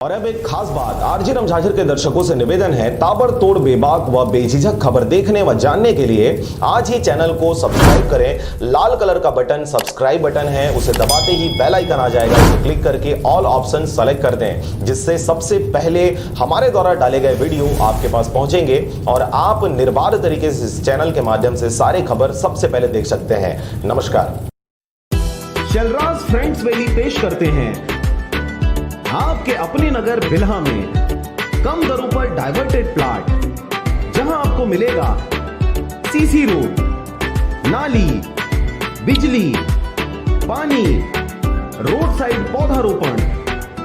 और अब एक खास बात, आरजे रमझाझर के दर्शकों से निवेदन है, ताबड़तोड़ बेबाक व बेझिझक खबर देखने व जानने के लिए आज ही चैनल को सब्सक्राइब करें। लाल कलर का बटन सब्सक्राइब बटन है, उसे दबाते ही बेल आइकन आ जाएगा, उसे क्लिक करके ऑल ऑप्शन सेलेक्ट कर दें, जिससे सबसे पहले हमारे द्वारा डाले गए वीडियो आपके पास पहुंचेंगे और आप निर्बाध तरीके से इस चैनल के माध्यम से सारे खबर सबसे पहले देख सकते हैं। नमस्कार। शलराज फ्रेंड्स वैली पेश करते हैं आपके अपने नगर बिल्हा में कम दरों पर डाइवर्टेड प्लॉट, जहां आपको मिलेगा सीसी रोड, नाली, बिजली, पानी, रोड साइड पौधारोपण।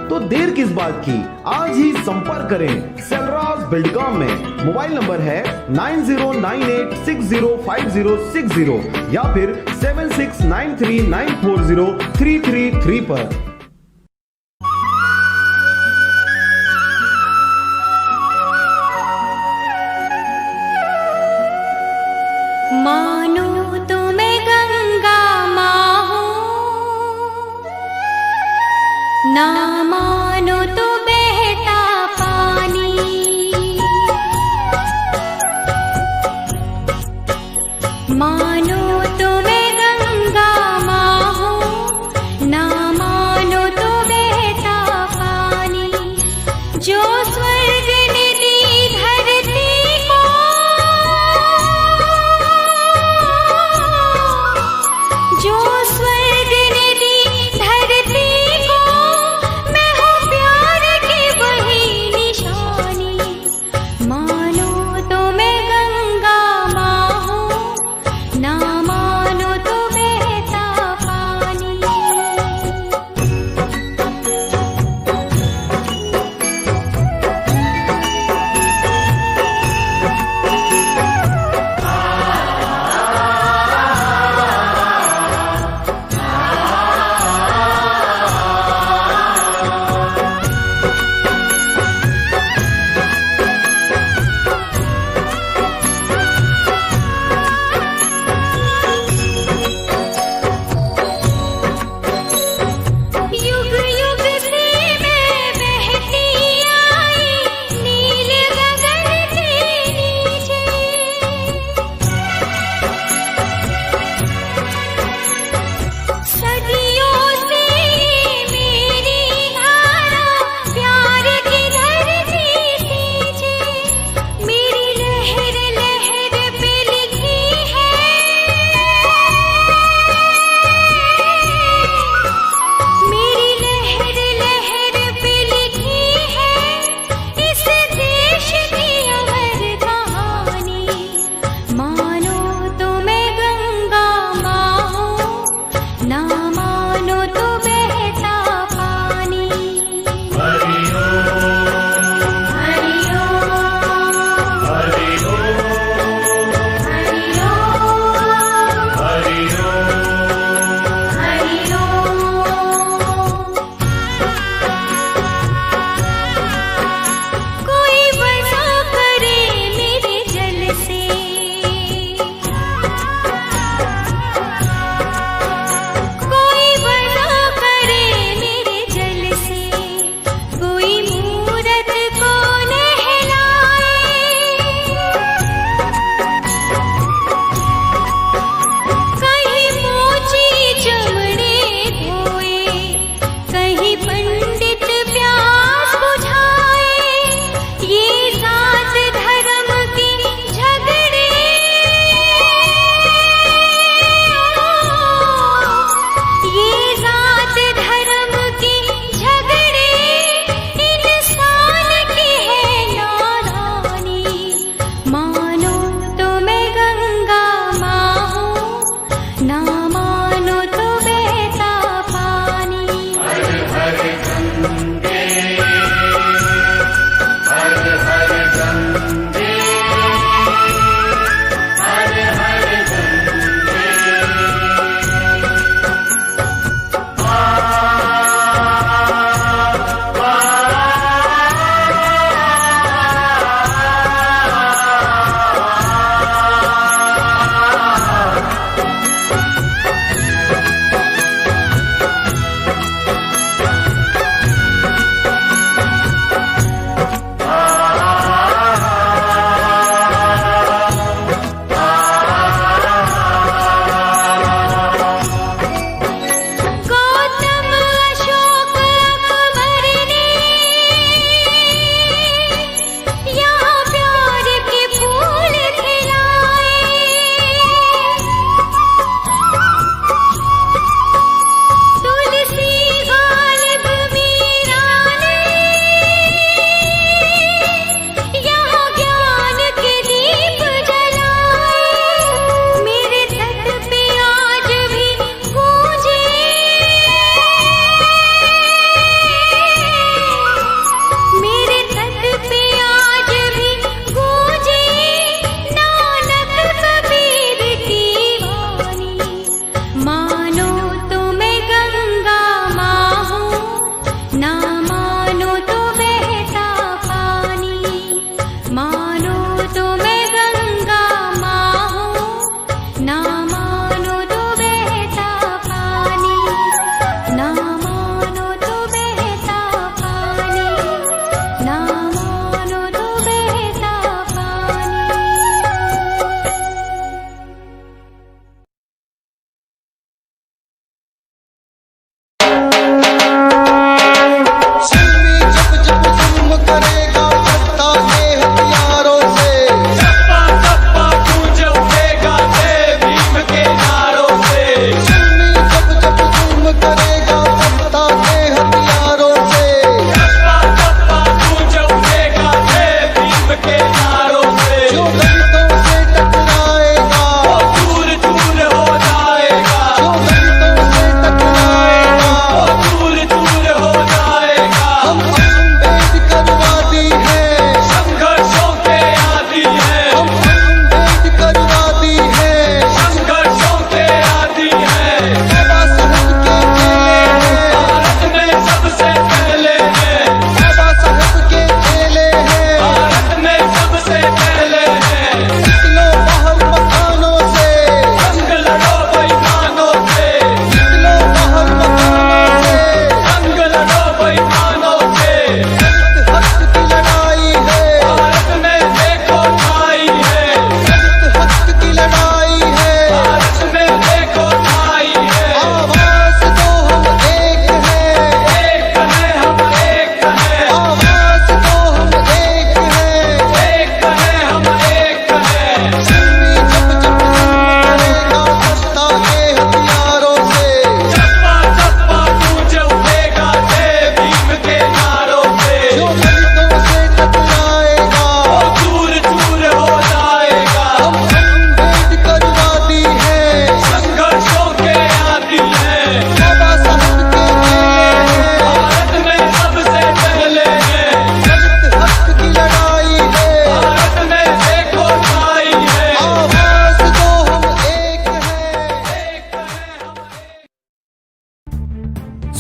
तो देर किस बात की, आज ही संपर्क करें शलराज बिल्डकॉम में। मोबाइल नंबर है 9098605060 या फिर 7693940333 पर। मानो तो मैं गंगा माँ हूँ, ना मानो तो बहता पानी। मानो तो मैं गंगा माँ हूँ, ना मानो तो बहता पानी। जो स्वर्ग ने दी धरती को, जो स्वर्ग ने दी धरती को, मैं हूँ प्यार की वही निशानी। मानो तो मैं गंगा माँ हूँ, ना मानो तो बहता पानी।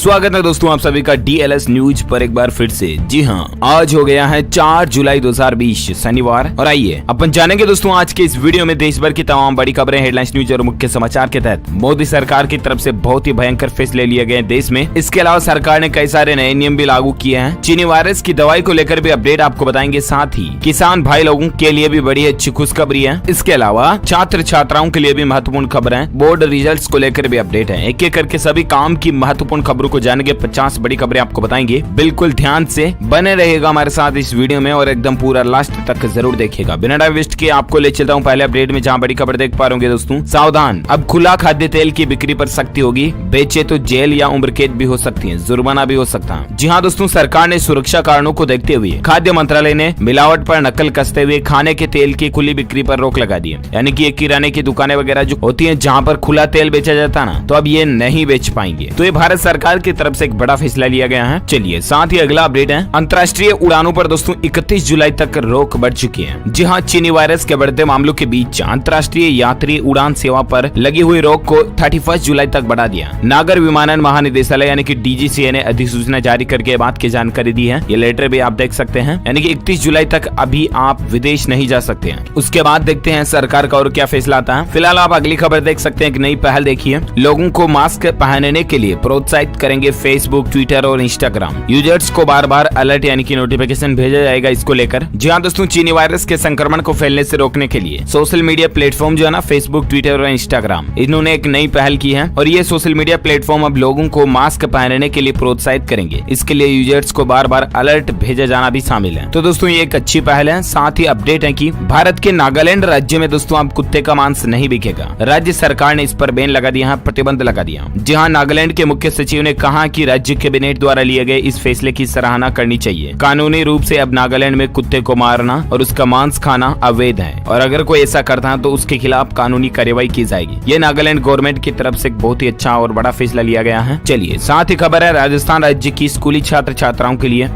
स्वागत है दोस्तों आप सभी का DLS न्यूज पर एक बार फिर से। जी हां, आज हो गया है 4 जुलाई 2020 शनिवार और आइए अपन जानेंगे दोस्तों आज के इस वीडियो में देश भर की तमाम बड़ी खबरें, हेडलाइंस, न्यूज और मुख्य समाचार के तहत मोदी सरकार की तरफ से बहुत ही भयंकर फैसले लिए गए देश में। इसके अलावा सरकार ने कई सारे नए नियम भी लागू किए हैं। चीनी वायरस की दवाई को लेकर भी अपडेट आपको बताएंगे, साथ ही किसान भाई लोगों के लिए भी बड़ी अच्छी खुशखबरी है। इसके अलावा छात्र छात्राओं के लिए भी महत्वपूर्ण खबर है। बोर्ड रिजल्ट को लेकर भी अपडेट है। एक एक करके सभी काम की महत्वपूर्ण खबरों को जानेंगे। 50 बड़ी खबरें आपको बताएंगे। बिल्कुल ध्यान से बने रहेगा हमारे साथ इस वीडियो में और एकदम पूरा लास्ट तक जरूर देखिएगा। बिना टाइम वेस्ट के आपको ले चलता हूं पहले अपडेट में, जहां बड़ी खबर देख पा रहे होंगे दोस्तों। सावधान, अब खुला खाद्य तेल की बिक्री पर सख्ती होगी। बेचे तो जेल या उम्र कैद भी हो सकती है, जुर्माना भी हो सकता है। जी हाँ दोस्तों, सरकार ने सुरक्षा कारणों को देखते हुए खाद्य मंत्रालय ने मिलावट पर नकल कसते हुए खाने के तेल की खुली बिक्री पर रोक लगा दी है। यानी कि किराने की दुकानें वगैरह जो होती हैं जहां पर खुला तेल बेचा जाता है ना, तो अब ये नहीं बेच पाएंगे। तो ये भारत सरकार की तरफ से एक बड़ा फैसला लिया गया है। चलिए साथ ही अगला अपडेट है, अंतर्राष्ट्रीय उड़ानों पर दोस्तों 31 जुलाई तक रोक बढ़ चुकी है। जी हाँ, चीनी वायरस के बढ़ते मामलों के बीच अंतर्राष्ट्रीय यात्री उड़ान सेवा पर लगी हुई रोक को 31 जुलाई तक बढ़ा दिया। नागर विमानन महानिदेशालय यानी कि DGCA ने अधिसूचना जारी करके बात की जानकारी दी है। ये लेटर भी आप देख सकते हैं। यानी कि 31 जुलाई तक अभी आप विदेश नहीं जा सकते हैं। उसके बाद देखते हैं सरकार का और क्या फैसला आता है। फिलहाल आप अगली खबर देख सकते हैं। एक नई पहल देखिए, लोगों को मास्क पहनने के लिए प्रोत्साहित करेंगे फेसबुक, ट्विटर और इंस्टाग्राम। यूजर्स को बार बार अलर्ट यानी कि नोटिफिकेशन भेजा जाएगा इसको लेकर। जी हाँ दोस्तों, चीनी वायरस के संक्रमण को फैलने से रोकने के लिए सोशल मीडिया प्लेटफॉर्म जो है ना, फेसबुक, ट्विटर और इंस्टाग्राम, इन्होंने एक नई पहल की है और ये सोशल मीडिया प्लेटफॉर्म अब लोगों को मास्क पहनने के लिए प्रोत्साहित करेंगे। इसके लिए यूजर्स को बार बार अलर्ट भेजा जाना भी शामिल है। तो दोस्तों ये एक अच्छी पहल है। साथ ही अपडेट है कि भारत के नागालैंड राज्य में दोस्तों अब कुत्ते का मांस नहीं बिकेगा। राज्य सरकार ने इस पर बैन लगा दिया है, प्रतिबंध लगा दिया। जी हाँ, नागालैंड के मुख्य सचिव ने कहा कि राज्य कैबिनेट द्वारा लिए गए इस फैसले की सराहना करनी चाहिए। कानूनी रूप से अब नागालैंड में कुत्ते को मारना और उसका मांस खाना अवैध है और अगर कोई ऐसा करता है तो उसके खिलाफ कानूनी कार्रवाई की जाएगी। ये नागालैंड गवर्नमेंट की तरफ से बहुत ही अच्छा और बड़ा फैसला लिया गया है। चलिए साथ ही खबर है राजस्थान राज्य की स्कूली छात्र छात्राओं के लिए,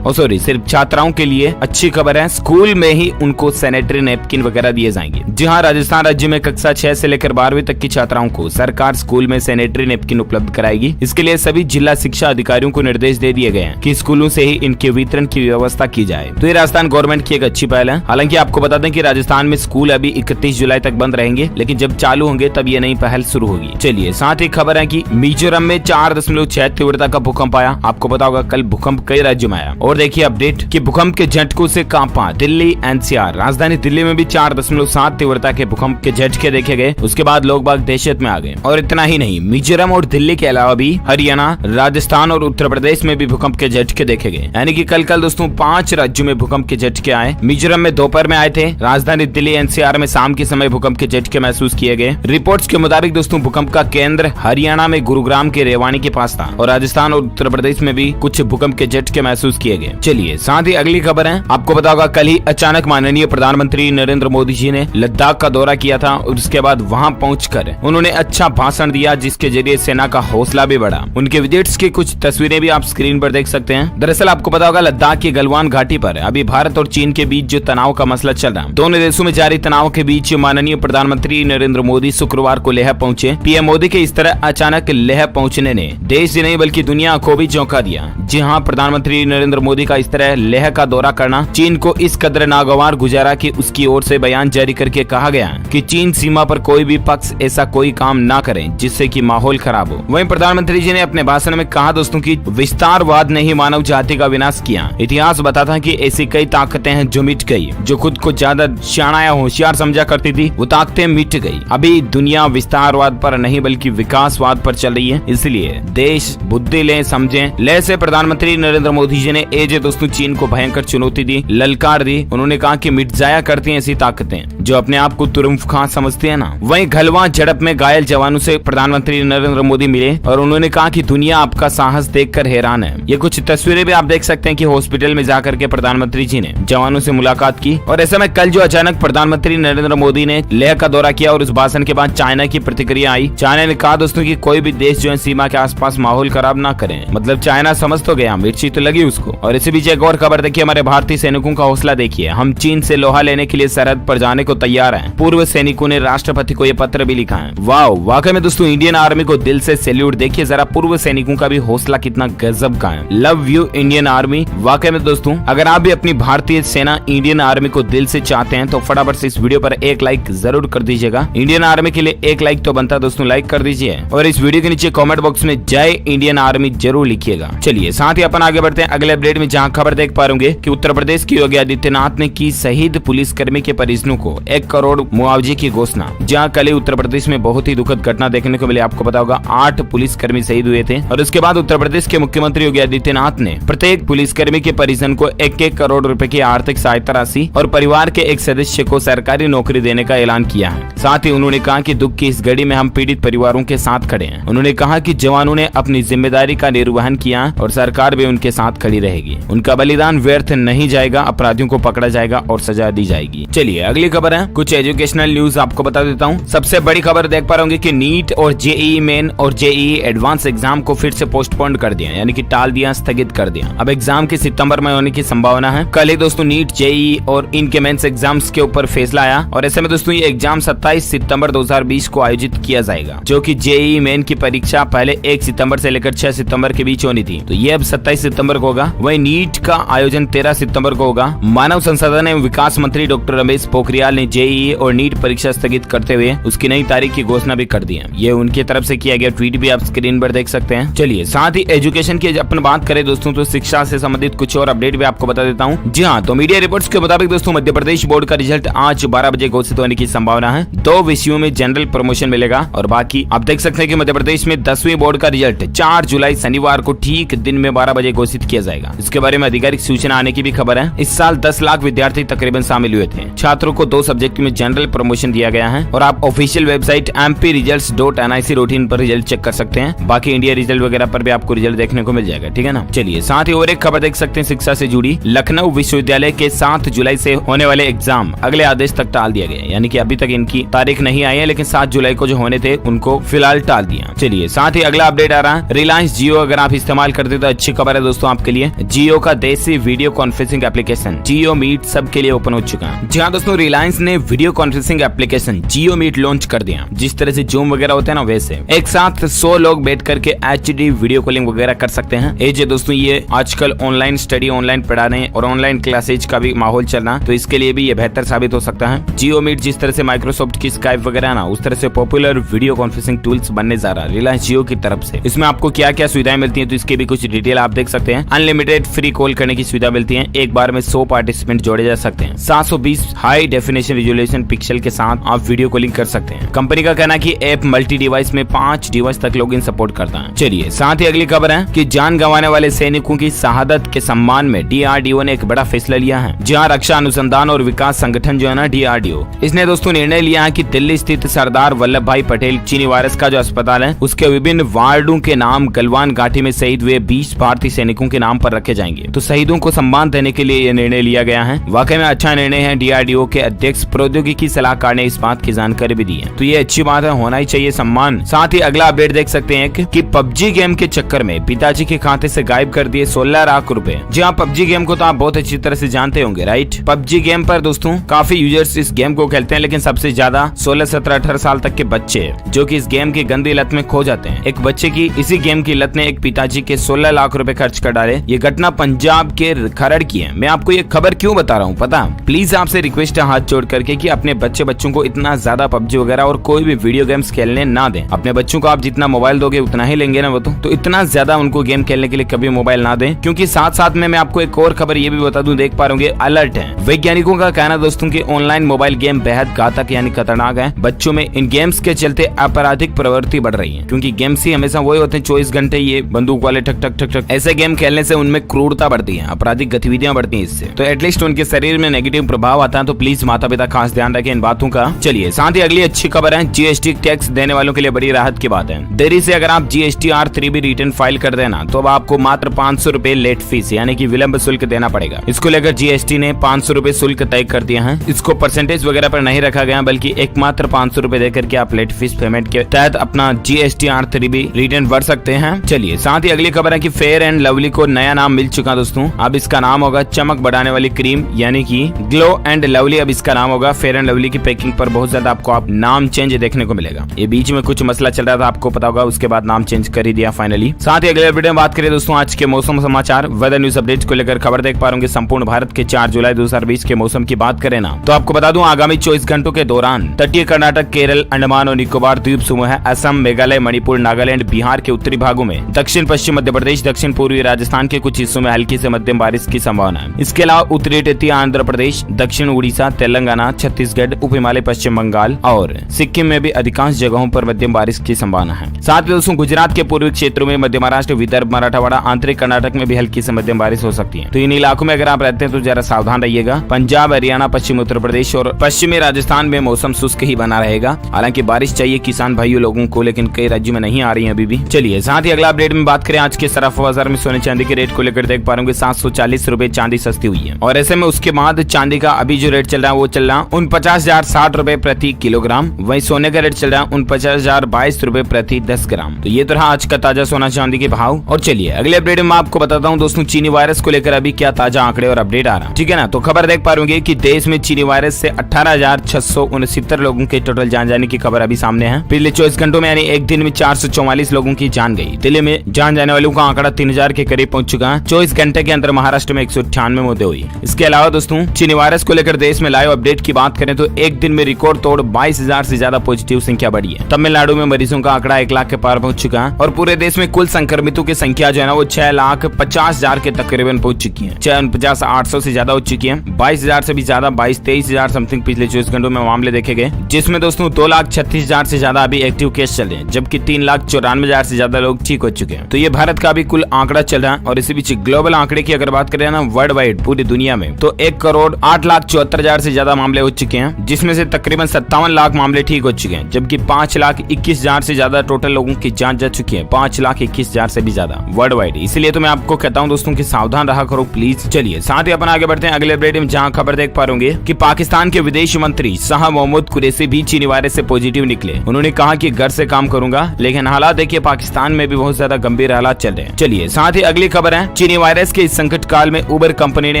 सिर्फ छात्राओं के लिए अच्छी खबर है। स्कूल में ही उनको सैनिटरी नैपकिन वगैरह दिए जाएंगे। जी हाँ, राजस्थान राज्य में कक्षा 6 से लेकर 12वीं तक की छात्राओं को सरकार स्कूल में सैनिटरी नैपकिन उपलब्ध कराएगी। इसके लिए सभी जिला शिक्षा अधिकारियों को निर्देश दे दिए गए हैं कि स्कूलों से ही इनके वितरण की व्यवस्था की जाए। तो ये राजस्थान गवर्नमेंट की एक अच्छी पहल है। हालांकि आपको बता दें कि राजस्थान में स्कूल अभी 31 जुलाई तक बंद रहेंगे, लेकिन जब चालू होंगे तब ये नई पहल शुरू होगी। चलिए साथ ही खबर है कि मिजोरम में 4.6 तीव्रता का भूकंप आया। आपको पता होगा कल भूकंप कई राज्यों में आया। और देखिए अपडेट कि भूकंप के झटकों से कांपा दिल्ली NCR। राजधानी दिल्ली में भी 4.7 तीव्रता के भूकंप के झटके देखे गए। उसके बाद लोग बाग दहशत में आ गए। और इतना ही नहीं, मिजोरम और दिल्ली के अलावा भी हरियाणा, राजस्थान और उत्तर प्रदेश में भी भूकंप के झटके देखे गए। यानी कि कल दोस्तों 5 राज्यों में भूकंप के झटके आए। मिजोरम में दोपहर में आए थे। राजधानी दिल्ली NCR में शाम के समय भूकंप के झटके महसूस किए गए। रिपोर्ट्स के मुताबिक दोस्तों भूकंप का केंद्र हरियाणा में गुरुग्राम के रेवाड़ी के पास था और राजस्थान और उत्तर प्रदेश में भी कुछ भूकंप के झटके महसूस किए गए। चलिए साथ ही अगली खबर है, आपको पता होगा कल ही अचानक माननीय प्रधानमंत्री नरेंद्र मोदी जी ने लद्दाख का दौरा किया था और उसके बाद वहां पहुंचकर उन्होंने अच्छा भाषण दिया, जिसके जरिए सेना का हौसला भी बढ़ा। उनके विजिट्स की कुछ तस्वीरें भी आप स्क्रीन पर देख सकते हैं। दरअसल आपको पता होगा लद्दाख की गलवान घाटी पर अभी भारत और चीन के बीच जो तनाव का मसला चल रहा है, दोनों देशों में जारी तनाव के बीच माननीय प्रधानमंत्री नरेंद्र मोदी शुक्रवार को लेह पहुंचे। पीएम मोदी के इस तरह अचानक लेह पहुंचने ने देश ही नहीं बल्कि दुनिया को भी चौंका दिया। जी हाँ, प्रधानमंत्री नरेंद्र मोदी का इस तरह लेह का दौरा करना चीन को इस कदर नागवार गुजारा कि उसकी ओर से बयान जारी करके कहा गया कि चीन सीमा पर कोई भी पक्ष ऐसा कोई काम ना करे जिससे कि माहौल खराब हो। वहीं प्रधानमंत्री जी ने अपने भाषण में कहा दोस्तों कि विस्तारवाद ने ही मानव जाति का विनाश किया। इतिहास बताता है कि ऐसी कई ताकतें हैं जो मिट गई। जो खुद को ज्यादा शाना या होशियार समझा करती थी, वो ताकतें मिट गई। अभी दुनिया विस्तारवाद पर नहीं बल्कि विकासवाद पर चल रही है। इसलिए देश बुद्धि ले समझे। लेह से प्रधानमंत्री नरेंद्र मोदी जी ने एजे दोस्तों चीन को भयंकर चुनौती दी, ललकार दी। उन्होंने कहा कि मिट जाया करती हैं ऐसी ताकतें जो अपने आप को तुरुम्फ खां समझती है ना। वहीं गलवान झड़प में घायल जवानों से प्रधानमंत्री नरेंद्र मोदी मिले और उन्होंने कहा कि दुनिया आपका साहस देखकर हैरान है। ये कुछ तस्वीरें भी आप देख सकते हैं कि हॉस्पिटल में जाकर के प्रधानमंत्री जी ने जवानों से मुलाकात की। और ऐसे में कल जो अचानक प्रधानमंत्री नरेंद्र मोदी ने लेह का दौरा किया और उस भाषण के बाद चाइना की प्रतिक्रिया आई। चाइना ने कहा दोस्तों कि कोई भी देश जो है सीमा के आसपास माहौल खराब ना करे। मतलब चाइना समझ तो गया, मिर्ची तो लगी उसको। और इसी बीच एक और खबर देखिए, हमारे भारतीय सैनिकों का हौसला देखिए। हम चीन से लोहा लेने के लिए सरहद पर जाने को तैयार हैं। पूर्व सैनिकों ने राष्ट्रपति को यह पत्र भी लिखा है। वाह, वाकई में दोस्तों इंडियन आर्मी को दिल से सैल्यूट। देखिए जरा पूर्व सैनिकों लोगों का भी हौसला कितना गजब का है। Love you Indian army. वाकई में दोस्तों, अगर आप भी अपनी भारतीय सेना इंडियन आर्मी को दिल से चाहते हैं तो फटाफट से इस वीडियो पर एक लाइक जरूर कर दीजिएगा। इंडियन आर्मी के लिए एक लाइक तो बनता है दोस्तों, लाइक कर दीजिए और इस वीडियो के नीचे कमेंट बॉक्स में जय इंडियन आर्मी जरूर लिखिएगा। चलिए साथ ही अपन आगे बढ़ते हैं अगले अपडेट में, जहां खबर देख पा रहे कि उत्तर प्रदेश की योगी आदित्यनाथ ने की शहीद पुलिसकर्मी के परिजनों को 1 करोड़ मुआवजे की घोषणा। जहां कल उत्तर प्रदेश में बहुत ही दुखद घटना देखने को मिली। आपको पता होगा 8 पुलिसकर्मी शहीद हुए थे और उसके बाद उत्तर प्रदेश के मुख्यमंत्री योगी आदित्यनाथ ने प्रत्येक पुलिसकर्मी के परिजन को 1-1 करोड़ रुपए की आर्थिक सहायता राशि और परिवार के एक सदस्य को सरकारी नौकरी देने का ऐलान किया है। साथ ही उन्होंने कहा कि दुख की इस घड़ी में हम पीड़ित परिवारों के साथ खड़े हैं। उन्होंने कहा कि जवानों ने अपनी जिम्मेदारी का निर्वहन किया और सरकार भी उनके साथ खड़ी रहेगी। उनका बलिदान व्यर्थ नहीं जाएगा, अपराधियों को पकड़ा जाएगा और सजा दी जाएगी। चलिए अगली खबर है, कुछ एजुकेशनल न्यूज आपको बता देता हूँ। सबसे बड़ी खबर देख पा रहे कि नीट और जेईई मेन और जेईई एडवांस एग्जाम को फिर से पोस्टपोन कर दिया, यानी कि टाल दिया, स्थगित कर दिया। अब एग्जाम के सितंबर में होने की संभावना है। कल ही दोस्तों नीट, जेईई और इनके मेंस एग्जाम्स के ऊपर फैसला आया और ऐसे में दोस्तों ये एग्जाम 27 सितंबर 2020 को आयोजित किया जाएगा, जो कि जेईई मेन की परीक्षा पहले 1 सितंबर से लेकर 6 सितंबर के बीच होनी थी, तो ये अब 27 सितंबर को होगा। वही नीट का आयोजन 13 सितंबर को होगा। मानव संसाधन एवं विकास मंत्री डॉक्टर रमेश पोखरियाल ने जेईई और नीट परीक्षा स्थगित करते हुए उसकी नई तारीख की घोषणा भी कर दी है। ये उनकी तरफ से किया गया ट्वीट भी आप स्क्रीन पर देख सकते हैं। चलिए साथ ही एजुकेशन की अपन बात करें दोस्तों तो शिक्षा से संबंधित कुछ और अपडेट भी आपको बता देता हूँ। जी हाँ, तो मीडिया रिपोर्ट्स के मुताबिक दोस्तों मध्य प्रदेश बोर्ड का रिजल्ट आज 12 बजे घोषित होने की संभावना है। 2 विषयों में जनरल प्रमोशन मिलेगा और बाकी आप देख सकते हैं कि मध्य प्रदेश में 10वीं बोर्ड का रिजल्ट 4 जुलाई शनिवार को ठीक दिन में 12 बजे घोषित किया जाएगा। इसके बारे में आधिकारिक सूचना आने की भी खबर है। इस साल 10 लाख विद्यार्थी तकरीबन शामिल हुए थे। छात्रों को 2 सब्जेक्ट में जनरल प्रमोशन दिया गया है और आप ऑफिशियल वेबसाइट mpresults.nic.in पर रिजल्ट चेक कर सकते हैं। बाकी इंडिया रिजल्ट वगैरह पर भी आपको रिजल्ट देखने को मिल जाएगा, ठीक है ना। चलिए साथ ही और एक खबर देख सकते हैं शिक्षा से जुड़ी। लखनऊ विश्वविद्यालय के 7 जुलाई से होने वाले एग्जाम अगले आदेश तक टाल दिया गया, यानी कि अभी तक इनकी तारीख नहीं आई है, लेकिन 7 जुलाई को जो होने थे उनको फिलहाल टाल दिया। चलिए साथ ही अगला अपडेट आ रहा है, रिलायंस जियो अगर आप इस्तेमाल करते तो अच्छी खबर है दोस्तों आपके लिए। जियो का देसी वीडियो कॉन्फ्रेंसिंग एप्लीकेशन जियो मीट सबके लिए ओपन हो चुका है। जी हाँ दोस्तों, रिलायंस ने वीडियो कॉन्फ्रेंसिंग एप्लीकेशन जियो मीट लॉन्च कर दिया। जिस तरह से जूम वगैरह होते हैं ना, वैसे एक साथ 100 लोग बैठ करके HD वीडियो कॉलिंग वगैरह कर सकते हैं। दोस्तों ये आजकल ऑनलाइन स्टडी, ऑनलाइन पढ़ाने और ऑनलाइन क्लासेज का भी माहौल चलना, तो इसके लिए भी ये बेहतर साबित हो सकता है। जियो मीट जिस तरह से माइक्रोसॉफ्ट की स्काइप वगैरह ना, उस तरह से पॉपुलर वीडियो कॉन्फ्रेंसिंग टूल्स बनने जा रहा है रिलायंस जियो की तरफ से। इसमें आपको क्या क्या सुविधाएं मिलती हैं तो इसके भी कुछ डिटेल आप देख सकते हैं। अनलिमिटेड फ्री कॉल करने की सुविधा मिलती है, एक बार में 100 पार्टिसिपेंट जोड़े जा सकते हैं। 720 हाई डेफिनेशन रिजोल्यूशन पिक्सल के साथ आप वीडियो कॉलिंग कर सकते हैं। कंपनी का कहना है कि ऐप मल्टी डिवाइस में 5 डिवाइस तक लॉगिन सपोर्ट करता है। चलिए साथ ही अगली खबर है कि जान गंवाने वाले सैनिकों की शहादत के सम्मान में DRDO ने एक बड़ा फैसला लिया है। जहां रक्षा अनुसंधान और विकास संगठन जो है ना DRDO, इसने दोस्तों निर्णय लिया है कि दिल्ली स्थित सरदार वल्लभ भाई पटेल चीनी वायरस का जो अस्पताल है उसके विभिन्न वार्डों के नाम गलवान घाटी में शहीद हुए 20 भारतीय सैनिकों के नाम पर रखे जाएंगे। तो शहीदों को सम्मान देने के लिए यह निर्णय लिया गया है। वाकई में अच्छा निर्णय है। DRDO के अध्यक्ष प्रौद्योगिकी सलाहकार ने इस बात की जानकारी भी दी है, तो ये अच्छी बात है, होना ही चाहिए सम्मान। साथ ही अगला अपडेट देख सकते हैं कि PUBG गेम के चक्कर में पिताजी के खाते से गायब कर दिए 16 लाख रुपए। जी हाँ, PUBG गेम को तो आप बहुत अच्छी तरह से जानते होंगे, राइट। PUBG गेम पर दोस्तों काफी यूजर्स इस गेम को खेलते हैं, लेकिन सबसे ज्यादा 16, 17, 18 साल तक के बच्चे जो कि इस गेम की गंदी लत में खो जाते हैं। एक बच्चे की इसी गेम की लत ने एक पिताजी के 16 लाख रुपए खर्च कर डाले। ये घटना पंजाब के खरड़ की है। मैं आपको ये खबर क्यों बता रहा हूँ पता? प्लीज आपसे रिक्वेस्ट है हाथ जोड़ करके कि अपने बच्चों को इतना ज्यादा PUBG वगैरह और कोई भी वीडियो गेम्स खेलने ना दें। अपने बच्चों को आप जितना मोबाइल दोगे उतना ही लेंगे ना वो तो इतना ज्यादा उनको गेम खेलने के लिए कभी मोबाइल ना दें। क्योंकि साथ साथ में मैं आपको एक और खबर ये भी बता दूं, देख पा रहे अलर्ट है। वैज्ञानिकों का कहना दोस्तों कि ऑनलाइन मोबाइल गेम बेहद घातक यानी खतरनाक है। बच्चों में इन गेम्स के चलते आपराधिक प्रवृत्ति बढ़ रही है, क्योंकि गेम्स ही हमेशा वही होते हैं 24 घंटे ये बंदूक वाले ठक ठक ठक ठक ऐसे गेम खेलने से उनमें क्रूरता बढ़ती है, आपराधिक गतिविधियां बढ़ती है इससे, तो एटलीस्ट उनके शरीर में नेगेटिव प्रभाव आता है। तो प्लीज माता पिता खास ध्यान रखें इन बातों का। चलिए साथ ही अगली अच्छी खबर है, GST टैक्स देने वालों के लिए बड़ी राहत की बात है। देरी से अगर आप GST R3B रिटर्न फाइल कर देना तो अब आपको मात्र 500 रुपए लेट फीस यानी कि विलंब शुल्क देना पड़ेगा। इसको लेकर GST ने 500 रुपए शुल्क तय कर दिया है। इसको परसेंटेज वगैरह पर नहीं रखा गया, बल्कि एक मात्र 500 रुपए देकर के आप लेट फीस पेमेंट के तहत अपना GST R3B रिटर्न भर सकते हैं। चलिए साथ ही अगली खबर है कि फेयर एंड लवली को नया नाम मिल चुका दोस्तों। अब इसका नाम होगा चमक बढ़ाने वाली क्रीम यानी कि ग्लो एंड लवली। अब इसका नाम होगा। फेयर एंड लवली की पैकिंग पर बहुत ज्यादा आपको नाम चेंज देखने को मिलेगा। ये बीच में कुछ मसला चल रहा था, आपको पता होगा, उसके बाद नाम चेंज कर ही दिया फाइनली। साथ ही अगले वीडियो में बात करें दोस्तों आज के मौसम समाचार वेदर न्यूज अपडेट को लेकर खबर देख पा रहे संपूर्ण भारत के 4 जुलाई 2020 के मौसम की बात करें ना तो आपको बता दूं आगामी 24 घंटों के दौरान तटीय कर्नाटक, केरल, अंडमान और निकोबार द्वीप समूह, असम, मेघालय, मणिपुर, नागालैंड, बिहार के उत्तरी भागों में, दक्षिण पश्चिम मध्य प्रदेश, दक्षिण पूर्वी राजस्थान के कुछ हिस्सों में हल्की से मध्यम बारिश की संभावना है। इसके अलावा उत्तरी तटीय आंध्र प्रदेश, दक्षिण उड़ीसा, तेलंगाना, छत्तीसगढ़, उप हिमालय, पश्चिम बंगाल और सिक्किम में भी अधिकांश जगहों पर मध्यम बारिश की संभावना है। साथ ही दोस्तों गुजरात के पूर्वी क्षेत्रों में, मध्य महाराष्ट्र, विदर्भ, मराठवाड़ा, आंतरिक कर्नाटक में भी हल्की से मध्यम बारिश हो सकती है। तो इन इलाकों में अगर आप रहते हैं तो जरा सावधान रहिएगा। पंजाब, हरियाणा, पश्चिमी उत्तर प्रदेश और पश्चिमी राजस्थान में मौसम शुष्क ही बना रहेगा। हालांकि बारिश चाहिए किसान भाइयों लोगों को, लेकिन कई राज्यों में नहीं आ रही है अभी भी। चलिए साथ ही अगला अपडेट में बात करें आज के सराफा बाजार में सोने चांदी के रेट को लेकर देख पा रहे 740 रुपए चांदी सस्ती हुई है और ऐसे में उसके बाद चांदी का अभी जो रेट चल रहा है वो चल रहा है 49,060 रुपए प्रति किलोग्राम। वहीं सोने का रेट चल रहा है 49,022 रुपए प्रति 10 ग्राम। तो ये तो रहा आज का ताजा सोना चांदी के भाव। और चलिए अगले अपडेट में आपको बताता हूँ दोस्तों चीनी वायरस को लेकर अभी क्या ताजा आंकड़े और अपडेट आ रहा है, ठीक है ना। तो खबर देख पा रहे कि देश में चीनी वायरस से 18,669 लोगों के टोटल जान जाने की खबर अभी सामने है। पिछले 24 घंटों में यानी एक दिन में 444 लोगों की जान गई। दिल्ली में जान जाने वालों का आंकड़ा 3000 के करीब पहुंच चुका है। 24 घंटे के अंदर महाराष्ट्र में 198 मौतें हुई। इसके अलावा दोस्तों चीनी वायरस को लेकर देश में लाइव अपडेट की बात करें तो एक दिन में रिकॉर्ड तोड़ 22,000 से ज्यादा पॉजिटिव संख्या बढ़ी है। तमिलनाडु में मरीजों का आंकड़ा 1 लाख के पार पहुंच चुका है और पूरे देश में कुल संक्रमितों की संख्या जो है ना वो 6,50,000 के तकरीबन पहुंच चुकी है। 49,800 से ज्यादा हो चुकी है। 22,000 से भी ज्यादा 22-23,000 समथिंग पिछले 24 घंटों में मामले देखे गए, जिसमें दोस्तों 2,36,000 से ज्यादा अभी एक्टिव केस चल रहे हैं, जबकि 3,94,000 से ज्यादा लोग ठीक हो चुके हैं। तो ये भारत का भी कुल आंकड़ा चल रहा है। और इसी बीच ग्लोबल आंकड़े की अगर बात करें ना वर्ल्ड वाइड पूरी दुनिया में तो 1,08,74,000 से ज्यादा मामले हो चुके हैं, जिसमें से तकरीबन 57 लाख मामले ठीक हो चुके हैं, जबकि 5,21,000 से ज्यादा टोटल लोगों की जान जा चुकी है। 5,21,000 से भी ज्यादा वर्ल्ड वाइड। इसलिए तो मैं आपको कहता हूँ दोस्तों की सावधान रहा करो प्लीज। चलिए साथ ही अपन आगे बढ़ते हैं अगले अपडेट में, जहाँ खबर देख पा रहे कि पाकिस्तान के विदेश मंत्री शाह मोहम्मद कुरैशी भी चीनी वायरस से पॉजिटिव निकले। उन्होंने कहा कि घर से काम करूंगा, लेकिन हालात देखिए पाकिस्तान में भी बहुत ज्यादा गंभीर हालात चल रहे हैं। चलिए साथ ही अगली खबर है चीनी वायरस के इस संकट काल में उबर कंपनी ने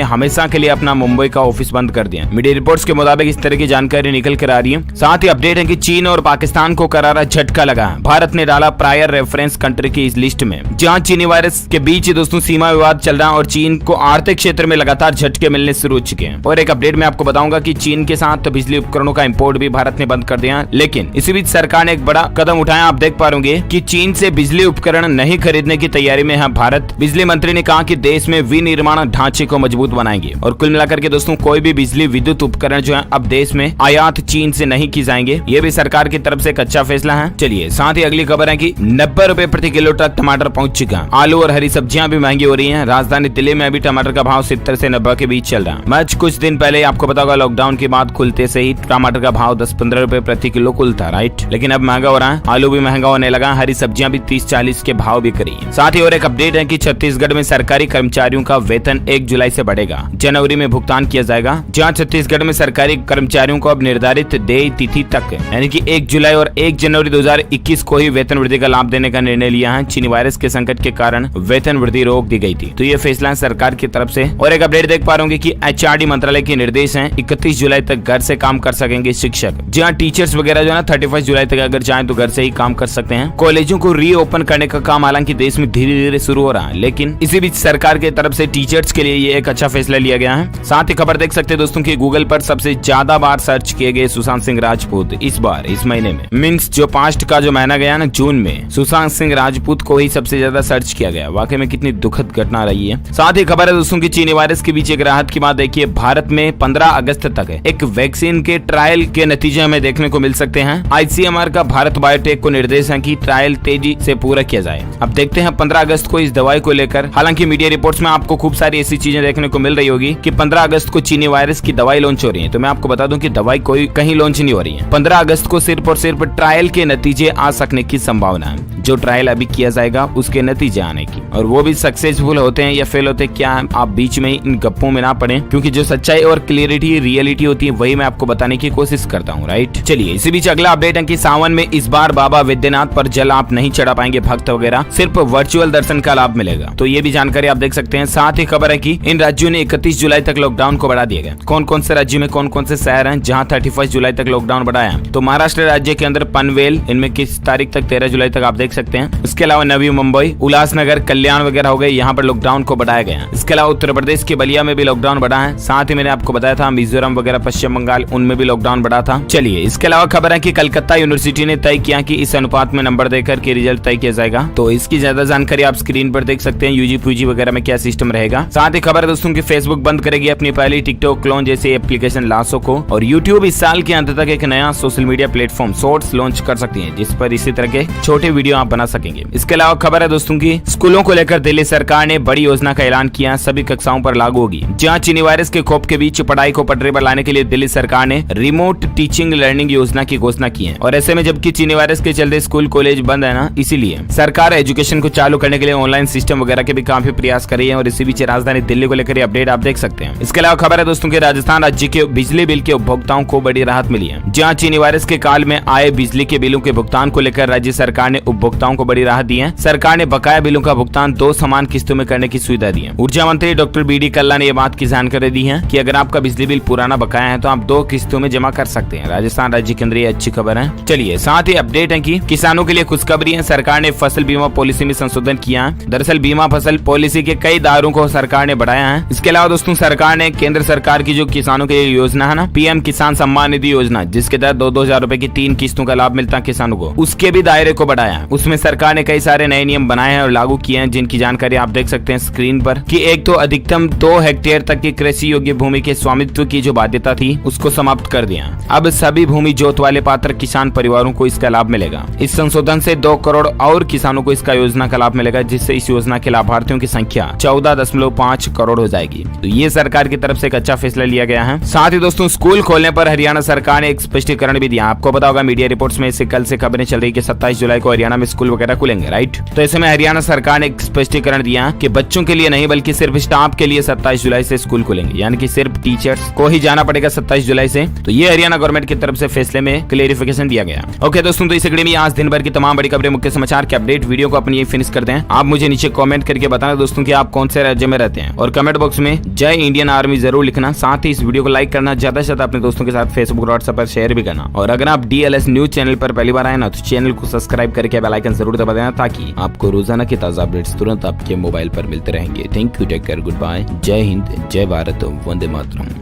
हमेशा के लिए अपना मुंबई का ऑफिस बंद कर दिया। मीडिया रिपोर्ट्स के मुताबिक इस तरह की जानकारी निकल कर आ रही है। साथ ही अपडेट है कि चीन और पाकिस्तान को करारा झटका लगा। भारत ने डाला प्रायर रेफरेंस कंट्री की इस लिस्ट में, जहां चीनी वायरस के बीच दोस्तों सीमा विवाद चल रहा है और चीन को आर्थिक क्षेत्र में लगातार झटके मिलने शुरू हो चुके हैं। और एक अपडेट में आपको बताऊंगा कि चीन के साथ बिजली उपकरणों का इंपोर्ट भी भारत ने बंद कर दिया, लेकिन इसी बीच सरकार ने एक बड़ा कदम उठाया। आप देख पा रहे कि चीन से बिजली उपकरण नहीं खरीदने की तैयारी में है भारत। बिजली मंत्री ने कहा कि देश में विनिर्माण ढांचे को मजबूत बनाएंगे और कुल मिलाकर के दोस्तों कोई भी बिजली विद्युत उपकरण जो है अब देश में आयात चीन से नहीं की जाएंगे। ये भी सरकार की तरफ से एक अच्छा फैसला है। चलिए साथ ही अगली खबर है कि 90 रुपए प्रति किलो तक टमाटर पहुंच चुका है। आलू और हरी सब्जियां भी महंगी हो रही हैं। राजधानी दिल्ली में अभी टमाटर का भाव 70 से 90 के बीच चल रहा है। मैं कुछ दिन पहले आपको बताऊंगा लॉकडाउन के बाद खुलते से ही टमाटर का भाव 10-15 रुपए प्रति किलो कुल था, राइट। लेकिन अब महंगा हो रहा है। आलू भी महंगा होने लगा। हरी सब्जियां भी 30-40 के भाव बिक रही है। साथ ही और एक अपडेट है कि छत्तीसगढ़ में सरकारी कर्मचारियों का वेतन 1 जुलाई से बढ़ेगा। जनवरी में भुगतान किया जाएगा, जहां छत्तीसगढ़ में सरकारी कर्मचारियों को अब निर्धारित देय तिथि तक यानी कि 1 जुलाई और 1 जनवरी 2021 को ही वेतन वृद्धि का लाभ देने का निर्णय लिया है। चीनी वायरस के संकट के कारण वेतन वृद्धि रोक दी गई थी। तो ये फैसला है सरकार की तरफ से। और एक अपडेट देख पा रहे होंगे कि HRD मंत्रालय के निर्देश हैं 31 जुलाई तक घर से काम कर सकेंगे शिक्षक। जहां टीचर्स वगैरह जो है ना 31 जुलाई तक अगर चाहें तो घर से ही काम कर सकते हैं। कॉलेजों को रीओपन करने का काम हालांकि देश में धीरे धीरे शुरू हो रहा है, लेकिन इसी बीच सरकार की तरफ से टीचर्स के लिए ये एक अच्छा फैसला लिया गया है। साथ ही खबर देख सकते हैं दोस्तों की गूगल पर सबसे ज्यादा बार सर्च किए गए सुशांत सिंह राजपूत इस बार इस महीने में मीन्स जो पास्ट का जो महीना गया ना जून में, सुशांत सिंह राजपूत को ही सबसे ज्यादा सर्च किया गया। वाकई में कितनी दुखद घटना रही है। साथ ही खबर है दोस्तों की चीनी वायरस के बीच एक राहत की बात देखिए, भारत में 15 अगस्त तक एक वैक्सीन के ट्रायल के नतीजे हमें देखने को मिल सकते हैं। ICMR का भारत बायोटेक को निर्देश है कि ट्रायल तेजी से पूरा किया जाए। अब देखते हैं 15 अगस्त को इस दवाई को लेकर। हालांकि मीडिया रिपोर्ट्स में आपको खूब सारी ऐसी चीजें देखने को मिल रही होगी कि 15 अगस्त को चीनी वायरस की दवाई लॉन्च हो रही है। तो मैं आपको बता दूं कि दवाई कोई कहीं लॉन्च नहीं हो रही है। 15 अगस्त को सिर्फ और सिर्फ ट्रायल के नतीजे आ सकने की संभावना है। जो ट्रायल अभी किया जाएगा उसके नतीजे आने की, और वो भी सक्सेसफुल होते हैं या फेल होते हैं क्या आप बीच में इन गप्पों में ना पड़े, क्योंकि जो सच्चाई और क्लियरिटी रियलिटी होती है वही मैं आपको बताने की कोशिश करता हूँ, राइट। चलिए इसी बीच अगला अपडेट है कि सावन में इस बार बाबा वैद्यनाथ पर जल आप नहीं चढ़ा पाएंगे भक्त वगैरह, सिर्फ वर्चुअल दर्शन का लाभ मिलेगा। तो ये भी जानकारी आप देख सकते हैं। साथ ही खबर है कि इन राज्यों ने 31 जुलाई तक लॉकडाउन को बढ़ा दिया गया। कौन कौन से राज्य में कौन कौन से शहर हैं जहां 31 जुलाई तक लॉकडाउन बढ़ाया? तो महाराष्ट्र राज्य के अंदर पनवेल, इनमें किस तारीख तक 13 जुलाई तक आप देख सकते हैं। हैं। इसके अलावा नवी मुंबई, उल्लासनगर, कल्याण वगैरह हो गए, यहाँ पर लॉकडाउन को बढ़ाया गया है। इसके अलावा उत्तर प्रदेश के बलिया में भी लॉकडाउन बढ़ा है। साथ ही मैंने आपको बताया था मिजोरम वगैरह, पश्चिम बंगाल, उनमें भी लॉकडाउन बढ़ा था। चलिए, इसके अलावा खबर है कि कलकत्ता यूनिवर्सिटी ने तय किया कि इस अनुपात में नंबर देकर के रिजल्ट तय किया जाएगा। तो इसकी ज्यादा जानकारी आप स्क्रीन पर देख सकते हैं, यूजी पीजी वगैरह में क्या सिस्टम रहेगा। साथ ही खबर है दोस्तों की फेसबुक बंद करेगी अपनी पहली टिकटॉक क्लोन जैसी एप्लीकेशन लासो को, और यूट्यूब इस साल के अंत तक एक नया social media platform shorts launch कर सकती है, जिस पर इसी तरह के छोटे वीडियो आप बना सकेंगे। इसके अलावा खबर है दोस्तों की स्कूलों को लेकर दिल्ली सरकार ने बड़ी योजना का ऐलान किया, सभी कक्षाओं पर लागू होगी। जहां चीनी वायरस के खौफ के बीच पढ़ाई को पटरी पर लाने के लिए दिल्ली सरकार ने रिमोट टीचिंग लर्निंग योजना की घोषणा की है। और ऐसे में जबकि चीनी वायरस के चलते स्कूल कॉलेज बंद है ना, इसीलिए सरकार एजुकेशन को चालू करने के लिए ऑनलाइन सिस्टम वगैरह के भी काफी प्रयास कर रही है। और इसी बीच राजधानी दिल्ली को लेकर अपडेट आप देख सकते हैं। इसके अलावा खबर है दोस्तों की राजस्थान राज्य के बिजली बिल के उपभोक्ताओं को बड़ी राहत मिली है। जहां चीनी वायरस के काल में आए बिजली के बिलों के भुगतान को लेकर राज्य सरकार ने उपभोक्ताओं को बड़ी राहत दी है। सरकार ने बकाया बिलों का भुगतान 2 समान किस्तों में करने की सुविधा दी है। ऊर्जा मंत्री डॉक्टर बी.डी. कल्ला ने यह बात की जानकारी दी है कि अगर आपका बिजली बिल पुराना बकाया है तो आप 2 किस्तों में जमा कर सकते हैं। राजस्थान राज्य के अंदर ये अच्छी खबर है। चलिए, साथ ही अपडेट है कि किसानों के लिए खुशखबरी है, सरकार ने फसल बीमा पॉलिसी में संशोधन किया है। दरअसल बीमा फसल पॉलिसी के कई दायरों को सरकार ने बढ़ाया है। इसके अलावा दोस्तों सरकार ने केंद्र सरकार की जो किसानों के लिए योजना है ना, पीएम किसान सम्मान निधि योजना, जिसके तहत 2-2 हजार रुपए की 3 किस्तों का लाभ मिलता है किसानों को, उसके भी दायरे को बढ़ाया। उसमें सरकार ने कई सारे नए नियम बनाए हैं और लागू किए हैं, जिनकी जानकारी आप देख सकते हैं स्क्रीन पर। कि एक तो अधिकतम 2 हेक्टेयर तक की कृषि योग्य भूमि के स्वामित्व की जो बाध्यता थी उसको समाप्त कर दिया। अब सभी भूमि जोत वाले पात्र किसान परिवारों को इसका लाभ मिलेगा। इस संशोधन से 2 करोड़ और किसानों को इसका योजना का लाभ मिलेगा, जिससे इस योजना के लाभार्थियों की संख्या 14.5 करोड़ हो जाएगी। तो ये सरकार की तरफ से एक अच्छा फैसला लिया गया है। साथ ही दोस्तों स्कूल खोलने पर हरियाणा सरकार ने एक स्पष्टीकरण भी दिया। आपको पता होगा मीडिया रिपोर्ट्स में इससे कल से खबरें चल रही कि 27 जुलाई को हरियाणा में स्कूल वगैरह खुलेंगे, राइट। तो ऐसे में हरियाणा सरकार ने एक स्पष्टीकरण दिया कि बच्चों के लिए नहीं बल्कि सिर्फ स्टाफ के लिए 27 जुलाई से स्कूल खुलेंगे, यानी कि सिर्फ टीचर्स को ही जाना पड़ेगा 27 जुलाई से। तो ये हरियाणा गवर्नमेंट की तरफ से फैसले में क्लेरिफिकेशन दिया गया। ओके दोस्तों, तो इस वीडियो में आज दिन भर की तमाम बड़ी खबरें, मुख्य समाचार के अपडेट वीडियो को अपनी फिनिश करते हैं। आप मुझे नीचे कमेंट करके बताना दोस्तों कि आप कौन से राज्य में रहते हैं, और कमेंट बॉक्स में जय इंडियन आर्मी जरूर लिखना। साथ ही इस वीडियो को लाइक करना, ज्यादा से ज्यादा अपने दोस्तों के साथ फेसबुक और व्हाट्सएप पर शेयर भी करना। और अगर आप DLS न्यूज चैनल पर पहली बार आए ना, तो चैनल को सब्सक्राइब करके बेल आइकन जरूर दबा देना, ताकि आपको रोजाना की ताजा अपडेट्स तुरंत आपके मोबाइल पर मिलते रहेंगे। Thank you, take care, goodbye, जय हिंद, जय भारत, वंदे मातरम।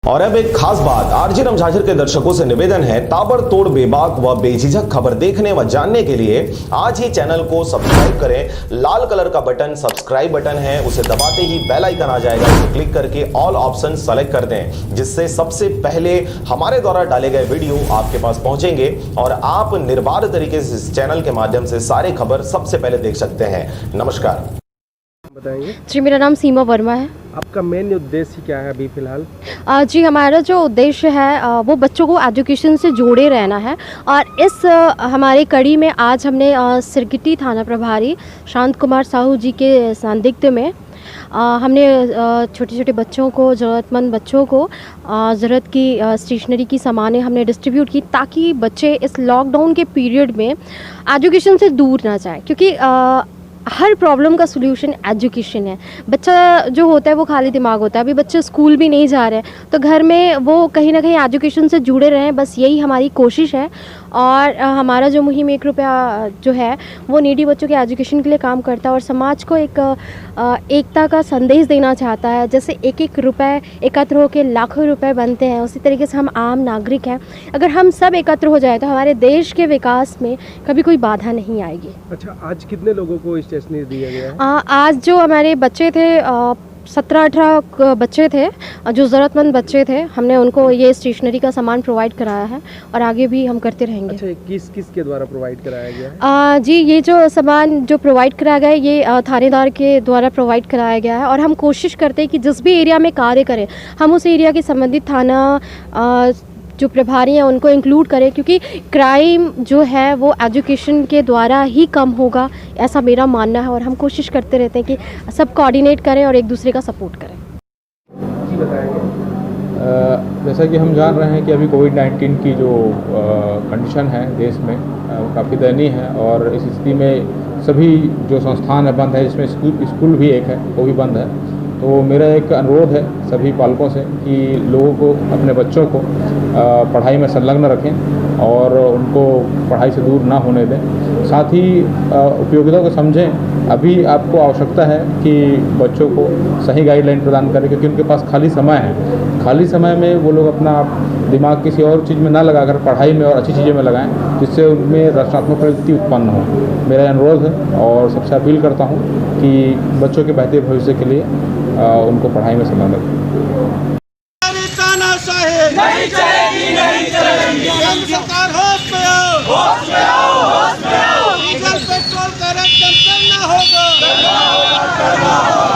और अब एक खास बात, आरजे रमझाझर के दर्शकों से निवेदन है, ताबड़तोड़ बेबाक व बेझिझक खबर देखने व जानने के लिए आज ही चैनल को सब्सक्राइब करें। लाल कलर का बटन सब्सक्राइब बटन है, उसे दबाते ही बेल आइकन आ जाएगा, उसे क्लिक करके ऑल ऑप्शन सेलेक्ट कर दें, जिससे सबसे पहले हमारे द्वारा डाले गए वीडियो आपके पास पहुंचेंगे और आप निर्बाध तरीके से इस चैनल के माध्यम से सारे खबर सबसे पहले देख सकते हैं। नमस्कार। बताएंगे जी, मेरा नाम सीमा वर्मा है। आपका मेन उद्देश्य क्या है अभी फिलहाल? जी, हमारा जो उद्देश्य है वो बच्चों को एजुकेशन से जोड़े रहना है। और इस हमारे कड़ी में आज हमने सिरगिट्टी थाना प्रभारी शांत कुमार साहू जी के सानिध्य में हमने छोटे छोटे बच्चों को, ज़रूरतमंद बच्चों को ज़रूरत की स्टेशनरी की सामानें हमने डिस्ट्रीब्यूट की, ताकि बच्चे इस लॉकडाउन के पीरियड में एजुकेशन से दूर ना जाए। क्योंकि हर प्रॉब्लम का सोल्यूशन एजुकेशन है। बच्चा जो होता है वो खाली दिमाग होता है। अभी बच्चे स्कूल भी नहीं जा रहे हैं, तो घर में वो कहीं ना कहीं एजुकेशन से जुड़े रहें, बस यही हमारी कोशिश है। और हमारा जो मुहिम 1 रुपया जो है वो नीडी बच्चों के एजुकेशन के लिए काम करता है और समाज को एक एकता का संदेश देना चाहता है। जैसे 1-1 रुपये एकत्र होकर लाखों रुपए बनते हैं, उसी तरीके से हम आम नागरिक हैं। अगर हम सब एकत्र हो जाए तो हमारे देश के विकास में कभी कोई बाधा नहीं आएगी। अच्छा, आज कितने लोगों को स्टेशनरी दिया गया है? आज जो हमारे बच्चे थे 17-18 बच्चे थे, जो ज़रूरतमंद बच्चे थे, हमने उनको ये स्टेशनरी का सामान प्रोवाइड कराया है और आगे भी हम करते रहेंगे। अच्छा, किस के द्वारा प्रोवाइड कराया गया है? जी, ये जो सामान जो प्रोवाइड कराया गया है ये थानेदार के द्वारा प्रोवाइड कराया गया है। और हम कोशिश करते हैं कि जिस भी एरिया में कार्य करें हम उस एरिया के संबंधित थाना जो प्रभारी हैं उनको इंक्लूड करें, क्योंकि क्राइम जो है वो एजुकेशन के द्वारा ही कम होगा, ऐसा मेरा मानना है। और हम कोशिश करते रहते हैं कि सब कोऑर्डिनेट करें और एक दूसरे का सपोर्ट करें। जी बताएंगे। जैसा कि हम जान रहे हैं कि अभी कोविड-19 की जो कंडीशन है देश में काफ़ी दयनीय है, और इस स्थिति में सभी जो संस्थान है बंद है, जिसमें स्कूल भी एक है वो भी बंद है। तो मेरा एक अनुरोध है सभी पालकों से कि लोगों को, अपने बच्चों को पढ़ाई में संलग्न रखें और उनको पढ़ाई से दूर ना होने दें। साथ ही उपयोगिता को समझें। अभी आपको आवश्यकता है कि बच्चों को सही गाइडलाइन प्रदान करें, क्योंकि उनके पास खाली समय है। खाली समय में वो लोग अपना दिमाग किसी और चीज़ में ना लगाकर पढ़ाई में और अच्छी चीज़ों में लगाएं, जिससे उनमें रचनात्मक प्रवृत्ति उत्पन्न हो। मेरा अनुरोध है और सबसे अपील करता हूँ कि बच्चों के बेहतर भविष्य के लिए उनको पढ़ाई में संलग्न रखें। नहीं चलेगी, नहीं चलेगी। केंद्र सरकार होश में आओ, होश में आओ, होश में आओ। डीजल पेट्रोल का रेट कम करना होगा, करना होगा, करना होगा।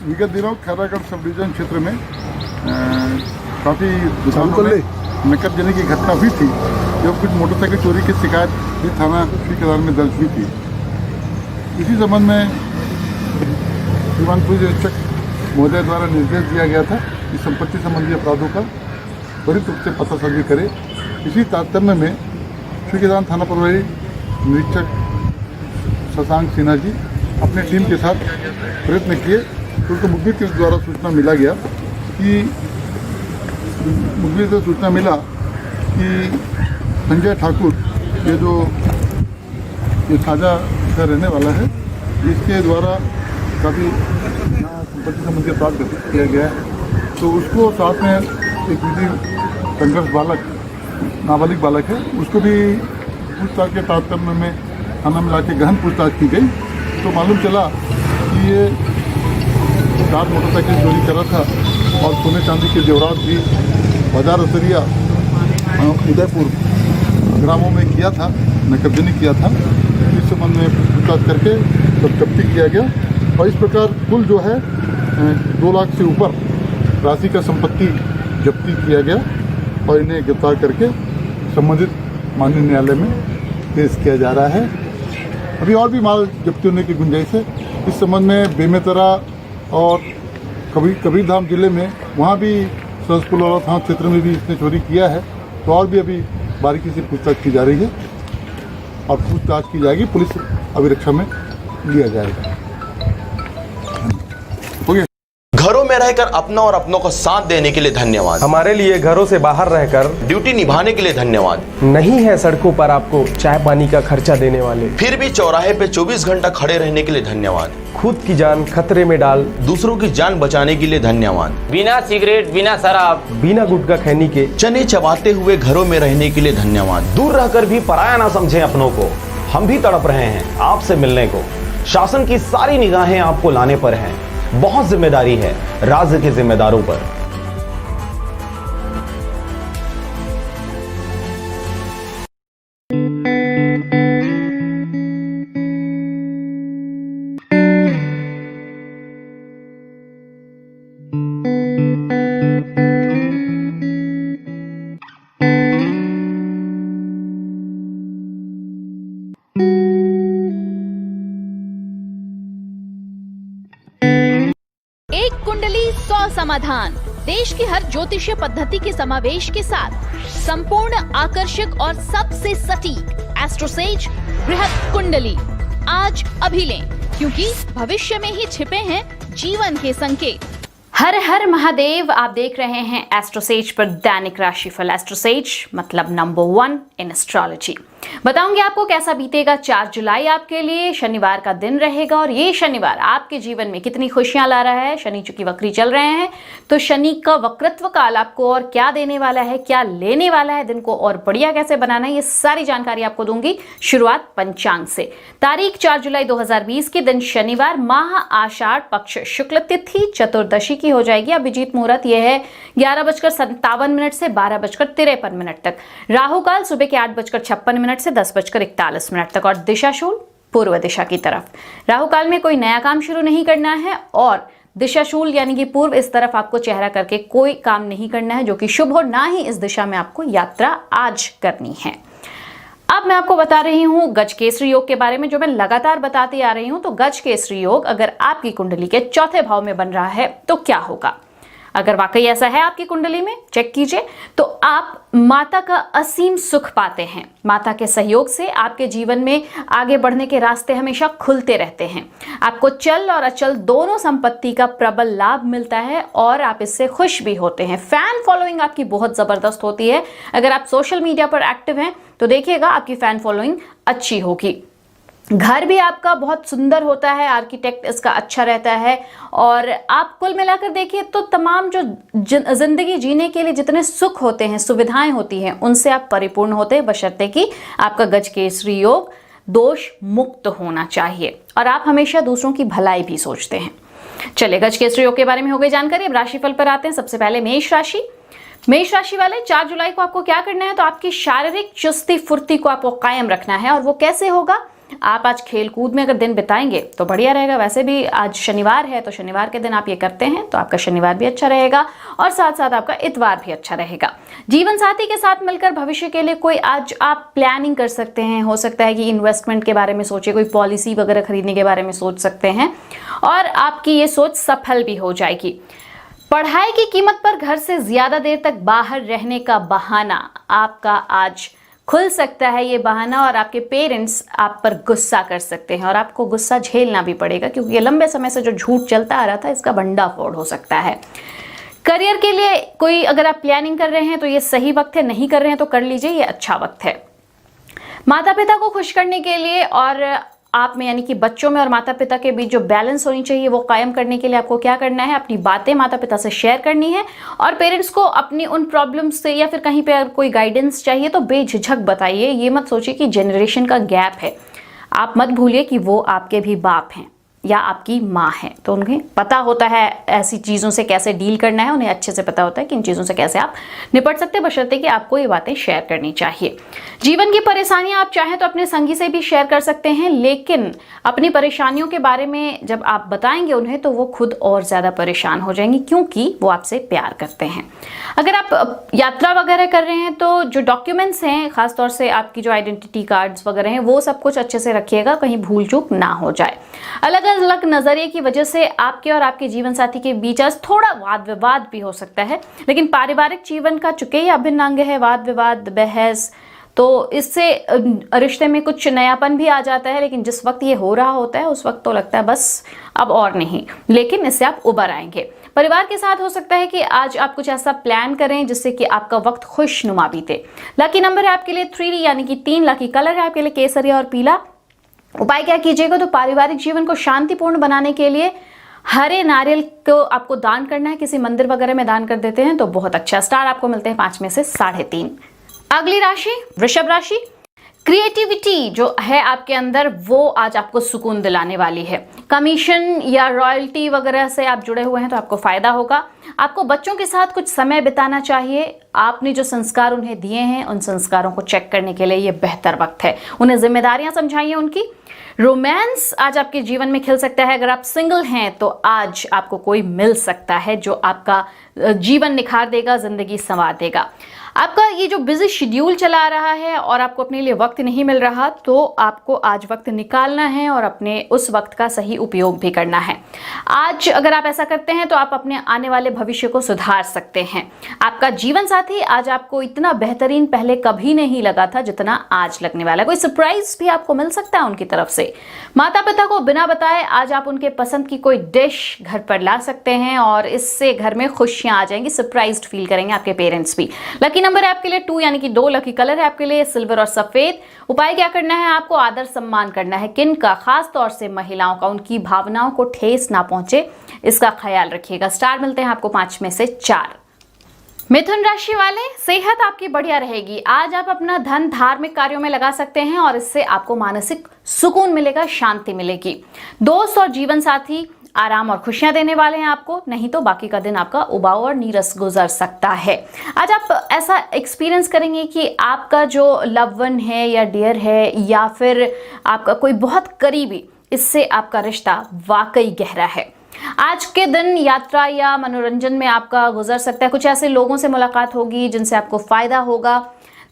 विगत दिनों खैरागढ़ सब डिवीजन क्षेत्र में काफ़ी दुकानों में नकद देने की घटना हुई थी, जब कुछ मोटरसाइकिल चोरी की शिकायत भी थाना श्री कदार में दर्ज हुई थी। इसी संबंध में श्रीमान पुलिस अधीक्षक महोदय द्वारा निर्देश दिया गया था कि संपत्ति संबंधी अपराधों का त्वरित रूप से पतासाजी करे। इसी तारतम्य में श्री कदार थाना प्रभारी निरीक्षक शशांक सिन्हा जी अपनी टीम के साथ प्रयत्न किए, तो उनको मुखबिर के द्वारा सूचना मिला गया कि मुखबिर से सूचना मिला कि संजय ठाकुर ये साझा का रहने वाला है, इसके द्वारा काफ़ी संपत्ति संबंधी अपराध घटित किया गया है। तो उसको साथ में एक विधि संघर्ष बालक नाबालिग बालक है, उसको भी पूछताछ के तारतम्य में थाना में लाके गहन पूछताछ की गई। तो मालूम चला कि ये 4 मोटरसाइकिल चोरी कर रहा था और सोने चांदी के जेवरात भी बाजार असरिया उदयपुर ग्रामों में किया था, नकदनी किया था। इस संबंध में पूछताछ करके सब जब्ती किया गया और इस प्रकार कुल जो है 2 लाख से ऊपर राशि का संपत्ति जब्ती किया गया और इन्हें गिरफ्तार करके संबंधित माननीय न्यायालय में पेश किया जा रहा है। अभी और भी माल जब्ती होने की गुंजाइश है। इस संबंध में बेमेतरा और कबीरधाम जिले में वहाँ भी सरसपुर थाना क्षेत्र में भी इसने चोरी किया है, तो और भी अभी बारीकी से पूछताछ की जा रही है और पूछताछ की जाएगी, पुलिस अभिरक्षा में लिया जाएगा। घरों में रहकर अपना और अपनों को साथ देने के लिए धन्यवाद। हमारे लिए घरों से बाहर रहकर ड्यूटी निभाने के लिए धन्यवाद। नहीं है सड़कों पर आपको चाय पानी का खर्चा देने वाले, फिर भी चौराहे पे 24 घंटा खड़े रहने के लिए धन्यवाद। खुद की जान खतरे में डाल दूसरों की जान बचाने के लिए धन्यवाद। बिना सिगरेट, बिना शराब, बिना गुटखा खैनी के चने चबाते हुए घरों में रहने के लिए धन्यवाद। दूर रहकर भी पराया ना समझें अपनों को, हम भी तड़प रहे हैं आपसे मिलने को। शासन की सारी निगाहें आपको लाने पर हैं, बहुत जिम्मेदारी है राज्य के जिम्मेदारों पर। कुंडली 100 समाधान, देश की हर ज्योतिषीय पद्धति के समावेश के साथ संपूर्ण आकर्षक और सबसे सटीक एस्ट्रोसेज बृहद कुंडली आज अभी लें, क्योंकि भविष्य में ही छिपे हैं जीवन के संकेत। हर हर महादेव। आप देख रहे हैं एस्ट्रोसेज पर दैनिक राशिफल। एस्ट्रोसेज मतलब नंबर 1 इन एस्ट्रोलॉजी। बताऊंगी आपको कैसा बीतेगा 4 जुलाई आपके लिए, शनिवार का दिन रहेगा और ये शनिवार आपके जीवन में कितनी खुशियां ला रहा है। शनि चूंकि वक्री चल रहे हैं, तो शनि का वक्रत्व काल आपको और क्या देने वाला है, क्या लेने वाला है, दिन को और बढ़िया कैसे बनाना है, ये सारी जानकारी आपको दूंगी। शुरुआत पंचांग से। तारीख 4 जुलाई 2020 के दिन शनिवार, माह आषाढ़, पक्ष शुक्ल तिथि चतुर्दशी की हो जाएगी। अभिजीत मुहूर्त यह है 11:57 से 12:53 तक। राहु काल सुबह के 8:56 से 10:41 तक और दिशाशूल पूर्व दिशा की तरफ। राहु काल में कोई नया काम शुरू नहीं करना है और दिशाशूल यानी कि पूर्व इस तरफ आपको चेहरा करके कोई काम नहीं करना है जो कि शुभ हो, ना ही इस दिशा में आपको यात्रा आज करनी है। अब मैं आपको बता रही हूं गज केसरी योग के बारे में, जो मैं लगातार बताती आ रही हूं। तो गज केसरी योग अगर आपकी कुंडली के चौथे भाव में बन रहा है तो क्या होगा। अगर वाकई ऐसा है आपकी कुंडली में, चेक कीजिए, तो आप माता का असीम सुख पाते हैं। माता के सहयोग से आपके जीवन में आगे बढ़ने के रास्ते हमेशा खुलते रहते हैं। आपको चल और अचल दोनों संपत्ति का प्रबल लाभ मिलता है और आप इससे खुश भी होते हैं। फैन फॉलोइंग आपकी बहुत जबरदस्त होती है। अगर आप सोशल मीडिया पर एक्टिव हैं तो देखिएगा आपकी फैन फॉलोइंग अच्छी होगी। घर भी आपका बहुत सुंदर होता है, आर्किटेक्ट इसका अच्छा रहता है और आप कुल मिलाकर देखिए तो तमाम जो जिंदगी जीने के लिए जितने सुख होते हैं, सुविधाएं होती हैं, उनसे आप परिपूर्ण होते हैं, बशर्ते कि आपका गजकेसरी योग दोष मुक्त होना चाहिए और आप हमेशा दूसरों की भलाई भी सोचते हैं। चलिए, गजकेसरी योग के बारे में हो गई जानकारी। अब राशिफल पर आते हैं। सबसे पहले मेष राशि। मेष राशि वाले 4 जुलाई को आपको क्या करना है, तो आपकी शारीरिक चुस्ती फुर्ती को आपको कायम रखना है और वो कैसे होगा, आप आज खेल कूद में अगर दिन बिताएंगे तो बढ़िया रहेगा। वैसे भी आज शनिवार है तो शनिवार के दिन आप ये करते हैं तो आपका शनिवार भी अच्छा रहेगा और साथ साथ आपका इतवार भी अच्छा रहेगा। जीवन साथी के साथ मिलकर भविष्य के लिए कोई आज आप प्लानिंग कर सकते हैं। हो सकता है कि इन्वेस्टमेंट के बारे में सोचिए, कोई पॉलिसी वगैरह खरीदने के बारे में सोच सकते हैं और आपकी ये सोच सफल भी हो जाएगी। पढ़ाई की कीमत पर घर से ज्यादा देर तक बाहर रहने का बहाना आपका आज खुल सकता है, ये बहाना, और आपके पेरेंट्स आप पर गुस्सा कर सकते हैं और आपको गुस्सा झेलना भी पड़ेगा क्योंकि ये लंबे समय से जो झूठ चलता आ रहा था इसका भंडाफोड़ हो सकता है। करियर के लिए कोई अगर आप प्लानिंग कर रहे हैं तो ये सही वक्त है, नहीं कर रहे हैं तो कर लीजिए, ये अच्छा वक्त है। माता पिता को खुश करने के लिए और आप में यानी कि बच्चों में और माता पिता के बीच जो बैलेंस होनी चाहिए वो कायम करने के लिए आपको क्या करना है, अपनी बातें माता पिता से शेयर करनी है और पेरेंट्स को अपनी उन प्रॉब्लम्स से या फिर कहीं पे अगर कोई गाइडेंस चाहिए तो बेझिझक बताइए। ये मत सोचिए कि जनरेशन का गैप है। आप मत भूलिए कि वो आपके भी बाप हैं या आपकी माँ है, तो उन्हें पता होता है ऐसी चीज़ों से कैसे डील करना है। उन्हें अच्छे से पता होता है कि इन चीज़ों से कैसे आप निपट सकते हैं, बशर्ते कि आपको ये बातें शेयर करनी चाहिए। जीवन की परेशानियां आप चाहें तो अपने संगी से भी शेयर कर सकते हैं, लेकिन अपनी परेशानियों के बारे में जब आप बताएंगे उन्हें तो वो खुद और ज़्यादा परेशान हो जाएंगी क्योंकि वो आपसे प्यार करते हैं। अगर आप यात्रा वगैरह कर रहे हैं तो जो डॉक्यूमेंट्स हैं, खासतौर से आपकी जो आइडेंटिटी कार्ड्स वगैरह हैं, वो सब कुछ अच्छे से रखिएगा, कहीं भूल चूक ना हो जाए। अलग अलग नजरिए की वजह से आपके और आपके जीवन साथी के बीच आज थोड़ा वाद विवाद भी हो सकता है, लेकिन पारिवारिक जीवन का चूंकि ही अभिन्न अंग है वाद विवाद बहस, तो इससे रिश्ते में कुछ नयापन भी आ जाता है। लेकिन जिस वक्त ये हो रहा होता है उस वक्त तो लगता है बस अब और नहीं, लेकिन इससे आप उबर आएंगे। परिवार के साथ हो सकता है कि आज आप कुछ ऐसा प्लान करें जिससे कि आपका वक्त खुशनुमा बीते। लकी नंबर है आपके लिए 3 यानी कि 3। लकी कलर है आपके लिए केसरिया और पीला। उपाय क्या कीजिएगा, तो पारिवारिक जीवन को शांतिपूर्ण बनाने के लिए हरे नारियल को आपको दान करना है, किसी मंदिर वगैरह में दान कर देते हैं तो बहुत अच्छा। स्टार आपको मिलते हैं 5 में से 3.5। अगली राशि वृषभ राशि। क्रिएटिविटी जो है आपके अंदर वो आज आपको सुकून दिलाने वाली है। कमीशन या रॉयल्टी वगैरह से आप जुड़े हुए हैं तो आपको फायदा होगा। आपको बच्चों के साथ कुछ समय बिताना चाहिए। आपने जो संस्कार उन्हें दिए हैं उन संस्कारों को चेक करने के लिए ये बेहतर वक्त है। उन्हें जिम्मेदारियां समझाइए उनकी। रोमांस आज आपके जीवन में खिल सकता है। अगर आप सिंगल हैं तो आज आपको कोई मिल सकता है जो आपका जीवन निखार देगा, जिंदगी संवार देगा। आपका ये जो बिजी शेड्यूल चला रहा है और आपको अपने लिए वक्त नहीं मिल रहा, तो आपको आज वक्त निकालना है और अपने उस वक्त का सही उपयोग भी करना है। आज अगर आप ऐसा करते हैं तो आप अपने आने वाले भविष्य को सुधार सकते हैं। आपका जीवन साथी आज आपको इतना बेहतरीन पहले कभी नहीं लगा था जितना आज लगने वाला है। कोई सरप्राइज भी आपको मिल सकता है उनकी तरफ से। माता पिता को बिना बताए आज आप उनके पसंद की कोई डिश घर पर ला सकते हैं और इससे घर में खुशियां आ जाएंगी, सरप्राइज्ड फील करेंगे आपके पेरेंट्स भी। लकी नंबर है आपके लिए 2 यानी कि 2। लकी कलर है आपके लिए सिल्वर और सफेद। उपाय क्या करना है, आपको आदर सम्मान करना है। किन का, खास तौर से महिलाओं का, उनकी भावनाओं को ठेस ना पहुंचे इसका ख्याल रखिएगा। स्टार मिलते हैं आपको 5 में से 4। मिथुन राशि वाले, सेहत आपकी बढ़िया रहेगी। आज आप अपना धन धार्मिक कार्यों में लगा सकते हैं और इससे आपको मानसिक सुकून मिलेगा, शांति मिलेगी। दोस्त और जीवन साथी आराम और खुशियां देने वाले हैं आपको, नहीं तो बाकी का दिन आपका उबाऊ और नीरस गुजर सकता है। आज आप ऐसा एक्सपीरियंस करेंगे कि आपका जो लव वन है या डियर है या फिर आपका कोई बहुत करीबी, इससे आपका रिश्ता वाकई गहरा है। आज के दिन यात्रा या मनोरंजन में आपका गुजर सकता है। कुछ ऐसे लोगों से मुलाकात होगी जिनसे आपको फायदा होगा।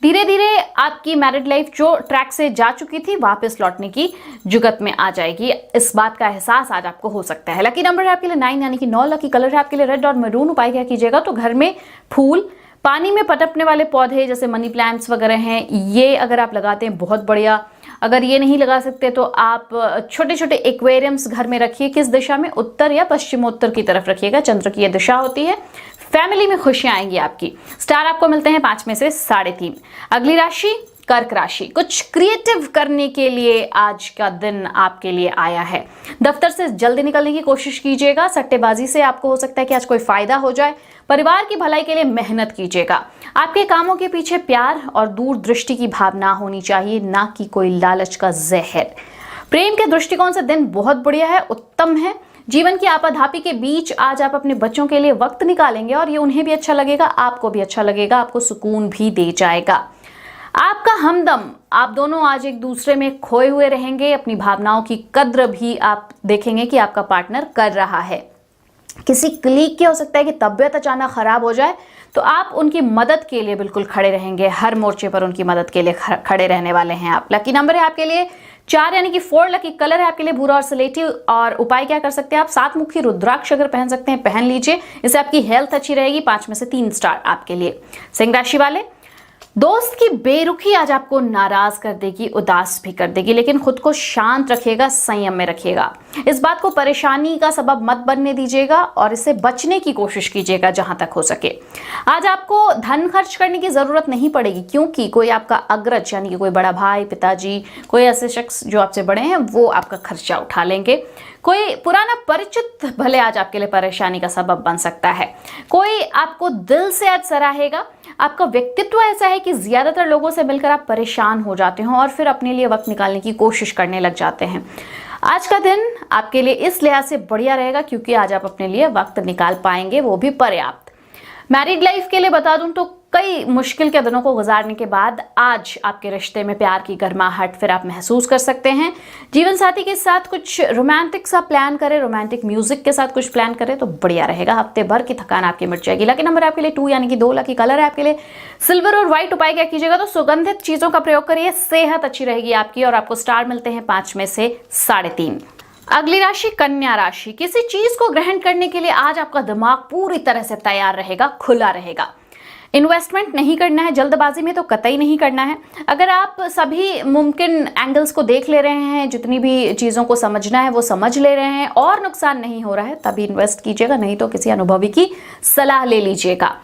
धीरे धीरे आपकी मैरिड लाइफ जो ट्रैक से जा चुकी थी वापस लौटने की जुगत में आ जाएगी। इस बात का एहसास आज आपको हो सकता है। लकी नंबर है आपके लिए 9 यानी कि 9। लकी कलर है आपके लिए रेड और मैरून। उपाय क्या कीजिएगा तो घर में फूल, पानी में पटकने वाले पौधे जैसे मनी प्लांट्स वगैरह हैं, ये अगर आप लगाते हैं बहुत बढ़िया। अगर ये नहीं लगा सकते तो आप छोटे छोटे एक्वेरियम्स घर में रखिए। किस दिशा में? उत्तर या पश्चिमोत्तर की तरफ रखिएगा। चंद्र की यह दिशा होती है। फैमिली में खुशियां आएंगी आपकी। स्टार आपको मिलते हैं 5 में से 3.5। अगली राशि कर्क राशि। कुछ क्रिएटिव करने के लिए आज का दिन आपके लिए आया है। दफ्तर से जल्दी निकलने की कोशिश कीजिएगा। सट्टेबाजी से आपको हो सकता है कि आज कोई फायदा हो जाए। परिवार की भलाई के लिए मेहनत कीजिएगा। आपके कामों के पीछे प्यार और दूरदृष्टि की भावना होनी चाहिए, ना कि कोई लालच का जहर। प्रेम के दृष्टिकोण से दिन बहुत बढ़िया है, उत्तम है। जीवन की आपाधापी के बीच आज आप अपने बच्चों के लिए वक्त निकालेंगे और ये उन्हें भी अच्छा लगेगा, आपको भी अच्छा लगेगा, आपको सुकून भी दे जाएगा। आपका हमदम, आप दोनों आज एक दूसरे में खोए हुए रहेंगे। अपनी भावनाओं की कद्र भी आप देखेंगे कि आपका पार्टनर कर रहा है। किसी क्लीग की हो सकता है कि तबीयत अचानक खराब हो जाए तो आप उनकी मदद के लिए बिल्कुल खड़े रहेंगे। हर मोर्चे पर उनकी मदद के लिए खड़े रहने वाले हैं आप। लकी नंबर है आपके लिए 4 यानी कि 4। लकी कलर है आपके लिए भूरा और स्लेटी। और उपाय क्या कर सकते हैं आप? 7 मुखी रुद्राक्ष अगर पहन सकते हैं पहन लीजिए, इससे आपकी हेल्थ अच्छी रहेगी। 5 में से 3 स्टार आपके लिए। सिंह राशि वाले, दोस्त की बेरुखी आज आपको नाराज कर देगी, उदास भी कर देगी, लेकिन खुद को शांत रखिएगा, संयम में रखिएगा। इस बात को परेशानी का सबब मत बनने दीजिएगा और इससे बचने की कोशिश कीजिएगा जहां तक हो सके। आज आपको धन खर्च करने की जरूरत नहीं पड़ेगी, क्योंकि कोई आपका अग्रज यानी कि कोई बड़ा भाई, पिताजी, कोई ऐसे शख्स जो आपसे बड़े हैं वो आपका खर्चा उठा लेंगे। कोई पुराना परिचित भले आज आपके लिए परेशानी का सबब बन सकता है। कोई आपको दिल से आज सराहेगा। आपका व्यक्तित्व ऐसा है कि ज्यादातर लोगों से मिलकर आप परेशान हो जाते हो और फिर अपने लिए वक्त निकालने की कोशिश करने लग जाते हैं। आज का दिन आपके लिए इस लिहाज से बढ़िया रहेगा क्योंकि आज आप अपने लिए वक्त निकाल पाएंगे, वो भी पर्याप्त। मैरिड लाइफ के लिए बता दूं तो कई मुश्किल के दिनों को गुजारने के बाद आज आपके रिश्ते में प्यार की गर्माहट फिर आप महसूस कर सकते हैं। जीवन साथी के साथ कुछ रोमांटिक सा प्लान करें, रोमांटिक म्यूजिक के साथ कुछ प्लान करें तो बढ़िया रहेगा। हफ्ते भर की थकान आपकी मिट जाएगी। लकी नंबर आपके लिए 2 यानी कि 2। लकी कलर है आपके लिए सिल्वर और व्हाइट। उपाय क्या कीजिएगा तो सुगंधित चीजों का प्रयोग करिए, सेहत अच्छी रहेगी आपकी और आपको स्टार मिलते हैं 5 में से 3.5। अगली राशि कन्या राशि। किसी चीज को ग्रहण करने के लिए आज आपका दिमाग पूरी तरह से तैयार रहेगा, खुला रहेगा। इन्वेस्टमेंट नहीं करना है, जल्दबाजी में तो कतई नहीं करना है। अगर आप सभी मुमकिन एंगल्स को देख ले रहे हैं, जितनी भी चीज़ों को समझना है वो समझ ले रहे हैं और नुकसान नहीं हो रहा है तभी इन्वेस्ट कीजिएगा, नहीं तो किसी अनुभवी की सलाह ले लीजिएगा।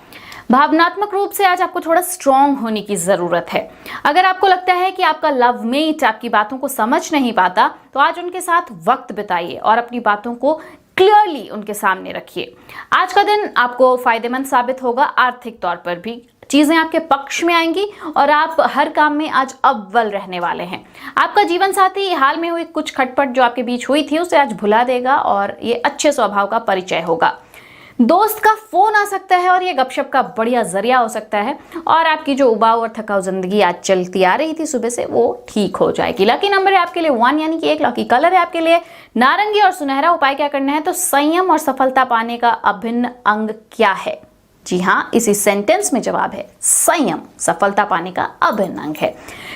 भावनात्मक रूप से आज आपको थोड़ा स्ट्रांग होने की जरूरत है। अगर आपको लगता है कि आपका लवमेट आपकी बातों को समझ नहीं पाता तो आज उनके साथ वक्त बिताइए और अपनी बातों को क्लियरली उनके सामने रखिए। आज का दिन आपको फायदेमंद साबित होगा। आर्थिक तौर पर भी चीजें आपके पक्ष में आएंगी और आप हर काम में आज अव्वल रहने वाले हैं। आपका जीवन साथी हाल में हुई कुछ खटपट जो आपके बीच हुई थी उसे आज भुला देगा और ये अच्छे स्वभाव का परिचय होगा। दोस्त का फोन आ सकता है और ये गपशप का बढ़िया जरिया हो सकता है और आपकी जो उबाऊ और थकाऊ जिंदगी आज चलती आ रही थी सुबह से वो ठीक हो जाएगी। लकी नंबर है आपके लिए 1 यानी कि 1। लकी कलर है आपके लिए नारंगी और सुनहरा। उपाय क्या करना है तो संयम और सफलता पाने का अभिन्न अंग क्या है? जी हाँ, इसी सेंटेंस में जवाब है संयम, सफलता पाने का अभिन्न अंग है।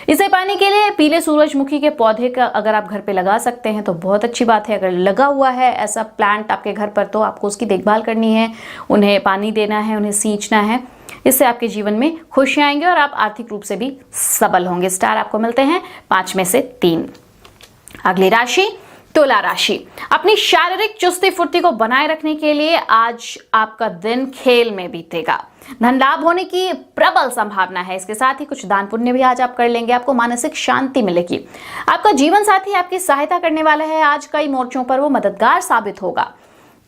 इसे पाने के लिए पीले सूरजमुखी के पौधे का अगर आप घर पे लगा सकते हैं तो बहुत अच्छी बात है। अगर लगा हुआ है ऐसा प्लांट आपके घर पर तो आपको उसकी देखभाल करनी है, उन्हें पानी देना है, उन्हें सींचना है। इससे आपके जीवन में खुशियां आएंगे और आप आर्थिक रूप से भी सबल होंगे। स्टार आपको मिलते हैं 5 में से 3। अगली राशि तुला राशि। अपनी शारीरिक चुस्ती फुर्ती को बनाए रखने के लिए आज आपका दिन खेल में बीतेगा। धन लाभ होने की प्रबल संभावना है। इसके साथ ही कुछ दान पुण्य भी आज आप कर लेंगे, आपको मानसिक शांति मिलेगी। आपका जीवन साथी आपकी सहायता करने वाला है। आज कई मोर्चों पर वो मददगार साबित होगा।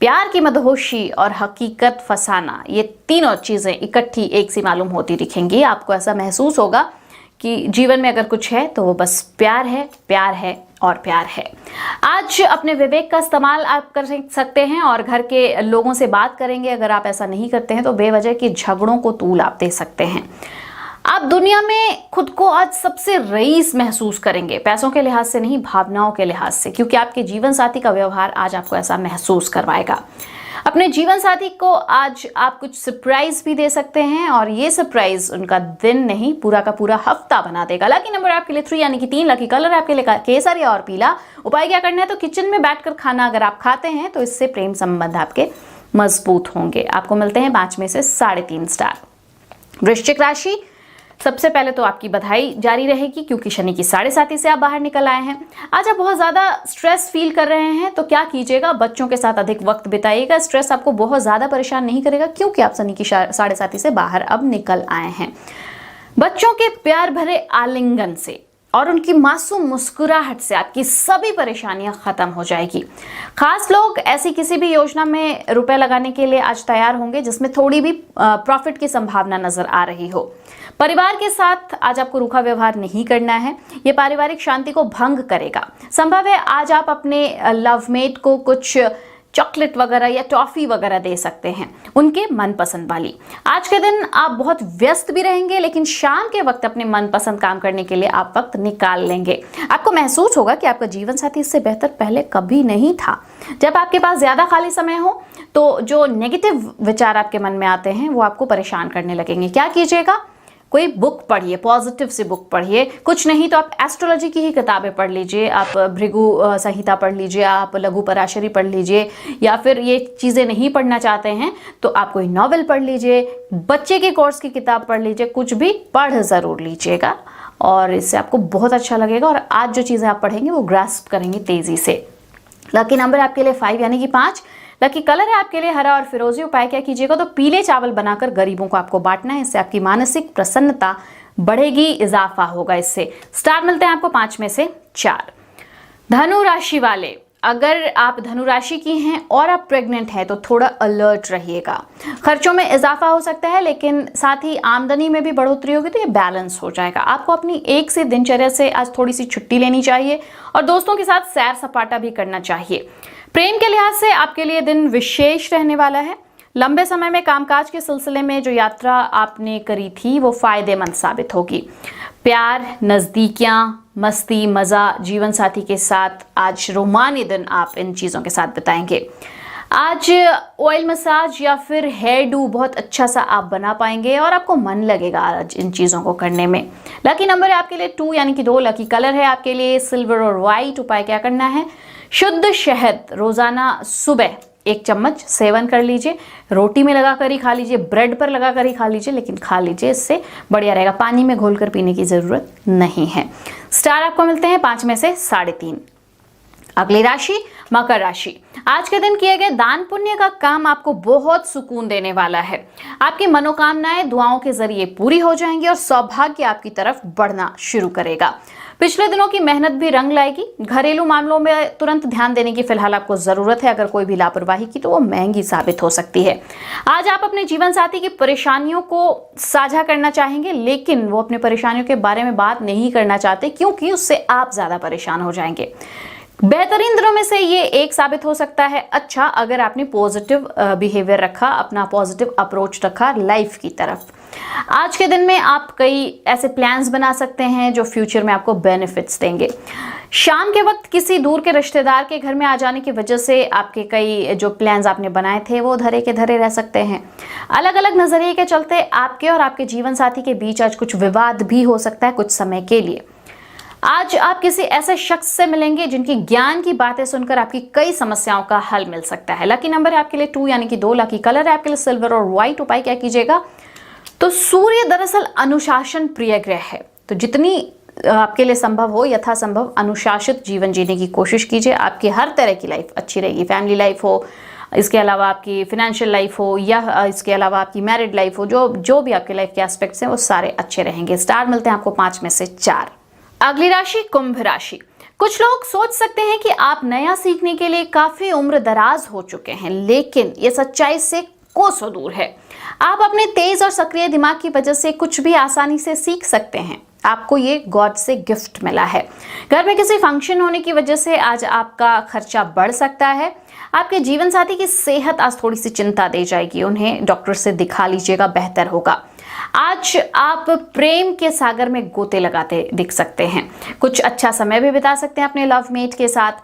प्यार की मदहोशी और हकीकत फसाना, ये तीनों चीजें इकट्ठी एक सी मालूम होती दिखेंगी। आपको ऐसा महसूस होगा कि जीवन में अगर कुछ है तो वो बस प्यार है, प्यार है और प्यार है। आज अपने विवेक का इस्तेमाल आप कर सकते हैं और घर के लोगों से बात करेंगे। अगर आप ऐसा नहीं करते हैं तो बेवजह के झगड़ों को तूल आप दे सकते हैं। आप दुनिया में खुद को आज सबसे रईस महसूस करेंगे, पैसों के लिहाज से नहीं, भावनाओं के लिहाज से, क्योंकि आपके जीवन साथी का व्यवहार आज आपको ऐसा महसूस करवाएगा। अपने जीवन साथी को आज आप कुछ सरप्राइज भी दे सकते हैं और ये सरप्राइज उनका दिन नहीं पूरा का पूरा हफ्ता बना देगा। लकी नंबर आपके लिए 3 यानी कि 3, लकी कलर आपके लिए केसरिया और पीला। उपाय क्या करना है, तो किचन में बैठकर खाना अगर आप खाते हैं तो इससे प्रेम संबंध आपके मजबूत होंगे। आपको मिलते हैं 5 में से 3.5 स्टार। वृश्चिक राशि, सबसे पहले तो आपकी बधाई जारी रहेगी क्योंकि शनि की 7.5 से आप बाहर निकल आए हैं। आज आप बहुत ज्यादा स्ट्रेस फील कर रहे हैं, तो क्या कीजिएगा, बच्चों के साथ अधिक वक्त बिताइएगा। स्ट्रेस आपको बहुत ज्यादा परेशान नहीं करेगा क्योंकि आप शनि की 7.5 से बाहर अब निकल आए हैं। बच्चों के प्यार भरे आलिंगन से और उनकी मासूम मुस्कुराहट से आपकी सभी परेशानियां खत्म हो जाएगी। खास लोग ऐसी किसी भी योजना में रुपए लगाने के लिए आज तैयार होंगे जिसमें थोड़ी भी प्रॉफिट की संभावना नजर आ रही हो। परिवार के साथ आज आपको रूखा व्यवहार नहीं करना है, ये पारिवारिक शांति को भंग करेगा। संभव है आज आप अपने लवमेट को कुछ चॉकलेट वगैरह या टॉफी वगैरह दे सकते हैं, उनके मनपसंद वाली। आज के दिन आप बहुत व्यस्त भी रहेंगे लेकिन शाम के वक्त अपने मनपसंद काम करने के लिए आप वक्त निकाल लेंगे। आपको महसूस होगा कि आपका जीवन साथी इससे बेहतर पहले कभी नहीं था। जब आपके पास ज्यादा खाली समय हो तो जो नेगेटिव विचार आपके मन में आते हैं वो आपको परेशान करने लगेंगे। क्या कीजिएगा, कोई बुक पढ़िए, पॉजिटिव सी बुक पढ़िए। कुछ नहीं तो आप एस्ट्रोलॉजी की ही किताबें पढ़ लीजिए, आप भृगु संहिता पढ़ लीजिए, आप लघु पराशरी पढ़ लीजिए, या फिर ये चीज़ें नहीं पढ़ना चाहते हैं तो आप कोई नॉवेल पढ़ लीजिए, बच्चे के कोर्स की किताब पढ़ लीजिए, कुछ भी पढ़ ज़रूर लीजिएगा और इससे आपको बहुत अच्छा लगेगा और आज जो चीज़ें आप पढ़ेंगे वो ग्रास्प करेंगे तेज़ी से। लकी नंबर आपके लिए 5 यानी कि 5, लकी कलर है आपके लिए हरा और फिरोजी। उपाय क्या कीजिएगा, तो पीले चावल बनाकर गरीबों को आपको बांटना है, इससे आपकी मानसिक प्रसन्नता बढ़ेगी, इजाफा होगा इससे। स्टार मिलते हैं आपको 5 में से 4। धनु राशि वाले, अगर आप धनु राशि की हैं और आप प्रेग्नेंट हैं तो थोड़ा अलर्ट रहिएगा। खर्चों में इजाफा हो सकता है लेकिन साथ ही आमदनी में भी बढ़ोतरी होगी तो ये बैलेंस हो जाएगा। आपको अपनी एक से दिनचर्या से आज थोड़ी सी छुट्टी लेनी चाहिए और दोस्तों के साथ सैर सपाटा भी करना चाहिए। प्रेम के लिहाज से आपके लिए दिन विशेष रहने वाला है। लंबे समय में कामकाज के सिलसिले में जो यात्रा आपने करी थी वो फायदेमंद साबित होगी। प्यार, नजदीकियां, मस्ती, मजा जीवन साथी के साथ आज रोमानी दिन आप इन चीजों के साथ बिताएंगे। आज ऑयल मसाज या फिर हेयर डू बहुत अच्छा सा आप बना पाएंगे और आपको मन लगेगा आज इन चीज़ों को करने में। लकी नंबर है आपके लिए 2 यानी कि 2, लकी कलर है आपके लिए सिल्वर और वाइट। उपाय क्या करना है, शुद्ध शहद रोजाना सुबह 1 चम्मच सेवन कर लीजिए, रोटी में लगा कर ही खा लीजिए, ब्रेड पर लगा कर ही खा लीजिए, लेकिन खा लीजिए, इससे बढ़िया रहेगा। पानी में घोलकर पीने की जरूरत नहीं है। स्टार आपको मिलते हैं 5 में से 3.5। अगली राशि मकर राशि, आज के दिन किए गए दान पुण्य का काम आपको बहुत सुकून देने वाला है। आपकी मनोकामनाएं दुआओं के जरिए पूरी हो जाएंगी और सौभाग्य आपकी तरफ बढ़ना शुरू करेगा। पिछले दिनों की मेहनत भी रंग लाएगी। घरेलू मामलों में तुरंत ध्यान देने की फिलहाल आपको जरूरत है। अगर कोई भी लापरवाही की तो वो महंगी साबित हो सकती है। आज आप अपने जीवन साथी की परेशानियों को साझा करना चाहेंगे लेकिन वो अपनी परेशानियों के बारे में बात नहीं करना चाहते क्योंकि उससे आप ज्यादा परेशान हो जाएंगे। बेहतरीन दिनों में से ये एक साबित हो सकता है अच्छा अगर आपने पॉजिटिव बिहेवियर रखा, अपना पॉजिटिव अप्रोच रखा लाइफ की तरफ। आज के दिन में आप कई ऐसे प्लान्स बना सकते हैं जो फ्यूचर में आपको बेनिफिट्स देंगे। शाम के वक्त किसी दूर के रिश्तेदार के घर में आ जाने की वजह से आपके कई जो प्लान्स आपने बनाए थे वो धरे के धरे रह सकते हैं। अलग अलग नजरिए के चलते आपके और आपके जीवन साथी के बीच आज कुछ विवाद भी हो सकता है कुछ समय के लिए। आज आप किसी ऐसे शख्स से मिलेंगे जिनकी ज्ञान की बातें सुनकर आपकी कई समस्याओं का हल मिल सकता है। लकी नंबर है आपके लिए 2 यानी कि 2, लकी कलर है आपके लिए सिल्वर और व्हाइट। उपाय क्या कीजिएगा, तो सूर्य दरअसल अनुशासन प्रिय ग्रह है, तो जितनी आपके लिए संभव हो यथासंभव अनुशासित जीवन जीने की कोशिश कीजिए। आपकी हर तरह की लाइफ अच्छी रहेगी, फैमिली लाइफ हो, इसके अलावा आपकी फिनेंशियल लाइफ हो या इसके अलावा आपकी मैरिड लाइफ हो, जो भी आपके लाइफ के एस्पेक्ट्स हैं वो सारे अच्छे रहेंगे। स्टार मिलते हैं आपको 5 में से 4। अगली राशि कुंभ राशि। कुछ लोग सोच सकते हैं कि आप नया सीखने के लिए काफी उम्र दराज हो चुके हैं लेकिन ये सच्चाई से कोसों दूर है। आप अपने तेज और सक्रिय दिमाग की वजह से कुछ भी आसानी से सीख सकते हैं। आपको ये गॉड से गिफ्ट मिला है। घर में किसी फंक्शन होने की वजह से आज आपका खर्चा बढ़ सकता है। आपके जीवन साथी की सेहत आज थोड़ी सी चिंता दे जाएगी, उन्हें डॉक्टर से दिखा लीजिएगा, बेहतर होगा। आज आप प्रेम के सागर में गोते लगाते दिख सकते हैं। कुछ अच्छा समय भी बिता सकते हैं अपने लव मेट के साथ।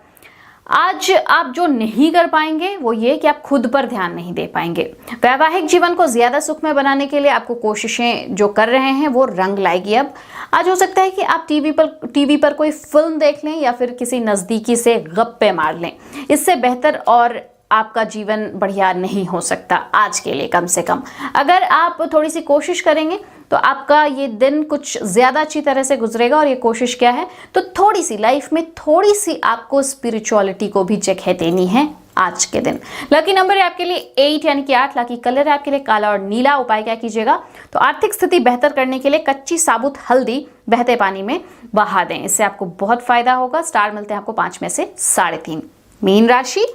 आज आप जो नहीं कर पाएंगे वो ये कि आप खुद पर ध्यान नहीं दे पाएंगे। वैवाहिक जीवन को ज्यादा सुखमय बनाने के लिए आपको कोशिशें जो कर रहे हैं वो रंग लाएगी। अब आज हो सकता है कि आप टीवी पर कोई फिल्म देख लें या फिर किसी नजदीकी से गप्पे मार लें। इससे बेहतर और आपका जीवन बढ़िया नहीं हो सकता आज के लिए। कम से कम अगर आप थोड़ी सी कोशिश करेंगे तो आपका ये दिन कुछ ज्यादा अच्छी तरह से गुजरेगा। और ये कोशिश क्या है, तो थोड़ी सी लाइफ में थोड़ी सी आपको स्पिरिचुअलिटी को भी जगह देनी है आज के दिन। लकी नंबर है आपके लिए 8 यानी कि 8। लकी कलर है आपके लिए काला और नीला। उपाय क्या कीजिएगा, तो आर्थिक स्थिति बेहतर करने के लिए कच्ची साबुत हल्दी बहते पानी में बहा दें, इससे आपको बहुत फायदा होगा। स्टार मिलते हैं आपको 5 में से 3.5। मीन राशि,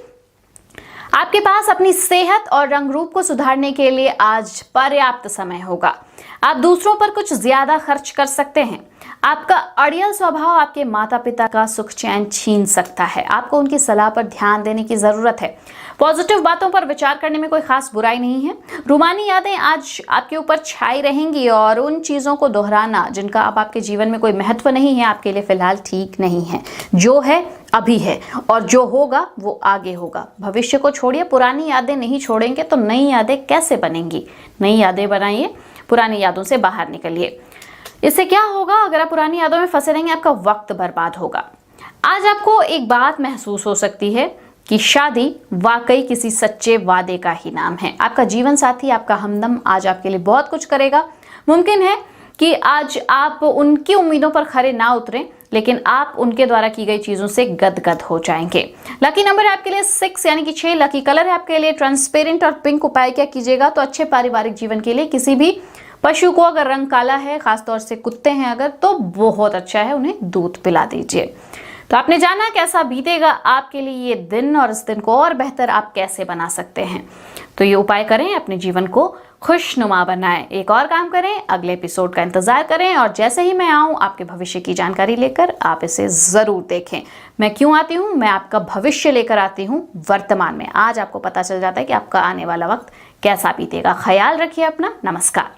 आपके पास अपनी सेहत और रंग रूप को सुधारने के लिए आज पर्याप्त समय होगा। आप दूसरों पर कुछ ज्यादा खर्च कर सकते हैं। आपका अड़ियल स्वभाव आपके माता पिता का सुख चैन छीन सकता है। आपको उनकी सलाह पर ध्यान देने की जरूरत है। पॉजिटिव बातों पर विचार करने में कोई खास बुराई नहीं है। रूमानी यादें आज आपके ऊपर छाई रहेंगी और उन चीजों को दोहराना जिनका अब आपके जीवन में कोई महत्व नहीं है आपके लिए फिलहाल ठीक नहीं है। जो है अभी है और जो होगा वो आगे होगा। भविष्य को छोड़िए, पुरानी यादें नहीं छोड़ेंगे तो नई यादें कैसे बनेंगी। नई यादें बनाइए, पुरानी यादों से बाहर निकलिए। इससे क्या होगा, अगर आप पुरानी यादों में फंसे रहेंगे आपका वक्त बर्बाद होगा। आज आपको एक बात महसूस हो सकती है कि शादी वाकई किसी सच्चे वादे का ही नाम है। आपका जीवन साथी, आपका हमदम आज आपके लिए बहुत कुछ करेगा। मुमकिन है कि आज आप उनकी उम्मीदों पर खरे ना उतरें, लेकिन आप उनके द्वारा की गई चीजों से गदगद हो जाएंगे। लकी नंबर है आपके लिए 6 यानी कि 6। लकी कलर है आपके लिए ट्रांसपेरेंट और पिंक। उपाय क्या कीजिएगा, तो अच्छे पारिवारिक जीवन के लिए किसी भी पशु को, अगर रंग काला है, खासतौर से कुत्ते हैं अगर, तो बहुत अच्छा है, उन्हें दूध पिला दीजिए। तो आपने जाना कैसा बीतेगा आपके लिए ये दिन और इस दिन को और बेहतर आप कैसे बना सकते हैं। तो ये उपाय करें, अपने जीवन को खुशनुमा बनाएं। एक और काम करें, अगले एपिसोड का इंतजार करें और जैसे ही मैं आऊं आपके भविष्य की जानकारी लेकर आप इसे जरूर देखें। मैं क्यों आती हूं, मैं आपका भविष्य लेकर आती हूं वर्तमान में। आज आपको पता चल जाता है कि आपका आने वाला वक्त कैसा बीतेगा। ख्याल रखिए अपना। नमस्कार।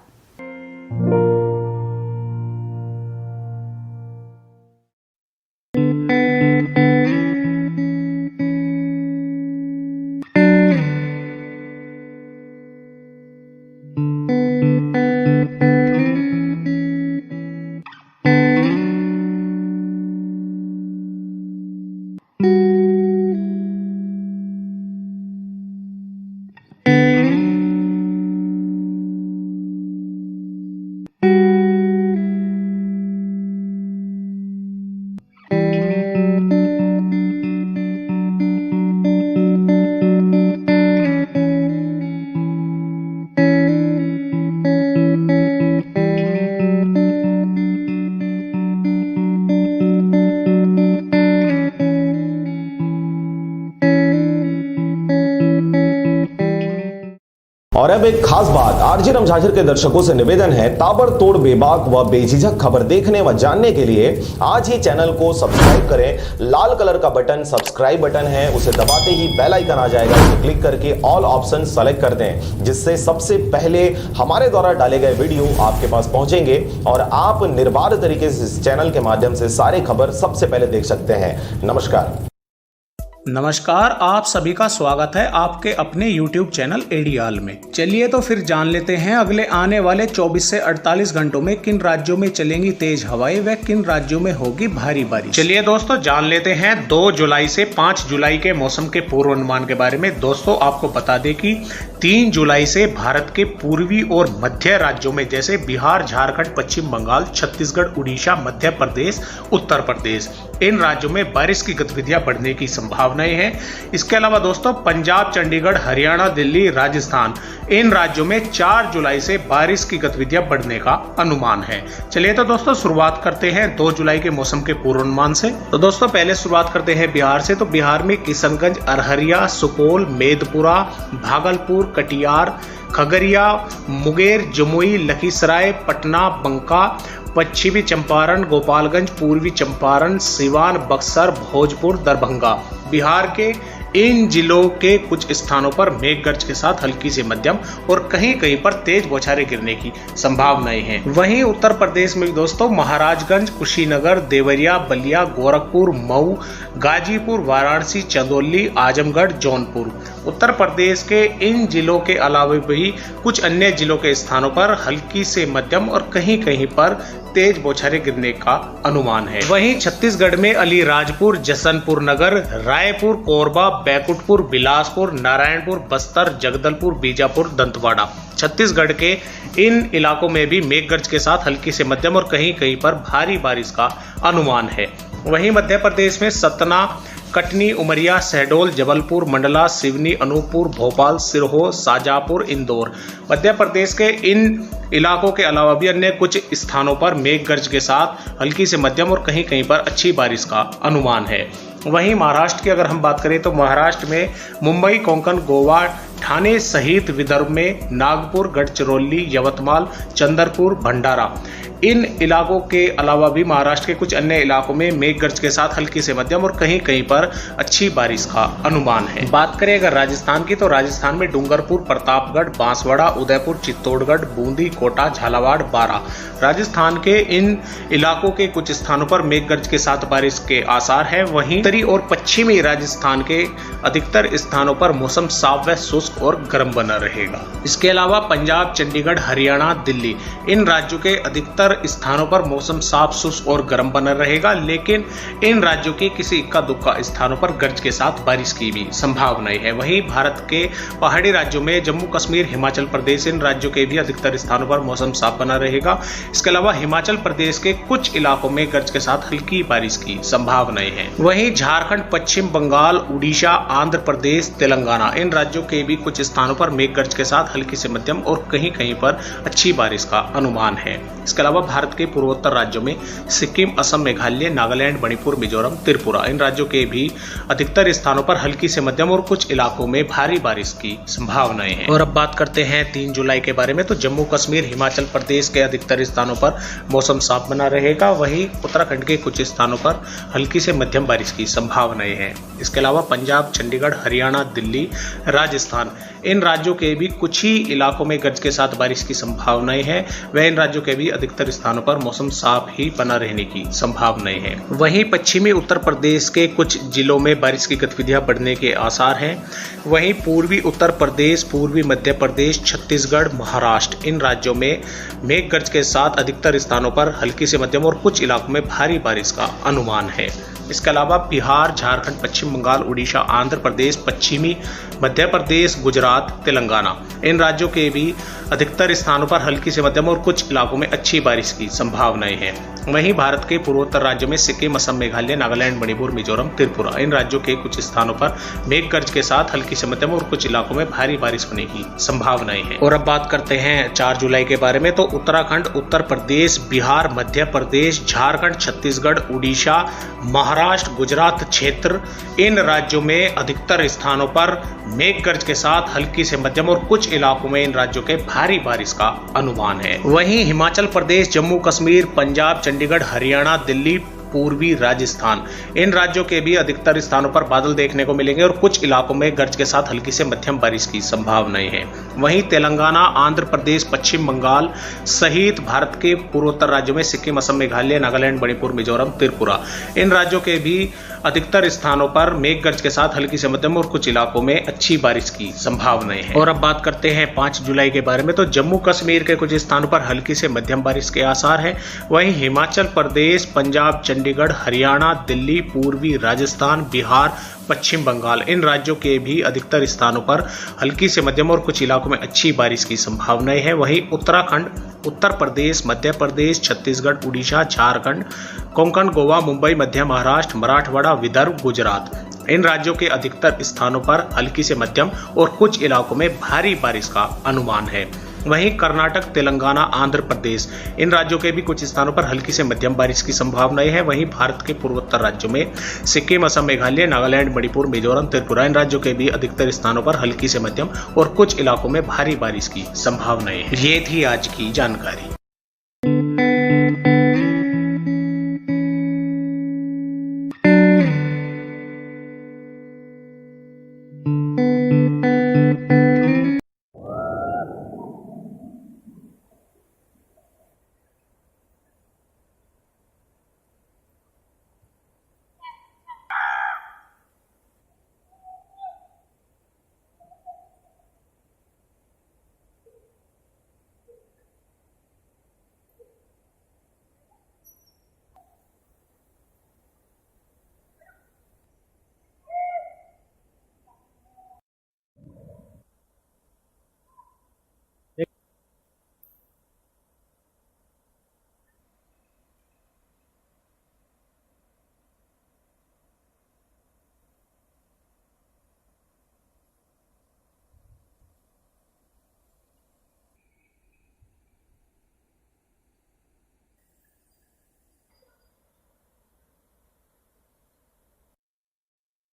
और अब एक खास बात, आरजे रमझाझर के दर्शकों से निवेदन है, ताबड़तोड़ बेबाक व बेझिझक खबर देखने व जानने के लिए आज ही चैनल को सब्सक्राइब करें। लाल कलर का बटन सब्सक्राइब बटन है, उसे दबाते ही बेल आइकन आ जाएगा, उसे क्लिक करके ऑल ऑप्शन सेलेक्ट कर दें, जिससे सबसे पहले हमारे द्वारा डाले गए वीडियो आपके पास पहुंचेंगे और आप निर्बाध तरीके से इस चैनल के माध्यम से सारे खबर सबसे पहले देख सकते हैं। नमस्कार। नमस्कार, आप सभी का स्वागत है आपके अपने YouTube चैनल एडीआल में। चलिए तो फिर जान लेते हैं अगले आने वाले 24 से 48 घंटों में किन राज्यों में चलेंगी तेज हवाएं व किन राज्यों में होगी भारी बारिश। चलिए दोस्तों जान लेते हैं 2 जुलाई से 5 जुलाई के मौसम के पूर्वानुमान के बारे में। दोस्तों आपको बता दें कि 3 जुलाई से भारत के पूर्वी और मध्य राज्यों में जैसे बिहार, झारखंड, पश्चिम बंगाल, छत्तीसगढ़, उड़ीसा, मध्य प्रदेश, उत्तर प्रदेश, इन राज्यों में बारिश की गतिविधियां बढ़ने की संभावनाएं हैं। इसके अलावा दोस्तों पंजाब, चंडीगढ़, हरियाणा, दिल्ली, राजस्थान, इन राज्यों में 4 जुलाई से बारिश की गतिविधियां बढ़ने का अनुमान है। चलिए तो दोस्तों शुरुआत करते हैं 2 जुलाई के मौसम के पूर्वानुमान से। तो दोस्तों पहले शुरुआत करते हैं बिहार से। तो बिहार में किशनगंज, अररिया, सुपौल, मेदपुरा, भागलपुर, कटिहार, खगड़िया, मुंगेर, जमुई, लखीसराय, पटना, बंका, पश्चिमी चंपारण, गोपालगंज, पूर्वी चंपारण, सिवान, बक्सर, भोजपुर, दरभंगा। बिहार के इन जिलों के कुछ स्थानों पर मेघ गर्ज के साथ हल्की से मध्यम और कहीं कहीं पर तेज बौछारें गिरने की संभावनाएं हैं। वहीं उत्तर प्रदेश में दोस्तों महाराजगंज, कुशीनगर, देवरिया, बलिया, गोरखपुर, मऊ, गाजीपुर, वाराणसी, चंदौली, आजमगढ़, जौनपुर, उत्तर प्रदेश के इन जिलों के अलावा भी कुछ अन्य जिलों के स्थानों पर हल्की से मध्यम और कहीं कहीं पर तेज बौछारें गिरने का अनुमान है। वहीं छत्तीसगढ़ में अलीराजपुर, जसवंतपुर नगर, रायपुर, कोरबा, बैकुंठपुर, बिलासपुर, नारायणपुर, बस्तर, जगदलपुर, बीजापुर, दंतेवाड़ा, छत्तीसगढ़ के इन इलाकों में भी मेघ गर्ज के साथ हल्की से मध्यम और कहीं कहीं पर भारी बारिश का अनुमान है। वहीं मध्य प्रदेश में सतना, कटनी, उमरिया, शहडोल, जबलपुर, मंडला, सिवनी, अनूपपुर, भोपाल, सिरहो, शाजापुर, इंदौर, मध्य प्रदेश के इन इलाकों के अलावा भी अन्य कुछ स्थानों पर मेघ गर्ज के साथ हल्की से मध्यम और कहीं कहीं पर अच्छी बारिश का अनुमान है। वहीं महाराष्ट्र की अगर हम बात करें तो महाराष्ट्र में मुंबई, कोंकण, गोवा, ठाणे सहित विदर्भ में नागपुर, गढ़चिरौली, यवतमाल, चंद्रपुर, भंडारा, इन इलाकों के अलावा भी महाराष्ट्र के कुछ अन्य इलाकों में मेघ गर्ज के साथ हल्की से मध्यम और कहीं कहीं पर अच्छी बारिश का अनुमान है। बात करें अगर राजस्थान की तो राजस्थान में डूंगरपुर, प्रतापगढ़, बांसवाड़ा, उदयपुर, चित्तौड़गढ़, बूंदी, कोटा, झालावाड़, बारां, राजस्थान के इन इलाकों के कुछ स्थानों पर मेघ गर्ज के साथ बारिश के आसार है। वहीं उत्तरी और पश्चिमी राजस्थान के अधिकतर स्थानों पर मौसम साफ व शुष्क और गर्म बना रहेगा। इसके अलावा पंजाब, चंडीगढ़, हरियाणा, दिल्ली, इन राज्यों के अधिकतर स्थानों पर मौसम साफ, शुष्क और गर्म बना रहेगा, लेकिन इन राज्यों के किसी इक्का दुक्का स्थानों पर गर्ज के साथ बारिश की भी संभावनाएं है। वहीं भारत के पहाड़ी राज्यों में जम्मू कश्मीर, हिमाचल प्रदेश, इन राज्यों के भी अधिकतर स्थानों पर मौसम साफ बना रहेगा। इसके अलावा हिमाचल प्रदेश के कुछ इलाकों में गर्ज के साथ हल्की बारिश की संभावनाएं हैं। वहीं झारखंड, पश्चिम बंगाल, उड़ीसा, आंध्र प्रदेश, तेलंगाना, इन राज्यों के भी कुछ स्थानों पर मेघ गर्ज के साथ हल्की से मध्यम और कहीं कहीं पर अच्छी बारिश का अनुमान है। इसके अलावा भारत के पूर्वोत्तर राज्यों में सिक्किम, असम, मेघालय, नागालैंड, मणिपुर, मिजोरम, त्रिपुरा, इन राज्यों के भी अधिकतर स्थानों पर हल्की से मध्यम और कुछ इलाकों में भारी बारिश की संभावनाएं हैं। और अब बात करते हैं 3 जुलाई के बारे में तो जम्मू कश्मीर, हिमाचल प्रदेश के अधिकतर स्थानों पर मौसम साफ बना रहेगा। वहीं उत्तराखंड के कुछ स्थानों पर हल्की से मध्यम बारिश की संभावनाएं हैं। इसके अलावा पंजाब, चंडीगढ़, हरियाणा, दिल्ली, राजस्थान, इन राज्यों के भी कुछ ही इलाकों में गर्ज के साथ बारिश की संभावनाएं हैं। वह इन राज्यों के भी अधिकतर स्थानों पर मौसम साफ ही बना रहने की संभावनाएं हैं। वहीं पश्चिमी उत्तर प्रदेश के कुछ जिलों में बारिश की गतिविधियां बढ़ने के आसार हैं। वहीं पूर्वी उत्तर प्रदेश, पूर्वी मध्य प्रदेश, छत्तीसगढ़, महाराष्ट्र, इन राज्यों में मेघ गर्ज के साथ अधिकतर स्थानों पर हल्की से मध्यम और कुछ इलाकों में भारी बारिश का अनुमान है। इसके अलावा बिहार, झारखंड, पश्चिम बंगाल, उड़ीसा, आंध्र प्रदेश, पश्चिमी मध्य प्रदेश, गुजरात, तेलंगाना, इन राज्यों के भी अधिकतर स्थानों पर हल्की से मध्यम और कुछ इलाकों में अच्छी बारिश की संभावनाएं हैं। वहीं भारत के पूर्वोत्तर राज्यों में सिक्किम, असम, मेघालय, नागालैंड, मणिपुर, मिजोरम, त्रिपुरा, इन राज्यों के कुछ स्थानों पर मेघ गर्ज के साथ हल्की से मध्यम और कुछ इलाकों में भारी बारिश होने की संभावनाएं हैं। और अब बात करते हैं 4 जुलाई के बारे में तो उत्तराखंड, उत्तर प्रदेश, बिहार, मध्य प्रदेश, झारखंड, छत्तीसगढ़, उड़ीसा, महाराष्ट्र, गुजरात क्षेत्र, इन राज्यों में अधिकतर स्थानों पर मेघ गर्ज के साथ हल्की से मध्यम और कुछ इलाकों में इन राज्यों के भारी बारिश का अनुमान है। वहीं हिमाचल प्रदेश, जम्मू कश्मीर, पंजाब, चंडीगढ़, हरियाणा, दिल्ली, पूर्वी राजस्थान, इन राज्यों के भी अधिकतर स्थानों पर बादल देखने को मिलेंगे और कुछ इलाकों में गर्ज के साथ हल्की से मध्यम बारिश की संभावनाएं हैं। वहीं तेलंगाना, आंध्र प्रदेश, पश्चिम बंगाल सहित भारत के पूर्वोत्तर राज्यों में सिक्किम, असम, मेघालय, नागालैंड, मणिपुर, मिजोरम, त्रिपुरा, इन राज्यों के भी अधिकतर स्थानों पर मेघ गर्ज के साथ हल्की से मध्यम और कुछ इलाकों में अच्छी बारिश की संभावनाएं हैं। और अब बात करते हैं 5 जुलाई के बारे में तो जम्मू कश्मीर के कुछ स्थानों पर हल्की से मध्यम बारिश के आसार हैं। वहीं हिमाचल प्रदेश, पंजाब, चंडीगढ़, हरियाणा, दिल्ली, पूर्वी राजस्थान, बिहार, पश्चिम बंगाल, इन राज्यों के भी अधिकतर स्थानों पर हल्की से मध्यम और कुछ इलाकों में अच्छी बारिश की संभावनाएं हैं। वहीं उत्तराखंड, उत्तर प्रदेश, मध्य प्रदेश, छत्तीसगढ़, उड़ीसा, झारखंड, कोंकण, गोवा, मुंबई, मध्य महाराष्ट्र, मराठवाड़ा, विदर्भ, गुजरात, इन राज्यों के अधिकतर स्थानों पर हल्की से मध्यम और कुछ इलाकों में भारी बारिश का अनुमान है। वहीं कर्नाटक, तेलंगाना, आंध्र प्रदेश, इन राज्यों के भी कुछ स्थानों पर हल्की से मध्यम बारिश की संभावनाएं है। वहीं भारत के पूर्वोत्तर राज्यों में सिक्किम, असम, मेघालय, नागालैंड, मणिपुर, मिजोरम, त्रिपुरा, इन राज्यों के भी अधिकतर स्थानों पर हल्की से मध्यम और कुछ इलाकों में भारी बारिश की संभावनाएं हैं। ये थी आज की जानकारी।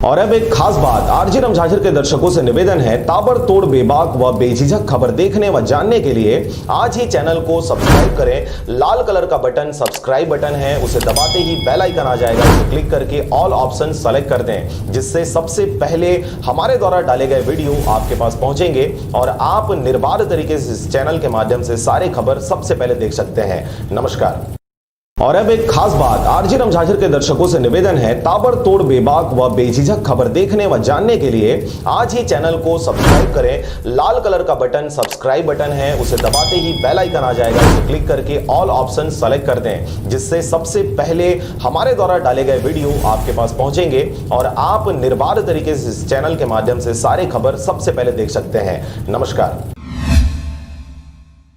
और अब एक खास बात, आरजे रमझाझर के दर्शकों से निवेदन है, ताबड़तोड़ बेबाक व बेझिझक खबर देखने व जानने के लिए आज ही चैनल को सब्सक्राइब करें। लाल कलर का बटन सब्सक्राइब बटन है, उसे दबाते ही बेल आइकन आ जाएगा, उसे क्लिक करके ऑल ऑप्शन सेलेक्ट कर दें, जिससे सबसे पहले हमारे द्वारा डाले गए वीडियो आपके पास पहुंचेंगे और आप निर्बाध तरीके से इस चैनल के माध्यम से सारी खबर सबसे पहले देख सकते हैं। नमस्कार। और अब एक खास बात, आरजे रमझाझर के दर्शकों से निवेदन है, ताबड़तोड़ बेबाक व बेझिझक खबर देखने व जानने के लिए आज ही चैनल को सब्सक्राइब करें। लाल कलर का बटन सब्सक्राइब बटन है, उसे दबाते ही बेल आइकन आ जाएगा, उसे क्लिक करके ऑल ऑप्शन सेलेक्ट कर दें, जिससे सबसे पहले हमारे द्वारा डाले गए वीडियो आपके पास पहुंचेंगे और आप निर्बाध तरीके से इस चैनल के माध्यम से सारी खबर सबसे पहले देख सकते हैं। नमस्कार।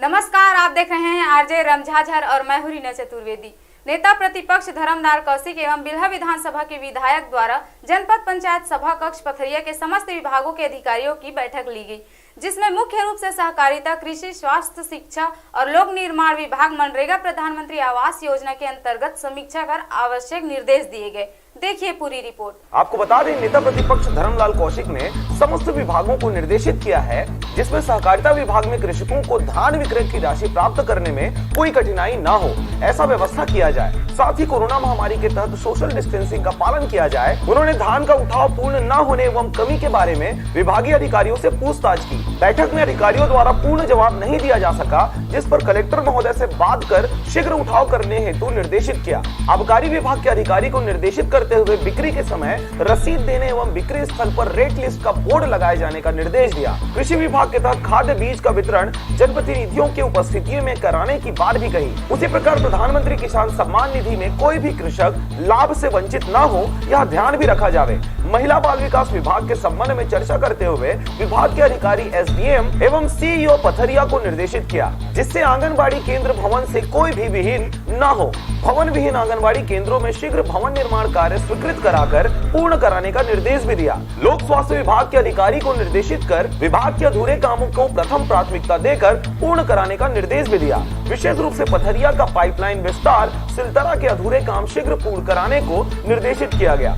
नमस्कार, आप देख रहे हैं आरजे रमझाझर और मैं हूं रीना चतुर्वेदी। नेता प्रतिपक्ष धर्मनार कौशिक एवं बिल्हा विधानसभा के विधायक द्वारा जनपद पंचायत सभा कक्ष पथरिया के समस्त विभागों के अधिकारियों की बैठक ली गई, जिसमें मुख्य रूप से सहकारिता, कृषि, स्वास्थ्य, शिक्षा और लोक निर्माण विभाग, मनरेगा, प्रधानमंत्री आवास योजना के अंतर्गत समीक्षा कर आवश्यक निर्देश दिए गए। देखिए पूरी रिपोर्ट। आपको बता दें, नेता प्रतिपक्ष धर्मलाल कौशिक ने समस्त विभागों को निर्देशित किया है, जिसमें सहकारिता विभाग में कृषकों को धान विक्रय की राशि प्राप्त करने में कोई कठिनाई ना हो, ऐसा व्यवस्था किया जाए। साथ ही कोरोना महामारी के तहत सोशल डिस्टेंसिंग का पालन किया जाए। उन्होंने धान का उठाव पूर्ण न होने एवं कमी के बारे में विभागीय अधिकारियों से पूछताछ की। बैठक में अधिकारियों द्वारा पूर्ण जवाब नहीं दिया जा सका, जिस पर कलेक्टर महोदय से बात कर शीघ्र उठाव करने हेतु निर्देशित किया। आबकारी विभाग के अधिकारी को निर्देशित करते हुए बिक्री के समय रसीद देने एवं बिक्री स्थल पर रेट लिस्ट का बोर्ड लगाए जाने का निर्देश दिया। कृषि विभाग के तहत खाद्य बीज का वितरण जनप्रतिनिधियों की उपस्थिति में कराने की बात भी कही। उसी प्रकार प्रधानमंत्री किसान सम्मान निधि में कोई भी कृषक लाभ से वंचित न हो, यह ध्यान भी रखा जावे। महिला बाल विकास विभाग के संबंध में चर्चा करते हुए विभाग के अधिकारी एसडीएम एवं सीईओ पथरिया को निर्देशित किया, जिससे आंगनबाड़ी केंद्र भवन से कोई भी विहीन न हो। भवन विहीन आंगनबाड़ी केंद्रों में शीघ्र भवन निर्माण कार्य स्वीकृत कराकर पूर्ण कराने का निर्देश भी दिया। लोक स्वास्थ्य विभाग के अधिकारी को निर्देशित कर विभाग के अधूरे कामों को प्रथम प्राथमिकता देकर पूर्ण कराने का निर्देश भी दिया। विशेष रूप से पथरिया का पाइपलाइन विस्तार, सिलतरा के अधूरे काम शीघ्र पूर्ण कराने को निर्देशित किया गया।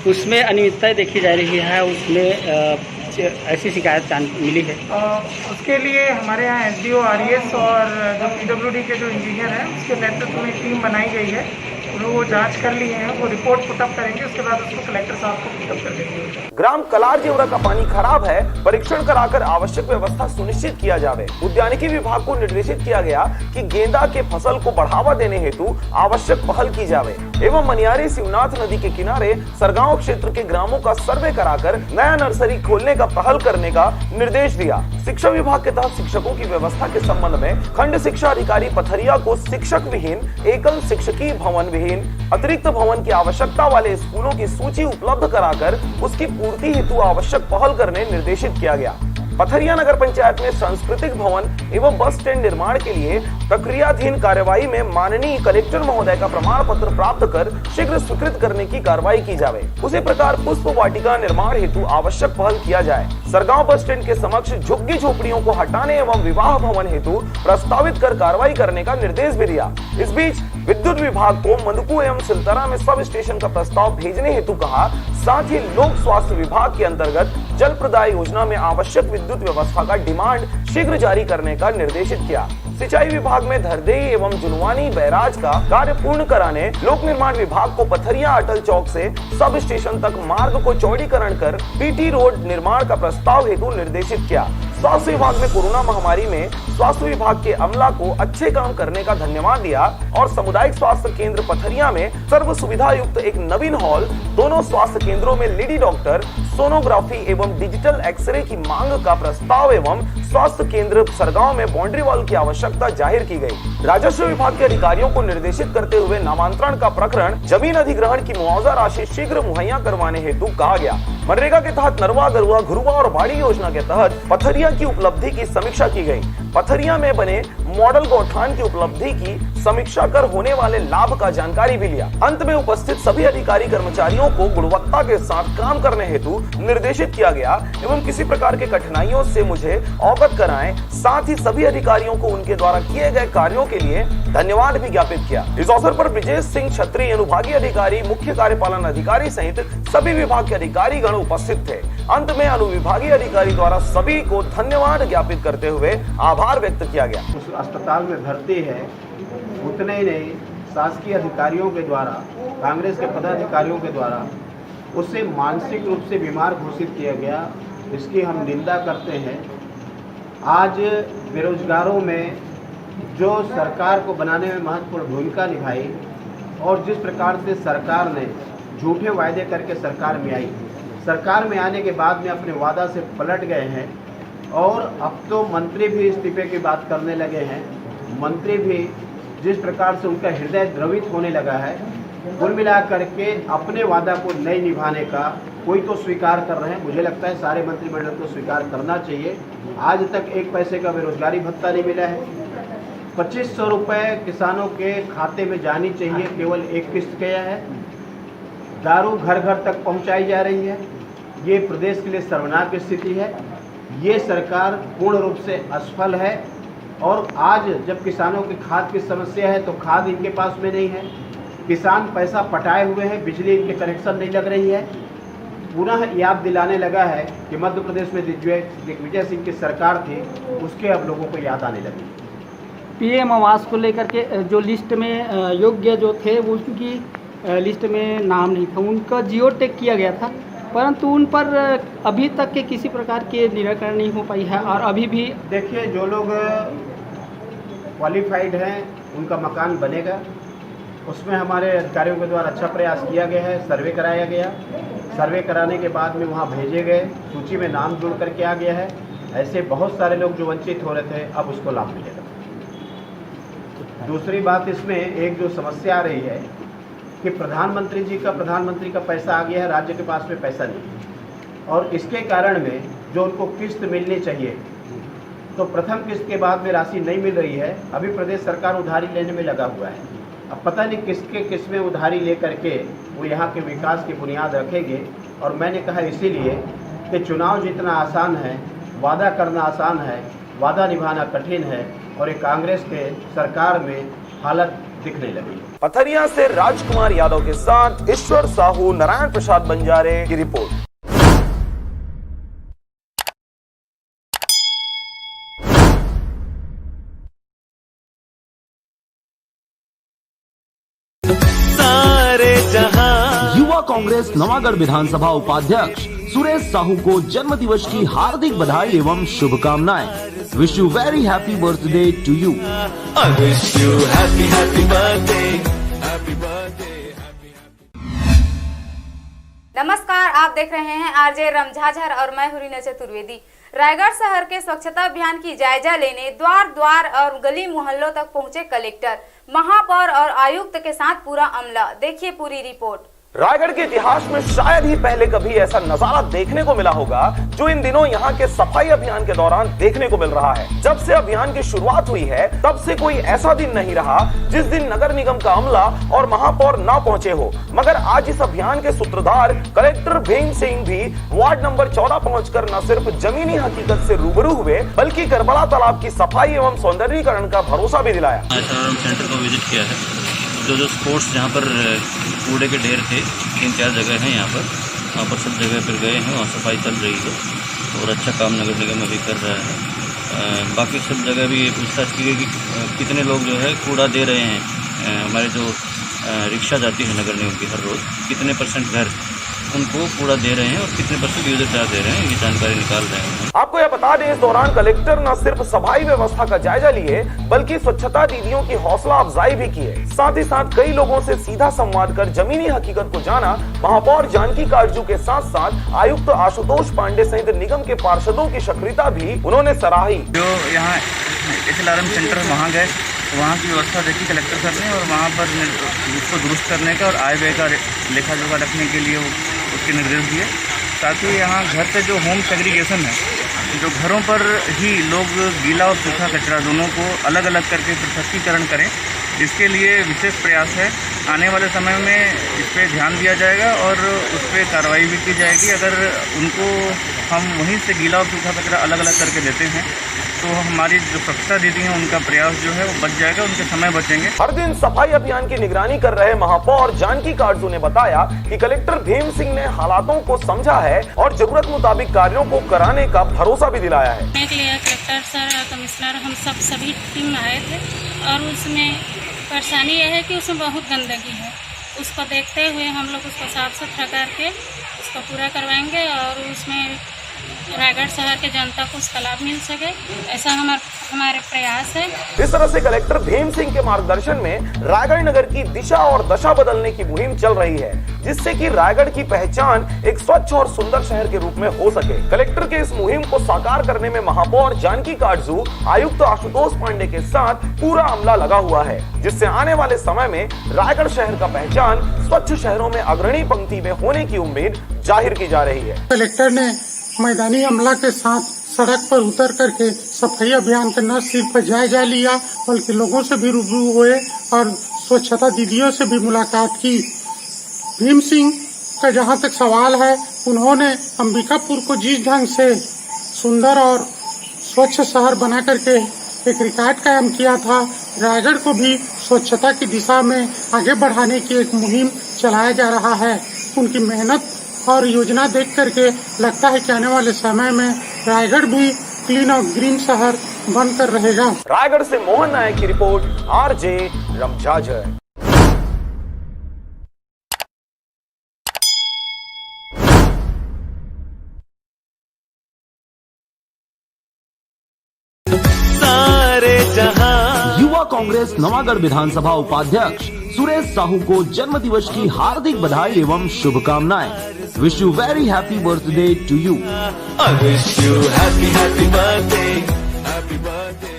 उसमें अनियमितताएं देखी जा रही है, उसमें ऐसी शिकायत मिली है। उसके लिए हमारे यहाँ एसडीओ, आरईएस और जो पीडब्ल्यूडी के जो इंजीनियर हैं उसके नेतृत्व में टीम बनाई गई है। वो जांच कर लिए हैं, वो रिपोर्ट पुटअप करेंगे, उसके बाद उसको कलेक्टर साहब को पुटअप कर देंगे। ग्राम कलार जेवरा का पानी खराब है, परीक्षण कराकर आवश्यक व्यवस्था सुनिश्चित किया जावे। उद्यानिकी विभाग को निर्देशित किया गया कि गेंदा के फसल को बढ़ावा देने हेतु आवश्यक पहल की जावे एवं मनियारी शिवनाथ नदी के किनारे सरगांव क्षेत्र के ग्रामों का सर्वे कराकर नया नर्सरी खोलने का पहल करने का निर्देश दिया। शिक्षा विभाग के तहत शिक्षकों की व्यवस्था के संबंध में खंड शिक्षा अधिकारी पथरिया को शिक्षक विहीन, एकल शिक्षकीय भवन विहीन, अतिरिक्त भवन की आवश्यकता वाले स्कूलों की सूची उपलब्ध कराकर उसकी पूर्ति हेतु आवश्यक पहल करने निर्देशित किया गया। पथरिया नगर पंचायत में सांस्कृतिक भवन एवं बस स्टैंड निर्माण के लिए प्रक्रियाधीन कार्यवाही में माननीय कलेक्टर महोदय का प्रमाण पत्र प्राप्त कर शीघ्र स्वीकृत करने की कार्रवाई की जावे। उसी प्रकार पुष्प वाटिका निर्माण हेतु आवश्यक पहल किया जाए। सरगांव बस स्टैंड के समक्ष झुग्गी झोपड़ियों को हटाने एवं विवाह भवन हेतु प्रस्तावित कर कार्रवाई करने का निर्देश भी दिया। इस बीच विद्युत विभाग को मंदकू एवं सिलतरा में सब स्टेशन का प्रस्ताव भेजने हेतु कहा। साथ ही लोक स्वास्थ्य विभाग के अंतर्गत जल प्रदाय योजना में आवश्यक विद्युत व्यवस्था का डिमांड शीघ्र जारी करने का निर्देशित किया। सिंचाई विभाग में धरदेई एवं जुनवानी बैराज का कार्य पूर्ण कराने, लोक निर्माण विभाग को पथरिया अटल चौक से सब स्टेशन तक मार्ग को चौड़ीकरण कर पीटी रोड निर्माण का प्रस्ताव हेतु निर्देशित किया। स्वास्थ्य विभाग में कोरोना महामारी में स्वास्थ्य विभाग के अमला को अच्छे काम करने का धन्यवाद दिया और सामुदायिक स्वास्थ्य केंद्र पथरिया में सर्व सुविधा युक्त एक नवीन हॉल, दोनों स्वास्थ्य केंद्रों में लेडी डॉक्टर, सोनोग्राफी एवं डिजिटल एक्सरे की मांग का प्रस्ताव एवं स्वास्थ्य केंद्र सरगांव में बाउंड्री वॉल की आवश्यकता जाहिर की गई। राजस्व विभाग के अधिकारियों को निर्देशित करते हुए नामांतरण का प्रकरण, जमीन अधिग्रहण की मुआवजा राशि शीघ्र मुहैया करवाने हेतु कहा गया। मनरेगा के तहत नरवा, गरुआ, घुरुआ और बाड़ी योजना के तहत पथरिया की उपलब्धि की समीक्षा की गई। पथरिया में बने मॉडल गौठान की उपलब्धि की समीक्षा कर होने वाले लाभ का जानकारी भी लिया। अंत में उपस्थित सभी अधिकारी कर्मचारियों को गुणवत्ता के साथ काम करने हेतु निर्देशित किया गया एवं किसी प्रकार के कठिनाइयों से मुझे अवगत कराएं। साथ ही सभी अधिकारियों को उनके द्वारा किए गए कार्यों के लिए धन्यवाद भी ज्ञापित किया। इस अवसर पर ब्रिजेश सिंह छत्री अनुभागीय अधिकारी, मुख्य कार्यपालन अधिकारी सहित सभी विभाग के अधिकारी गण उपस्थित थे। अंत में अनुविभागीय अधिकारी द्वारा सभी को धन्यवाद ज्ञापित करते हुए आभार व्यक्त किया गया। उस अस्पताल में भर्ती है, उतने ही नहीं शासकीय अधिकारियों के द्वारा, कांग्रेस के पदाधिकारियों के द्वारा उसे मानसिक रूप से बीमार घोषित किया गया। इसकी हम निंदा करते हैं। आज बेरोजगारों में जो सरकार को बनाने में महत्वपूर्ण भूमिका निभाई और जिस प्रकार से सरकार ने झूठे वायदे करके सरकार में आई, सरकार में आने के बाद में अपने वादा से पलट गए हैं और अब तो मंत्री भी इस्तीफे की बात करने लगे हैं। मंत्री भी जिस प्रकार से उनका हृदय द्रवित होने लगा है, कुल मिलाकर के अपने वादा को नहीं निभाने का कोई तो स्वीकार कर रहे हैं। मुझे लगता है सारे मंत्रिमंडल को स्वीकार करना चाहिए। आज तक 1 पैसे का बेरोजगारी भत्ता नहीं मिला है। 2500 रुपये किसानों के खाते में जानी चाहिए, केवल एक किस्त गया है। दारू घर घर तक पहुंचाई जा रही है। ये प्रदेश के लिए शर्मनाक स्थिति है। ये सरकार पूर्ण रूप से असफल है और आज जब किसानों की खाद की समस्या है तो खाद इनके पास में नहीं है। किसान पैसा पटाए हुए हैं, बिजली इनके कनेक्शन नहीं लग रही है। पुनः याद दिलाने लगा है कि मध्य प्रदेश में दिग्विजय सिंह की सरकार थी, उसके अब लोगों को याद आने लगी। पीएम आवास को लेकर के जो लिस्ट में योग्य जो थे वो उनकी लिस्ट में नाम नहीं था, उनका जियो टैग किया गया था, परंतु उन पर अभी तक के किसी प्रकार के निराकरण नहीं हो पाई है। और अभी भी देखिए, जो लोग क्वालिफाइड हैं उनका मकान बनेगा। उसमें हमारे अधिकारियों के द्वारा अच्छा प्रयास किया गया है। सर्वे कराया गया, सर्वे कराने के बाद में वहाँ भेजे गए, सूची में नाम जुड़ करके आ गया है। ऐसे बहुत सारे लोग जो वंचित हो रहे थे अब उसको लाभ मिलेगा। दूसरी बात, इसमें एक जो समस्या आ रही है कि प्रधानमंत्री का पैसा आ गया है, राज्य के पास में पैसा नहीं है और इसके कारण में जो उनको किस्त मिलनी चाहिए तो प्रथम किस्त के बाद में राशि नहीं मिल रही है। अभी प्रदेश सरकार उधारी लेने में लगा हुआ है। अब पता नहीं किसमें उधारी लेकर के वो यहाँ के विकास की बुनियाद रखेंगे। और मैंने कहा इसीलिए कि चुनाव जीतना आसान है, वादा करना आसान है, वादा निभाना कठिन है और ये कांग्रेस के सरकार में हालत दिखने लगी। पथरिया से राजकुमार यादव के साथ ईश्वर साहू, नारायण प्रसाद बंजारे की रिपोर्ट। युवा कांग्रेस नवागढ़ विधानसभा उपाध्यक्ष सुरेश साहू को जन्मदिवस की हार्दिक बधाई एवं शुभकामनाएं। Wish you very happy birthday to you. नमस्कार, आप देख रहे हैं आरजे रमझाझर और मैं हूं रीना चतुर्वेदी। रायगढ़ शहर के स्वच्छता अभियान की जायजा लेने द्वार द्वार और गली मोहल्लों तक पहुंचे कलेक्टर, महापौर और आयुक्त के साथ पूरा अमला। देखिए पूरी रिपोर्ट। रायगढ़ के इतिहास में शायद ही पहले कभी ऐसा नजारा देखने को मिला होगा जो इन दिनों यहाँ के सफाई अभियान के दौरान देखने को मिल रहा है। जब से अभियान की शुरुआत हुई है तब से कोई ऐसा दिन नहीं रहा जिस दिन नगर निगम का अमला और महापौर ना पहुंचे हो। मगर आज इस अभियान के सूत्रधार कलेक्टर भीम सिंह भी वार्ड नंबर 14 पहुंचकर न सिर्फ जमीनी हकीकत से रूबरू हुए बल्कि करबला तालाब की सफाई एवं सौंदर्यीकरण का भरोसा भी दिलाया। सेंटर को विजिट किया है। जो स्पोर्ट्स जहाँ पर कूड़े के ढेर थे 3-4 जगह हैं यहाँ पर, वहाँ पर सब जगह पर गए हैं, वहाँ सफाई चल रही है और अच्छा काम नगर निगम अभी कर रहा है। बाकी सब जगह भी पूछताछ की गई कि कितने लोग जो है कूड़ा दे रहे हैं। हमारे जो रिक्शा जाती है नगर निगम की हर रोज़, कितने % घर उनको कूड़ा दे रहे हैं और कितने % यूजर चार्ज दे रहे हैं, ये जानकारी निकाल रहे हैं। आपको यह बता दें, इस दौरान कलेक्टर न सिर्फ सफाई व्यवस्था का जायजा लिए बल्कि स्वच्छता दीदियों की हौसला अफजाई भी की है। साथ ही साथ कई लोगों से सीधा संवाद कर जमीनी हकीकत को जाना। महापौर जानकी काटजू के साथ साथ आयुक्त आशुतोष पांडे सहित निगम के पार्षदों की सक्रियता भी उन्होंने सराही। जो यहाँ अलार्म सेंटर वहाँ गए, वहाँ की व्यवस्था देखी कलेक्टर सर ने और वहाँ पर उसको दुरुस्त करने का और आय व्यय का लेखा जोखा रखने के लिए उसके निर्देश दिए। साथ ही यहाँ घर से जो होम सेग्रीगेशन है जो घरों पर ही लोग गीला और सूखा कचरा दोनों को अलग अलग करके पृथकीकरण करें, इसके लिए विशेष प्रयास है। आने वाले समय में इस पर ध्यान दिया जाएगा और उस पर कार्रवाई भी की जाएगी। अगर उनको हम वहीं से गीला और सूखा कचरा अलग अलग करके देते हैं तो हमारी जो स्वच्छता दीदी हैं उनका प्रयास जो है वो बच जाएगा, उनके समय बचेंगे। हर दिन सफाई अभियान की निगरानी कर रहे महापौर जानकी काटजू ने बताया कि कलेक्टर भीम सिंह ने हालातों को समझा है और जरूरत मुताबिक कार्यों को कराने का भरोसा भी दिलाया है। कलेक्टर सर, कमिश्नर, हम सभी टीम आए थे और उसमें परेशानी यह है कि उसमें बहुत गंदगी है। उसको देखते हुए हम लोग उसको साफ सुथरा करके उसको पूरा करवाएंगे और उसमें रायगढ़ शहर के जनता को उसका लाभ मिल सके, ऐसा हमारे प्रयास है। इस तरह से कलेक्टर भीम सिंह के मार्गदर्शन में रायगढ़ नगर की दिशा और दशा बदलने की मुहिम चल रही है, जिससे कि रायगढ़ की पहचान एक स्वच्छ और सुंदर शहर के रूप में हो सके। कलेक्टर के इस मुहिम को साकार करने में महापौर जानकी काटजू, आयुक्त आशुतोष पांडे के साथ पूरा अमला लगा हुआ है, जिससे आने वाले समय में रायगढ़ शहर का पहचान स्वच्छ शहरों में अग्रणी पंक्ति में होने की उम्मीद जाहिर की जा रही है। कलेक्टर ने मैदानी अमला के साथ सड़क पर उतर करके सफाई अभियान का न सिर्फ जायजा लिया बल्कि लोगों से भी रूबरू हुए और स्वच्छता दीदियों से भी मुलाकात की। भीम सिंह का जहां तक सवाल है, उन्होंने अंबिकापुर को जिस ढंग से सुंदर और स्वच्छ शहर बना करके एक रिकॉर्ड कायम किया था, रायगढ़ को भी स्वच्छता की दिशा में आगे बढ़ाने की एक मुहिम चलाया जा रहा है। उनकी मेहनत और योजना देख करके लगता है कि आने वाले समय में रायगढ़ भी क्लीन और ग्रीन शहर बनकर रहेगा। रायगढ़ से मोहन नायक की रिपोर्ट, आरजे रमझाझर। सारे जहां युवा कांग्रेस नवागढ़ विधानसभा उपाध्यक्ष सुरेश साहू को जन्म दिवस की हार्दिक बधाई एवं शुभकामनाएं। Wish you very happy birthday to you. I wish you happy happy birthday, happy birthday.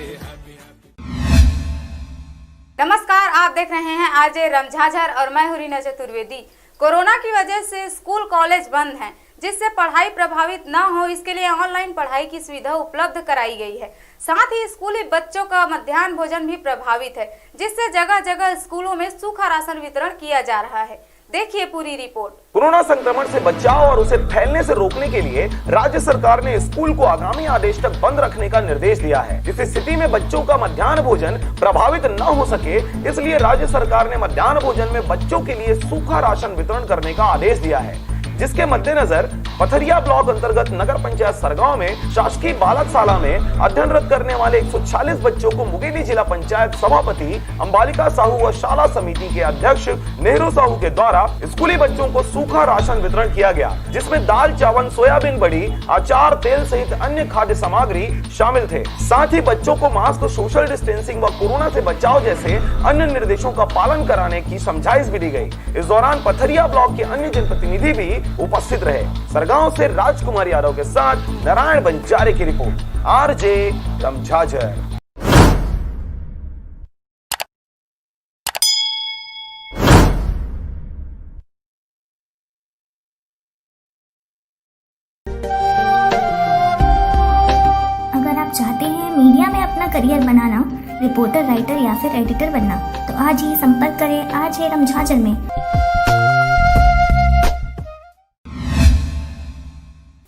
नमस्कार, आप देख रहे हैं आरजे रमझाझर और मैं हूं रीना चतुर्वेदी। कोरोना की वजह से स्कूल कॉलेज बंद हैं, जिससे पढ़ाई प्रभावित न हो इसके लिए ऑनलाइन पढ़ाई की सुविधा उपलब्ध कराई गई है। साथ ही स्कूली बच्चों का मध्याह्न भोजन भी प्रभावित है, जिससे जगह जगह स्कूलों में सूखा राशन वितरण किया जा रहा है। देखिए पूरी रिपोर्ट। कोरोना संक्रमण से बचाव और उसे फैलने से रोकने के लिए राज्य सरकार ने स्कूल को आगामी आदेश तक बंद रखने का निर्देश दिया है। इस स्थिति में बच्चों का मध्याह्न भोजन प्रभावित न हो सके, इसलिए राज्य सरकार ने मध्याह्न भोजन में बच्चों के लिए सूखा राशन वितरण करने का आदेश दिया है, जिसके मद्देनजर पथरिया ब्लॉक अंतर्गत नगर पंचायत सरगांव में शासकीय बालक शाला में अध्ययनरत करने वाले 140 बच्चों को मुंगेली जिला पंचायत सभापति अंबालिका साहू व शाला समिति के अध्यक्ष नेहरू साहू के द्वारा स्कूली बच्चों को सूखा राशन वितरण किया गया, जिसमें दाल, चावल, सोयाबीन बड़ी, अचार, तेल सहित अन्य खाद्य सामग्री शामिल थे। साथ ही बच्चों को मास्क, सोशल डिस्टेंसिंग व कोरोना से बचाव जैसे अन्य निर्देशों का पालन कराने की समझाइश भी दी गई। इस दौरान पथरिया ब्लॉक के अन्य जनप्रतिनिधि भी उपस्थित रहे। सरगांव से राजकुमार यादव के साथ नारायण बंजारे की रिपोर्ट, आरजे रमझाझर। अगर आप चाहते हैं मीडिया में अपना करियर बनाना, रिपोर्टर, राइटर या फिर एडिटर बनना, तो आज ही संपर्क करें आरजे रमझाझर में।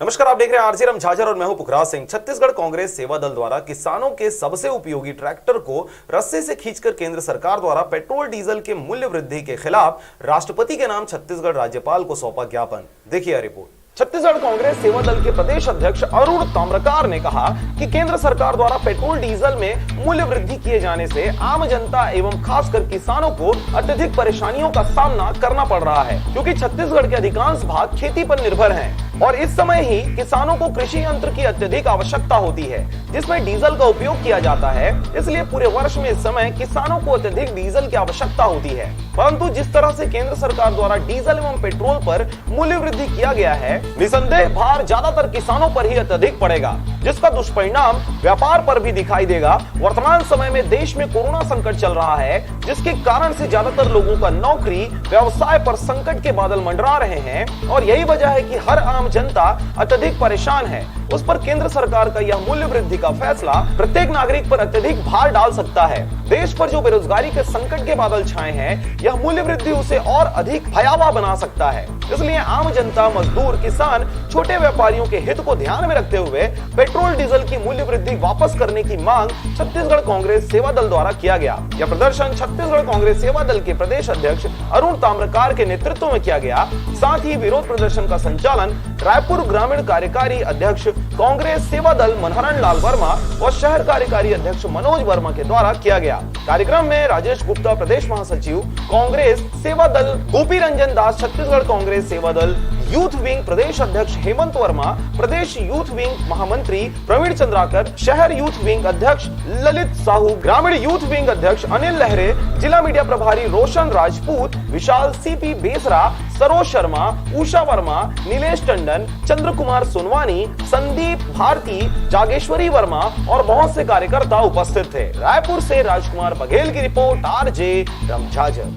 नमस्कार, आप देख रहे हैं आरजे रमझाझर और मैं हूं पुखराज सिंह। छत्तीसगढ़ कांग्रेस सेवा दल द्वारा किसानों के सबसे उपयोगी ट्रैक्टर को रस्से से खींचकर केंद्र सरकार द्वारा पेट्रोल डीजल के मूल्य वृद्धि के खिलाफ राष्ट्रपति के नाम छत्तीसगढ़ राज्यपाल को सौंपा ज्ञापन। देखिए रिपोर्ट। छत्तीसगढ़ कांग्रेस सेवा दल के प्रदेश अध्यक्ष अरुण ताम्रकार ने कहा कि केंद्र सरकार द्वारा पेट्रोल डीजल में मूल्य वृद्धि किए जाने से आम जनता एवं खासकर किसानों को अत्यधिक परेशानियों का सामना करना पड़ रहा है, क्योंकि छत्तीसगढ़ के अधिकांश भाग खेती पर निर्भर हैं और इस समय ही किसानों को कृषि यंत्र की अत्यधिक आवश्यकता होती है, जिसमें डीजल का उपयोग किया जाता है। इसलिए पूरे वर्ष में इस समय किसानों को अत्यधिक डीजल की आवश्यकता होती है, परंतु जिस तरह से केंद्र सरकार द्वारा डीजल एवं पेट्रोल पर मूल्य वृद्धि किया गया है, निसंदेह भार ज्यादातर किसानों पर ही अत्यधिक पड़ेगा, जिसका दुष्परिणाम व्यापार पर भी दिखाई देगा। वर्तमान समय में देश में कोरोना संकट चल रहा है, जिसके कारण से ज्यादातर लोगों का नौकरी व्यवसाय पर संकट के बादल मंडरा रहे हैं और यही वजह है कि हर आम जनता अत्यधिक परेशान है। उस पर केंद्र सरकार का यह मूल्य वृद्धि का फैसला प्रत्येक नागरिक पर अत्यधिक भार डाल सकता है। देश पर जो बेरोजगारी के संकट के बादल छाए हैं, यह मूल्य वृद्धि उसे और अधिक भयावह बना सकता है। इसलिए आम जनता, मजदूर, किसान, छोटे व्यापारियों के हित को ध्यान में रखते हुए पेट्रोल डीजल की मूल्य वृद्धि वापस करने की मांग छत्तीसगढ़ कांग्रेस सेवा दल द्वारा किया गया। यह प्रदर्शन छत्तीसगढ़ कांग्रेस सेवा दल के प्रदेश अध्यक्ष अरुण ताम्रकार के नेतृत्व में किया गया। साथ ही विरोध प्रदर्शन का संचालन रायपुर ग्रामीण कार्यकारी अध्यक्ष कांग्रेस सेवा दल मनहरण लाल वर्मा और शहर कार्यकारी अध्यक्ष मनोज वर्मा के द्वारा किया गया। कार्यक्रम में राजेश गुप्ता प्रदेश महासचिव कांग्रेस सेवा दल, गोपी रंजन दास छत्तीसगढ़ कांग्रेस सेवा दल यूथ विंग प्रदेश अध्यक्ष हेमंत वर्मा, प्रदेश यूथ विंग महामंत्री प्रवीण चंद्राकर, शहर यूथ विंग अध्यक्ष ललित साहू, ग्रामीण यूथ विंग अध्यक्ष अनिल लहरे, जिला मीडिया प्रभारी रोशन राजपूत, विशाल सीपी बेसरा, सरोज शर्मा, उषा वर्मा, नीलेश टंडन, चंद्र कुमार सोनवानी, संदीप भारती, जागेश्वरी वर्मा और बहुत से कार्यकर्ता उपस्थित थे। रायपुर से राजकुमार बघेल की रिपोर्ट, आरजे रमझाझर।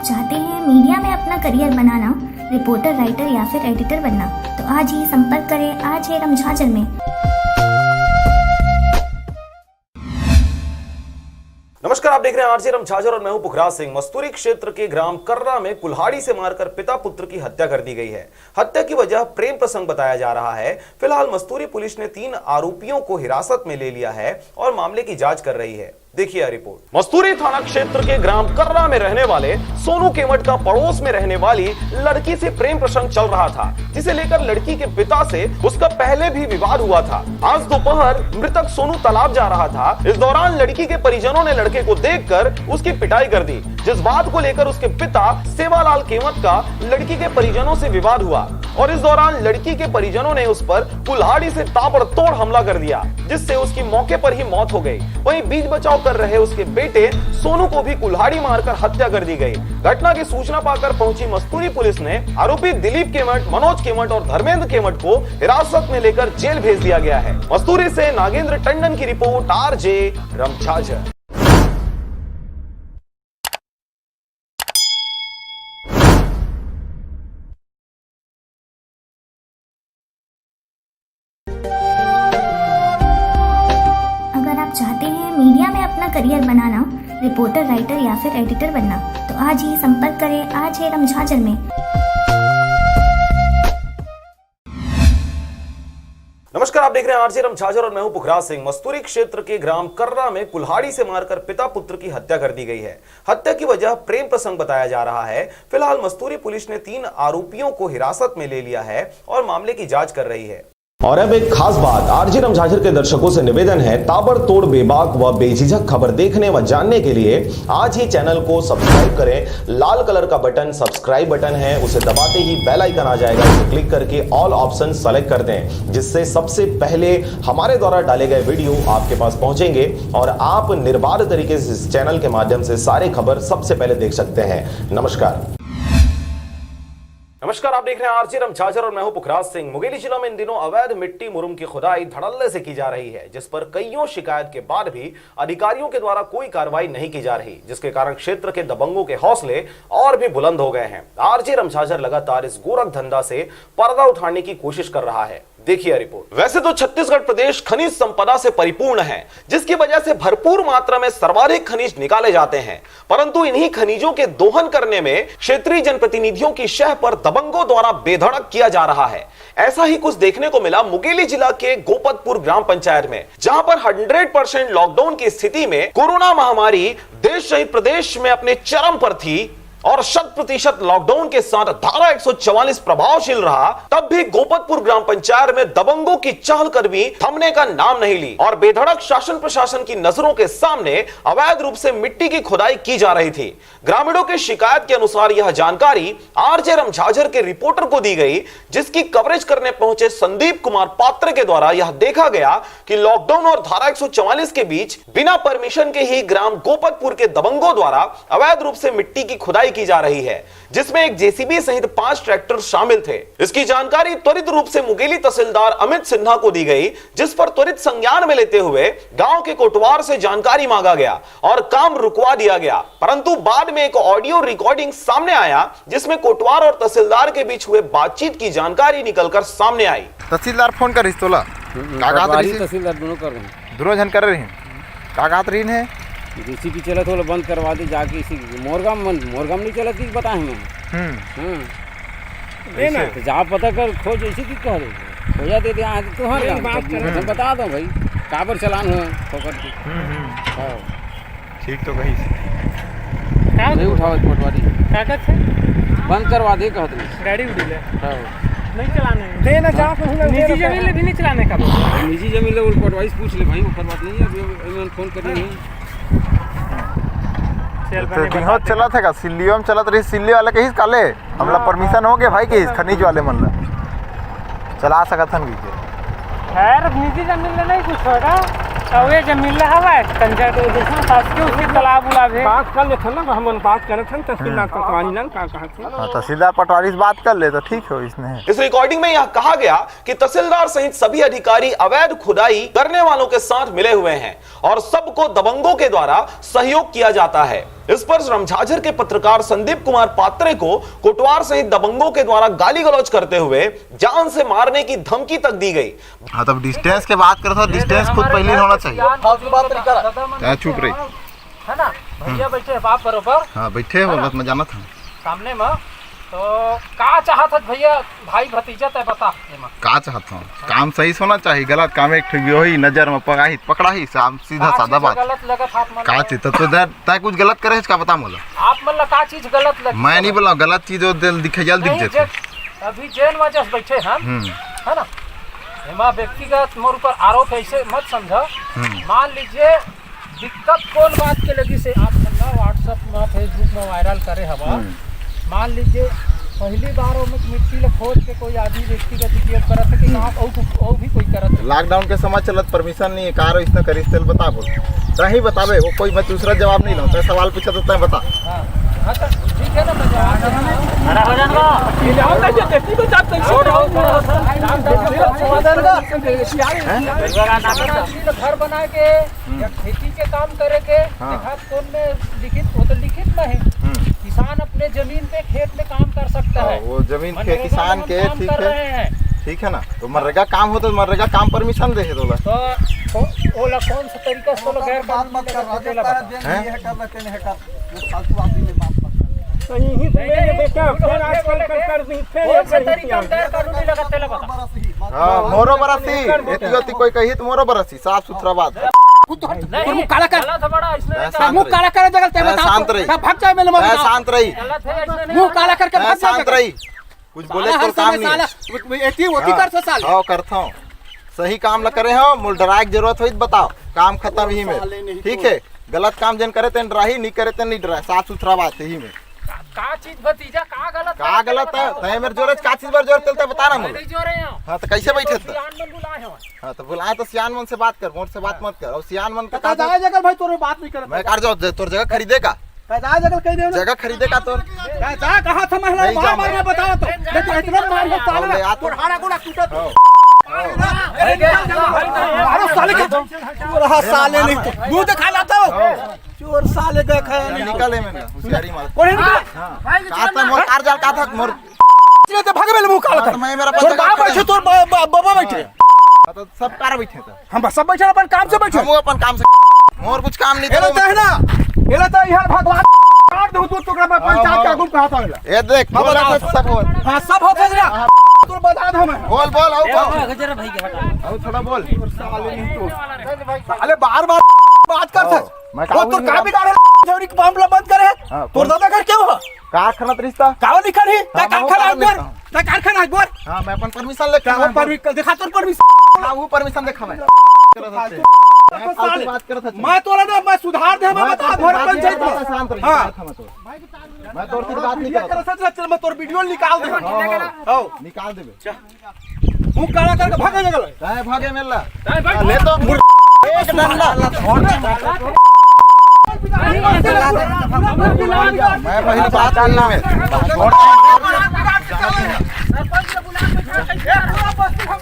चाहते हैं मीडिया में अपना करियर बनाना, रिपोर्टर, राइटर या फिर एडिटर बनना, तो आज ही संपर्क करें आरजे रमझाझर में। नमस्कार, आप देख रहे हैं आरजे रमझाझर और मैं हूं पुखराज सिंह। मस्तूरी क्षेत्र के ग्राम कर्रा में कुल्हाड़ी से मारकर पिता पुत्र की हत्या कर दी गई है। हत्या की वजह प्रेम प्रसंग बताया जा रहा है। फिलहाल मस्तूरी पुलिस ने 3 आरोपियों को हिरासत में ले लिया है और मामले की जांच कर रही है। देखिए रिपोर्ट। मस्तूरी थाना क्षेत्र के ग्राम कर्रा में रहने वाले सोनू केमट का पड़ोस में रहने वाली लड़की से प्रेम प्रसंग चल रहा था, जिसे लेकर लड़की के पिता से उसका पहले भी विवाद हुआ था। आज दोपहर मृतक सोनू तालाब जा रहा था। इस दौरान लड़की के परिजनों ने लड़के को देखकर उसकी पिटाई कर दी, जिस बात को लेकर उसके पिता सेवालाल केमत का लड़की के परिजनों से विवाद हुआ और इस दौरान लड़की के परिजनों ने उस पर कुल्हाड़ी से ताबड़तोड़ हमला कर दिया, जिससे उसकी मौके पर ही मौत हो गई। वहीं बीच बचाव कर रहे उसके बेटे सोनू को भी कुल्हाड़ी मारकर हत्या कर दी गई। घटना की सूचना पाकर पहुंची मस्तूरी पुलिस ने आरोपी दिलीप केमट, मनोज केमट और धर्मेंद्र केमट को हिरासत में लेकर जेल भेज दिया गया है। मस्तूरी से नागेंद्र टंडन की रिपोर्ट, आरजे रमझाझर। चाहते हैं मीडिया में अपना करियर बनाना, रिपोर्टर, राइटर या फिर एडिटर बनना, तो आज ही संपर्क करें आरजे रमझाझर में। नमस्कार, आप देख रहे हैं आरजे रमझाझर और मैं हूं पुखराज सिंह। मस्तूरी क्षेत्र के ग्राम कर्रा में कुल्हाड़ी से मारकर पिता पुत्र की हत्या कर दी गई है। हत्या की वजह प्रेम प्रसंग बताया जा रहा है। फिलहाल मस्तूरी पुलिस ने 3 आरोपियों को हिरासत में ले लिया है और मामले की जांच कर रही है। और अब एक खास बात, आरजे रमझाझर के दर्शकों से निवेदन है, ताबड़तोड़ बेबाक व बेझिझक खबर देखने व जानने के लिए आज ही चैनल को सब्सक्राइब करें। लाल कलर का बटन सब्सक्राइब बटन है, उसे दबाते ही बेल आइकन आ जाएगा, उसे क्लिक करके ऑल ऑप्शन सेलेक्ट कर दें, जिससे सबसे पहले हमारे द्वारा डाले गए वीडियो आपके पास पहुंचेंगे और आप निर्बाध तरीके से इस चैनल के माध्यम से सारे खबर सबसे पहले देख सकते हैं। नमस्कार। नमस्कार, आप देख रहे हैं आरजे रमझाझर और मैं हूं पुखराज सिंह। मुंगेली जिला में इन दिनों अवैध मिट्टी मुरुम की खुदाई धड़ल्ले से की जा रही है, जिस पर कईयों शिकायत के बाद भी अधिकारियों के द्वारा कोई कार्रवाई नहीं की जा रही, जिसके कारण क्षेत्र के दबंगों के हौसले और भी बुलंद हो गए हैं। आरजे रमझाझर लगातार इस गोरख धंधा से पर्दा उठाने की कोशिश कर रहा है। देखिए रिपोर्ट। वैसे तो छत्तीसगढ़ प्रदेश खनिज संपदा से परिपूर्ण है, जिसकी वजह से भरपूर मात्रा में सर्वाधिक खनिज निकाले जाते हैं, परंतु इन्हीं खनिजों के दोहन करने में क्षेत्रीय जनप्रतिनिधियों की शह पर दबंगों द्वारा बेधड़क किया जा रहा है। ऐसा ही कुछ देखने को मिला मुंगेली जिला के गोपतपुर ग्राम पंचायत में, जहां पर 100% लॉकडाउन की स्थिति में कोरोना महामारी देश सहित प्रदेश में अपने चरम पर थी। और 100% लॉकडाउन के साथ धारा 144 प्रभावशील रहा, तब भी गोपतपुर ग्राम पंचायत में दबंगों की चहलकदमी थमने का नाम नहीं ली और बेधड़क शासन प्रशासन की नजरों के सामने अवैध रूप से मिट्टी की खुदाई की जा रही थी। ग्रामीणों की शिकायत के अनुसार यह जानकारी आरजे रमझाझर के रिपोर्टर को दी गई, जिसकी कवरेज करने पहुंचे संदीप कुमार पात्र के द्वारा यह देखा गया कि लॉकडाउन और धारा 144 के बीच बिना परमिशन के ही ग्राम गोपतपुर के दबंगों द्वारा अवैध रूप से मिट्टी की खुदाई की जा रही है, जिसमें एक जेसीबी सहित 5 ट्रैक्टर शामिल थे। इसकी जानकारी त्वरित रूप से मुगेली तहसीलदार अमित सिन्हा को दी गई, जिस पर त्वरित संज्ञान में लेते हुए गांव के कोटवार से जानकारी मांगा गया और काम रुकवा दिया गया। परंतु बाद में एक ऑडियो रिकॉर्डिंग सामने आया, जिसमें कोटवार और तहसीलदार के बीच हुए बातचीत की जानकारी निकलकर सामने आई। तहसीलदार फोन कर तोला तहसीलदार दोनों कर रहे हैं, दोनों जन कर रहे हैं। कागज रही है जेसीबी चला तो बंद करवा दी जाके, इसी मोरगाम नहीं चला थी बताए हमें। देना तो जहाँ पता कर खोज इसी की कह रहे हो जा दे दे तुम्हारे हम बता दो भाई काबर चलान हो ठोकर की। ठीक तो कही नहीं उठाओ पटवारी कागज से बंद करवा दे कहते हैं गाड़ी उड़ी ले नहीं चलाने देना जहाँ निजी जमीन ले भी नहीं चलाने का। निजी जमीन ले पटवारी से पूछ ले भाई, ऊपर बात नहीं है, फोन करनी है। तो चला था का सिल्लियों में चला रही, सिल्ली वाले के काले हमला परमिशन हो गए भाई के खनिज वाले मन चला सकत हन की खैर निजी जमीन ले नहीं कुछ होगा और ये जमीन ले हवा है पंचायत देखो पास के उसके तालाब उलाब है बात कर लेते ना, हम बात करे थे तहसीलदार पटवारी ना का कहा थे तहसीलदार पटवारी से बात कर ले तो ठीक हो। इसने इस रिकॉर्डिंग में यह कहा गया कि तहसीलदार सहित सभी अधिकारी अवैध खुदाई करने वालों के साथ मिले हुए हैं और सबको दबंगों के द्वारा सहयोग किया जाता है। इस पर रमझाझर के पत्रकार संदीप कुमार पात्रे को कोटवार सहित दबंगों के द्वारा गाली गलौज करते हुए जान से मारने की धमकी तक दी गई। हाँ तब डिस्टेंस के बात करता, डिस्टेंस खुद पहले होना चाहिए। चुप रही है ना भैया बैठे बाप बरोबर। हाँ बैठे हो मैं जाना था सामने में तो का चाहत भैया भाई भतीजा तय बता का चाहता हूँ। काम सही होना चाहिए, गलत काम एक वही नजर में पकड़ा ही सीधा साधा बात का चीज तो तय कुछ गलत करे इसका बता मोला आप मतलब का चीज गलत लग मैं नहीं बोला गलत चीज दिखे जल्द दिख जाते। अभी जेल में जस्ट बैठे हम है ना, एमा व्यक्तिगत मोर ऊपर आरोप ऐसे मत समझो। मान लीजिए दिक्कत कौन बात के लगी से आप व्हाट्सएप में फेसबुक में वायरल करे हवा, मान लीजिए पहली बार मिट्टी ले खोज के कोई आदमी व्यक्तिगत उपयोग करत है कि आप और भी कोई करत है। लॉकडाउन के समय चलत परमिशन नहीं है कार इसने करी तेल बता बोल सही बतावे वो कोई मैं दूसरा जवाब नहीं लूँ सवाल पूछा तो तय बता। हाँ तो ठीक है ना मैं जवाब हो जाएगा घर बना के खेती के काम करे के कौन में लिखित वो तो लिखित में है किसान अपने जमीन पे खेत में काम कर सकता है। वो जमीन के किसान के ठीक है ना, तो मनरेगा काम हो तो मनरेगा काम परमिशन दे तो ओला कौन सा तरीका से लोग गैर बात मत करवा दे लगा है कर लेते हैं कर वो फालतू आदमी ने बात सही ही मेरे बेटा फिर आजकल कर दी फिर से तरीका गैर कानूनी लगाते लगा। हां मोरो बरसी एती कोई कही तो मोरो बरसी साफ सुथरा बात नहीं काला कर बड़ा इसने मुंह काला कर जगह ते बता शांत रही भाग जाए मेरे मुंह शांत रही मुंह काला करके भाग शांत रही कुछ बोले तो काम नहीं एती होती कर साल हां करता हूं सही काम न करे हो मुल डराए की जरूरत होई बताओ काम खत्म ही में ठीक है। गलत काम जन करे तेन डराही नहीं करे तेन नहीं डराए साफ सुथरा बात है ही में का चीज भतीजा का गलत है तय मेरे जोरे का चीज पर जोर चलते बता रहा मुझे जोरे हां तो कैसे बैठे थे सियान मन बुलाए हो हां तो बुलाए तो सियान मन से बात कर मोर से बात मत कर और सियान मन का जाए जगह भाई तोरे बात नहीं कर मैं कर जाओ तोर जगह खरीदेगा जाए जगह कह दे जगह खरीदेगा तो जा कहां था महिला वहां मारने बताओ तो देखो इतना मार मत साला तोहाड़ा गोड़ा टूटत अरे साले के रहा साले नहीं मुंह दिखा लाता हो चोर साले का खाया निकाले मैंने होशियारी मार कौन निकल काता मोर कार जाल का था मोर तो भागे मेरे मुंह काला था मैं मेरा तोर बाप बैठे तोर बाबा बैठे तो सब कार बैठे थे हम सब बैठे अपन काम से बैठे हम अपन काम से मोर कुछ काम नहीं था है ना एला तो यार भगवान काट दो तू टुकड़ा में पंचायत का गुम कहा था ये देख सब हो हां सब होते ना तू बता दो मैं बोल बोल आओ गजरा भाई के हटा आओ थोड़ा बोल साले नहीं तो साले बार-बार बात कर मैं वो तो का बिगाड़े थोड़ी मामला बंद करे तोर दादा घर क्यों हो कारखाना रिश्ता कावा लिखा नहीं ता कारखाना अकबर हां मैं अपन परमिशन लेके कावा परमिशन दिखा तोर परमिशन ना वो परमिशन देखा मैं बात करत है मैं तोरा ना मैं सुधार दे मैं बता घर पंचायत में शांत रही हां मैं तोर की बात नहीं करत चल मैं तोर वीडियो निकाल दे हां निकाल देबे मुंह काला करके भागे जगल काहे भागे मेला ले तो एक डंडा मैं पहले बात करना में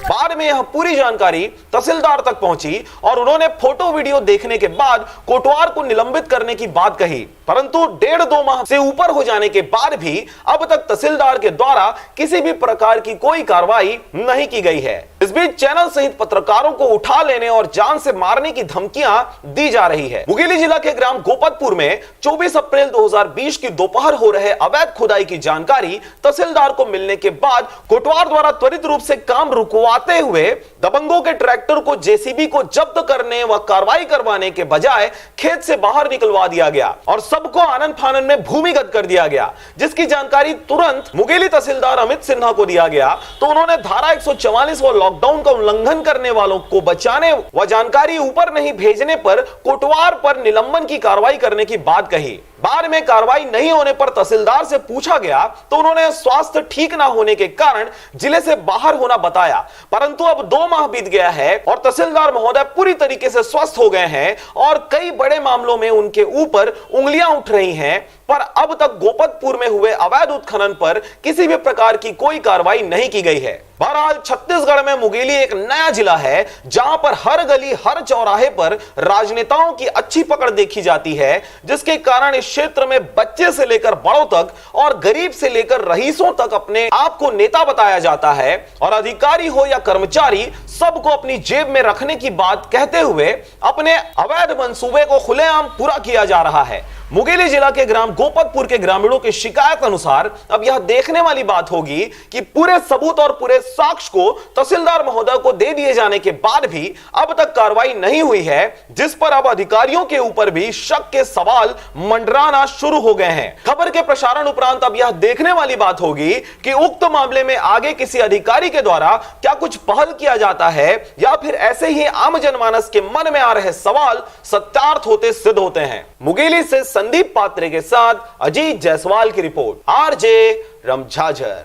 बाद में यह पूरी जानकारी तहसीलदार तक पहुंची और उन्होंने फोटो वीडियो देखने के बाद कोटवार को निलंबित करने की बात कही, परंतु 1.5-2 माह से ऊपर हो जाने के बाद भी अब तक तहसीलदार के द्वारा किसी भी प्रकार की कोई कार्रवाई नहीं की गई है। इस बीच चैनल सहित पत्रकारों को उठा लेने और जान से मारने की धमकियां दी जा रही है। मुंगेली जिला के ग्राम गोपतपुर में 24 अप्रैल 2020 की दोपहर हो रहे अवैध खुदाई की जानकारी तहसीलदार को मिलने के बाद कोटवार द्वारा त्वरित रूप से काम रुकवाते हुए दबंगों के ट्रैक्टर को जेसीबी को जब्त करने व कार्रवाई करवाने के बजाय खेत से बाहर निकलवा दिया गया और सबको आनन फानन में भूमिगत कर दिया गया, जिसकी जानकारी तुरंत मुंगेली तहसीलदार अमित सिन्हा को दिया गया तो उन्होंने धारा 144 व लॉकडाउन का उल्लंघन करने वालों को बचाने व जानकारी ऊपर नहीं भेजने पर कोटवार पर निलंबन की कार्रवाई करने की बात कही। बाद में कार्रवाई नहीं होने पर तहसीलदार से पूछा गया तो उन्होंने स्वास्थ्य ठीक ना होने के कारण जिले से बाहर होना बताया, परंतु अब 2 माह बीत गया है और तहसीलदार महोदय पूरी तरीके से स्वस्थ हो गए हैं और कई बड़े मामलों में उनके ऊपर उंगलियां उठ रही हैं, पर अब तक गोपतपुर में हुए अवैध उत्खनन पर किसी भी प्रकार की कोई कार्रवाई नहीं की गई है। बहरहाल छत्तीसगढ़ में मुंगेली एक नया जिला है जहां पर हर गली हर चौराहे पर राजनेताओं की अच्छी पकड़ देखी जाती है, जिसके कारण इस क्षेत्र में बच्चे से लेकर बड़ों तक और गरीब से लेकर रईसों तक अपने आप को नेता बताया जाता है और अधिकारी हो या कर्मचारी सबको अपनी जेब में रखने की बात कहते हुए अपने अवैध मंसूबे को खुलेआम पूरा किया जा रहा है। मुंगेली जिला के ग्राम गोपतपुर के ग्रामीणों की शिकायत अनुसार अब यह देखने वाली बात होगी कि पूरे सबूत और पूरे साक्ष्य को तहसीलदार महोदय को दे दिए जाने के बाद भी अब तक कार्रवाई नहीं हुई है, जिस पर अब अधिकारियों के ऊपर भी शक के सवाल मंडराना शुरू हो गए हैं। खबर के प्रसारण उपरांत अब यह देखने वाली बात होगी कि उक्त मामले में आगे किसी अधिकारी के द्वारा क्या कुछ पहल किया जाता है या फिर ऐसे ही आम जनमानस के मन में आ रहे सवाल सत्यार्थ होते सिद्ध होते हैं। मुंगेली से संदीप पात्रे के साथ अजीत जायसवाल की रिपोर्ट, आरजे रमझाझर।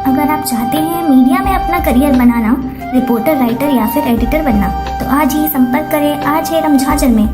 अगर आप चाहते हैं मीडिया में अपना करियर बनाना, रिपोर्टर, राइटर या फिर एडिटर बनना, तो आज ही संपर्क करें आरजे रमझाझर में।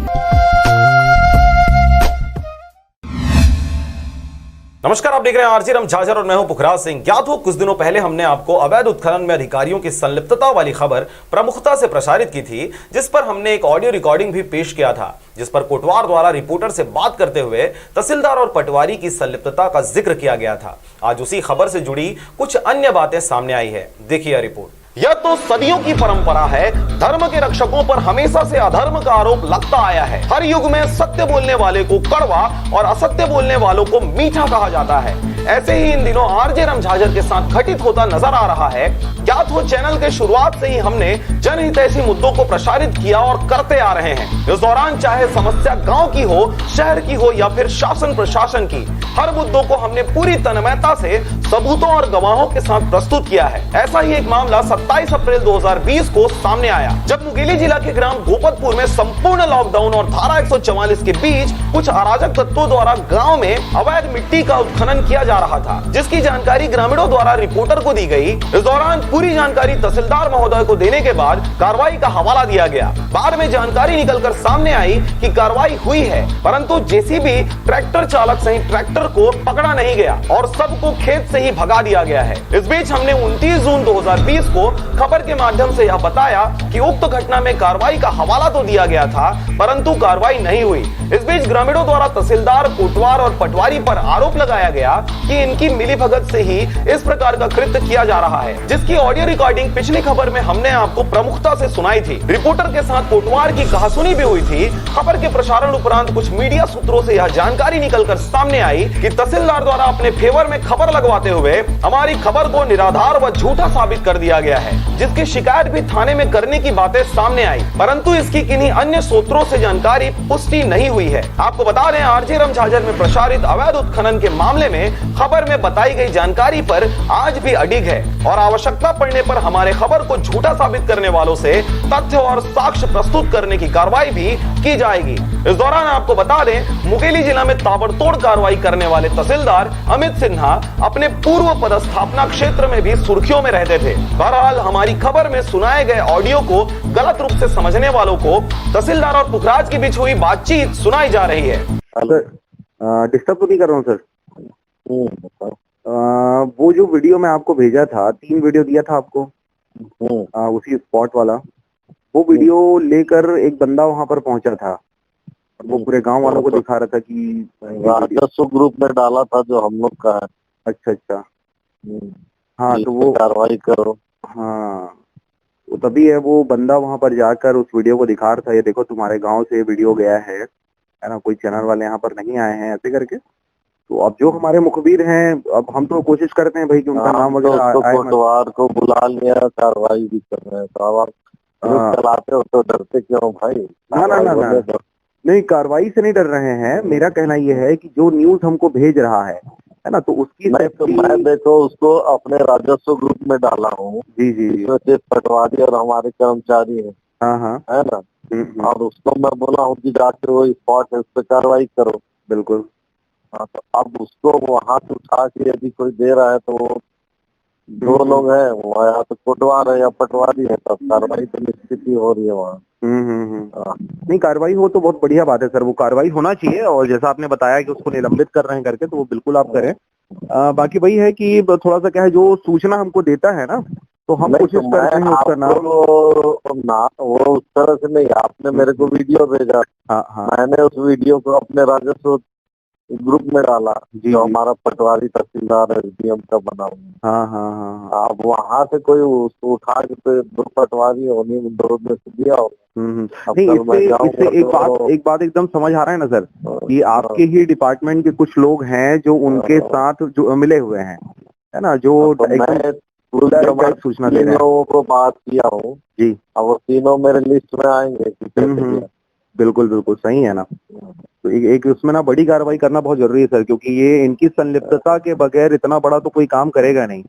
नमस्कार, आप देख रहे हैं आरजे रमझाझर और मैं हूं पुखराज सिंह। ज्ञात हो कुछ दिनों पहले हमने आपको अवैध उत्खनन में अधिकारियों की संलिप्तता वाली खबर प्रमुखता से प्रसारित की थी, जिस पर हमने एक ऑडियो रिकॉर्डिंग भी पेश किया था, जिस पर कोटवार द्वारा रिपोर्टर से बात करते हुए तहसीलदार और पटवारी की संलिप्तता का जिक्र किया गया था। आज उसी खबर से जुड़ी कुछ अन्य बातें सामने आई है, देखिए रिपोर्ट। यह तो सदियों की परंपरा है, धर्म के रक्षकों पर हमेशा से अधर्म का आरोप लगता आया है। हर युग में सत्य बोलने वाले को कड़वा और असत्य बोलने वालों को मीठा कहा जाता है। ऐसे ही इन दिनों आरजे रमझाझर के साथ घटित होता नजर आ रहा है। ज्ञात हो चैनल के शुरुआत से ही हमने जनहितैषी मुद्दों को प्रसारित किया और करते आ रहे हैं। इस दौरान चाहे समस्या गांव की हो, शहर की हो या फिर शासन प्रशासन की, हर मुद्दों को हमने पूरी तन्मयता से सबूतों और गवाहों के साथ प्रस्तुत किया है। ऐसा ही एक मामला 27 अप्रैल 2020 को सामने आया, जब मुंगेली जिला के ग्राम गोपतपुर में संपूर्ण लॉकडाउन और धारा 144 के बीच कुछ अराजक तत्वों द्वारा गांव में अवैध मिट्टी का उत्खनन किया जा रहा था, जिसकी जानकारी ग्रामीणों द्वारा रिपोर्टर को दी गई। इस दौरान पूरी जानकारी तहसीलदार महोदय को देने के बाद कार्रवाई का हवाला दिया गया। बाद में जानकारी निकलकर सामने आई कि कार्रवाई हुई है, परंतु जेसीबी ट्रैक्टर चालक सहित ट्रैक्टर को पकड़ा नहीं गया और सबको खेत से से ही भगा दिया गया है। इस बीच हमने 29 जून 2020 को खबर के माध्यम से यह बताया कि उक्त घटना में कार्रवाई का हवाला तो दिया गया था, परंतु कार्रवाई नहीं हुई। इस बीच ग्रामीणों द्वारा तहसीलदार, कोटवार और पटवारी पर आरोप लगाया गया कि इनकी मिलीभगत से ही इस प्रकार का कृत्य किया जा रहा है, जिसकी ऑडियो रिकॉर्डिंग पिछली खबर में हमने आपको प्रमुखता से सुनाई थी। रिपोर्टर के साथ कोटवार की कहासुनी भी हुई थी। खबर के प्रसारण उपरांत कुछ मीडिया सूत्रों से यह जानकारी निकलकर सामने आई कि तहसीलदार द्वारा अपने फेवर में खबर लगवाते हुए हमारी खबर को निराधार व झूठा साबित कर दिया गया है, जिसकी शिकायत भी थाने में करने की बातें सामने आई, परंतु इसकी किन्हीं अन्य सूत्रों से जानकारी पुष्टि नहीं हुई है। आपको बता दें, आरजे रमझाझर में प्रसारित अवैध उत्खनन के मामले में खबर में बताई गई जानकारी पर आज भी अडिग है और आवश्यकता पड़ने पर हमारे खबर को झूठा साबित करने वालों से तथ्य और साक्ष्य प्रस्तुत करने की कार्रवाई भी की जाएगी। इस दौरान आपको बता दें, मुंगेली जिला में ताबड़तोड़ कार्रवाई करने वाले तहसीलदार अमित सिन्हा अपने पूर्व पदस्थापना क्षेत्र में भी सुर्खियों में रहते थे। बहरहाल हमारी खबर में सुनाए गए ऑडियो को गलत रूप से समझने वालों को तहसीलदार और पुखराज के बीच हुई बातचीत सुनाई जा रही है। डिस्टर्ब तो नहीं कर रहा हूँ सर? वो जो वीडियो मैं आपको भेजा था, 3 वीडियो दिया था आपको, उसी स्पॉट वाला, वो वीडियो लेकर एक बंदा वहां पर पहुंचा था। वो पूरे गांव वालों को दिखा रहा था कि राजस्व ग्रुप में डाला था जो हम लोग का है। अच्छा अच्छा, हाँ तो वो कार्रवाई करो। हाँ वो तभी है, वो बंदा वहां पर जाकर उस वीडियो को दिखा रहा था, ये देखो तुम्हारे गांव से वीडियो गया है ना, कोई चैनल वाले यहाँ पर नहीं आए हैं ऐसे करके। तो अब जो हमारे मुखबिर हैं, अब हम तो कोशिश करते हैं भाई कि उनका नाम वगैरह कोटवार को बुला लिया, कार्रवाई भी कर रहे हैं, तो आप चलाते हो तो डरते क्यों भाई? ना नहीं, कार्रवाई से नहीं डर रहे हैं। मेरा कहना यह है कि जो न्यूज हमको भेज रहा है ना, तो उसकी तो मैं देखो उसको अपने राजस्व ग्रुप में डाला हूँ। जी जी, इसमें पटवारी और हमारे कर्मचारी है, हाँ है ना, और उसको मैं बोला हूँ कि जाके वो स्पॉट है उस पर कार्रवाई करो। बिल्कुल। हाँ, तो अब उसको वहां से उठा के यदि कोई दे रहा है तो दो लोग हैं, वो या तो कोटवार है या पटवारी है, तब कार्रवाई तो निश्चित ही हो रही है वहाँ। नहीं, कार्रवाई हो तो बहुत बढ़िया बात है सर, वो कार्रवाई होना चाहिए। और जैसा आपने बताया कि उसको निलंबित कर रहे हैं करके, तो वो बिल्कुल आप करें। बाकी वही है कि थोड़ा सा क्या है, जो सूचना हमको देता है ना, तो हम कोशिश करते हैं उसका नाम वो उस तरह से नहीं। आपने मेरे को वीडियो भेजा, मैंने उस वीडियो को अपने राजस्व ग्रुप में डाला, जो हमारा पटवारी तहसीलदार एसडीएम का बना हुआ। हाँ। अब वहाँ से कोई उसको उठा के तो 2 पटवारी होने में 2 में से दिया हो। नहीं, इससे एक बात एकदम समझ आ रहा है ना सर, कि आपके ही डिपार्टमेंट के कुछ लोग हैं जो उनके साथ जो मिले हुए हैं, है ना, जो सूचना दे रहे हैं। लोगों को बात किया हूँ जी, अब वो तीनों मेरे लिस्ट में आएंगे। बिल्कुल बिल्कुल सही है ना। तो एक उसमें ना बड़ी कार्रवाई करना बहुत जरूरी है सर, क्योंकि ये इनकी संलिप्तता के बगैर इतना बड़ा तो कोई काम करेगा नहीं।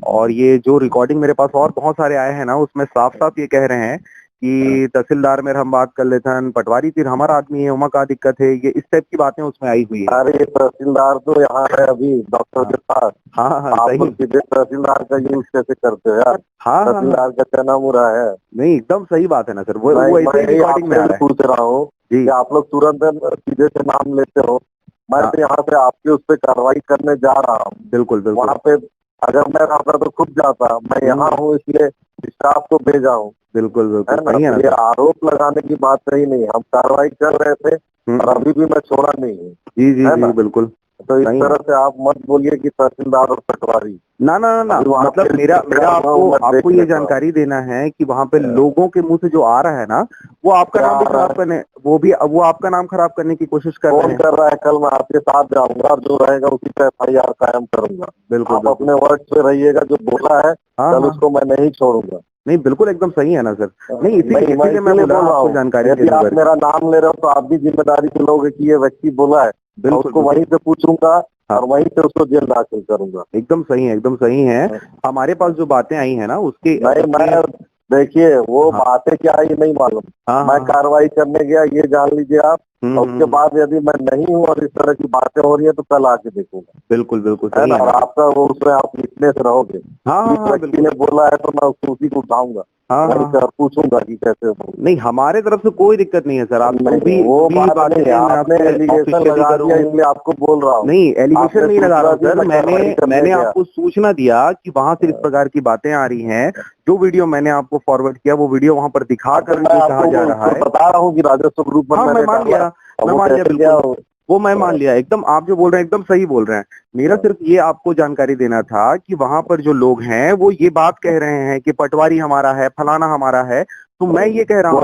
और ये जो रिकॉर्डिंग मेरे पास और बहुत सारे आए हैं ना, उसमें साफ साफ ये कह रहे हैं कि तहसीलदार में हम बात कर लेते हैं, पटवारी फिर हमारा आदमी है, वहाँ का दिक्कत है, ये इस टाइप की बातें उसमें आई हुई है। अरे तहसीलदार तो यहाँ है अभी डॉक्टर के पास। हाँ सही। सीधे तहसीलदार का यूज कैसे करते हो यार? तहसीलदार का चना मुरा है। नहीं, एकदम सही बात है ना सर, वो ऐसे रिकॉर्डिंग में आ रहा है। पूछ रहा हूँ कि आप लोग तुरंत सीधे से नाम लेते हो, मैं तो यहाँ पे आपके उस पर कार्रवाई करने जा रहा हूँ। बिल्कुल बिल्कुल। वहाँ पे अगर मैं रहता तो खुद जाता, मैं यहाँ हूँ इसलिए स्टाफ को भेजा हूँ। बिल्कुल बिल्कुल सही है ना। ये आरोप लगाने की बात सही नहीं, हम कार्रवाई कर रहे थे और अभी भी मैं छोड़ा नहीं हूँ। जी बिल्कुल। तो इस तरह से आप मत बोलिए कि तहसीलदार और पटवारी। ना मतलब मेरा आपको ये जानकारी देना है कि वहाँ पे लोगों के मुंह से जो आ रहा है ना, वो आपका नाम भी खराब करने, वो आपका नाम खराब करने की कोशिश कर रहे हैं। कर रहा है, कल मैं आपके साथ जाऊंगा, जो रहेगा उसी पे FIR कायम करूंगा। बिल्कुल। आप अपने वर्ड पे रहिएगा, जो बोला है कल उसको मैं नहीं छोड़ूंगा। नहीं, बिल्कुल एकदम सही है ना सर। नहीं, इसीलिए मैं बोल रहा हूँ जानकारी। यदि आप मेरा नाम ले रहे हो तो आप भी जिम्मेदारी से लोगे कि ये व्यक्ति बोला है, उसको वहीं से पूछूंगा और वहीं से उसको जेल दाखिल करूंगा। एकदम सही है, एकदम सही है। हमारे पास जो बातें आई है ना, उसके मैं देखिए वो बातें क्या आई नहीं मालूम। मैं कार्रवाई करने गया, ये जान लीजिए आप। और उसके बाद यदि मैं नहीं हूँ और इस तरह की बातें हो रही है तो कल आके देखूंगा। बिल्कुल बिल्कुल है ना। और आपका वो उसमें आप विटनेस रहोगे। व्यक्ति ने बोला है तो मैं उसी को उठाऊंगा। हाँ वहीं से पूछूंगा कि कैसे हो। नहीं, हमारे तरफ से कोई दिक्कत नहीं है सर। आप नहीं, भी वो बात नहीं है, मैं आपने आपसे एलिगेशन officially लगा दिया करूं। इसलिए आपको बोल रहा हूँ। नहीं, एलिगेशन आपने नहीं लगा रहा पूछा सर। कि मैं मैंने क्या? आपको सूचना दिया कि वहां से इस प्रकार की बातें आ रही हैं। जो वीडियो मैंने आपको फॉरवर्ड किया वो वीडियो वहां पर दिखा कर मैं कहा जा आपको रहा है। बता रहा हूँ कि राजस्व ग्रुप पर हाँ, मैं मैंने मान लिया, डाला। मैं वो मान लिया, कैसे बिल्कुल वो मैं मान लिया। एकदम आप जो बोल रहे हैं एकदम सही बोल रहे हैं। मेरा सिर्फ ये आपको जानकारी देना था कि वहां पर जो लोग हैं वो ये बात कह रहे हैं कि पटवारी हमारा है, फलाना हमारा है। तो मैं ये कह रहा हूँ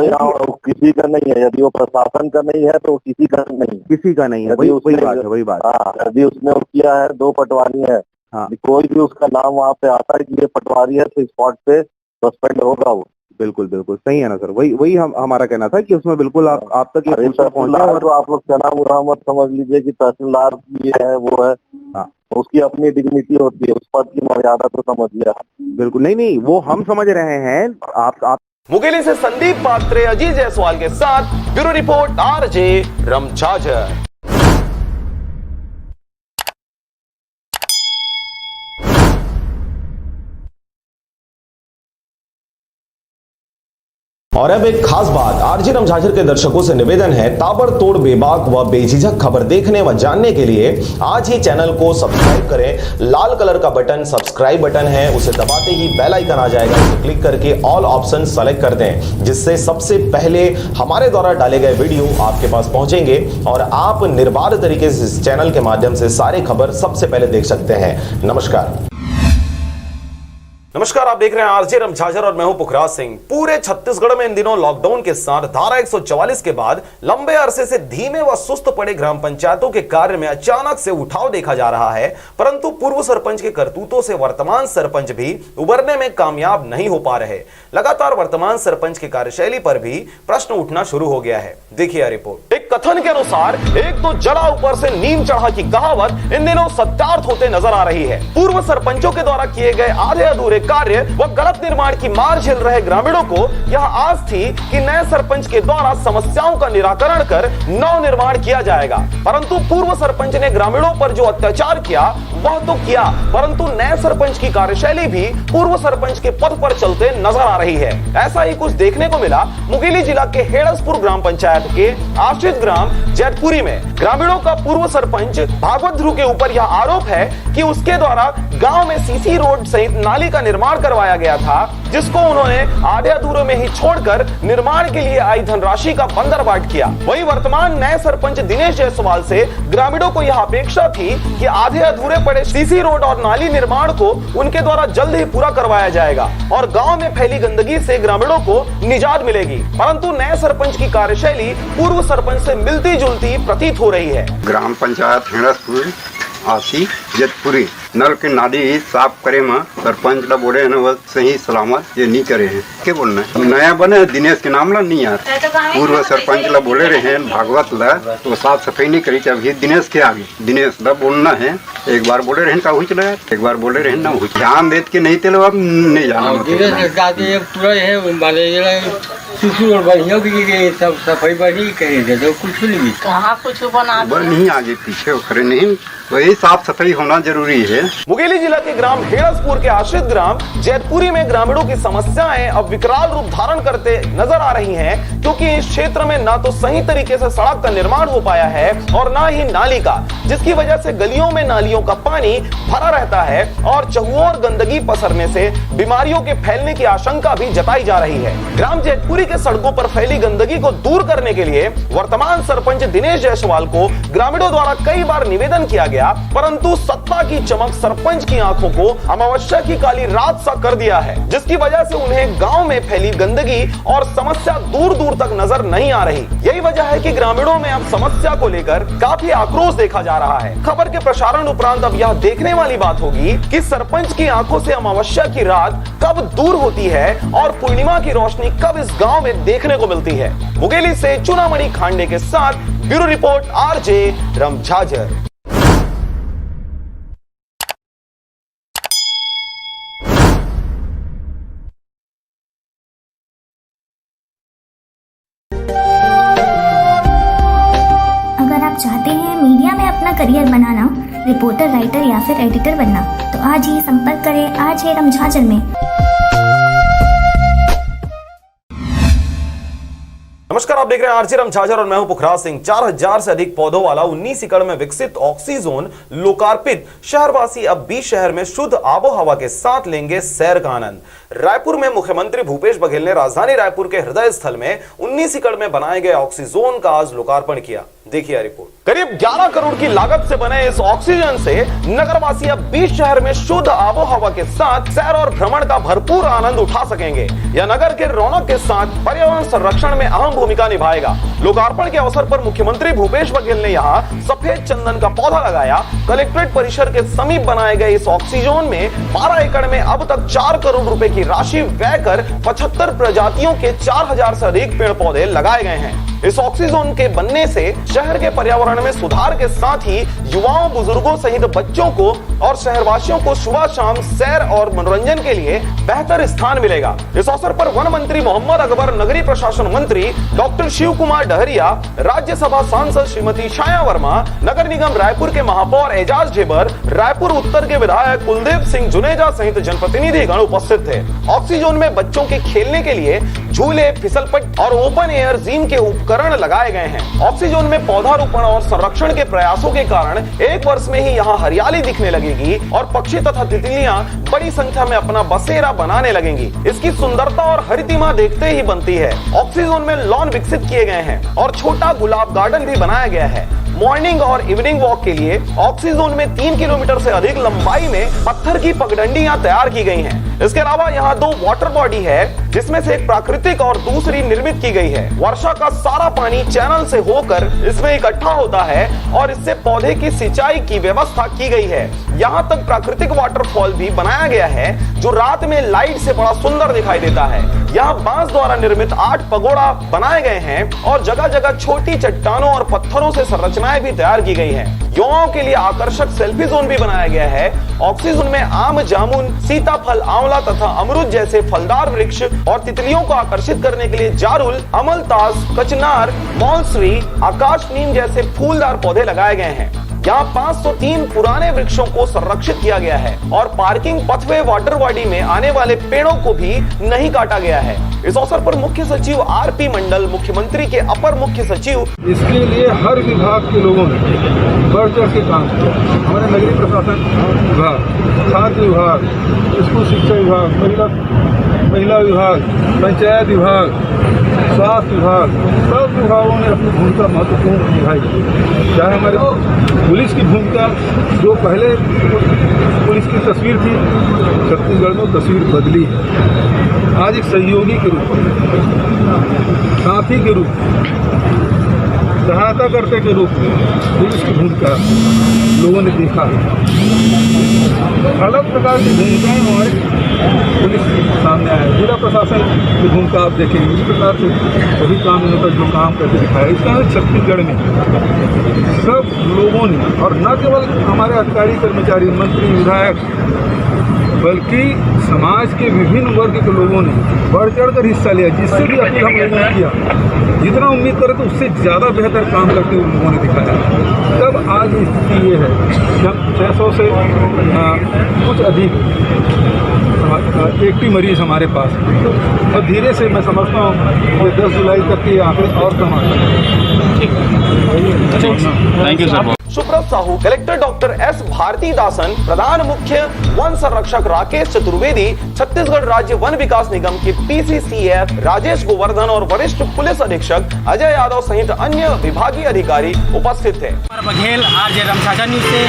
कि किसी का नहीं है। यदि वो प्रशासन का नहीं है तो किसी का नहीं, किसी का नहीं है। वही वही बात। हाँ, यदि उसने वो किया है, 2 पटवारी है, कोई भी उसका नाम वहाँ पे आता है कि ये पटवारी है तो स्पॉट पे सस्पेंड होगा वो। बिल्कुल बिल्कुल सही है ना सर। वही हमारा कहना था कि उसमें बिल्कुल आप तक ये सूचना पहुंचे। और तो आप लोग चना बुरा मत समझ लीजिए कि तहसीलदार ये है वो है। हाँ, उसकी अपनी डिग्निटी होती है, उस पद की मर्यादा तो समझ लिया। बिल्कुल नहीं, वो हम समझ रहे हैं। आप मुकेली से संदीप पात्रे, अजीत जायसवाल के साथ ब्यूरो रिपोर्ट आरजे रमझाझर। और अब एक खास बात, आरजे रमझाझर के दर्शकों से निवेदन है, ताबड़तोड़ बेबाक व बेझिझक खबर देखने व जानने के लिए आज ही चैनल को सब्सक्राइब करें। लाल कलर का बटन सब्सक्राइब बटन है, उसे दबाते ही बेल आइकन आ जाएगा, उसे क्लिक करके ऑल ऑप्शन सेलेक्ट कर दें, जिससे सबसे पहले हमारे द्वारा डाले गए वीडियो आपके पास पहुंचेंगे और आप निर्बाध तरीके से इस चैनल के माध्यम से सारे खबर सबसे पहले देख सकते हैं। नमस्कार, आप देख रहे हैं आरजे रमझाझर और मैं हूं पुखराज सिंह। पूरे छत्तीसगढ़ में इन दिनों लॉकडाउन के साथ धारा 144 के बाद लंबे अरसे से धीमे व सुस्त पड़े ग्राम पंचायतों के कार्य में अचानक से उठाव देखा जा रहा है। परंतु पूर्व सरपंच के करतूतों से वर्तमान सरपंच भी उबरने में कामयाब नहीं हो पा रहे। लगातार वर्तमान सरपंच की कार्यशैली पर भी प्रश्न उठना शुरू हो गया है। देखिए रिपोर्ट। एक कथन के अनुसार एक तो जड़ा ऊपर से नीम चढ़ा की कहावत इन दिनों सत्यार्थ होते नजर आ रही है। पूर्व सरपंचों के द्वारा किए गए आधे अधूरे कार्य व गलत निर्माण की मार झेल रहे ग्रामीणों को यह आस थी कि नए सरपंच के द्वारा समस्याओं का निराकरण कर नव निर्माण किया जाएगा। परंतु पूर्व सरपंच ने ग्रामीणों पर जो अत्याचार किया वह तो किया, परंतु नए सरपंच की कार्यशैली भी पूर्व सरपंच के पद पर चलते नजर आ रही है। ऐसा ही कुछ देखने को मिला मुकेली जिला के हेड़सपुर ग्राम पंचायत के आश्रित ग्राम जैतपुरी में। ग्रामीणों का पूर्व सरपंच भागवत ध्रुव के ऊपर यह आरोप है कि उसके द्वारा गांव में सीसी रोड सहित नाली का निर्माण करवाया गया था, जिसको उन्होंने आधे अधूरे में ही छोड़कर निर्माण के लिए आई धनराशि का बंदरबाट किया। वहीं वर्तमान नए सरपंच दिनेश जायसवाल से ग्रामीणों को यह अपेक्षा थी कि आधे अधूरे पड़े सीसी रोड और नाली निर्माण को उनके द्वारा जल्द ही पूरा करवाया जाएगा और गांव में फैली गंदगी से ग्रामीणों को निजात मिलेगी। परंतु नए सरपंच की कार्यशैली पूर्व सरपंच से मिलती जुलती प्रतीत हो रही है। ग्राम पंचायत हेड़सपुर आसी जतपुरी नल के नाली साफ करे में सरपंच ला बोले न वो सही सलामत ये नहीं करे हैं। क्या बोलना है? नया बने दिनेश के नाम ला नहीं यार। पूर्व सरपंच ला बोले रहे हैं भागवत ला तो साफ सफाई नहीं करी चाहिए दिनेश के आगे। दिनेश ला बोलना है, एक बार बोले रहे का हुई चला यार, एक बार बोले रहे ना हुई। ध्यान देत के नहीं तेलो अब नहीं जाना सब सफाई बनी कहे तो कुछ नहीं कहाँ कुछ बना नहीं आगे पीछे खड़े नहीं, वही साफ सफाई होना जरूरी है। मुकेली जिला के ग्राम हेड़सपुर के आश्रित ग्राम जैतपुरी में ग्रामीणों की समस्याएं अब विकराल रूप धारण करते नजर आ रही हैं, क्योंकि इस क्षेत्र में ना तो सही तरीके से सड़क का निर्माण हो पाया है और ना ही नाली का, जिसकी वजह से गलियों में नालियों का पानी भरा रहता है और चहुओर गंदगी पसरने से बीमारियों के फैलने की आशंका भी जताई जा रही है। ग्राम जैतपुरी के सड़कों पर फैली गंदगी को दूर करने के लिए वर्तमान सरपंच दिनेश जायसवाल को ग्रामीणों द्वारा कई बार निवेदन किया गया, परंतु सत्ता की चमक सरपंच की आंखों को अमावस्या की काली रात सा कर दिया है, जिसकी वजह से उन्हें गांव में फैली गंदगी और समस्या दूर दूर तक नजर नहीं आ रही। यही वजह है कि ग्रामीणों में अब समस्या को लेकर काफी आक्रोश देखा जा रहा है। खबर के प्रसारण उपरांत अब यह देखने वाली बात होगी कि सरपंच की आंखों से अमावस्या की रात कब दूर होती है और पूर्णिमा की रोशनी कब इस गाँव में देखने को मिलती है। मुकेली से चुनामणि खांडे के साथ ब्यूरो रिपोर्ट आरजे रमझाझर। चाहते हैं मीडिया में अपना करियर बनाना, रिपोर्टर, राइटर या फिर एडिटर बनना, तो आज ही संपर्क करें आरजे रमझाझर में। नमस्कार, आप देख रहे हैं आरजे रमझाझर और मैं हूं पुखराज सिंह। 4000 से अधिक पौधों वाला 19 एकड़ में विकसित ऑक्सीजोन लोकार्पित। शहरवासी अब भी शहर में शुद्ध आबोहवा के साथ लेंगे सैर का आनंद। रायपुर में मुख्यमंत्री भूपेश बघेल ने राजधानी रायपुर के हृदय स्थल में 19 एकड़ में बनाए गए ऑक्सीजोन का आज लोकार्पण किया। देखिए रिपोर्ट। करीब 11 करोड़ की लागत से बने इस ऑक्सीजन से नगरवासी अब बीच शहर में शुद्ध आबोहवा के साथ सैर और भ्रमण का भरपूर आनंद उठा सकेंगे। यह नगर के रौनक के साथ पर्यावरण संरक्षण में अहम भूमिका निभाएगा। लोकार्पण के अवसर पर मुख्यमंत्री भूपेश बघेल ने यहाँ सफेद चंदन का पौधा लगाया। कलेक्ट्रेट परिसर के समीप बनाए गए इस ऑक्सीजोन में 12 एकड़ में अब तक 4 करोड़ रुपए की राशि व्यय कर 75 प्रजातियों के 4000 से अधिक पेड़ पौधे लगाए गए हैं। इस ऑक्सीजोन के बनने से शहर के पर्यावरण में सुधार के साथ ही युवाओं, बुजुर्गों सहित बच्चों को और शहरवासियों को सुबह शाम सैर और मनोरंजन के लिए बेहतर स्थान मिलेगा। इस अवसर पर वन मंत्री मोहम्मद अकबर, नगरीय प्रशासन मंत्री डॉक्टर शिव कुमार डहरिया, राज्यसभा सांसद श्रीमती छाया वर्मा, नगर निगम रायपुर के महापौर एजाज ढेबर, रायपुर उत्तर के विधायक कुलदीप सिंह जुनेजा सहित जनप्रतिनिधिगण उपस्थित थे। ऑक्सीजोन में बच्चों के खेलने के लिए झूले, फिसलपट्टी और ओपन एयर जिम के उपकरण लगाए गए हैं। ऑक्सीजोन में पौधारोपण और संरक्षण के प्रयासों के कारण 1 वर्ष में ही यहाँ हरियाली दिखने लगेगी और पक्षी तथा तितलियां बड़ी संख्या में अपना बसेरा बनाने लगेंगी। इसकी सुंदरता और हरितिमा देखते ही बनती है। ऑक्सीजोन में लॉन विकसित किए गए हैं और छोटा गुलाब गार्डन भी बनाया गया है। मॉर्निंग और इवनिंग वॉक के लिए ऑक्सीजोन में 3 किलोमीटर से अधिक लंबाई में पत्थर की पगडंडियां तैयार की गई हैं। इसके अलावा यहाँ 2 वाटर बॉडी है, जिसमें से एक प्राकृतिक और दूसरी निर्मित की गई है। वर्षा का सारा पानी चैनल से होकर इसमें इकट्ठा होता है और इससे पौधे की सिंचाई की व्यवस्था की गई है। यहाँ तक प्राकृतिक वाटरफॉल भी बनाया गया है, जो रात में लाइट से बड़ा सुंदर दिखाई देता है। यहाँ बांस द्वारा निर्मित 8 पगोड़ा बनाए गए हैं और जगह जगह छोटी चट्टानों और पत्थरों से संरचनाएं भी तैयार की गई हैं। युवाओं के लिए आकर्षक सेल्फी जोन भी बनाया गया है। ऑक्सीजोन में आम, जामुन, सीताफल, आंवला तथा अमरूद जैसे फलदार वृक्ष और तितलियों को आकर्षित करने के लिए जारुल, अमलतास, कचनार, मौलश्री, आकाश नीम जैसे फूलदार पौधे लगाए गए हैं। यहाँ 503 पुराने वृक्षों को संरक्षित किया गया है और पार्किंग पथवे वाटर बॉडी में आने वाले पेड़ों को भी नहीं काटा गया है। इस अवसर पर मुख्य सचिव आरपी मंडल, मुख्यमंत्री के अपर मुख्य सचिव, इसके लिए हर विभाग के लोगों ने बढ़ चढ़ के काम किया। हमारे नगरीय प्रशासन विभाग, खाद्य विभाग, स्कूल शिक्षा विभाग, महिला विभाग, पंचायत विभाग, स्वास्थ्य विभाग, सब विभागों ने अपनी भूमिका महत्वपूर्ण निभाई। चाहे हमारे पुलिस की भूमिका, जो पहले पुलिस की तस्वीर थी, छत्तीसगढ़ में तस्वीर बदली है। आज एक सहयोगी के रूप में, साथी के रूप में, सहायता करते के रूप में पुलिस की भूमिका लोगों ने देखा है। अलग प्रकार की भूमिकाएं हमारे पुलिस के सामने आए। जिला प्रशासन की भूमिका आप देखेंगे, इस प्रकार से सभी काम में जो काम करके दिखाया। इसका छत्तीसगढ़ में सब लोगों ने, और न केवल हमारे अधिकारी कर्मचारी, मंत्री, विधायक, बल्कि समाज के विभिन्न वर्ग के लोगों ने बढ़ चढ़कर हिस्सा लिया। जिससे भी अपील हम लोगों ने किया, जितना उम्मीद करें तो उससे ज़्यादा बेहतर काम करके उन लोगों ने दिखाया। तब आज स्थिति ये है कि हम 600 से कुछ अधिक 80 मरीज हमारे पास हैं और धीरे से मैं समझता हूँ कि 10 जुलाई तक के आंकड़े और कम आ जाएंगे। Thank you sir. Subrata Sahu, collector doctor S Bharati Dasan, प्रधान मुख्य वन संरक्षक राकेश चतुर्वेदी, छत्तीसगढ़ राज्य वन विकास निगम के PCCF राजेश गोवर्धन और वरिष्ठ पुलिस अधीक्षक अजय यादव सहित अन्य विभागीय अधिकारी उपस्थित थे। बघेल, आरजे रमझाझर न्यूज से।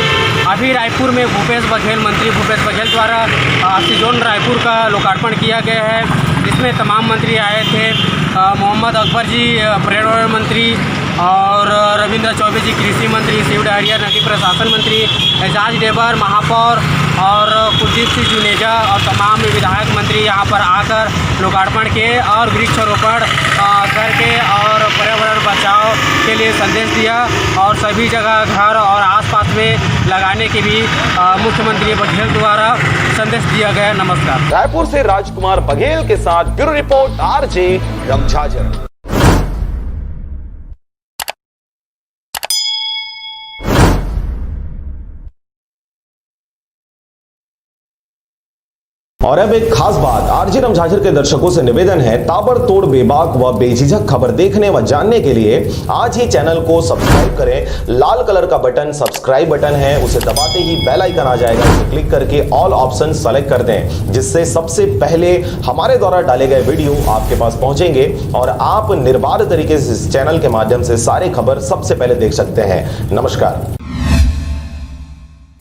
अभी रायपुर में भूपेश बघेल, मंत्री भूपेश बघेल द्वारा ऑक्सीजोन रायपुर का लोकार्पण किया गया है, जिसमें तमाम मंत्री आए थे। मोहम्मद अकबर जी, पर्यावरण मंत्री, और रविंद्र चौबे जी, कृषि मंत्री, शिव डहरिया, नगरीय प्रशासन मंत्री, एजाज ढेबर, महापौर और कुलदीप सिंह जुनेजा और तमाम विधायक मंत्री यहाँ पर आकर लोकार्पण किए और वृक्षारोपण करके और पर्यावरण बचाव के लिए संदेश दिया और सभी जगह घर और आसपास में लगाने के भी मुख्यमंत्री बघेल द्वारा संदेश दिया गया। नमस्कार। रायपुर से राजकुमार बघेल के साथ ब्यूरो रिपोर्ट, आरजे रमझाझर। और अब एक खास बात, आरजे रमझाझर के दर्शकों से निवेदन है, ताबड़तोड़ बेबाक व बेझिझक खबर देखने व जानने के लिए आज ही चैनल को सब्सक्राइब करें। लाल कलर का बटन सब्सक्राइब बटन है, उसे दबाते ही बेल आइकन आ जाएगा, उसे क्लिक करके ऑल ऑप्शन सेलेक्ट कर दें, जिससे सबसे पहले हमारे द्वारा डाले गए वीडियो आपके पास पहुंचेंगे और आप निर्बाध तरीके से इस चैनल के माध्यम से सारी खबर सबसे पहले देख सकते हैं। नमस्कार।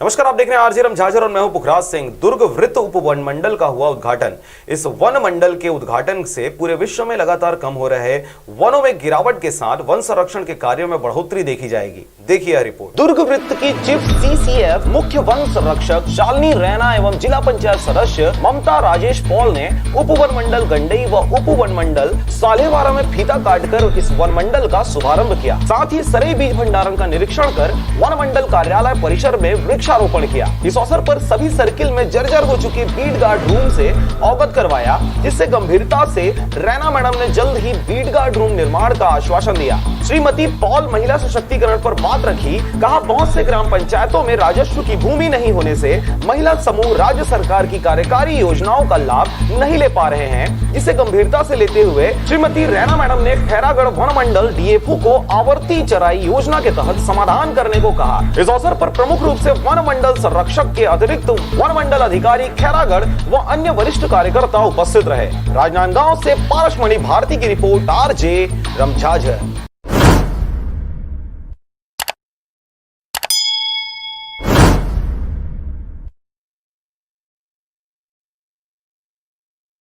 नमस्कार, आप देख रहे हैं आरजे रमझाझर और मैं हूं पुखराज सिंह। दुर्ग वृत्त उप वन मंडल का हुआ उद्घाटन। इस वन मंडल के उद्घाटन से पूरे विश्व में लगातार कम हो रहे वनों में गिरावट के साथ वन संरक्षण के कार्यों में बढ़ोतरी देखी जाएगी। देखिए यह रिपोर्ट। दुर्ग वृत्त की चीफ CCF मुख्य वन संरक्षक शालिनी रैना एवं जिला पंचायत सदस्य ममता राजेश पॉल ने उप वन मंडल गंडई व उप वन मंडल सालेवारा में फीता काटकर इस वन मंडल का शुभारंभ किया। साथ ही सरई बीज भंडारण का निरीक्षण कर वन मंडल कार्यालय परिसर में वृक्षारोपण किया। इस अवसर पर सभी सर्किल में जर्जर हो चुकी बीट गार्ड रूम से अवगत करवाया, जिससे गंभीरता से रैना मैडम ने जल्द ही बीट गार्ड रूम निर्माण का आश्वासन दिया। श्रीमती पॉल महिला सशक्तिकरण पर बात रखी, कहा बहुत से ग्राम पंचायतों में राजस्व की भूमि नहीं होने से महिला समूह राज्य सरकार की कार्यकारी योजनाओं का लाभ नहीं ले पा रहे हैं, जिसे गंभीरता से लेते हुए श्रीमती रैना मैडम ने खैरागढ़ वन मंडल DFO को आवर्ती चराई योजना के तहत समाधान करने को कहा। इस अवसर पर प्रमुख रूप से वन मंडल संरक्षक के अतिरिक्त वन मंडल अधिकारी खैरागढ़ व अन्य वरिष्ठ कार्यकर्ता उपस्थित रहे। राजनांदगांव से पारसमणि भारती की रिपोर्ट, आरजे रमझाझर।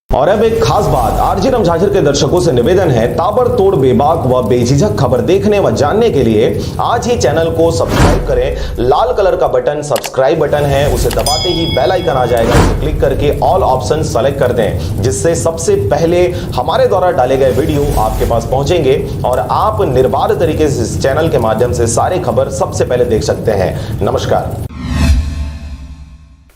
और अब एक खास बात, आरजे रमझाझर के दर्शकों से निवेदन है, ताबड़तोड़ बेबाक व बेझिझक खबर देखने व जानने के लिए आज ही चैनल को सब्सक्राइब करें। लाल कलर का बटन सब्सक्राइब बटन है, उसे दबाते ही बेल आइकन आ जाएगा, उसे क्लिक करके ऑल ऑप्शन सेलेक्ट कर दें, जिससे सबसे पहले हमारे द्वारा डाले गए वीडियो आपके पास पहुंचेंगे और आप निर्बाध तरीके से इस चैनल के माध्यम से सारी खबर सबसे पहले देख सकते हैं। नमस्कार।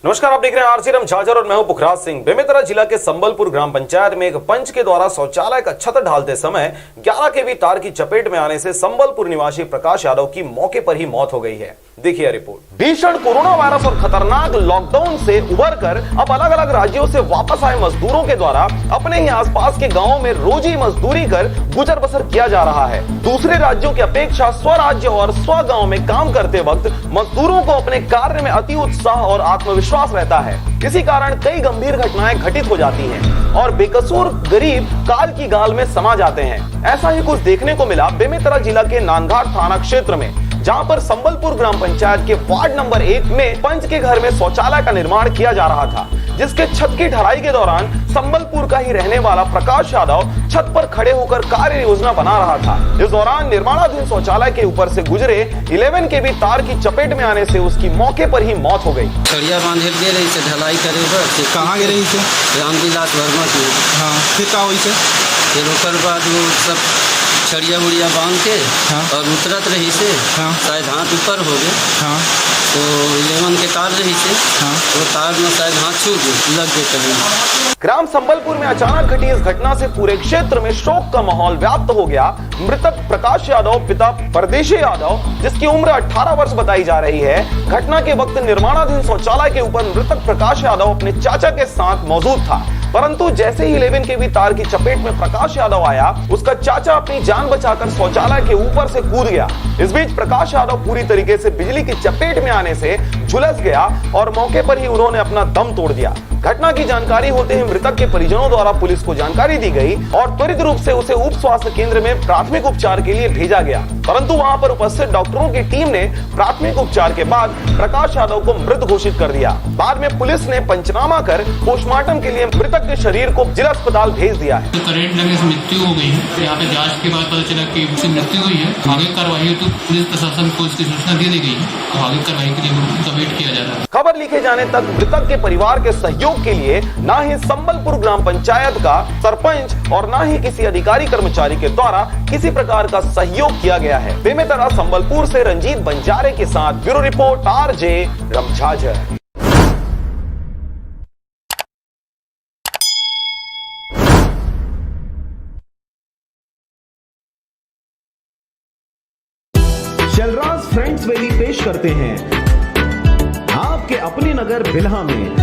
नमस्कार, आप देख रहे हैं आरजे रमझाझर और मैं हूं पुखराज सिंह। बेमेतरा जिला के संबलपुर ग्राम पंचायत में एक पंच के द्वारा शौचालय का छत ढालते समय 11 kV तार की चपेट में आने से संबलपुर निवासी प्रकाश यादव की मौके पर ही मौत हो गई है। देखिए रिपोर्ट। भीषण कोरोना वायरस और खतरनाक लॉकडाउन से उबरकर अब अलग अलग राज्यों से वापस आए मजदूरों के द्वारा अपने ही आसपास के गांवों में रोजी मजदूरी कर गुजर बसर किया जा रहा है। दूसरे राज्यों की अपेक्षा स्वराज्य और स्व गांव में काम करते वक्त मजदूरों को अपने कार्य में अति उत्साह और आत्मविश्वास रहता है। इसी कारण कई गंभीर घटनाएं घटित हो जाती हैं और बेकसूर गरीब काल की गाल में समा जाते हैं। ऐसा ही कुछ देखने को मिला बेमेतरा जिला के नांदघाट थाना क्षेत्र में, जहां पर संबलपुर ग्राम पंचायत के वार्ड नंबर 1 में पंच के घर में शौचालय का निर्माण किया जा रहा था, जिसके छत की ढलाई के दौरान संबलपुर का ही रहने वाला प्रकाश यादव छत पर खड़े होकर कार्य योजना बना रहा था। इस दौरान निर्माणाधीन शौचालय के ऊपर से गुजरे 11 kV तार की चपेट में आने से उसकी मौके पर ही मौत हो गई। सरिया बांधे गे रही से ढलाई करे कहाँ गे रही से? रामविलास वर्मा की। हाँ, फिर क्या हुई से? फिर ओकर बाद वो सब छड़िया उड़िया बांध के और उतरत रही से शायद हाथ ऊपर हो गए, तो 11 के तार रही से वो तार में शायद हाथ छू गए, लग गए कहीं। ग्राम संबलपुर में अचानक घटी इस घटना से पूरे क्षेत्र में शोक का माहौल व्याप्त हो गया। मृतक प्रकाश यादव पिता परदेशी यादव, जिसकी उम्र 18 वर्ष बताई जा रही है, घटना के वक्त निर्माणाधीन शौचालय के ऊपर मृतक प्रकाश यादव अपने चाचा के साथ मौजूद था, परंतु जैसे ही 11 kV तार की चपेट में प्रकाश यादव आया, उसका चाचा अपनी जान बचाकर शौचालय के ऊपर से कूद गया। इस बीच प्रकाश यादव पूरी तरीके से बिजली की चपेट में आने से झुलस गया और मौके पर ही उन्होंने अपना दम तोड़ दिया। घटना की जानकारी होते ही मृतक के परिजनों द्वारा पुलिस को जानकारी दी गई और त्वरित रूप से उसे उप स्वास्थ्य केंद्र में प्राथमिक उपचार के लिए भेजा गया, परंतु वहां पर उपस्थित डॉक्टरों की टीम ने प्राथमिक उपचार के बाद प्रकाश यादव को मृत घोषित कर दिया। बाद में पुलिस ने पंचनामा कर पोस्टमार्टम के लिए मृतक के शरीर को जिला अस्पताल भेज दिया है। तो करंट लगने से मृत्यु हो गई है। यहाँ पे जांच के बाद पता चला कि उसकी मृत्यु हुई है। आगे कार्रवाई तो पुलिस प्रशासन को इसकी सूचना दे दी गई है, तो आगे कार्रवाई के लिए उनका वेट किया जा रहा है। खबर लिखे जाने तक मृतक के परिवार के सहयोग के लिए ना ही संबलपुर ग्राम पंचायत का सरपंच और ना ही किसी अधिकारी कर्मचारी के द्वारा किसी प्रकार का सहयोग किया गया है। बेमेतरा संबलपुर से रंजीत बंजारे के साथ ब्यूरो रिपोर्ट, आरजे रमझाझर। शलराज फ्रेंड्स वैली पेश करते हैं आपके अपने नगर बिल्हा में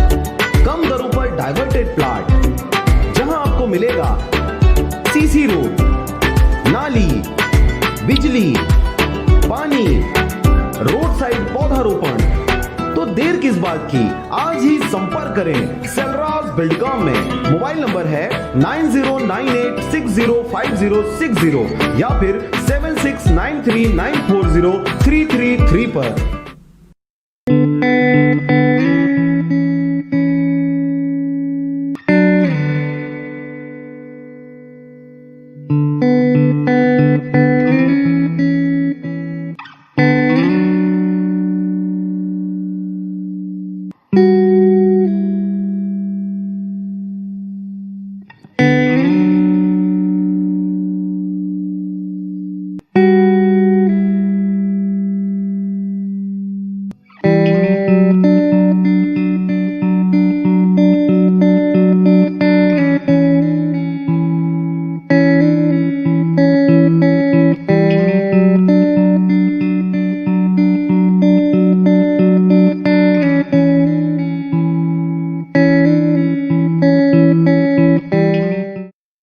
कम दरों पर डाइवर्टेड प्लॉट, जहां आपको मिलेगा सीसी रोड, नाली, बिजली, पानी, रोड साइड पौधारोपण। तो देर किस बात की, आज ही संपर्क करें सेलराज बिल्डकॉम में। मोबाइल नंबर है 9098605060 या फिर 7693940333 पर।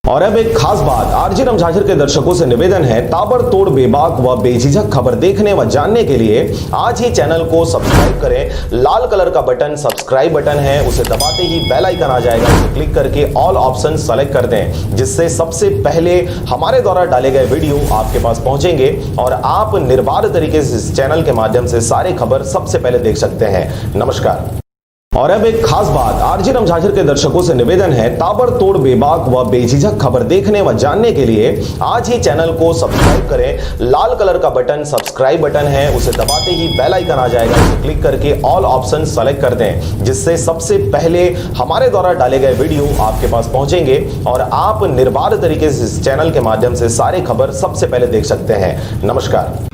और अब एक खास बात, आरजे रमझाझर के दर्शकों से निवेदन है, ताबड़तोड़ बेबाक व बेझिझक खबर देखने व जानने के लिए आज ही चैनल को सब्सक्राइब करें। लाल कलर का बटन सब्सक्राइब बटन है, उसे दबाते ही बेल आइकन आ जाएगा, उसे क्लिक करके ऑल ऑप्शन सेलेक्ट कर दें, जिससे सबसे पहले हमारे द्वारा डाले गए वीडियो आपके पास पहुंचेंगे और आप निर्बाध तरीके से इस चैनल के माध्यम से सारी खबर सबसे पहले देख सकते हैं। नमस्कार। और अब एक खास बात, आरजे रमझाझर के दर्शकों से निवेदन है, ताबड़तोड़ बेबाक व बेझिझक खबर देखने व जानने के लिए आज ही चैनल को सब्सक्राइब करें। लाल कलर का बटन सब्सक्राइब बटन है, उसे दबाते ही बेल आइकन आ जाएगा, उसे क्लिक करके ऑल ऑप्शन सेलेक्ट कर दें, जिससे सबसे पहले हमारे द्वारा डाले गए वीडियो आपके पास पहुंचेंगे और आप निर्बाध तरीके से इस चैनल के माध्यम से सारी खबर सबसे पहले देख सकते हैं। नमस्कार।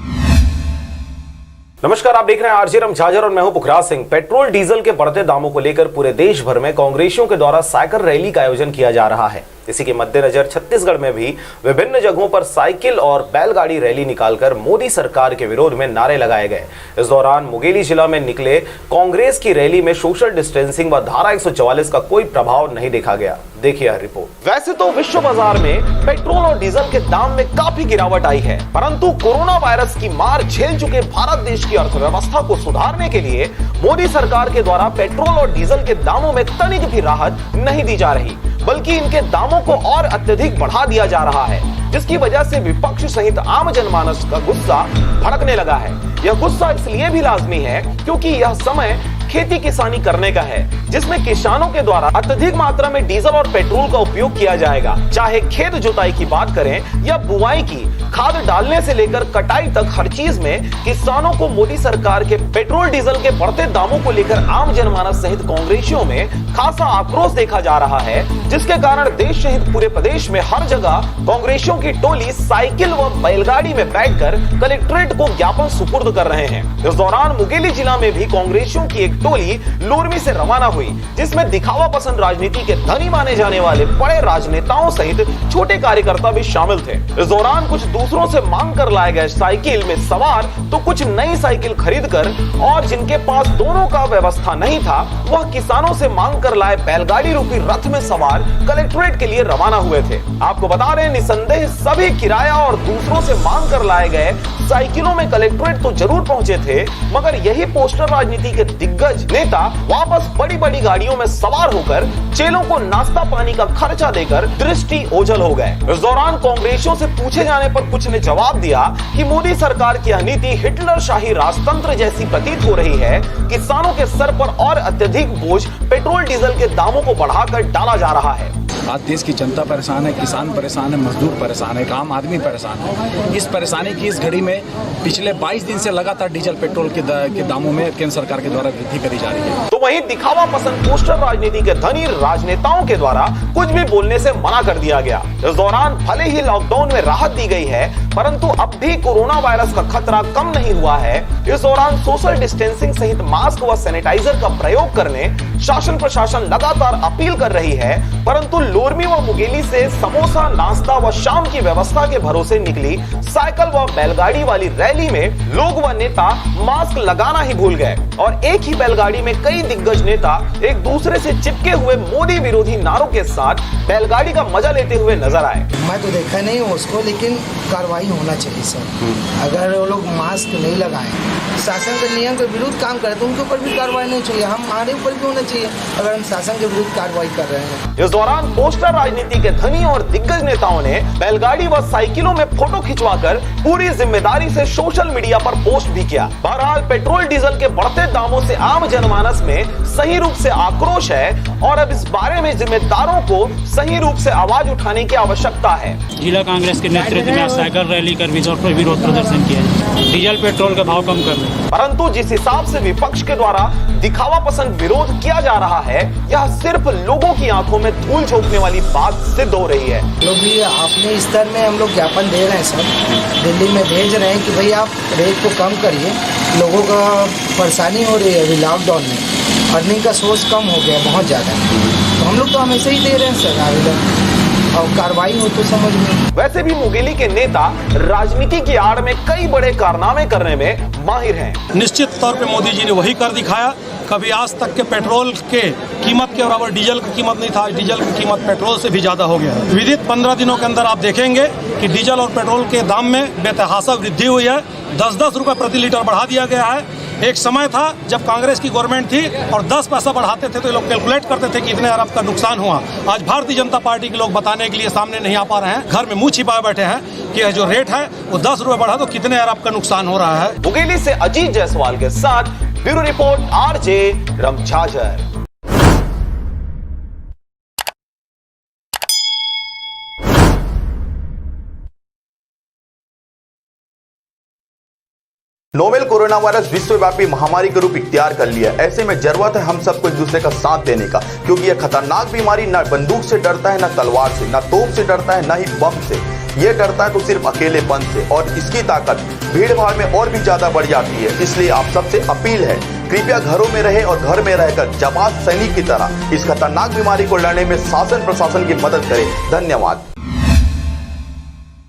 नमस्कार, आप देख रहे हैं आरजे रमझाझर और मैं हूं पुखराज सिंह। पेट्रोल डीजल के बढ़ते दामों को लेकर पूरे देश भर में कांग्रेसियों के द्वारा साइकिल रैली का आयोजन किया जा रहा है। इसी के मद्देनजर छत्तीसगढ़ में भी विभिन्न जगहों पर साइकिल और बैलगाड़ी रैली निकालकर मोदी सरकार के विरोध में नारे लगाए गए। इस दौरान मुंगेली जिला में निकले कांग्रेस की रैली में सोशल डिस्टेंसिंग व धारा 144 का कोई प्रभाव नहीं देखा गया। देखिए यह रिपोर्ट। वैसे तो विश्व बाजार में पेट्रोल और डीजल के दाम में काफी गिरावट आई है, परंतु कोरोना वायरस की मार झेल चुके भारत देश की अर्थव्यवस्था को सुधारने के लिए मोदी सरकार के द्वारा पेट्रोल और डीजल के दामों में तनिक भी राहत नहीं दी जा रही, बल्कि इनके दामों को और अत्यधिक बढ़ा दिया जा रहा है, जिसकी वजह से विपक्ष सहित आम जनमानस का गुस्सा भड़कने लगा है। यह गुस्सा इसलिए भी लाजमी है क्योंकि यह समय खेती किसानी करने का है, जिसमें किसानों के द्वारा अत्यधिक मात्रा में डीजल और पेट्रोल का उपयोग किया जाएगा। चाहे खेत जुताई की बात करें या बुआई की, खाद डालने से लेकर कटाई तक हर चीज में किसानों को मोदी सरकार के पेट्रोल डीजल के बढ़ते दामों को लेकर आम जनमानस सहित कांग्रेसियों में खासा आक्रोश देखा जा रहा है, जिसके कारण देश सहित पूरे प्रदेश में हर जगह कांग्रेसियों की टोली साइकिल व बैलगाड़ी में बैठकर कलेक्ट्रेट को ज्ञापन सुपुर्द कर रहे हैं। इस दौरान मुंगेली जिला में भी कांग्रेसियों की एक टोली लोरमी से रवाना हुई, जिसमें दिखावा पसंद राजनीति के धनी माने जाने वाले बड़े राजनेताओं सहित छोटे कार्यकर्ता भी शामिल थे। इस दौरान कुछ दूसरों से मांग कर लाए गए साइकिल में सवार तो कुछ नई साइकिल खरीदकर और जिनके पास दोनों का व्यवस्था नहीं था, वह किसानों से मांग कर लाए बैलगाड़ी रूपी रथ में सवार कलेक्ट्रेट के लिए रवाना हुए थे। आपको बता रहे, निसंदेह सभी किराया और दूसरों से मांग कर लाए गए साइकिलों में कलेक्ट्रेट तो जरूर पहुंचे थे, मगर यही पोस्टर राजनीति के दिग्गज नेता वापस बड़ी बड़ी गाड़ियों में सवार होकर चेलों को नाश्ता पानी का खर्चा देकर दृष्टि ओझल हो गए। इस दौरान कांग्रेसियों से पूछे जाने पर कुछ ने जवाब दिया कि मोदी सरकार की यह नीति हिटलर शाही राजतंत्र जैसी प्रतीत हो रही है। किसानों के सर पर और अत्यधिक बोझ पेट्रोल डीजल के दामों को बढ़ाकर डाला जा रहा है। आज देश की जनता परेशान है, किसान परेशान है, मजदूर परेशान है, आम आदमी परेशान है। इस परेशानी की इस घड़ी में पिछले 22 दिन से लगातार डीजल पेट्रोल के दामों में केंद्र सरकार के द्वारा वृद्धि करी जा रही है। तो वहीं दिखावा पसंद पोस्टर राजनीति के धनी राजनेताओं के द्वारा कुछ भी बोलने से मना कर दिया गया। इस दौरान भले ही लॉकडाउन में राहत दी गई है, परंतु अब भी कोरोना वायरस का खतरा कम नहीं हुआ है। इस दौरान सोशल डिस्टेंसिंग सहित मास्क व सैनिटाइजर का प्रयोग करने शासन प्रशासन लगातार अपील कर रही है, परंतु लोरमी व मुंगेली से समोसा, नाश्ता व शाम की व्यवस्था के भरोसे निकली साइकिल व बैलगाड़ी वाली रैली में लोग व नेता मास्क लगाना ही भूल गए और एक ही बैलगाड़ी में कई दिग्गज नेता एक दूसरे से चिपके हुए मोदी विरोधी नारों के साथ बैलगाड़ी का मजा लेते हुए नजर आए। मैं तो देखा नहीं हूँ उसको, लेकिन कार्रवाई होना चाहिए सर। अगर वो लोग मास्क नहीं लगाए, शासन के नियम के विरुद्ध काम करे तो उनके ऊपर भी कार्रवाई नहीं चाहिए, हमारे ऊपर भी होना चाहिए अगर हम शासन के विरुद्ध कार्रवाई कर रहे हैं। इस दौरान पोस्टर राजनीति के धनी और दिग्गज नेताओं ने बैलगाड़ी व साइकिलों में फोटो खिंचवाकर पूरी जिम्मेदारी से सोशल मीडिया पर पोस्ट भी किया। बहरहाल पेट्रोल डीजल के बढ़ते दामों से आम जनमानस में सही रूप से आक्रोश है और अब इस बारे में जिम्मेदारों को सही रूप से आवाज उठाने की आवश्यकता है। जिला कांग्रेस के नेतृत्व में साइकिल रैली कर विरोध प्रदर्शन किया जाए, डीजल पेट्रोल का भाव कम करने। परंतु जिस हिसाब से विपक्ष के द्वारा दिखावा पसंद विरोध किया जा रहा है, यह सिर्फ लोगों की आंखों में धूल झोंकने वाली बात सिद्ध हो रही है। लोग भी अपने स्तर में हम लोग ज्ञापन दे रहे हैं सर, दिल्ली में भेज रहे हैं कि भाई आप रेट को कम करिए, लोगों का परेशानी हो रही है अभी लॉकडाउन में, अर्निंग का सोर्स कम हो गया बहुत ज़्यादा, तो हम लोग तो हमेशा ही दे रहे हैं सर आवेदन, और कार्रवाई हो तो समझ में। वैसे भी मुंगेली के नेता राजनीति की आड़ में कई बड़े कारनामे करने में माहिर हैं। निश्चित तौर पे मोदी जी ने वही कर दिखाया, कभी आज तक के पेट्रोल के कीमत के बराबर डीजल की कीमत नहीं था, डीजल की कीमत पेट्रोल से भी ज्यादा हो गया है। विदित 15 दिनों के अंदर आप देखेंगे कि डीजल और पेट्रोल के दाम में बेतहाशा वृद्धि हुई है, 10-10 रुपए प्रति लीटर बढ़ा दिया गया है। एक समय था जब कांग्रेस की गवर्नमेंट थी और 10 पैसा बढ़ाते थे तो ये लोग कैलकुलेट करते थे कि इतने अरब का नुकसान हुआ। आज भारतीय जनता पार्टी के लोग बताने के लिए सामने नहीं आ पा रहे हैं, घर में मुंह छिपाए बैठे हैं कि जो रेट है वो 10 रुपए बढ़ा तो कितने अरब का नुकसान हो रहा है। मुंगेली से अजीत जायसवाल के साथ ब्यूरो रिपोर्ट आरजे रमझाझर। नोवेल कोरोना वायरस विश्वव्यापी महामारी का रूप इख्तियार कर लिया। ऐसे में जरूरत है हम सबको एक दूसरे का साथ देने का, क्योंकि यह खतरनाक बीमारी न बंदूक से डरता है, न तलवार से, न तोप से डरता है, न ही बम से। ये डरता है तो सिर्फ अकेलेपन से, और इसकी ताकत भीड़ भाड़ में और भी ज्यादा बढ़ जाती है। इसलिए आप सबसे अपील है, कृपया घरों में रहे और घर में रहकर जमात सैनिक की तरह इस खतरनाक बीमारी को लड़ने में शासन प्रशासन की मदद करें। धन्यवाद।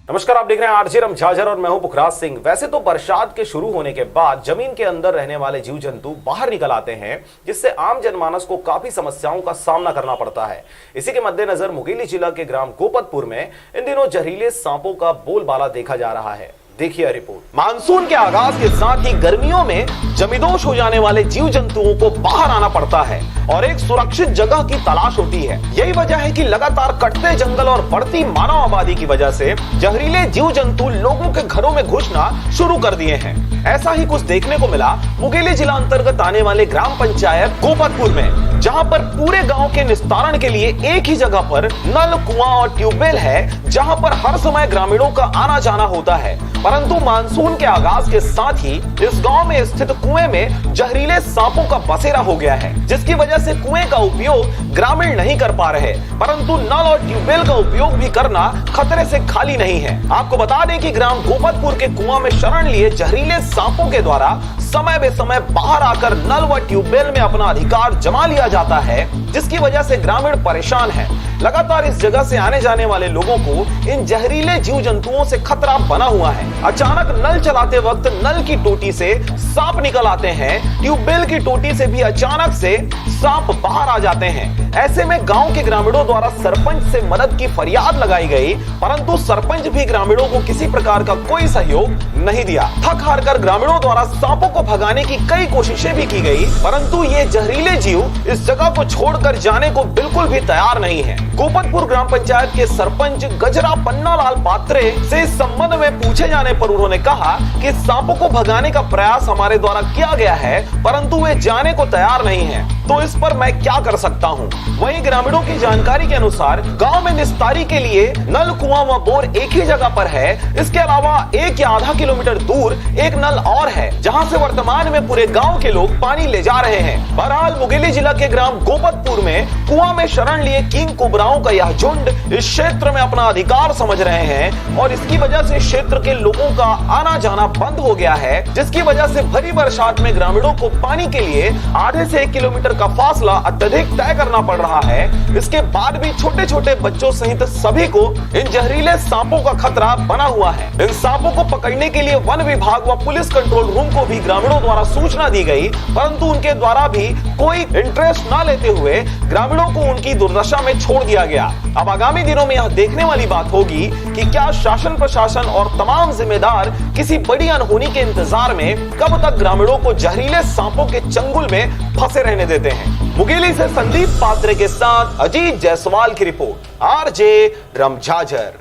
नमस्कार, आप देख रहे हैं आरजे रमझाझर और मैं हूं पुखराज सिंह। वैसे तो बरसात के शुरू होने के बाद जमीन के अंदर रहने वाले जीव जंतु बाहर निकल आते हैं, जिससे आम जनमानस को काफी समस्याओं का सामना करना पड़ता है। इसी के मद्देनजर मुंगेली जिला के ग्राम गोपतपुर में इन दिनों जहरीले सांपों का बोलबाला देखा जा रहा है। देखिए रिपोर्ट। मानसून के आगाज के साथ ही गर्मियों में जमींदोज हो जाने वाले जीव जंतुओं को बाहर आना पड़ता है और एक सुरक्षित जगह की तलाश होती है। यही वजह है कि लगातार कटते जंगल और बढ़ती मानव आबादी की वजह से जहरीले जीव जंतु लोगों के घरों में घुसना शुरू कर दिए हैं। ऐसा ही कुछ देखने को मिला मुंगेली जिला अंतर्गत आने वाले ग्राम पंचायत गोपतपुर में, जहां पर पूरे गांव के निस्तारण के लिए एक ही जगह पर नल, कुआं और ट्यूबवेल है, जहां पर हर समय ग्रामीणों का आना जाना होता है। परंतु मानसून के आगाज के साथ ही इस गांव में स्थित कुएं में जहरीले सांपों का बसेरा हो गया है, जिसकी वजह से कुएं का उपयोग ग्रामीण नहीं कर पा रहे, परंतु नल और ट्यूबवेल का उपयोग भी करना खतरे से खाली नहीं है। आपको बता दें कि ग्राम गोपतपुर के कुआं में शरण लिए जहरीले सांपों के द्वारा समय बेसमय बाहर आकर नल व ट्यूबवेल में अपना अधिकार जमा लिया जाता है, जिसकी वजह से ग्रामीण परेशान है। लगातार इस जगह से आने जाने वाले लोगों को इन जहरीले जीव जंतुओं से खतरा बना हुआ है। अचानक नल चलाते वक्त नल की टोटी से सांप निकल आते हैं, ट्यूबवेल की टोटी से भी अचानक से सांप बाहर आ जाते हैं। ऐसे में गांव के ग्रामीणों द्वारा सरपंच से मदद की फरियाद लगाई गई, परंतु सरपंच भी ग्रामीणों को किसी प्रकार का कोई सहयोग नहीं दिया। थक हार कर ग्रामीणों द्वारा सांपों को भगाने की कई कोशिशें भी की गई, परंतु ये जहरीले जीव इस जगह को छोड़कर जाने को बिल्कुल भी तैयार नहीं है। गोपतपुर ग्राम पंचायत के सरपंच गजरा पन्नालाल पात्रे से इस संबंध में पूछे जाने पर उन्होंने कहा कि सांपों को भगाने का प्रयास हमारे द्वारा किया गया है, परंतु वे जाने को तैयार नहीं है, तो इस पर मैं क्या कर सकता हूं। वहीं ग्रामीणों की जानकारी के अनुसार गांव में निस्तारी के लिए नल, कुआं व बोर एक ही जगह पर है। इसके अलावा 1 या आधा किलोमीटर दूर एक नल और है, जहां से वर्तमान में पूरे गांव के लोग पानी ले जा रहे हैं। बहरहाल मुंगेली जिला के ग्राम गोपतपुर में कुआं में शरण लिए किंग कोबरा गुंडाओं का यह झुंड इस क्षेत्र में अपना अधिकार समझ रहे हैं और इसकी वजह से क्षेत्र के लोगों का आना जाना बंद हो गया है, जिसकी वजह से भरी बरसात में ग्रामीणों को पानी के लिए आधे से 1 किलोमीटर का फासला अत्यधिक तय करना पड़ रहा है। इसके बाद भी छोटे छोटे बच्चों सहित सभी को इन जहरीले सांपों का खतरा बना हुआ है। इन सांपों को पकड़ने के लिए वन विभाग व पुलिस कंट्रोल रूम को भी ग्रामीणों द्वारा सूचना दी गई, परंतु उनके द्वारा भी कोई इंटरेस्ट न लेते हुए ग्रामीणों को उनकी दुर्दशा में छोड़ दिया गया। अब आगामी दिनों में यह देखने वाली बात होगी कि क्या शासन प्रशासन और तमाम जिम्मेदार किसी बड़ी अनहोनी के इंतजार में कब तक ग्रामीणों को जहरीले सांपों के चंगुल में फंसे रहने देते हैं। मुगेली से संदीप पात्रे के साथ अजीत जायसवाल की रिपोर्ट, आरजे रमझाझर।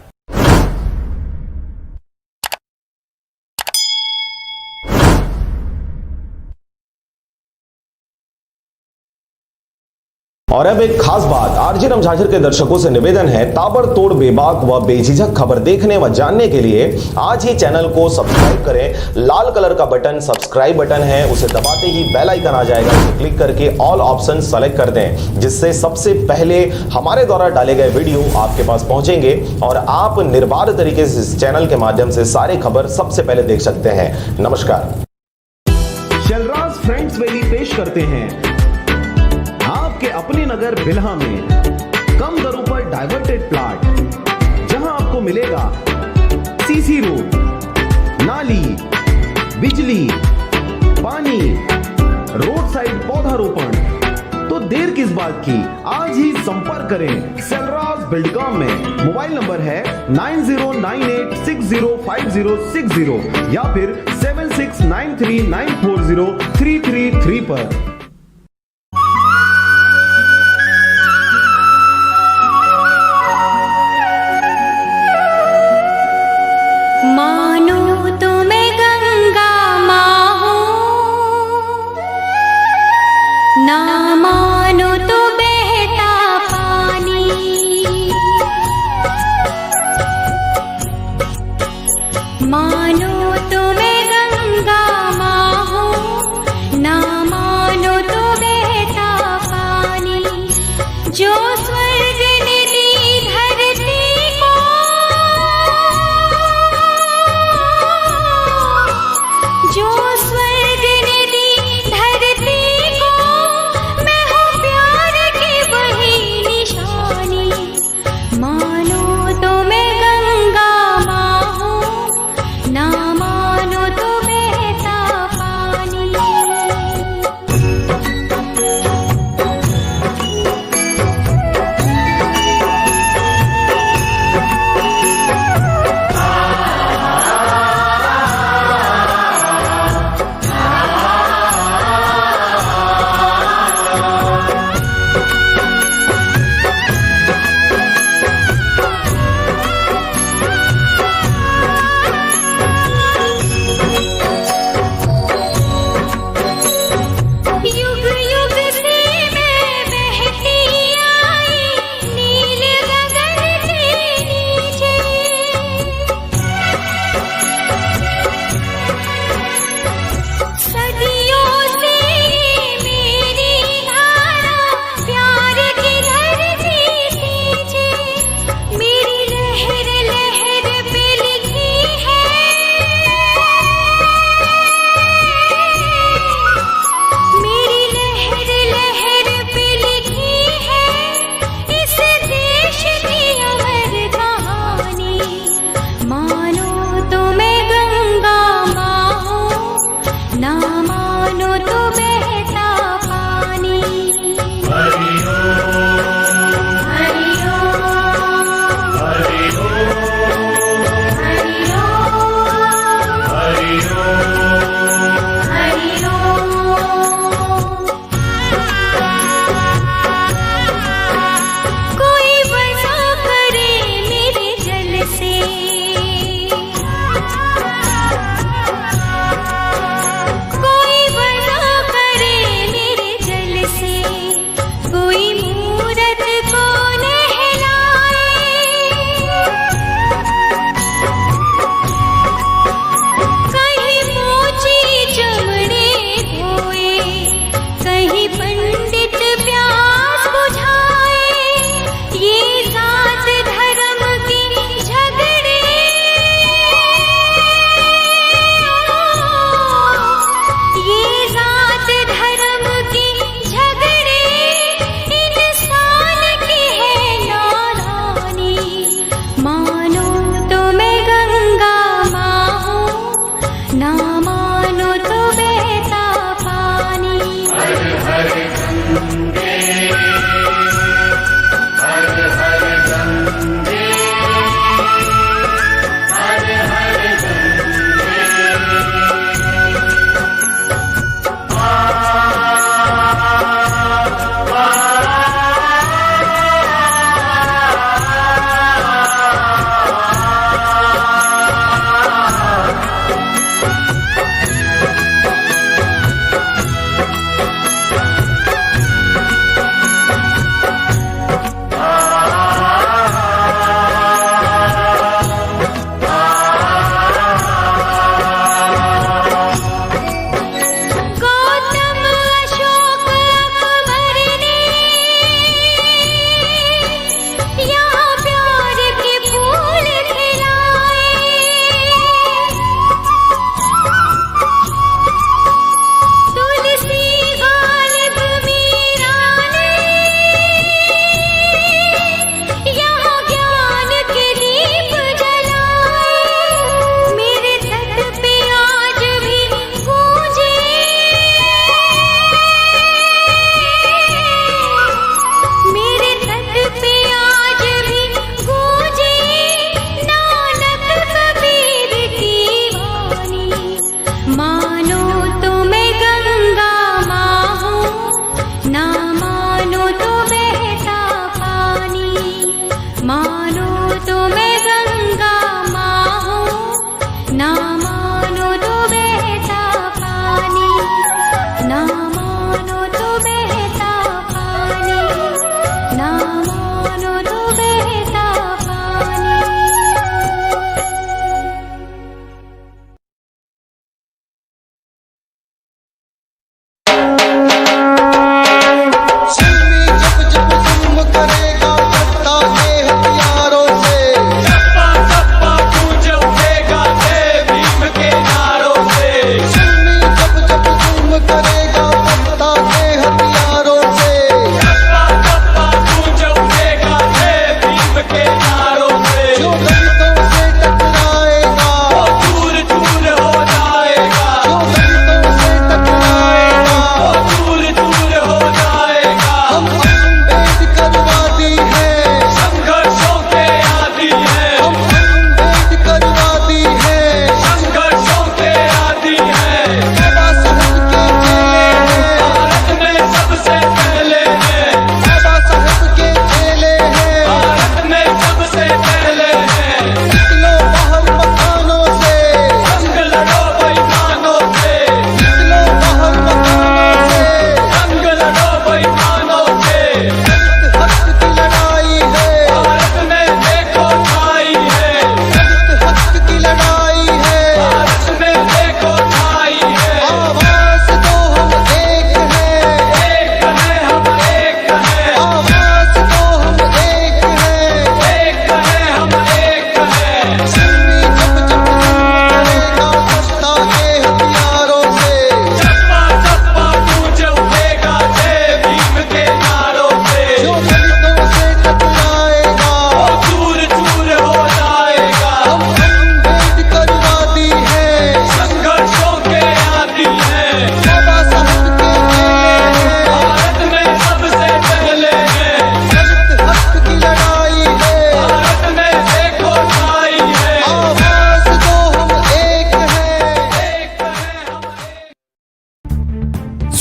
और अब एक खास बात, आरजे रमझाझर के दर्शकों से निवेदन है, ताबड़तोड़ बेबाक व बेझिझक खबर देखने व जानने के लिए आज ही चैनल को सब्सक्राइब करें। लाल कलर का बटन सब्सक्राइब बटन है, उसे दबाते ही बेल आइकन आ जाएगा, उसे क्लिक करके ऑल ऑप्शन सेलेक्ट कर दें, जिससे सबसे पहले हमारे द्वारा डाले गए वीडियो आपके पास पहुंचेंगे और आप निर्बाध तरीके से इस चैनल के माध्यम से सारे खबर सबसे पहले देख सकते हैं। नमस्कार। शलराज फ्रेंड्स वैली पेश करते हैं आपके अपने नगर बिल्हा में कम दरों पर डाइवर्टेड प्लॉट, जहां आपको मिलेगा सीसी रोड, नाली, बिजली, पानी, रोड साइड पौधारोपण। तो देर किस बात की, आज ही संपर्क करें शलराज बिल्डकॉम में। मोबाइल नंबर है 9098605060 या फिर 7693940333 पर। मानो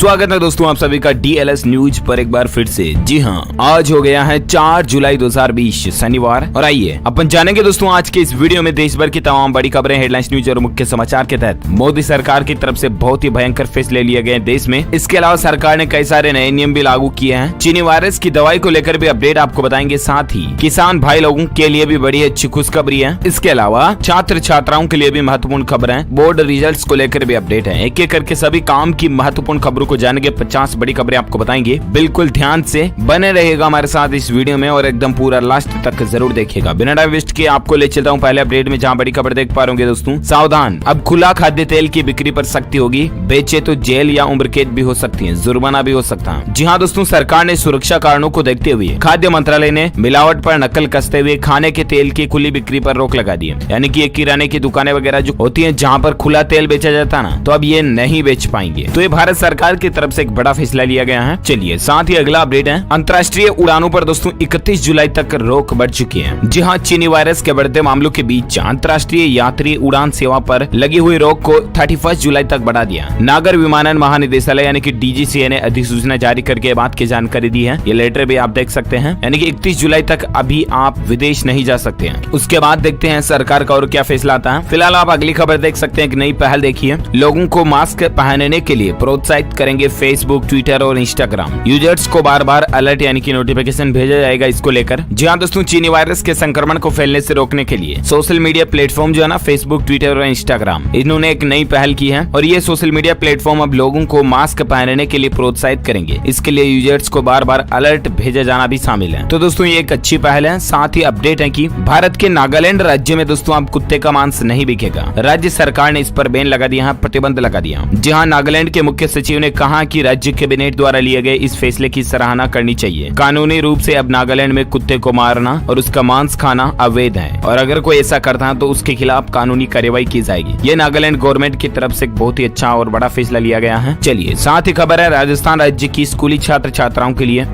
स्वागत है दोस्तों आप सभी का DLS न्यूज पर एक बार फिर से। जी हां, आज हो गया है 4 जुलाई 2020 शनिवार और आइए अपन जानेंगे दोस्तों आज के इस वीडियो में देश भर की तमाम बड़ी खबरें, हेडलाइंस, न्यूज और मुख्य समाचार के तहत मोदी सरकार की तरफ से बहुत ही भयंकर फैसले लिए गए देश में। इसके अलावा सरकार ने कई सारे नए नियम भी लागू किए हैं। चीनी वायरस की दवाई को लेकर भी अपडेट आपको बताएंगे, साथ ही किसान भाई लोगों के लिए भी बड़ी अच्छी खुशखबरी है। इसके अलावा छात्र छात्राओं के लिए भी महत्वपूर्ण खबर है। बोर्ड रिजल्ट्स को लेकर भी अपडेट है। एक एक करके सभी काम की महत्वपूर्ण खबरों को जानेंगे। 50 बड़ी खबरें आपको बताएंगे। बिल्कुल ध्यान से बने रहेगा हमारे साथ इस वीडियो में और एकदम पूरा लास्ट तक जरूर देखिएगा। बिना टाइम वेस्ट किए आपको ले चलता हूँ पहले अपडेट में, जहाँ बड़ी खबर देख पा रहे दोस्तों। सावधान, अब खुला खाद्य तेल की बिक्री पर सख्ती होगी। बेचे तो जेल या उम्र कैद भी हो सकती है, जुर्माना भी हो सकता है। जी हाँ दोस्तों, सरकार ने सुरक्षा कारणों को देखते हुए खाद्य मंत्रालय ने मिलावट पर नकल कसते हुए खाने के तेल की खुली बिक्री पर रोक लगा दी है। यानी कि ये किराने की दुकानें वगैरह जो होती है जहाँ पर खुला तेल बेचा जाता है ना, तो अब ये नहीं बेच पाएंगे। तो ये भारत सरकार की तरफ से एक बड़ा फैसला लिया गया है। चलिए साथ ही अगला अपडेट है, अंतर्राष्ट्रीय उड़ानों पर दोस्तों 31 जुलाई तक रोक बढ़ चुकी है। जी हाँ, चीनी वायरस के बढ़ते मामलों के बीच अंतर्राष्ट्रीय यात्री उड़ान सेवा पर लगी हुई रोक को 31 जुलाई तक बढ़ा दिया। नागर विमानन महानिदेशालय यानी कि DGCA ने अधिसूचना जारी करके बात की जानकारी दी है। ये लेटर भी आप देख सकते हैं, यानी कि 31 जुलाई तक अभी आप विदेश नहीं जा सकते हैं। उसके बाद देखते हैं सरकार का और क्या फैसला आता है। फिलहाल आप अगली खबर देख सकते हैं, एक नई पहल देखिए। लोगों को मास्क पहनने के लिए प्रोत्साहित करेंगे फेसबुक, ट्विटर और इंस्टाग्राम। यूजर्स को बार बार अलर्ट यानी कि नोटिफिकेशन भेजा जाएगा इसको लेकर। जी हाँ दोस्तों, चीनी वायरस के संक्रमण को फैलने से रोकने के लिए सोशल मीडिया प्लेटफॉर्म जो है ना, फेसबुक, ट्विटर और इंस्टाग्राम, इन्होंने एक नई पहल की है और ये सोशल मीडिया प्लेटफॉर्म अब लोगों को मास्क पहनने के लिए प्रोत्साहित करेंगे। इसके लिए यूजर्स को बार बार अलर्ट भेजा जाना भी शामिल है। तो दोस्तों ये एक अच्छी पहल है। साथ ही अपडेट है कि भारत के नागालैंड राज्य में दोस्तों अब कुत्ते का मांस नहीं बिकेगा। राज्य सरकार ने इस पर बैन लगा दिया है, प्रतिबंध लगा दिया। जी हाँ, नागालैंड के मुख्य सचिव ने कहा कि राज्य कैबिनेट द्वारा लिए गए इस फैसले की सराहना करनी चाहिए। कानूनी रूप से अब नागालैंड में कुत्ते को मारना और उसका मांस खाना अवैध है और अगर कोई ऐसा करता है तो उसके खिलाफ कानूनी कार्रवाई की जाएगी। ये नागालैंड गवर्नमेंट की तरफ से बहुत ही अच्छा और बड़ा फैसला लिया गया है। चलिए साथ ही खबर है राजस्थान राज्य की स्कूली छात्र छात्राओं के लिए,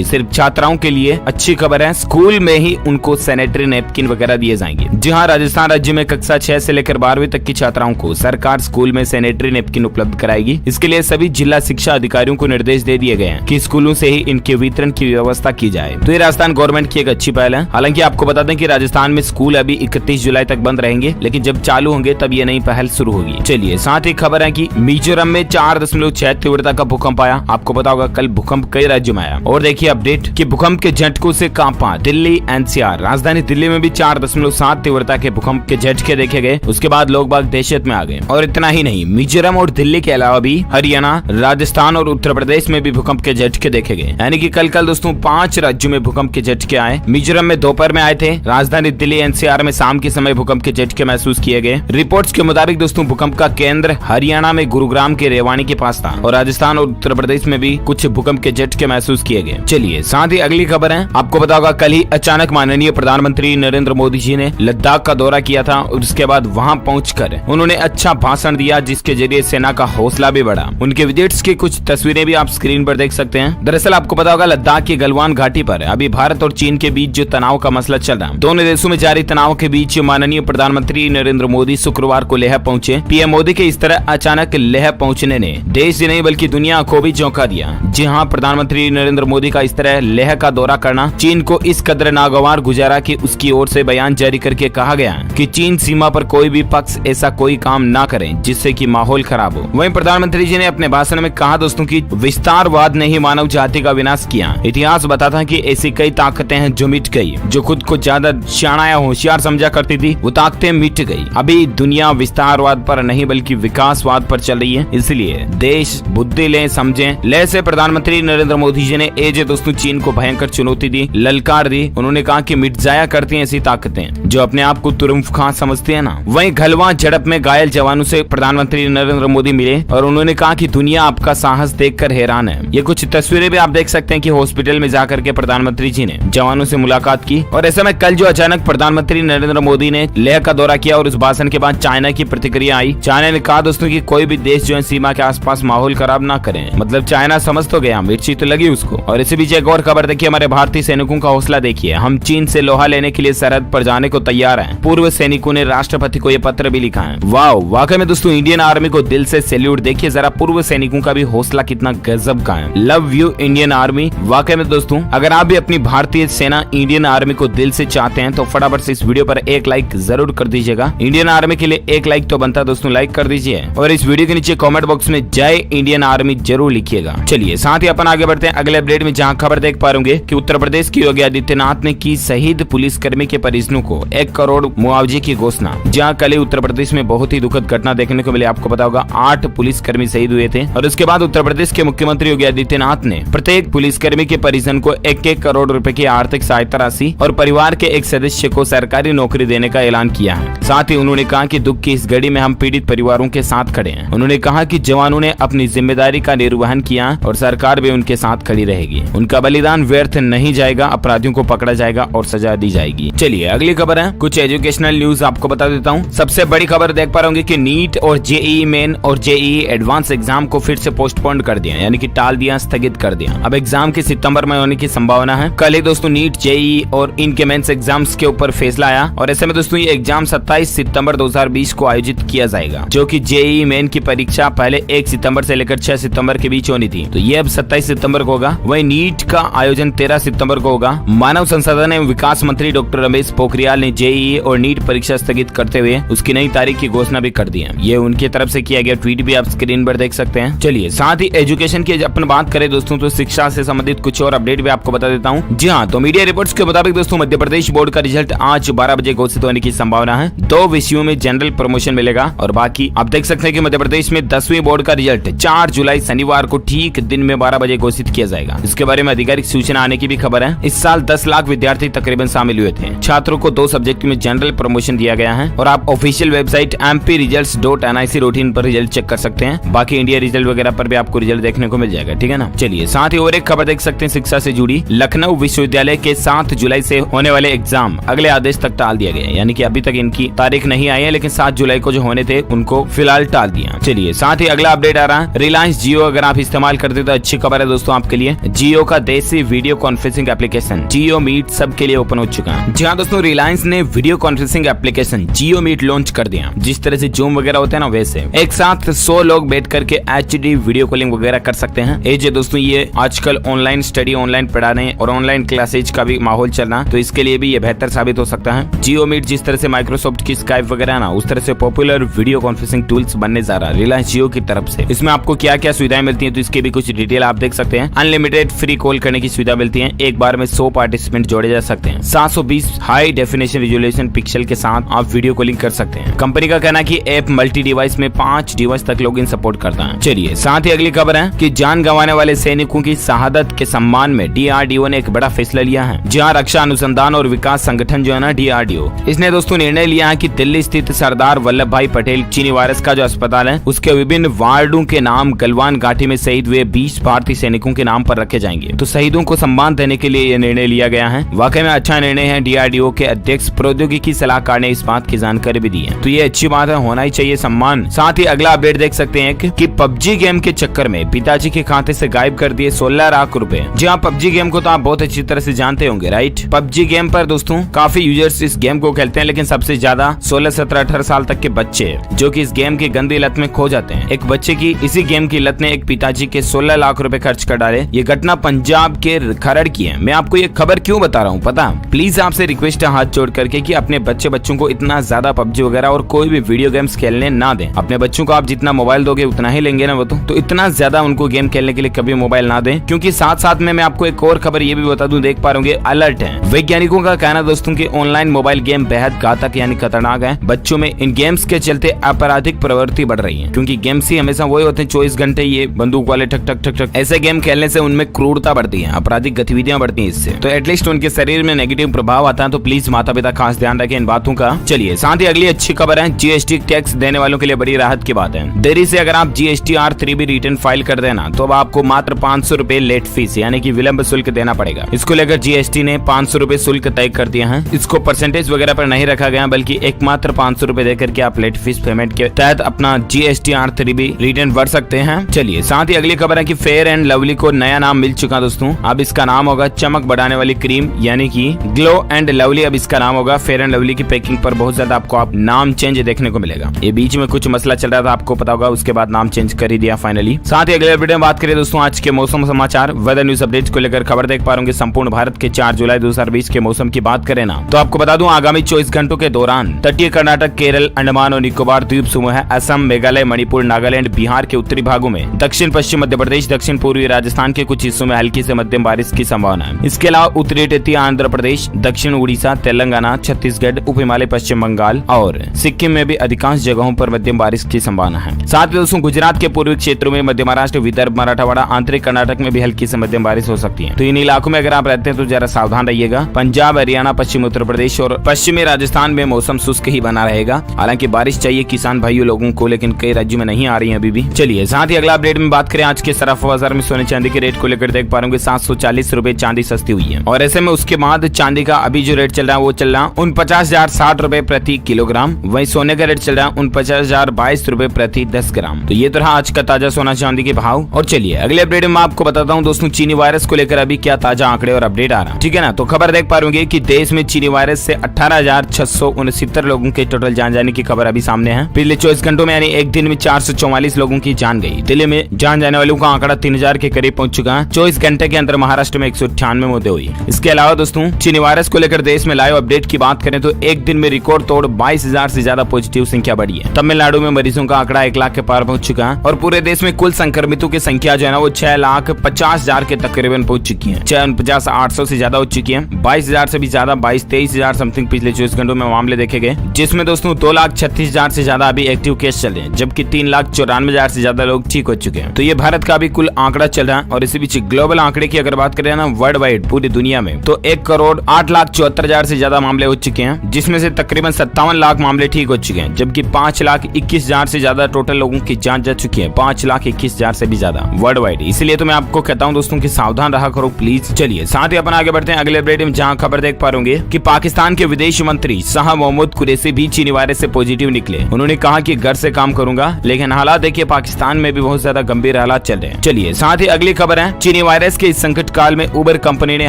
सिर्फ छात्राओं के लिए अच्छी खबर है। स्कूल में ही उनको सैनिटरी नैपकिन वगैरह दिए जाएंगे। जी हाँ, राजस्थान राज्य में कक्षा 6 से लेकर 12वीं तक की छात्राओं को सरकार स्कूल में सैनिटरी नैपकिन उपलब्ध कराएगी। इसके लिए सभी जिला शिक्षा अधिकारियों को निर्देश दे दिए गए हैं कि स्कूलों से ही इनके वितरण की व्यवस्था की जाए। तो ये राजस्थान गवर्नमेंट की एक अच्छी पहल है। हालांकि आपको बता दें कि राजस्थान में स्कूल अभी 31 जुलाई तक बंद रहेंगे, लेकिन जब चालू होंगे तब ये नई पहल शुरू होगी। चलिए साथ ही खबर है कि मिजोरम में 4.6 तीव्रता का भूकंप आया। आपको पता होगा कल भूकंप कई राज्यों में आया। और देखिए अपडेट कि भूकंप के झटकों से कांपा दिल्ली NCR। राजधानी दिल्ली में भी 4.7 तीव्रता के भूकंप के झटके देखे गए। उसके बाद लोग बाग दहशत में आ गए। और इतना ही नहीं, मिजोरम और दिल्ली के अलावा भी हरियाणा, राजस्थान और उत्तर प्रदेश में भी भूकंप के झटके देखे गए। यानी कि कल दोस्तों 5 राज्यों में भूकंप के झटके आए। मिजोरम में दोपहर में आए थे। राजधानी दिल्ली NCR में शाम के समय भूकंप के झटके महसूस किए गए। रिपोर्ट्स के मुताबिक दोस्तों भूकंप का केंद्र हरियाणा में गुरुग्राम के रेवाड़ी के पास था और राजस्थान और उत्तर प्रदेश में भी कुछ भूकंप के झटके महसूस किए गए। चलिए साथ ही अगली खबर है, आपको पता होगा कल ही अचानक माननीय प्रधानमंत्री नरेंद्र मोदी जी ने लद्दाख का दौरा किया था और उसके बाद वहां पहुंचकर उन्होंने अच्छा भाषण दिया, जिसके जरिए सेना का हौसला भी बढ़ा। उनके विजिट्स की कुछ तस्वीरें भी आप स्क्रीन पर देख सकते हैं। दरअसल आपको पता होगा लद्दाख की गलवान घाटी पर अभी भारत और चीन के बीच जो तनाव का मसला चल रहा है, दोनों देशों में जारी तनाव के बीच माननीय प्रधानमंत्री नरेंद्र मोदी शुक्रवार को लेह पहुंचे। पीएम मोदी के इस तरह अचानक लेह पहुंचने ने देश ही नहीं बल्कि दुनिया को भी चौंका दिया। जी हाँ, प्रधानमंत्री नरेंद्र मोदी का इस तरह लेह का दौरा करना चीन को इस कदर नागवार गुजारा कि उसकी ओर से बयान जारी करके कहा गया कि चीन सीमा पर कोई भी पक्ष ऐसा कोई काम ना करे जिससे कि माहौल खराब हो। वहीं प्रधानमंत्री जी ने अपने भाषण में कहा दोस्तों कि विस्तारवाद ने ही मानव जाति का विनाश किया। इतिहास बताता है कि ऐसी कई ताकतें हैं जो मिट गई। जो खुद को ज्यादा शाना या होशियार समझा करती थी, वो ताकतें मिट गई। अभी दुनिया विस्तारवाद पर नहीं बल्कि विकासवाद पर चल रही है। इसलिए देश बुद्धि ले समझे। ले से प्रधानमंत्री नरेंद्र मोदी जी ने दोस्तों चीन को भयंकर चुनौती दी, ललकार दी। उन्होंने कहा कि मिट जाया करती हैं ऐसी ताकतें जो अपने आप को तुरुम्फ खां समझती है ना। वहीं गलवान झड़प में घायल जवानों से प्रधानमंत्री नरेंद्र मोदी मिले और उन्होंने कहा कि दुनिया आपका साहस देखकर हैरान है। ये कुछ तस्वीरें भी आप देख सकते हैं कि हॉस्पिटल में जाकर के प्रधानमंत्री जी ने जवानों से मुलाकात की। और ऐसे में कल जो अचानक प्रधानमंत्री नरेंद्र मोदी ने लेह का दौरा किया और उस भाषण के बाद चाइना की प्रतिक्रिया आई। चाइना ने कहा दोस्तों कि कोई भी देश जो है सीमा के आसपास माहौल खराब ना करे। मतलब चाइना समझ तो गया, मिर्ची तो लगी उसको। और इसी बीच एक और खबर देखिए, हमारे भारतीय सैनिकों का हौसला देखिए। हम चीन से लोहा लेने के लिए सरहद पर जाने को तैयार हैं। पूर्व सैनिकों ने राष्ट्रपति को ये पत्र भी लिखा है। वाह, वाकई में दोस्तों इंडियन आर्मी को दिल से सैल्यूट। देखिए जरा पूर्व सैनिकों का भी हौसला कितना गजब का है। Love you Indian army. वाकई में दोस्तों, अगर आप भी अपनी भारतीय सेना इंडियन आर्मी को दिल से चाहते हैं तो फटाफट से इस वीडियो पर एक लाइक जरूर कर दीजिएगा। इंडियन आर्मी के लिए एक लाइक तो बनता है दोस्तों, लाइक कर दीजिए और इस वीडियो के नीचे कमेंट बॉक्स में जय इंडियन आर्मी जरूर लिखिएगा। चलिए साथ ही अपन आगे बढ़ते हैं अगले अपडेट में, जहां खबर देख पा रहे कि उत्तर प्रदेश की योगी आदित्यनाथ ने की शहीद पुलिसकर्मी के परिजनों को 1 करोड़ मुआवजे की घोषणा। जहां कल उत्तर प्रदेश में बहुत ही दुखद घटना देखने को मिली। आपको पता होगा 8 पुलिसकर्मी शहीद हुए थे और उसके बाद उत्तर प्रदेश के मुख्यमंत्री योगी आदित्यनाथ ने प्रत्येक पुलिसकर्मी के परिजन को 1-1 करोड़ रुपए की आर्थिक सहायता राशि और परिवार के एक सदस्य को सरकारी नौकरी देने का ऐलान किया है। साथ ही उन्होंने कहा कि दुख की इस घड़ी में हम पीड़ित परिवारों के साथ खड़े हैं। उन्होंने कहा कि जवानों ने अपनी जिम्मेदारी का निर्वहन किया और सरकार भी उनके साथ खड़ी रहेगी। उनका बलिदान व्यर्थ नहीं जाएगा, अपराधियों को पकड़ा जाएगा और सजा दी जाएगी। चलिए अगली खबर है, कुछ एजुकेशनल न्यूज आपको बता देता हूँ। सबसे बड़ी खबर देख पा रहे कि नीट और जेईई मेन और जेईई एडवांस एग्जाम को फिर से पोस्टपोन कर दिया, यानी कि टाल दिया, स्थगित कर दिया। अब एग्जाम के सितंबर में होने की संभावना है। कल ही दोस्तों नीट, जेईई और इनके मेंस एग्जाम्स के ऊपर फैसला आया और ऐसे में दोस्तों ये एग्जाम 27 सितंबर 2020 को आयोजित किया जाएगा, जो कि जेईई मेन की परीक्षा पहले 1 सितंबर से लेकर 6 सितंबर के बीच होनी थी, तो ये अब 27 सितंबर को होगा। वहीं नीट का आयोजन 13 सितंबर को होगा। मानव संसाधन एवं विकास मंत्री डॉक्टर रमेश पोखरियाल ने जेईई और नीट परीक्षा स्थगित करते हुए उसकी नई तारीख की घोषणा भी कर दी है। ये उनकी तरफ से किया गया ट्वीट भी आप स्क्रीन पर देख सकते हैं। चलिए साथ ही एजुकेशन की अपन बात करें दोस्तों तो शिक्षा से संबंधित कुछ और अपडेट भी आपको बता देता हूँ। जी हाँ, तो मीडिया रिपोर्ट्स के मुताबिक दोस्तों मध्य प्रदेश बोर्ड का रिजल्ट आज 12 बजे घोषित होने की संभावना है। 2 विषयों में जनरल प्रमोशन मिलेगा और बाकी आप देख सकते हैं कि मध्य प्रदेश में 10वीं बोर्ड का रिजल्ट 4 जुलाई शनिवार को ठीक दिन में 12 बजे घोषित किया जाएगा। इसके बारे में आधिकारिक सूचना आने की भी खबर है। इस साल 10 लाख विद्यार्थी तकरीबन शामिल हुए थे। छात्रों को 2 सब्जेक्ट में जनरल प्रमोशन दिया गया है और आप ऑफिशियल वेबसाइट mpresults.nic.in पर रिजल्ट चेक कर सकते हैं। बाकी इंडिया रिजल्ट वगैरह पर भी आपको रिजल्ट देखने को मिल जाएगा, ठीक है ना। चलिए साथ ही और एक खबर देख सकते हैं शिक्षा से जुड़ी। लखनऊ विश्वविद्यालय के 7 जुलाई से होने वाले एग्जाम अगले आदेश तक टाल दिया गया, यानी कि अभी तक इनकी तारीख नहीं आई है, लेकिन 7 जुलाई को जो होने थे उनको फिलहाल टाल दिया। चलिए साथ ही अगला अपडेट आ रहा है, रिलायंस जियो अगर आप इस्तेमाल करते तो अच्छी खबर है दोस्तों आपके लिए। जियो का देसी वीडियो कॉन्फ्रेंसिंग एप्लीकेशन जियो मीट सबके लिए ओपन हो चुका है। जी हाँ दोस्तों, रिलायंस ने वीडियो कॉन्फ्रेंसिंग एप्लीकेशन जियो मीट लॉन्च कर दिया। जिस तरह से जूम वगैरह होते हैं ना, वैसे एक साथ 100 लोग बैठ करके HD वीडियो कॉलिंग वगैरह कर सकते हैं। एज दोस्तों ये आजकल ऑनलाइन स्टडी, ऑनलाइन पढ़ाने और ऑनलाइन क्लासेज का भी माहौल चलना, तो इसके लिए भी ये बेहतर साबित हो सकता है। जियो मीट जिस तरह से माइक्रोसॉफ्ट की स्काइप वगैरह ना, उस तरह से पॉपुलर वीडियो कॉन्फ्रेंसिंग टूल्स बनने जा रहा है रिलायंस जियो की तरफ से। इसमें आपको क्या क्या सुविधाएं मिलती हैं तो इसके भी कुछ डिटेल आप देख सकते हैं। अनलिमिटेड फ्री कॉल करने की सुविधा मिलती है, एक बार में 100 पार्टिसिपेंट जोड़े जा सकते हैं। 720 हाई डेफिनेशन रिजोल्यूशन पिक्सल के साथ आप वीडियो कॉलिंग कर सकते हैं। कंपनी का कहना है कि ऐप मल्टी डिवाइस में 5 डिवाइस तक लॉगिन सपोर्ट करता है। चलिए साथ ही अगली खबर है कि जान गंवाने वाले सैनिकों की शहादत के सम्मान में DRDO ने एक बड़ा फैसला लिया है। जहां रक्षा अनुसंधान और विकास संगठन जो है ना DRDO, इसने दोस्तों निर्णय लिया है कि दिल्ली स्थित सरदार वल्लभ भाई पटेल चीनी वायरस का जो अस्पताल है उसके विभिन्न वार्डों के नाम गलवान घाटी में शहीद हुए 20 भारतीय सैनिकों के नाम पर रखे जाएंगे। तो शहीदों को सम्मान देने के लिए यह निर्णय लिया गया है। वाकई में अच्छा निर्णय है। DRDO के अध्यक्ष प्रौद्योगिकी सलाहकार ने इस बात की जानकारी भी दी है, तो ये अच्छी बात है, होना ही चाहिए सम्मान। साथ ही अगला अपडेट देख सकते हैं कि PUBG गेम के चक्कर में पिताजी के खाते से गायब कर दिए 16 लाख रुपए। जी हाँ, PUBG गेम को तो आप बहुत अच्छी तरह से जानते होंगे, राइट। PUBG गेम पर दोस्तों काफी यूजर्स इस गेम को खेलते हैं, लेकिन सबसे ज्यादा 16, 17, 18 साल तक के बच्चे जो कि इस गेम की गंदी लत में खो जाते हैं। एक बच्चे की इसी गेम की लत ने एक पिताजी के 16 लाख रुपए खर्च कर डाले। ये घटना पंजाब के खरड़ की है। मैं आपको ये खबर क्यों बता रहा हूँ पता? प्लीज आपसे रिक्वेस्ट है हाथ जोड़ करके कि अपने बच्चों को इतना ज्यादा PUBG वगैरह और कोई भी वीडियो गेम्स खेलने ना दें। अपने बच्चों को आप जितना मोबाइल दोगे उतना ही लेंगे ना वो तो इतना ज्यादा उनको गेम खेलने के लिए कभी मोबाइल ना दें। क्योंकि साथ साथ में मैं आपको एक और खबर ये भी बता दूं, देख पा रहे होंगे अलर्ट है। वैज्ञानिकों का कहना दोस्तों कि ऑनलाइन मोबाइल गेम बेहद घातक यानी खतरनाक है। बच्चों में इन गेम्स के चलते आपराधिक प्रवृत्ति बढ़ रही है, क्योंकि गेम्स ही हमेशा वही होते हैं 24 घंटे ये बंदूक वाले ठक ठक ठक ठक। ऐसे गेम खेलने से उनमें क्रूरता बढ़ती है, आपराधिक गतिविधियां बढ़ती हैं इससे, तो एटलीस्ट उनके शरीर में नेगेटिव प्रभाव आता है। तो प्लीज माता पिता खास ध्यान रखें इन बातों का। चलिए साथ ही अगली अच्छी खबर है, GST टैक्स देने वालों के लिए बड़ी राहत की बात है। देरी से अगर आप GST R3B रिटर्न फाइल कर देना तो अब आपको मात्र 500 रुपए लेट फीस यानी कि विलंब शुल्क देना पड़ेगा। इसको लेकर GST ने 500 रुपए शुल्क तय कर दिया है। इसको परसेंटेज वगैरह पर नहीं रखा गया, बल्कि एकमात्र 500 रुपए देकर के आप लेट फीस पेमेंट के तहत अपना GST R3B रिटर्न भर सकते हैं। चलिए साथ ही अगली खबर है कि फेयर एंड लवली को नया नाम मिल चुका दोस्तों। अब इसका नाम होगा चमक बढ़ाने वाली क्रीम यानी कि ग्लो एंड लवली। अब इसका नाम होगा। फेयर एंड लवली की पैकिंग पर बहुत ज्यादा आपको नाम चेंज देखने को मिलेगा। ये बीच में कुछ मसला चल रहा था, आपको पता होगा, उसके बाद नाम चेंज कर ही दिया दिया फाइनली। साथ ही अगले वीडियो में बात करें दोस्तों आज के मौसम समाचार वेदर न्यूज अपडेट को लेकर खबर देख पा रहे संपूर्ण भारत के 4 जुलाई 2020 के मौसम की बात करें ना तो आपको बता दूं आगामी 24 घंटों के दौरान तटीय कर्नाटक, केरल, अंडमान और निकोबार द्वीप समूह, असम, मेघालय, मणिपुर, नागालैंड, बिहार के उत्तरी भागों में, दक्षिण पश्चिम मध्य प्रदेश, दक्षिण पूर्वी राजस्थान के कुछ हिस्सों में हल्की से मध्यम बारिश की संभावना है। इसके अलावा उत्तरी तटीय आंध्र प्रदेश, दक्षिण उड़ीसा, तेलंगाना, छत्तीसगढ़, उप हिमालय, पश्चिम बंगाल और सिक्किम में भी अधिकांश जगहों पर मध्यम बारिश की संभावना है। साथ ही दोस्तों गुजरात के पूर्वी क्षेत्रों में, मध्य महाराष्ट्र, विदर्भ, मराठवाड़ा, आंतरिक कर्नाटक में भी हल्की से मध्यम बारिश हो सकती है। तो इन इलाकों में अगर आप रहते हैं तो जरा सावधान रहिएगा। पंजाब, हरियाणा, पश्चिमी उत्तर प्रदेश और पश्चिमी राजस्थान में मौसम शुष्क ही बना रहेगा। हालांकि बारिश चाहिए किसान भाइयों लोगों को, लेकिन कई राज्यों में नहीं आ रही है अभी भी। चलिए साथ ही अगला अपडेट में बात करें आज के सराफा बाजार में सोने चांदी के रेट को लेकर देख पा रहे होंगे 740 रुपए चांदी सस्ती हुई है और ऐसे में उसके बाद चांदी का अभी जो रेट चल रहा है वो चल रहा है 49,060 रुपए प्रति किलोग्राम। वहीं सोने का रेट चल रहा है 49,022 रुपए प्रति 10 ग्राम। तो ये तो रहा आज का ताजा सोना चांदी के भाव। और चलिए अगले अपडेट में आपको बताता हूँ दोस्तों चीनी वायरस को लेकर अभी क्या ताजा आंकड़े और अपडेट आ रहा है, ठीक है ना। तो खबर देख पा रहे होंगे कि देश में चीनी वायरस से 18,669 लोगों के टोटल जान जाने की खबर अभी सामने है। पिछले 24 घंटों में यानी एक दिन में 444 लोगों की जान गई। दिल्ली में जान जाने वालों का आंकड़ा 3000 के करीब पहुंच चुका है। 24 घंटे के अंदर महाराष्ट्र में 198 मौतें हुई। इसके अलावा दोस्तों चीनी वायरस को लेकर देश में लाइव अपडेट की बात करें तो एक दिन में रिकॉर्ड तोड़ 22,000 से ज्यादा पॉजिटिव संख्या बढ़ी है। तमिलनाडु में मरीजों का आंकड़ा 1 लाख के पार पहुंच चुका है और पूरे देश में कुल संक्रमितों की संख्या जो है ना वो 6,50,000 के तकरीबन पहुंच चुकी है। 6,49,800 से ज्यादा हो चुकी है। 22,000 से भी ज्यादा 22-23,000 समथिंग पिछले 24 घंटों में मामले देखे गए, जिसमें दोस्तों 2,36,000 से ज्यादा अभी एक्टिव केस चल रहे हैं, जबकि 3,94,000 से ज्यादा लोग ठीक हो चुके हैं। तो ये भारत का भी कुल आंकड़ा चल रहा है। और इसी बीच ग्लोबल आंकड़े की अगर बात करें ना वर्ल्ड वाइड पूरी दुनिया में तो 1,08,74,000 से ज्यादा मामले हो चुके हैं, जिसमें से तकरीबन 57 लाख मामले ठीक हो चुके हैं, जबकि 5,21,000 से ज्यादा टोटल लोगों की जान जा चुकी है। 5,21,000 से भी ज्यादा वर्ल्ड वाइड। इसलिए तो मैं आपको कहता हूं दोस्तों कि सावधान रहा करो प्लीज। चलिए साथ ही अपन आगे बढ़ते हैं अगले अपडेट में, जहां खबर देख पा रहे कि पाकिस्तान के विदेश मंत्री शाह मोहम्मद कुरैशी भी चीनी वायरस से पॉजिटिव निकले। उन्होंने कहा कि घर से काम करूंगा, लेकिन हालात देखिए पाकिस्तान में भी बहुत ज्यादा गंभीर हालात चल रहे हैं। चलिए साथ ही अगली खबर है चीनी वायरस के इस संकट काल में उबर कंपनी ने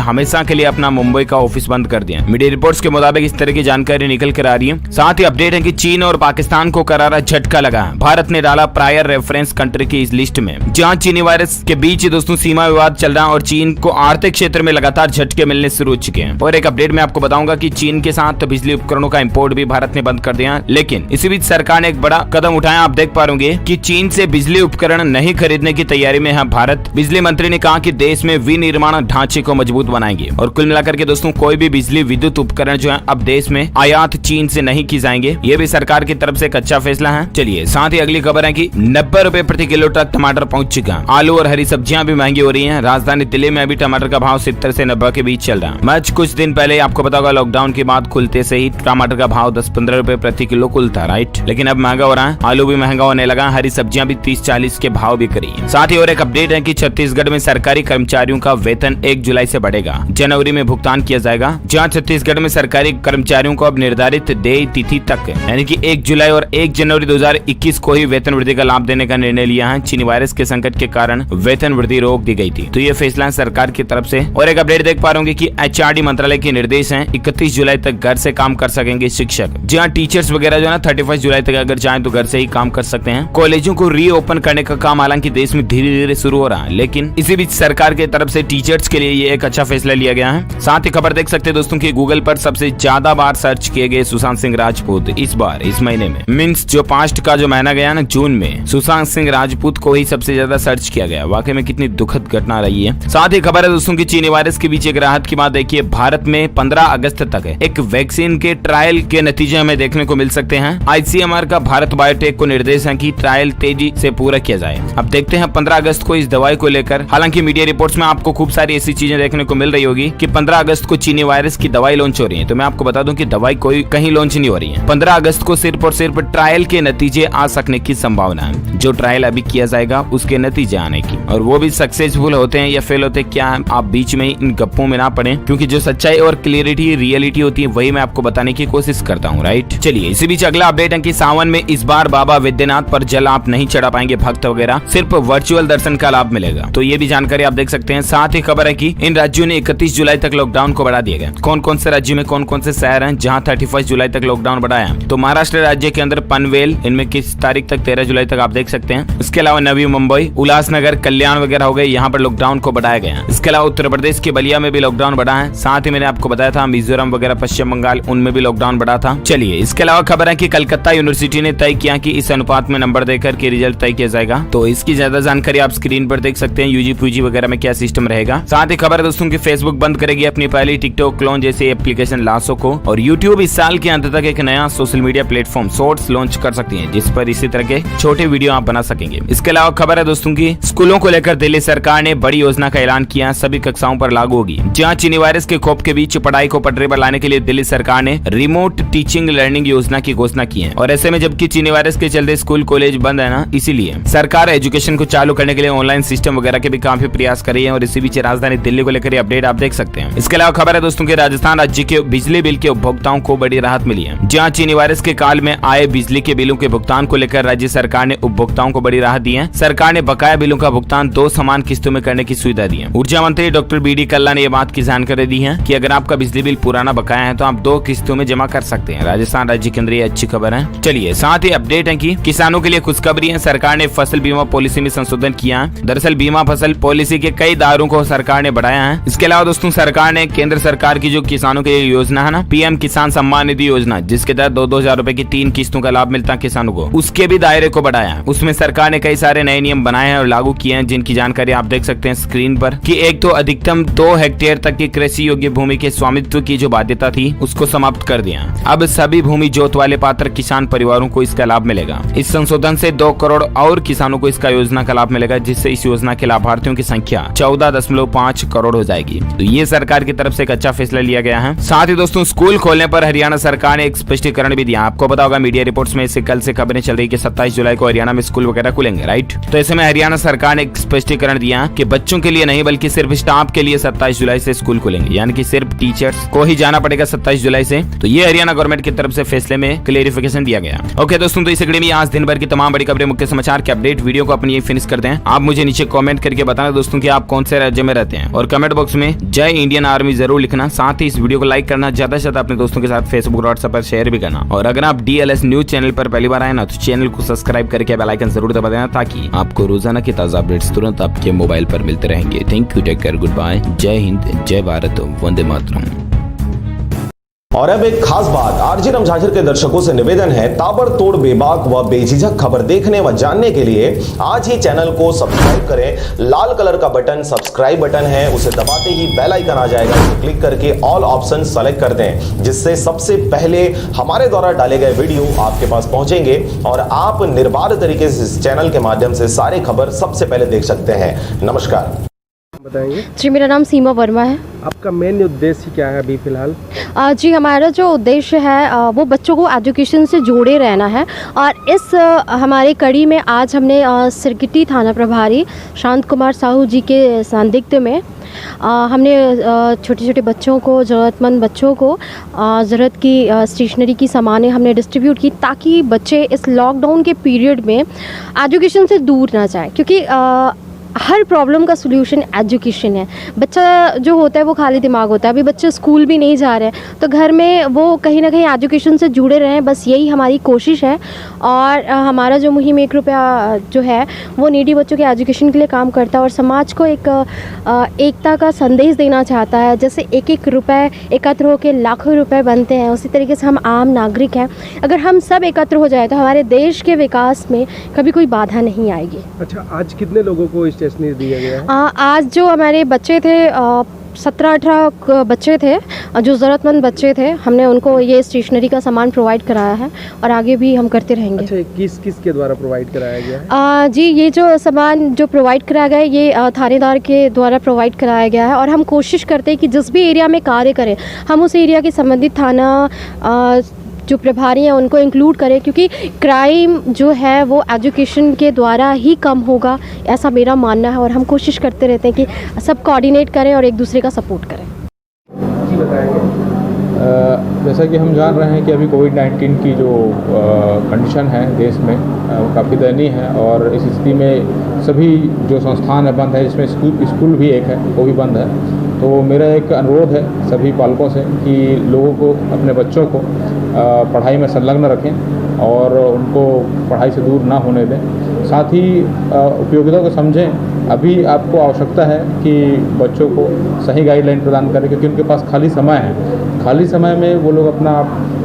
हमेशा के लिए अपना मुंबई का ऑफिस बंद कर दिया। मीडिया रिपोर्ट्स के मुताबिक इस तरह की जानकारी निकल कर आ रही है। साथ ही अपडेट है कि चीन और पाकिस्तान को करारा झटका लगा। भारत ने डाला प्रायर रेफरेंस कंट्री की इस लिस्ट में, जहां चीनी वायरस के बीच दोस्तों सीमा विवाद चल रहा है और चीन को आर्थिक क्षेत्र में लगातार झटके मिलने शुरू हो चुके हैं। और एक अपडेट में आपको बताऊंगा कि चीन के साथ बिजली उपकरणों का इंपोर्ट भी भारत ने बंद कर दिया। लेकिन इसी बीच सरकार ने एक बड़ा कदम उठाया। आप देख पा रहे कि चीन से बिजली उपकरण नहीं खरीदने की तैयारी में है भारत। बिजली मंत्री ने कहा कि देश में विनिर्माण ढांचे को मजबूत बनाएंगे और कुल मिलाकर के दोस्तों कोई भी बिजली विद्युत उपकरण जो है अब देश में आयात चीन से नहीं की जाएंगे। ये भी सरकार की तरफ से एक अच्छा फैसला है। चलिए साथ ही अगली खबर है कि 90 रुपए प्रति किलो तक टमाटर पहुंच चुका है। आलू और हरी सब्जियां भी महंगी हो रही हैं। राजधानी दिल्ली में अभी टमाटर का भाव 70 से 90 के बीच चल रहा है। मैच कुछ दिन पहले आपको पता होगा लॉकडाउन के बाद खुलते से ही टमाटर का भाव 10-15 रुपए प्रति किलो कुल था, राइट। लेकिन अब महंगा हो रहा है। आलू भी महंगा होने लगा। हरी सब्जियां भी 30-40 के भाव बिक रही है। साथ ही और एक अपडेट है कि छत्तीसगढ़ में सरकारी कर्मचारियों का वेतन 1 जुलाई से बढ़ेगा। जनवरी में भुगतान किया जाएगा, जहां छत्तीसगढ़ में सरकारी कर्मचारियों को अब निर्धारित देय तिथि तक यानी कि 1 जुलाई और 1 जनवरी 2021 को ही वेतन वृद्धि का लाभ देने का निर्णय लिया है। चीनी वायरस के संकट के कारण वेतन वृद्धि रोक दी गई थी। तो ये फैसला सरकार की तरफ से। और एक अपडेट देख पा रहे होंगे कि HRD मंत्रालय के निर्देश हैं 31 जुलाई तक घर से काम कर सकेंगे शिक्षक। जहां टीचर्स वगैरह जो है ना 31 जुलाई तक अगर चाहें तो घर से ही काम कर सकते हैं। कॉलेजों को रीओपन करने का काम हालांकि देश में धीरे धीरे शुरू हो रहा है, लेकिन इसी बीच सरकार की तरफ से टीचर्स के लिए ये एक अच्छा फैसला लिया गया है। साथ ही खबर देख सकते हैं दोस्तों की गूगल पर सबसे ज्यादा बार सर्च किए गए सुशांत सिंह राजपूत इस बार इस महीने में मीन्स जो पास्ट का जो महीना गया ना जून में सुशांत सिंह राजपूत को ही सबसे ज्यादा सर्च किया गया। वाकई में कितनी दुखद घटना रही है। साथ ही खबर है दोस्तों की चीनी वायरस के बीच एक राहत की बात देखिए। भारत में 15 अगस्त तक एक वैक्सीन के ट्रायल के नतीजे हमें देखने को मिल सकते हैं। ICMR का भारत बायोटेक को निर्देश है कि ट्रायल तेजी से पूरा किया जाए। अब देखते हैं 15 अगस्त को इस दवाई को लेकर। हालांकि मीडिया रिपोर्ट्स में आपको खूब सारी ऐसी चीजें देखने को मिल रही होगी कि 15 अगस्त को चीनी वायरस की दवाई लॉन्च हो रही है। तो मैं आपको बता दूं कि दवाई कोई कहीं लॉन्च नहीं हो रही है। 15 अगस्त को सिर्फ और सिर्फ ट्रायल के नतीजे आ सकने की संभावना है। जो ट्रायल अभी किया जाएगा उसके नतीजे आने की, और वो भी सक्सेसफुल होते हैं या फेल होते हैं क्या आप बीच में इन गप्पों में ना पड़े, क्योंकि जो सच्चाई और क्लियरिटी रियलिटी होती है वही मैं आपको बताने की कोशिश करता हूँ, राइट। चलिए इसी बीच अगला अपडेट है कि सावन में इस बार बाबा वैद्यनाथ पर जल आप नहीं चढ़ा पाएंगे भक्त वगैरह, सिर्फ वर्चुअल दर्शन का लाभ मिलेगा। तो ये भी जानकारी आप देख सकते हैं। साथ ही खबर है कि इन राज्यों ने 31 जुलाई तक लॉकडाउन को बढ़ा दिया गया। कौन कौन से राज्यों में कौन कौन से शहर हैं जहां 31 जुलाई तक लॉकडाउन बढ़ाया है? तो महाराष्ट्र राज्य के अंदर पनवेल, इनमें किस तारीख तक 13 जुलाई तक आप देख सकते हैं। हैं। इसके अलावा नवी मुंबई, उल्लासनगर, कल्याण वगैरह हो गए, यहाँ पर लॉकडाउन को बढ़ाया गया है। इसके अलावा उत्तर प्रदेश के बलिया में भी लॉकडाउन बढ़ा है। साथ ही मैंने आपको बताया था मिजोरम वगैरह, पश्चिम बंगाल, उनमें भी लॉकडाउन बढ़ा था। चलिए, इसके अलावा खबर है कि कलकत्ता यूनिवर्सिटी ने तय किया कि इस अनुपात में नंबर देकर के रिजल्ट तय किया जाएगा। तो इसकी ज्यादा जानकारी आप स्क्रीन पर देख सकते हैं, यूजी पीजी वगैरह में क्या सिस्टम रहेगा। साथ ही खबर है दोस्तों की फेसबुक बंद करेगी अपनी पहली टिकटॉक क्लोन जैसे एप्लीकेशन लासो को, और यूट्यूब इस साल के अंत तक एक नया social media platform shorts launch कर सकती है, जिस पर इसी तरह के छोटे वीडियो आप बना सकेंगे। इसके अलावा खबर है दोस्तों की स्कूलों को लेकर दिल्ली सरकार ने बड़ी योजना का ऐलान किया, सभी कक्षाओं पर लागू होगी। जहां चीनी वायरस के खौफ के बीच पढ़ाई को पटरी पर लाने के लिए दिल्ली सरकार ने रिमोट टीचिंग लर्निंग योजना की घोषणा की है। और ऐसे में जबकि चीनी वायरस के चलते स्कूल कॉलेज बंद है ना, इसीलिए सरकार एजुकेशन को चालू करने के लिए ऑनलाइन सिस्टम वगैरह के भी काफी प्रयास कर रही है। और इसी बीच राजधानी दिल्ली को लेकर अपडेट आप देख सकते हैं। इसके अलावा खबर है दोस्तों की राजस्थान राज्य के बिजली बिल के उपभोक्ताओं को बड़ी राहत मिली है। जहां चीनी वायरस के काल में आए बिजली के बिलों के भुगतान को लेकर राज्य सरकार ने उपभोक्ताओं को बड़ी राहत दी है। सरकार ने बकाया बिलों का भुगतान 2 समान किस्तों में करने की सुविधा दी है। ऊर्जा मंत्री डॉक्टर बीडी कल्ला ने यह बात की जानकारी दी है कि अगर आपका बिजली बिल पुराना बकाया है तो आप 2 किस्तों में जमा कर सकते हैं। राजस्थान राज्य के अंदर ये अच्छी खबर है। चलिए, साथ ही अपडेट है कि किसानों के लिए खुशखबरी है, सरकार ने फसल बीमा पॉलिसी में संशोधन किया है। दरअसल बीमा फसल पॉलिसी के कई दायरों को सरकार ने बढ़ाया है। इसके अलावा दोस्तों सरकार ने केंद्र सरकार की जो किसानों के लिए योजना है ना, पीएम किसान सम्मान निधि योजना, जिसके तहत 2-2 हजार रुपए की 3 किस्तों का लाभ मिलता है किसानों को, उसके भी दायरे को बढ़ाया। उसमें सरकार ने कई सारे नए नियम बनाए हैं और लागू किए हैं, जिनकी जानकारी आप देख सकते हैं स्क्रीन पर। कि एक तो अधिकतम 2 हेक्टेयर तक की कृषि योग्य भूमि के स्वामित्व की जो बाध्यता थी उसको समाप्त कर दिया। अब सभी भूमि जोत वाले पात्र किसान परिवारों को इसका लाभ मिलेगा। इस संशोधन से 2 करोड़ और किसानों को इसका योजना का लाभ मिलेगा, जिससे इस योजना के लाभार्थियों की संख्या 14.5 करोड़ हो जाएगी। तो ये सरकार की तरफ से एक अच्छा फैसला लिया गया है। साथ ही दोस्तों स्कूल खोलने पर हरियाणा सरकार ने एक स्पष्टीकरण भी दिया। आपको पता होगा मीडिया रिपोर्ट्स में कल से खबरें चल रही कि 27 जुलाई को हरियाणा में स्कूल वगैरह खुलेंगे, राइट। तो ऐसे में हरियाणा सरकार ने एक स्पष्टीकरण दिया कि बच्चों के लिए नहीं बल्कि सिर्फ स्टाफ के लिए 27 जुलाई से स्कूल खुलेंगे, यानी कि सिर्फ टीचर्स को ही जाना पड़ेगा 27 जुलाई से। तो ये हरियाणा गवर्नमेंट की तरफ से फैसले में क्लेरिफिकेशन दिया गया। ओके दोस्तों, तो इस कड़ी में आज दिन भर की तमाम बड़ी खबरें, मुख्य समाचार के अपडेट वीडियो को अपनी फिनिश करते हैं। आप मुझे नीचे कमेंट करके बताना दोस्तों कि आप कौन से राज्य में रहते हैं, और कमेंट बॉक्स में जय इंडियन आर्मी जरूर लिखना। साथ ही इस वीडियो को लाइक करना, ज्यादा से ज्यादा अपने दोस्तों के साथ फेसबुक और व्हाट्सएप पर शेयर भी करना। और अगर आप DLS न्यूज चैनल पर पहली बार आए ना, तो चैनल को सब्सक्राइब करके बेल आइकन जरूर दबा देना, ताकि आपको रोजाना के ताजा अपडेट्स तुरंत आपके मोबाइल पर मिलते रहेंगे। Thank you, take care, goodbye, जय हिंद, जय भारत, वंदे मातरम। और अब एक खास बात, आरजे रमझाझर के दर्शकों से निवेदन है, ताबड़तोड़ बेबाक व बेझिझक खबर देखने व जानने के लिए आज ही चैनल को सब्सक्राइब करें। लाल कलर का बटन सब्सक्राइब बटन है, उसे दबाते ही बेल आइकन आ जाएगा, उसे क्लिक करके ऑल ऑप्शन सेलेक्ट कर दें, जिससे सबसे पहले हमारे द्वारा डाले गए वीडियो आपके पास पहुंचेंगे और आप निर्बाध तरीके से इस चैनल के माध्यम से सारी खबर सबसे पहले देख सकते हैं। नमस्कार। बताएंगे जी, मेरा नाम सीमा वर्मा है। आपका मेन उद्देश्य क्या है अभी फिलहाल? जी, हमारा जो उद्देश्य है वो बच्चों को एजुकेशन से जोड़े रहना है। और इस हमारे कड़ी में आज हमने सिरगिट्टी थाना प्रभारी शांत कुमार साहू जी के सानिध्य में हमने छोटे छोटे बच्चों को, ज़रूरतमंद बच्चों को ज़रूरत की स्टेशनरी की सामानें हमने डिस्ट्रीब्यूट की, ताकि बच्चे इस लॉकडाउन के पीरियड में एजुकेशन से दूर ना जाए। क्योंकि हर प्रॉब्लम का सलूशन एजुकेशन है। बच्चा जो होता है वो खाली दिमाग होता है। अभी बच्चे स्कूल भी नहीं जा रहे हैं, तो घर में वो कहीं ना कहीं एजुकेशन से जुड़े रहें, बस यही हमारी कोशिश है। और हमारा जो मुहिम 1 रुपया जो है वो नीडी बच्चों के एजुकेशन के लिए काम करता है और समाज को एक एकता का संदेश देना चाहता है। जैसे 1-1 रुपये एकत्र होकर लाखों रुपए बनते हैं, उसी तरीके से हम आम नागरिक हैं। अगर हम सब एकत्र हो जाए तो हमारे देश के विकास में कभी कोई बाधा नहीं आएगी। अच्छा, आज कितने लोगों को स्टेशनरी दिया गया है? आज जो हमारे बच्चे थे 17-18 बच्चे थे जो ज़रूरतमंद बच्चे थे, हमने उनको ये स्टेशनरी का सामान प्रोवाइड कराया है और आगे भी हम करते रहेंगे। अच्छा, किस के द्वारा प्रोवाइड कराया गया है? जी, ये जो सामान जो प्रोवाइड कराया गया है ये थानेदार के द्वारा प्रोवाइड कराया गया है। और हम कोशिश करते हैं कि जिस भी एरिया में कार्य करें हम उस एरिया के संबंधित थाना जो प्रभारी हैं उनको इंक्लूड करें, क्योंकि क्राइम जो है वो एजुकेशन के द्वारा ही कम होगा, ऐसा मेरा मानना है। और हम कोशिश करते रहते हैं कि सब कोऑर्डिनेट करें और एक दूसरे का सपोर्ट करें। जी बताएंगे। जैसा कि हम जान रहे हैं कि अभी कोविड-19 की जो कंडीशन है देश में काफ़ी दयनीय है, और इस स्थिति में सभी जो संस्थान है बंद है, जिसमें स्कूल भी एक है वो भी बंद है। तो मेरा एक अनुरोध है सभी पालकों से कि लोगों को, अपने बच्चों को पढ़ाई में संलग्न रखें और उनको पढ़ाई से दूर ना होने दें। साथ ही उपयोगिता को समझें। अभी आपको आवश्यकता है कि बच्चों को सही गाइडलाइन प्रदान करें, क्योंकि उनके पास खाली समय है। खाली समय में वो लोग अपना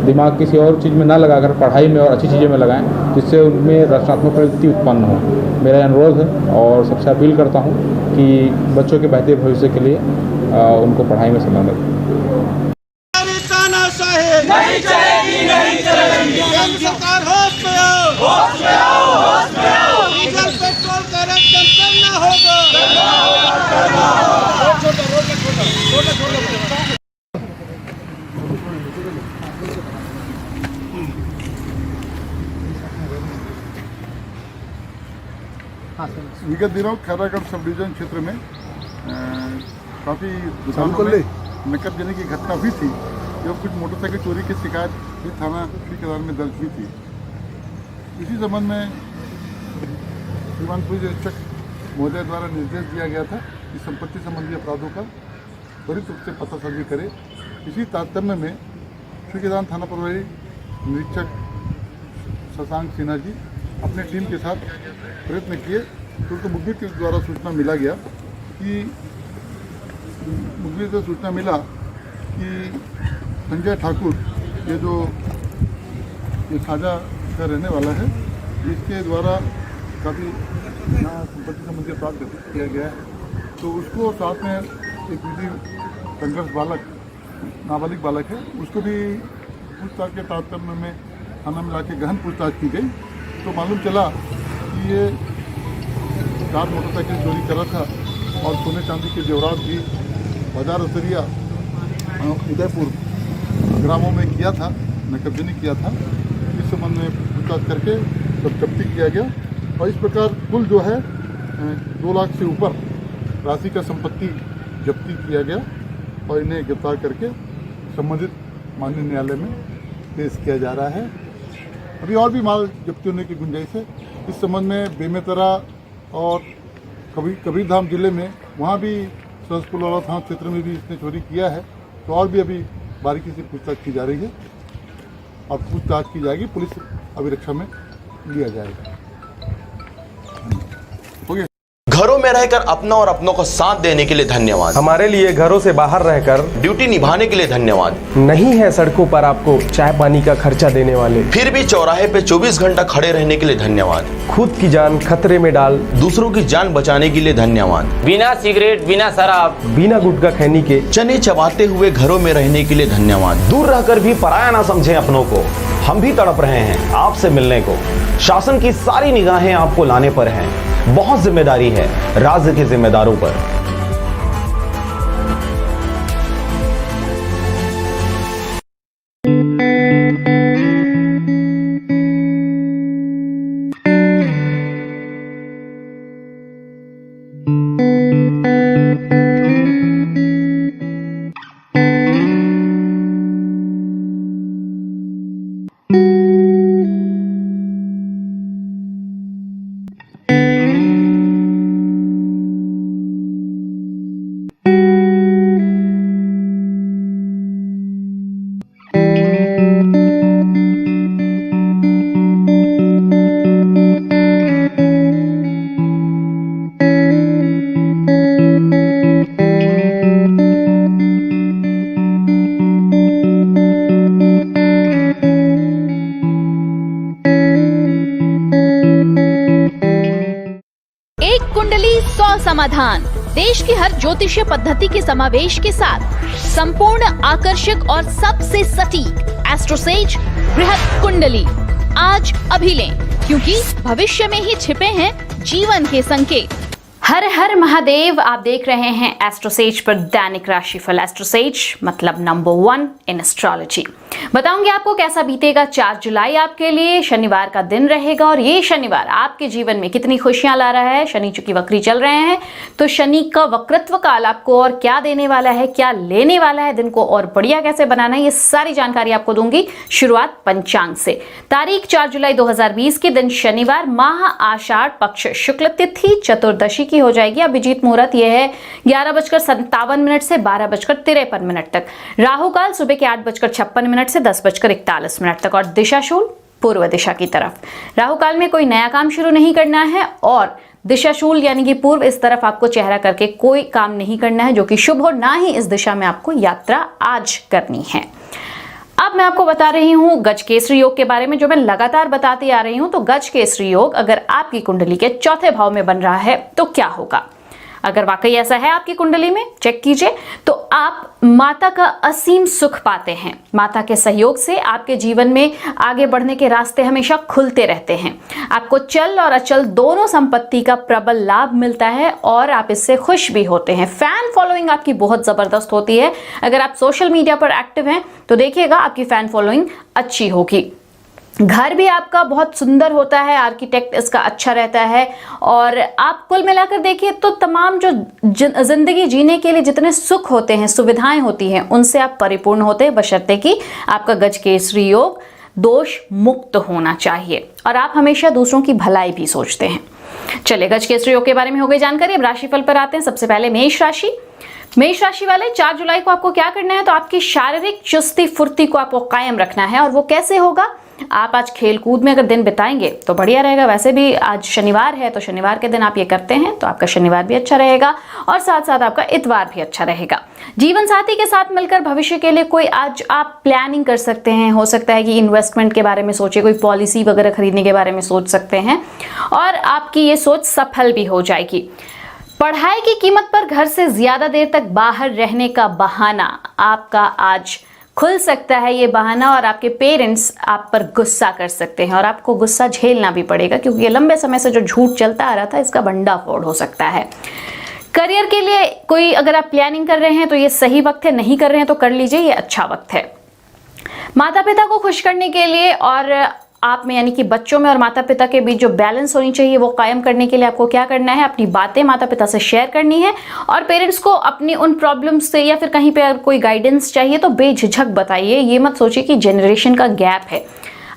दिमाग किसी और चीज़ में ना लगाकर पढ़ाई में और अच्छी चीज़ों में लगाएं, जिससे उनमें रचनात्मक प्रवृत्ति उत्पन्न हो। मेरा अनुरोध है और सबसे अपील करता हूँ कि बच्चों के बेहतर भविष्य के लिए उनको पढ़ाई में संलग्न रखें। नहीं चलेगी, नहीं चलेगी। केंद्र सरकार होश में आओ, होश में आओ, होश में आओ। डीजल पेट्रोल का रेट कम करना होगा। विगत दिनों खैरागढ़ सब डिवीजन क्षेत्र में काफ़ी दुकानों में नकद देने की घटना हुई थी, जो कुछ मोटरसाइकिल चोरी की शिकायत भी थाना श्रीकदार में दर्ज हुई थी। इसी संबंध में श्रीमान पुलिस अधीक्षक महोदय द्वारा निर्देश दिया गया था कि संपत्ति संबंधी अपराधों का त्वरित रूप से पतासाजी करे। इसी तारतम्य में श्रीकदार थाना प्रभारी निरीक्षक शशांक सिन्हा जी अपने टीम के साथ प्रयत्न किए, तो उनको मुखबिर के द्वारा सूचना मिला गया कि मुखबिर से सूचना मिला कि संजय ठाकुर ये साझा का रहने वाला है, जिसके द्वारा काफ़ी संपत्ति संबंधी अपराध घटित किया गया है। तो उसको साथ में एक विधि संघर्ष बालक नाबालिग बालक है, उसको भी पूछताछ के तारतम्य में थाना में लाके गहन पूछताछ की गई। तो मालूम चला कि ये 4 मोटरसाइकिल चोरी कर रहा था और सोने चांदी के जेवरात भी बाजार असरिया उदयपुर ग्रामों में किया था, नकदजनी किया था। इस संबंध में पूछताछ करके सब जब्ती किया गया और इस प्रकार कुल जो है 2 लाख से ऊपर राशि का संपत्ति जब्ती किया गया और इन्हें गिरफ्तार करके संबंधित माननीय न्यायालय में पेश किया जा रहा है। अभी और भी माल जब्ती होने की गुंजाइश है। इस संबंध में बेमेतरा और कबीरधाम जिले में वहाँ भी सरसपुरवाला थाना क्षेत्र में भी इसने चोरी किया है, तो और भी अभी बारीकी से पूछताछ की जा रही है और पूछताछ की जाएगी, पुलिस अभिरक्षा में लिया जाएगा। घरों में रहकर अपना और अपनों को साथ देने के लिए धन्यवाद। हमारे लिए घरों से बाहर रहकर ड्यूटी निभाने के लिए धन्यवाद। नहीं है सड़कों पर आपको चाय पानी का खर्चा देने वाले, फिर भी चौराहे पे 24 घंटा खड़े रहने के लिए धन्यवाद। खुद की जान खतरे में डाल दूसरों की जान बचाने के लिए धन्यवाद। बिना सिगरेट, बिना शराब, बिना गुटखा खैनी के चने चबाते हुए घरों में रहने के लिए धन्यवाद। दूर रहकर भी पराया ना समझें अपनों को, हम भी तड़प रहे हैं आपसे मिलने को। शासन की सारी निगाहें आपको लाने पर हैं, बहुत जिम्मेदारी है राज्य के जिम्मेदारों पर। समाधान देश की हर ज्योतिषीय पद्धति के समावेश के साथ संपूर्ण आकर्षक और सबसे सटीक एस्ट्रोसेज बृहत कुंडली आज अभी लें, क्योंकि भविष्य में ही छिपे हैं जीवन के संकेत। हर हर महादेव। आप देख रहे हैं एस्ट्रोसेज पर दैनिक राशिफल। एस्ट्रोसेज मतलब नंबर 1 इन एस्ट्रोलॉजी। बताऊंगी आपको कैसा बीतेगा 4 जुलाई आपके लिए, शनिवार का दिन रहेगा और ये शनिवार आपके जीवन में कितनी खुशियां ला रहा है। शनि चूंकि वक्री चल रहे हैं, तो शनि का वक्रत्व काल आपको और क्या देने वाला है, क्या लेने वाला है, दिन को और बढ़िया कैसे बनाना है, ये सारी जानकारी आपको दूंगी। शुरुआत पंचांग से। तारीख 4 जुलाई 2020 के दिन शनिवार, माह आषाढ़, पक्ष शुक्ल तिथि चतुर्दशी की हो जाएगी। अभिजीत मुहूर्त यह है 11:57 से 12:53 तक। राहु काल सुबह के 8:56 से 10:41 तक और दिशाशूल पूर्व दिशा की तरफ। राहु काल में कोई नया काम शुरू नहीं करना है और दिशाशूल यानी कि पूर्व इस तरफ आपको चेहरा करके कोई काम नहीं करना है जो कि शुभ हो, ना ही इस दिशा में आपको यात्रा आज करनी है। अब मैं आपको बता रही हूं गज केसरी योग के बारे में, जो मैं लगातार बताती आ रही हूं। तो गज केसरी योग अगर आपकी कुंडली के चौथे भाव में बन रहा है तो क्या होगा? अगर वाकई ऐसा है आपकी कुंडली में, चेक कीजिए, तो आप माता का असीम सुख पाते हैं। माता के सहयोग से आपके जीवन में आगे बढ़ने के रास्ते हमेशा खुलते रहते हैं। आपको चल और अचल दोनों संपत्ति का प्रबल लाभ मिलता है और आप इससे खुश भी होते हैं। फैन फॉलोइंग आपकी बहुत जबरदस्त होती है। अगर आप सोशल मीडिया पर एक्टिव हैं तो देखिएगा आपकी फैन फॉलोइंग अच्छी होगी। घर भी आपका बहुत सुंदर होता है, आर्किटेक्ट इसका अच्छा रहता है और आप कुल मिलाकर देखिए तो तमाम जो जिंदगी जीने के लिए जितने सुख होते हैं, सुविधाएं होती हैं, उनसे आप परिपूर्ण होते हैं, बशर्ते कि आपका गज केसरी योग दोष मुक्त होना चाहिए और आप हमेशा दूसरों की भलाई भी सोचते हैं। चलिए, गज केसरी योग के बारे में हो गई जानकारी। अब राशिफल पर आते हैं। सबसे पहले मेष राशि। मेष राशि वाले 4 जुलाई को आपको क्या करना है? तो आपकी शारीरिक चुस्ती फुर्ती को आपको कायम रखना है और वो कैसे होगा? आप आज खेल कूद में अगर दिन बिताएंगे तो बढ़िया रहेगा। वैसे भी आज शनिवार है तो शनिवार के दिन आप ये करते हैं तो आपका शनिवार भी अच्छा रहेगा और साथ साथ आपका इतवार भी अच्छा रहेगा। जीवन साथी के साथ मिलकर भविष्य के लिए कोई आज आप प्लानिंग कर सकते हैं। हो सकता है कि इन्वेस्टमेंट के बारे में सोचे, कोई पॉलिसी वगैरह खरीदने के बारे में सोच सकते हैं और आपकी ये सोच सफल भी हो जाएगी। पढ़ाई की कीमत पर घर से ज्यादा देर तक बाहर रहने का बहाना आपका आज खुल सकता है। ये बहाना और आपके पेरेंट्स आप पर गुस्सा कर सकते हैं और आपको गुस्सा झेलना भी पड़ेगा क्योंकि ये लंबे समय से जो झूठ चलता आ रहा था इसका भंडाफोड़ हो सकता है। करियर के लिए कोई अगर आप प्लानिंग कर रहे हैं तो ये सही वक्त है, नहीं कर रहे हैं तो कर लीजिए, ये अच्छा वक्त है। माता पिता को खुश करने के लिए और आप में यानी कि बच्चों में और माता पिता के बीच जो बैलेंस होनी चाहिए वो कायम करने के लिए आपको क्या करना है? अपनी बातें माता पिता से शेयर करनी है और पेरेंट्स को अपनी उन प्रॉब्लम्स से या फिर कहीं पे अगर कोई गाइडेंस चाहिए तो बेझिझक बताइए। ये मत सोचिए कि जनरेशन का गैप है।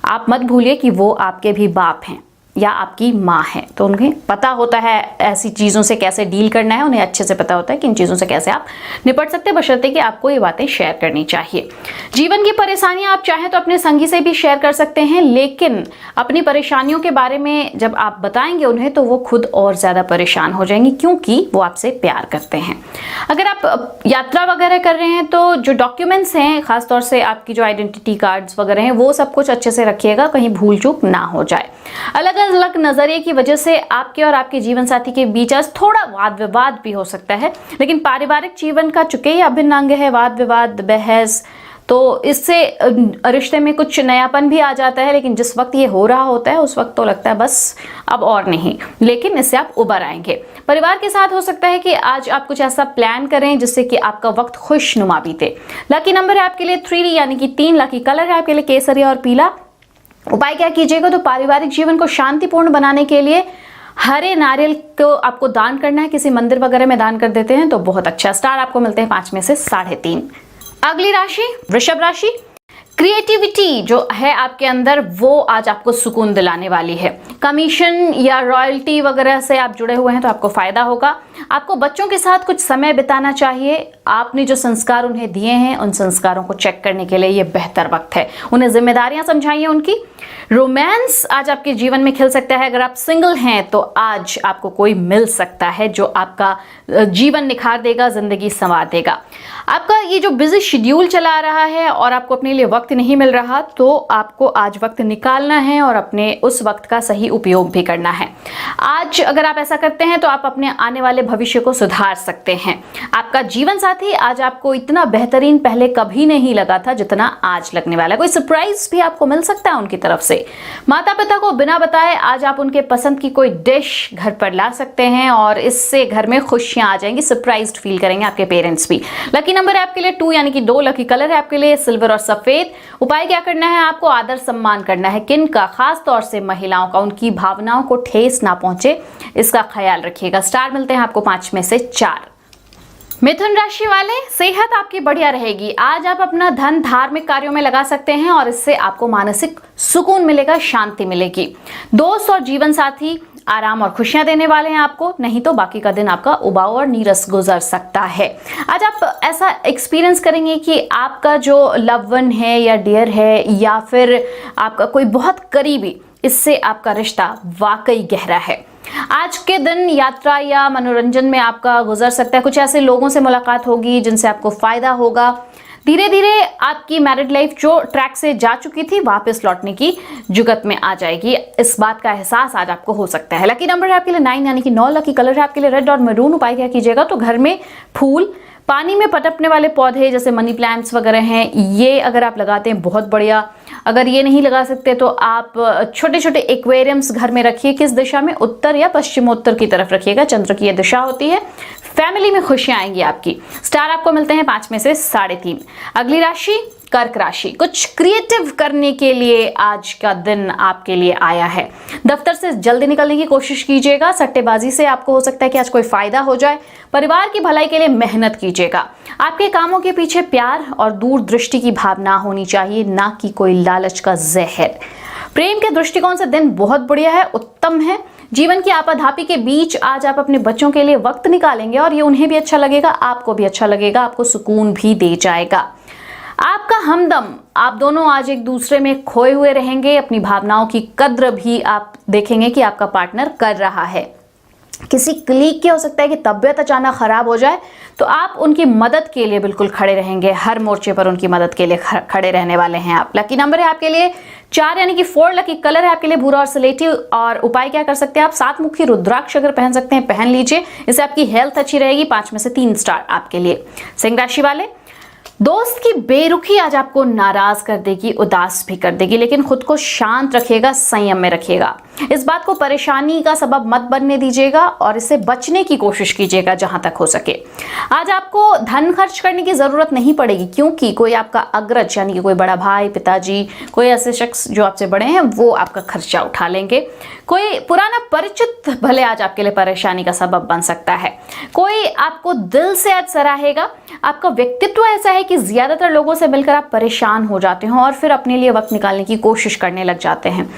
आप मत भूलिए कि वो आपके भी बाप हैं या आपकी माँ है, तो उन्हें पता होता है ऐसी चीज़ों से कैसे डील करना है। उन्हें अच्छे से पता होता है कि इन चीज़ों से कैसे आप निपट सकते हैं, बशर्ते कि आपको ये बातें शेयर करनी चाहिए। जीवन की परेशानियां आप चाहें तो अपने संगी से भी शेयर कर सकते हैं, लेकिन अपनी परेशानियों के बारे में जब आप बताएंगे उन्हें तो वो खुद और ज़्यादा परेशान हो जाएंगी क्योंकि वो आपसे प्यार करते हैं। अगर आप यात्रा वगैरह कर रहे हैं तो जो डॉक्यूमेंट्स हैं, खासतौर से आपकी जो आइडेंटिटी कार्ड्स वगैरह हैं, वो सब कुछ अच्छे से रखिएगा, कहीं भूल चूक ना हो जाए। अलग अलग नजरिए की वजह से आपके और आपके जीवन साथी के बीच आज थोड़ा वाद विवाद भी हो सकता है, लेकिन पारिवारिक जीवन का चूंकि ये अभिन्न अंग है, वाद विवाद बहस, तो इससे रिश्ते में कुछ नयापन भी आ जाता है। लेकिन जिस वक्त ये हो रहा होता है उस वक्त तो लगता है बस अब और नहीं, लेकिन इससे आप उबर आएंगे। परिवार के साथ हो सकता है कि आज आप कुछ ऐसा प्लान करें जिससे कि आपका वक्त खुशनुमा बीते। लकी नंबर है आपके लिए 3 यानी कि 3। लकी कलर है आपके लिए केसरिया और पीला। उपाय क्या कीजिएगा? तो पारिवारिक जीवन को शांतिपूर्ण बनाने के लिए हरे नारियल को आपको दान करना है, किसी मंदिर वगैरह में दान कर देते हैं तो बहुत अच्छा। स्टार आपको मिलते हैं 5 में से 3.5। अगली राशि वृषभ राशि। क्रिएटिविटी जो है आपके अंदर वो आज आपको सुकून दिलाने वाली है। कमीशन या रॉयल्टी वगैरह से आप जुड़े हुए हैं तो आपको फायदा होगा। आपको बच्चों के साथ कुछ समय बिताना चाहिए। आपने जो संस्कार उन्हें दिए हैं उन संस्कारों को चेक करने के लिए ये बेहतर वक्त है। उन्हें जिम्मेदारियां समझाइए उनकी। रोमांस आज आपके जीवन में खिल सकता है। अगर आप सिंगल हैं तो आज आपको कोई मिल सकता है जो आपका जीवन निखार देगा, जिंदगी संवार देगा। आपका ये जो बिजी शेड्यूल चला आ रहा है और आपको अपने लिए वक्त नहीं मिल रहा, तो आपको आज वक्त निकालना है और अपने उस वक्त का सही उपयोग भी करना है। आज अगर आप ऐसा करते हैं तो आप अपने आने वाले भविष्य को सुधार सकते हैं। आपका जीवन साथी आज आपको इतना बेहतरीन पहले कभी नहीं लगा था जितना आज लगने वाला है। कोई सरप्राइज भी आपको मिल सकता है उनकी तरफ से। माता पिता को बिना बताए आज आप उनके पसंद की कोई डिश घर पर ला सकते हैं और इससे घर में खुशियां आ जाएंगी। सरप्राइज्ड फील करेंगे आपके पेरेंट्स भी। लकी नंबर है आपके लिए 2 यानी कि 2। लकी कलर है आपके लिए सिल्वर और सफेद। उपाय क्या करना है? आपको आदर सम्मान करना है। किन का? खास तौर से महिलाओं का। उनकी भावनाओं को ठेस ना पहुंचे इसका ख्याल रखिएगा। स्टार मिलते हैं आपको 5 में से 4। मिथुन राशि वाले, सेहत आपकी बढ़िया रहेगी। आज आप अपना धन धार्मिक कार्यों में लगा सकते हैं और इससे आपको मानसिक सुकून मिलेगा, शांति मिलेगी। दोस्त और जीवन साथी आराम और खुशियां देने वाले हैं आपको, नहीं तो बाकी का दिन आपका उबाऊ और नीरस गुजर सकता है। आज आप ऐसा एक्सपीरियंस करेंगे कि आपका जो लव वन है या डियर है या फिर आपका कोई बहुत करीबी, इससे आपका रिश्ता वाकई गहरा है। आज के दिन यात्रा या मनोरंजन में आपका गुजर सकता है। कुछ ऐसे लोगों से मुलाकात होगी जिनसे आपको फायदा होगा। धीरे धीरे आपकी मैरिड लाइफ जो ट्रैक से जा चुकी थी वापस लौटने की जुगत में आ जाएगी। इस बात का एहसास आज आपको हो सकता है। लकी नंबर है आपके लिए 9 यानी कि 9। लकी कलर है आपके लिए रेड और मैरून। उपाय क्या कीजिएगा तो घर में फूल, पानी में पटकने वाले पौधे जैसे मनी प्लांट्स वगैरह हैं, ये अगर आप लगाते हैं बहुत बढ़िया। अगर ये नहीं लगा सकते तो आप छोटे छोटे एक्वेरियम्स घर में रखिए। किस दिशा में? उत्तर या पश्चिमोत्तर की तरफ रखिएगा। चंद्र की ये दिशा होती है। फैमिली में खुशियां आएंगी आपकी। स्टार आपको मिलते हैं 5 में से 3.5। अगली राशि कर्क राशि। कुछ क्रिएटिव करने के लिए आज का दिन आपके लिए आया है। दफ्तर से जल्दी निकलने की कोशिश कीजिएगा। सट्टेबाजी से आपको हो सकता है कि आज कोई फायदा हो जाए। परिवार की भलाई के लिए मेहनत कीजिएगा। आपके कामों के पीछे प्यार और दूरदृष्टि की भावना होनी चाहिए, ना कि कोई लालच का जहर। प्रेम के दृष्टिकोण से दिन बहुत बढ़िया है, उत्तम है। जीवन की आपाधापी के बीच आज आप अपने बच्चों के लिए वक्त निकालेंगे और ये उन्हें भी अच्छा लगेगा, आपको भी अच्छा लगेगा, आपको सुकून भी दे जाएगा। आपका हमदम, आप दोनों आज एक दूसरे में खोए हुए रहेंगे। अपनी भावनाओं की कद्र भी आप देखेंगे कि आपका पार्टनर कर रहा है। किसी क्लीग की हो सकता है कि तबीयत अचानक खराब हो जाए तो आप उनकी मदद के लिए बिल्कुल खड़े रहेंगे। हर मोर्चे पर उनकी मदद के लिए खड़े रहने वाले हैं आप। लकी नंबर है आपके लिए 4 यानी कि 4। लकी कलर है आपके लिए भूरा और स्लेटी। और उपाय क्या कर सकते हैं आप? 7 मुखी रुद्राक्ष अगर पहन सकते हैं पहन लीजिए, इससे आपकी हेल्थ अच्छी रहेगी। 5 में से 3 स्टार आपके लिए। सिंह राशि वाले, दोस्त की बेरुखी आज आपको नाराज कर देगी, उदास भी कर देगी, लेकिन खुद को शांत रखिएगा, संयम में रखिएगा। इस बात को परेशानी का सबब मत बनने दीजिएगा और इससे बचने की कोशिश कीजिएगा जहां तक हो सके। आज आपको धन खर्च करने की जरूरत नहीं पड़ेगी, क्योंकि कोई आपका अग्रज यानी कि कोई बड़ा भाई, पिताजी, कोई ऐसे शख्स जो आपसे बड़े हैं वो आपका खर्चा उठा लेंगे। कोई पुराना परिचित भले आज आपके लिए परेशानी का सबब बन सकता है। कोई आपको दिल से आज सराहेगा। आपका व्यक्तित्व ऐसा है कि ज्यादातर लोगों से मिलकर आप परेशान हो जाते हो और फिर अपने लिए वक्त निकालने की कोशिश करने लग जाते हैं।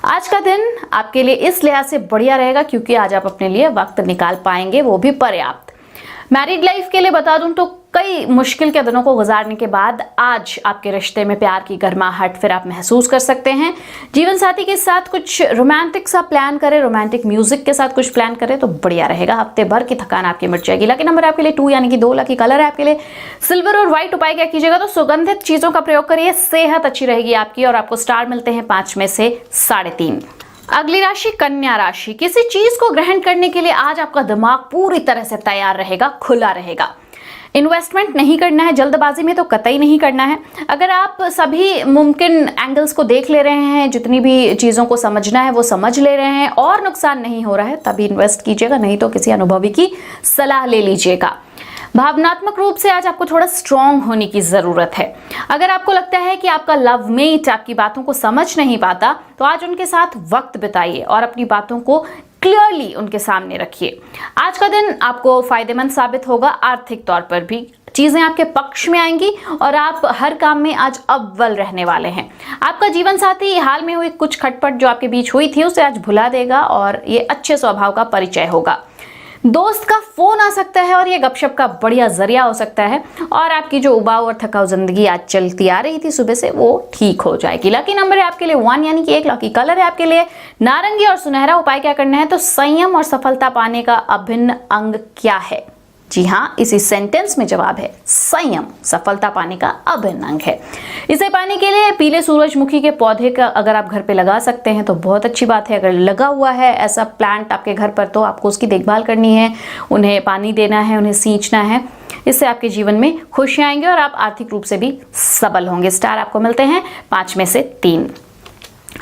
आज का दिन आपके लिए इस लिहाज से बढ़िया रहेगा क्योंकि आज आप अपने लिए वक्त निकाल पाएंगे, वो भी पर्याप्त। मैरिड लाइफ के लिए बता दूं तो कई मुश्किल के दिनों को गुजारने के बाद आज आपके रिश्ते में प्यार की गर्माहट फिर आप महसूस कर सकते हैं। जीवन साथी के साथ कुछ रोमांटिक सा प्लान करें, रोमांटिक म्यूजिक के साथ कुछ प्लान करें तो बढ़िया रहेगा। हफ्ते भर की थकान आपकी मिट जाएगी। लकी नंबर आपके लिए 2 यानी कि 2। लकी कलर है आपके लिए सिल्वर और व्हाइट। उपाय क्या कीजिएगा तो सुगंधित चीजों का प्रयोग करिए, सेहत अच्छी रहेगी आपकी। और आपको स्टार मिलते हैं 5 में से 3.5। अगली राशि कन्या राशि। किसी चीज को ग्रहण करने के लिए आज आपका दिमाग पूरी तरह से तैयार रहेगा, खुला रहेगा। इन्वेस्टमेंट नहीं करना है, जल्दबाजी में तो कतई नहीं करना है। अगर आप सभी मुमकिन एंगल्स को देख ले रहे हैं, जितनी भी चीज़ों को समझना है वो समझ ले रहे हैं और नुकसान नहीं हो रहा है, तभी इन्वेस्ट कीजिएगा, नहीं तो किसी अनुभवी की सलाह ले लीजिएगा। भावनात्मक रूप से आज आपको थोड़ा स्ट्रांग होने की जरूरत है। अगर आपको लगता है कि आपका लवमेट आपकी बातों को समझ नहीं पाता तो आज उनके साथ वक्त बिताइए और अपनी बातों को क्लियरली उनके सामने रखिए। आज का दिन आपको फायदेमंद साबित होगा। आर्थिक तौर पर भी चीजें आपके पक्ष में आएंगी और आप हर काम में आज अव्वल रहने वाले हैं। आपका जीवन साथी हाल में हुई कुछ खटपट जो आपके बीच हुई थी उसे आज भुला देगा और ये अच्छे स्वभाव का परिचय होगा। दोस्त का फोन आ सकता है और ये गपशप का बढ़िया जरिया हो सकता है और आपकी जो उबाऊ और थकाऊ जिंदगी आज चलती आ रही थी सुबह से वो ठीक हो जाएगी। लकी नंबर है आपके लिए 1 यानी कि 1। लकी कलर है आपके लिए नारंगी और सुनहरा। उपाय क्या करना है तो संयम और सफलता पाने का अभिन्न अंग क्या है? जी हाँ, इसी सेंटेंस में जवाब है संयम, सफलता पाने का अभिन्न अंग है। इसे पाने के लिए पीले सूरजमुखी के पौधे का अगर आप घर पे लगा सकते हैं तो बहुत अच्छी बात है। अगर लगा हुआ है ऐसा प्लांट आपके घर पर तो आपको उसकी देखभाल करनी है, उन्हें पानी देना है, उन्हें सींचना है। इससे आपके जीवन में खुशियां आएंगे और आप आर्थिक रूप से भी सबल होंगे। स्टार आपको मिलते हैं 5 में से 3।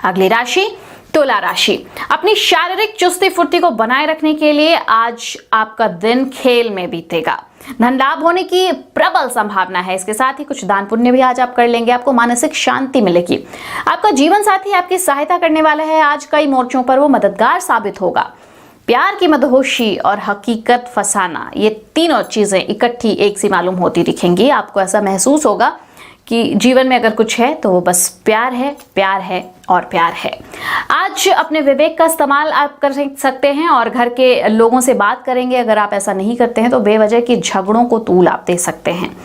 अगली राशि तुला राशि। अपनी शारीरिक चुस्ती फुर्ती को बनाए रखने के लिए आज आपका दिन खेल में बीतेगा। धन लाभ होने की प्रबल संभावना है। इसके साथ ही कुछ दान पुण्य भी आज आप कर लेंगे, आपको मानसिक शांति मिलेगी। आपका जीवन साथी आपकी सहायता करने वाला है। आज कई मोर्चों पर वो मददगार साबित होगा। प्यार की मदहोशी और हकीकत फसाना, ये तीनों चीजें इकट्ठी एक सी मालूम होती दिखेंगी। आपको ऐसा महसूस होगा कि जीवन में अगर कुछ है तो वो बस प्यार है, प्यार है और प्यार है। आज आज अपने विवेक का इस्तेमाल आप कर सकते हैं और घर के लोगों से बात करेंगे। अगर आप ऐसा नहीं करते हैं तो बेवजह के झगड़ों को तूल आप दे सकते हैं।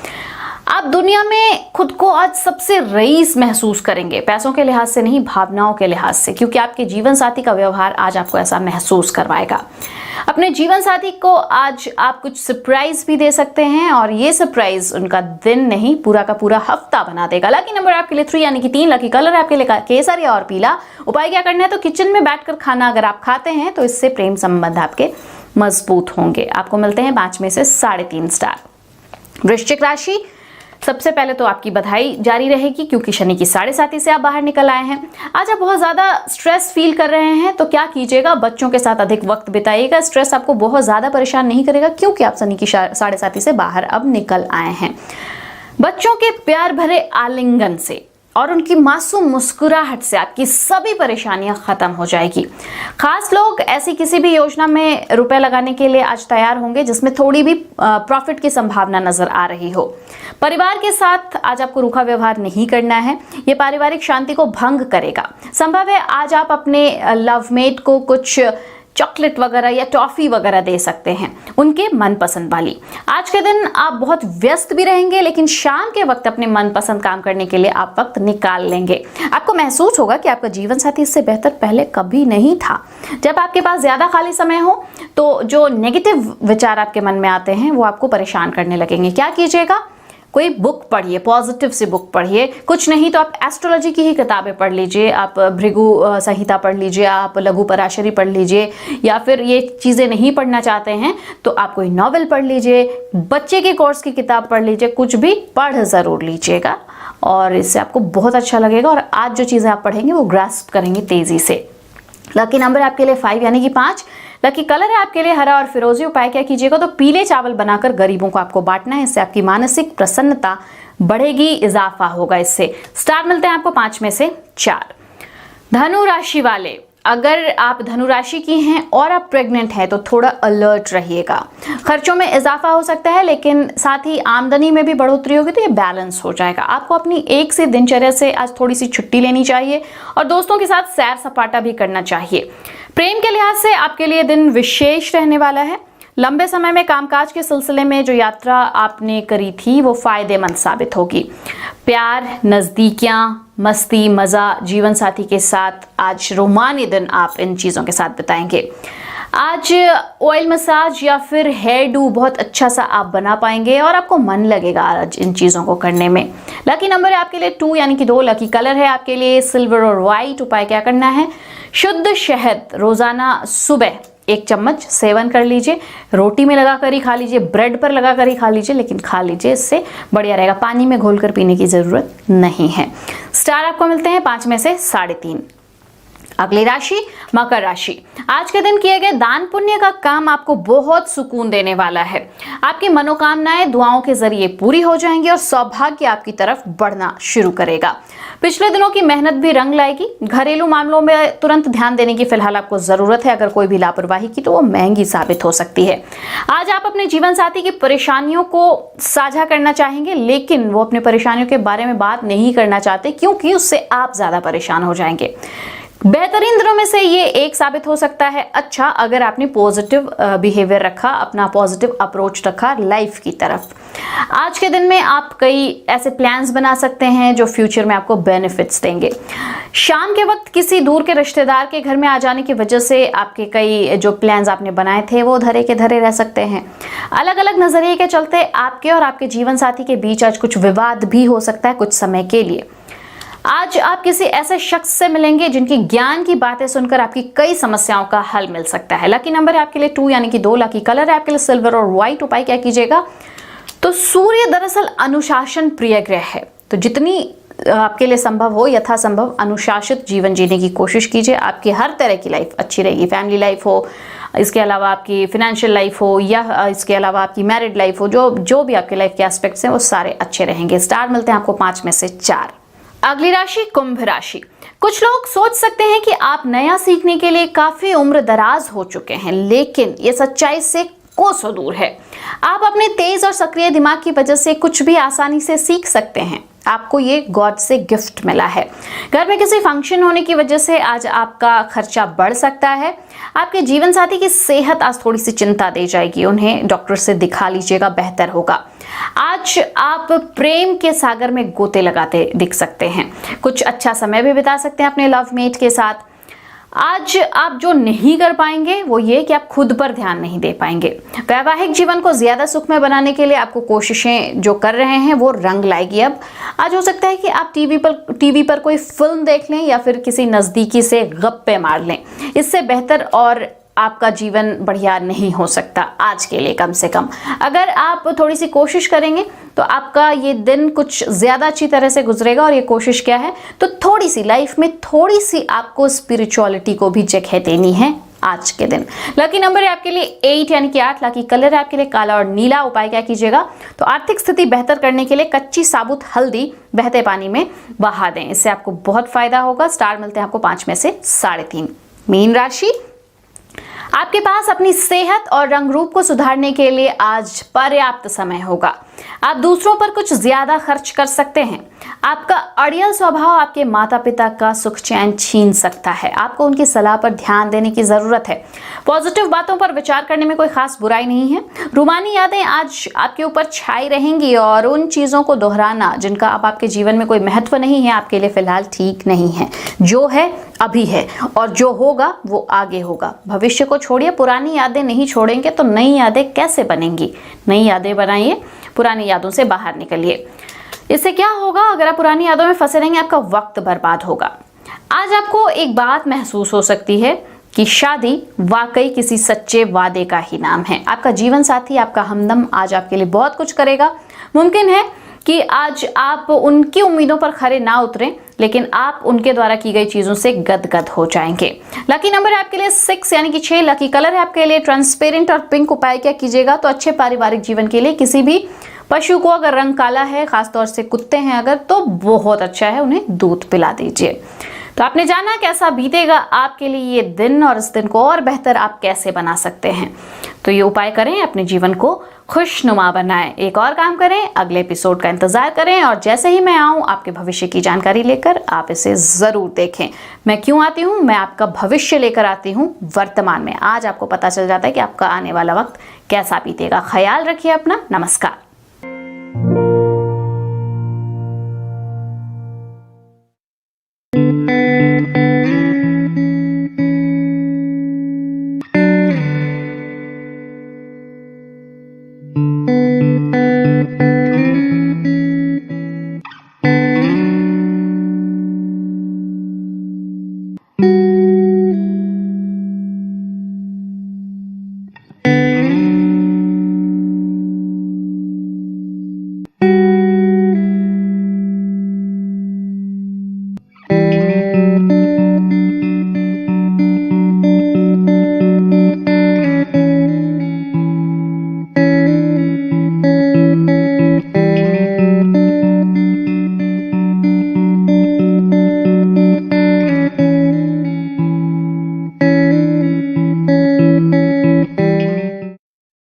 आप दुनिया में खुद को आज सबसे रईस महसूस करेंगे, पैसों के लिहाज से नहीं, भावनाओं के लिहाज से, क्योंकि आपके जीवन साथी का व्यवहार आज आपको ऐसा महसूस करवाएगा। अपने जीवन साथी को आज आप कुछ सरप्राइज भी दे सकते हैं और ये सरप्राइज उनका दिन नहीं, पूरा का पूरा हफ्ता बना देगा। लकी नंबर आपके लिए 3 यानी कि 3, लकी कलर आपके लिए केसरिया और पीला। उपाय क्या करना है, तो किचन में बैठकर खाना अगर आप खाते हैं तो इससे प्रेम संबंध आपके मजबूत होंगे। आपको मिलते हैं 5 में से 3.5 स्टार। वृश्चिक राशि, सबसे पहले तो आपकी बधाई जारी रहेगी क्योंकि शनि की 7.5 से आप बाहर निकल आए हैं। आज आप बहुत ज्यादा स्ट्रेस फील कर रहे हैं तो क्या कीजिएगा, बच्चों के साथ अधिक वक्त बिताइएगा। स्ट्रेस आपको बहुत ज्यादा परेशान नहीं करेगा क्योंकि आप शनि की 7.5 से बाहर अब निकल आए हैं। बच्चों के प्यार भरे आलिंगन से और उनकी मासूम मुस्कुराहट से आपकी सभी परेशानियां खत्म हो जाएगी। खास लोग ऐसी किसी भी योजना में रुपए लगाने के लिए आज तैयार होंगे जिसमें थोड़ी भी प्रॉफिट की संभावना नजर आ रही हो। परिवार के साथ आज आपको रूखा व्यवहार नहीं करना है, ये पारिवारिक शांति को भंग करेगा। संभव है आज आप अपने लवमेट को कुछ चॉकलेट वगैरह या टॉफी वगैरह दे सकते हैं, उनके मनपसंद वाली। आज के दिन आप बहुत व्यस्त भी रहेंगे लेकिन शाम के वक्त अपने मनपसंद काम करने के लिए आप वक्त निकाल लेंगे। आपको महसूस होगा कि आपका जीवन साथी इससे बेहतर पहले कभी नहीं था। जब आपके पास ज्यादा खाली समय हो तो जो नेगेटिव विचार आपके मन में आते हैं वो आपको परेशान करने लगेंगे। क्या कीजिएगा, कोई बुक पढ़िए, पॉजिटिव सी बुक पढ़िए। कुछ नहीं तो आप एस्ट्रोलॉजी की ही किताबें पढ़ लीजिए, आप भृगु संहिता पढ़ लीजिए, आप लघु पराशरी पढ़ लीजिए, या फिर ये चीज़ें नहीं पढ़ना चाहते हैं तो आप कोई नॉवेल पढ़ लीजिए, बच्चे के कोर्स की किताब पढ़ लीजिए, कुछ भी पढ़ ज़रूर लीजिएगा और इससे आपको बहुत अच्छा लगेगा और आज जो चीज़ें आप पढ़ेंगे वो ग्रास्प करेंगे तेज़ी से। लकी नंबर आपके लिए 5 यानी कि 5, लकी कलर है आपके लिए हरा और फिरोजी। उपाय क्या कीजिएगा, तो पीले चावल बनाकर गरीबों को आपको बांटना है, इससे आपकी मानसिक प्रसन्नता बढ़ेगी, इजाफा होगा इससे। स्टार मिलते हैं आपको 5 में से 4। धनु राशि वाले, अगर आप धनु राशि की हैं और आप प्रेग्नेंट हैं तो थोड़ा अलर्ट रहिएगा। खर्चों में इजाफा हो सकता है लेकिन साथ ही आमदनी में भी बढ़ोतरी होगी तो ये बैलेंस हो जाएगा। आपको अपनी एक से दिनचर्या से आज थोड़ी सी छुट्टी लेनी चाहिए और दोस्तों के साथ सैर सपाटा भी करना चाहिए। प्रेम के लिहाज से आपके लिए दिन विशेष रहने वाला है। लंबे समय में कामकाज के सिलसिले में जो यात्रा आपने करी थी वो फायदेमंद साबित होगी। प्यार, नजदीकियां, मस्ती, मजा जीवन साथी के साथ आज रोमानी दिन आप इन चीजों के साथ बिताएंगे। आज ऑयल मसाज या फिर हेयर डू बहुत अच्छा सा आप बना पाएंगे और आपको मन लगेगा आज इन चीज़ों को करने में। लकी नंबर है आपके लिए 2 यानी कि 2, लकी कलर है आपके लिए सिल्वर और वाइट। उपाय क्या करना है, शुद्ध शहद रोजाना सुबह 1 चम्मच सेवन कर लीजिए। रोटी में लगा कर ही खा लीजिए, ब्रेड पर लगा कर ही खा लीजिए, लेकिन खा लीजिए, इससे बढ़िया रहेगा। पानी में घोल कर पीने की जरूरत नहीं है। स्टार आपको मिलते हैं 5 में से 3.5। अगली राशि मकर राशि। आज के दिन किए गए दान पुण्य का काम आपको बहुत सुकून देने वाला है। आपकी मनोकामनाएं दुआओं के जरिए पूरी हो जाएंगी और सौभाग्य आपकी तरफ बढ़ना शुरू करेगा। पिछले दिनों की मेहनत भी रंग लाएगी। घरेलू मामलों में तुरंत ध्यान देने की फिलहाल आपको जरूरत है। अगर कोई भी लापरवाही की तो वो महंगी साबित हो सकती है। आज आप अपने जीवन साथी की परेशानियों को साझा करना चाहेंगे लेकिन वो अपने परेशानियों के बारे में बात नहीं करना चाहते क्योंकि उससे आप ज्यादा परेशान हो जाएंगे। बेहतरीन दिनों में से ये एक साबित हो सकता है अच्छा अगर आपने पॉजिटिव बिहेवियर रखा, अपना पॉजिटिव अप्रोच रखा लाइफ की तरफ। आज के दिन में आप कई ऐसे प्लान्स बना सकते हैं जो फ्यूचर में आपको बेनिफिट्स देंगे। शाम के वक्त किसी दूर के रिश्तेदार के घर में आ जाने की वजह से आपके कई जो प्लान्स आपने बनाए थे वो धरे के धरे रह सकते हैं। अलग अलग नजरिए के चलते आपके और आपके जीवन साथी के बीच आज कुछ विवाद भी हो सकता है कुछ समय के लिए। आज आप किसी ऐसे शख्स से मिलेंगे जिनकी ज्ञान की बातें सुनकर आपकी कई समस्याओं का हल मिल सकता है। लकी नंबर है आपके लिए 2 यानी कि 2, लकी कलर है आपके लिए सिल्वर और व्हाइट। उपाय क्या कीजिएगा, तो सूर्य दरअसल अनुशासन प्रिय ग्रह है, तो जितनी आपके लिए संभव हो यथासंभव अनुशासित जीवन जीने की कोशिश कीजिए। आपकी हर तरह की लाइफ अच्छी रहेगी, फैमिली लाइफ हो, इसके अलावा आपकी फिनेंशियल लाइफ हो या इसके अलावा आपकी मैरिड लाइफ हो, जो भी आपके लाइफ के एस्पेक्ट्स हैं वो सारे अच्छे रहेंगे। स्टार मिलते हैं आपको 5 में से 4। अगली राशि कुंभ राशि। कुछ लोग सोच सकते हैं कि आप नया सीखने के लिए काफी उम्र दराज हो चुके हैं, लेकिन ये सच्चाई से कोसों दूर है। आप अपने तेज और सक्रिय दिमाग की वजह से कुछ भी आसानी से सीख सकते हैं। आपको ये गॉड से गिफ्ट मिला है। घर में किसी फंक्शन होने की वजह से आज आपका खर्चा बढ़ सकता है। आपके जीवन साथी की सेहत आज थोड़ी सी चिंता दे जाएगी, उन्हें डॉक्टर से दिखा लीजिएगा, बेहतर होगा। आज आप प्रेम के सागर में गोते लगाते दिख सकते हैं। कुछ अच्छा समय भी बिता सकते हैं अपने लवमेट के साथ। आज आप जो नहीं कर पाएंगे वो ये कि आप खुद पर ध्यान नहीं दे पाएंगे। वैवाहिक जीवन को ज्यादा सुखमय बनाने के लिए आपको कोशिशें जो कर रहे हैं वो रंग लाएगी। अब आज हो सकता है कि आप टीवी पर कोई फिल्म देख लें या फिर किसी नजदीकी से गप्पे मार लें। इससे बेहतर और आपका जीवन बढ़िया नहीं हो सकता आज के लिए, कम से कम। अगर आप थोड़ी सी कोशिश करेंगे तो आपका ये दिन कुछ ज्यादा अच्छी तरह से गुजरेगा। और ये कोशिश क्या है, तो थोड़ी सी लाइफ में थोड़ी सी आपको स्पिरिचुअलिटी को भी जगह देनी है आज के दिन। लकी नंबर है आपके लिए 8 यानी कि 8। लकी कलर है आपके लिए काला और नीला। उपाय क्या कीजिएगा, तो आर्थिक स्थिति बेहतर करने के लिए कच्ची साबुत हल्दी बहते पानी में बहा दें, इससे आपको बहुत फायदा होगा। स्टार मिलते हैं आपको 5 में से 3.5। मीन राशि, आपके पास अपनी सेहत और रंग रूप को सुधारने के लिए आज पर्याप्त समय होगा। आप दूसरों पर कुछ ज्यादा खर्च कर सकते हैं। आपका अड़ियल स्वभाव आपके माता पिता का सुख चैन छीन सकता है। आपको उनकी सलाह पर ध्यान देने की जरूरत है। पॉजिटिव बातों पर विचार करने में कोई खास बुराई नहीं है। रूमानी यादें आज आपके ऊपर छाई रहेंगी और उन चीजों को दोहराना जिनका अब आपके जीवन में कोई महत्व नहीं है, आपके लिए फिलहाल ठीक नहीं है। जो है अभी है और जो होगा वो आगे होगा। भविष्य को छोड़िए, पुरानी यादें नहीं छोड़ेंगे तो नई यादें कैसे बनेंगी। नई यादें बनाइए, पुरानी यादों से बाहर निकलिए। इससे क्या होगा, अगर आप पुरानी यादों में फंसे रहेंगे आपका वक्त बर्बाद होगा। आज आपको एक बात महसूस हो सकती है कि शादी वाकई किसी सच्चे वादे का ही नाम है। आपका जीवन साथी, आपका हमदम आज आपके लिए बहुत कुछ करेगा। मुमकिन है कि आज आप उनकी उम्मीदों पर खरे ना उतरें, लेकिन आप उनके द्वारा की गई चीजों से गदगद हो जाएंगे। लकी नंबर है आपके लिए 6 यानी कि 6। लकी कलर है आपके लिए ट्रांसपेरेंट और पिंक। उपाय क्या कीजिएगा, तो अच्छे पारिवारिक जीवन के लिए किसी भी पशु को, अगर रंग काला है, खासतौर से कुत्ते हैं अगर, तो बहुत अच्छा है, उन्हें दूध पिला दीजिए। तो आपने जाना कैसा बीतेगा आपके लिए ये दिन और इस दिन को और बेहतर आप कैसे बना सकते हैं। तो ये उपाय करें, अपने जीवन को खुशनुमा बनाएं। एक और काम करें, अगले एपिसोड का इंतजार करें और जैसे ही मैं आऊं आपके भविष्य की जानकारी लेकर आप इसे जरूर देखें। मैं क्यों आती हूं, मैं आपका भविष्य लेकर आती हूं वर्तमान में। आज आपको पता चल जाता है कि आपका आने वाला वक्त कैसा बीतेगा। ख्याल रखिए अपना। नमस्कार।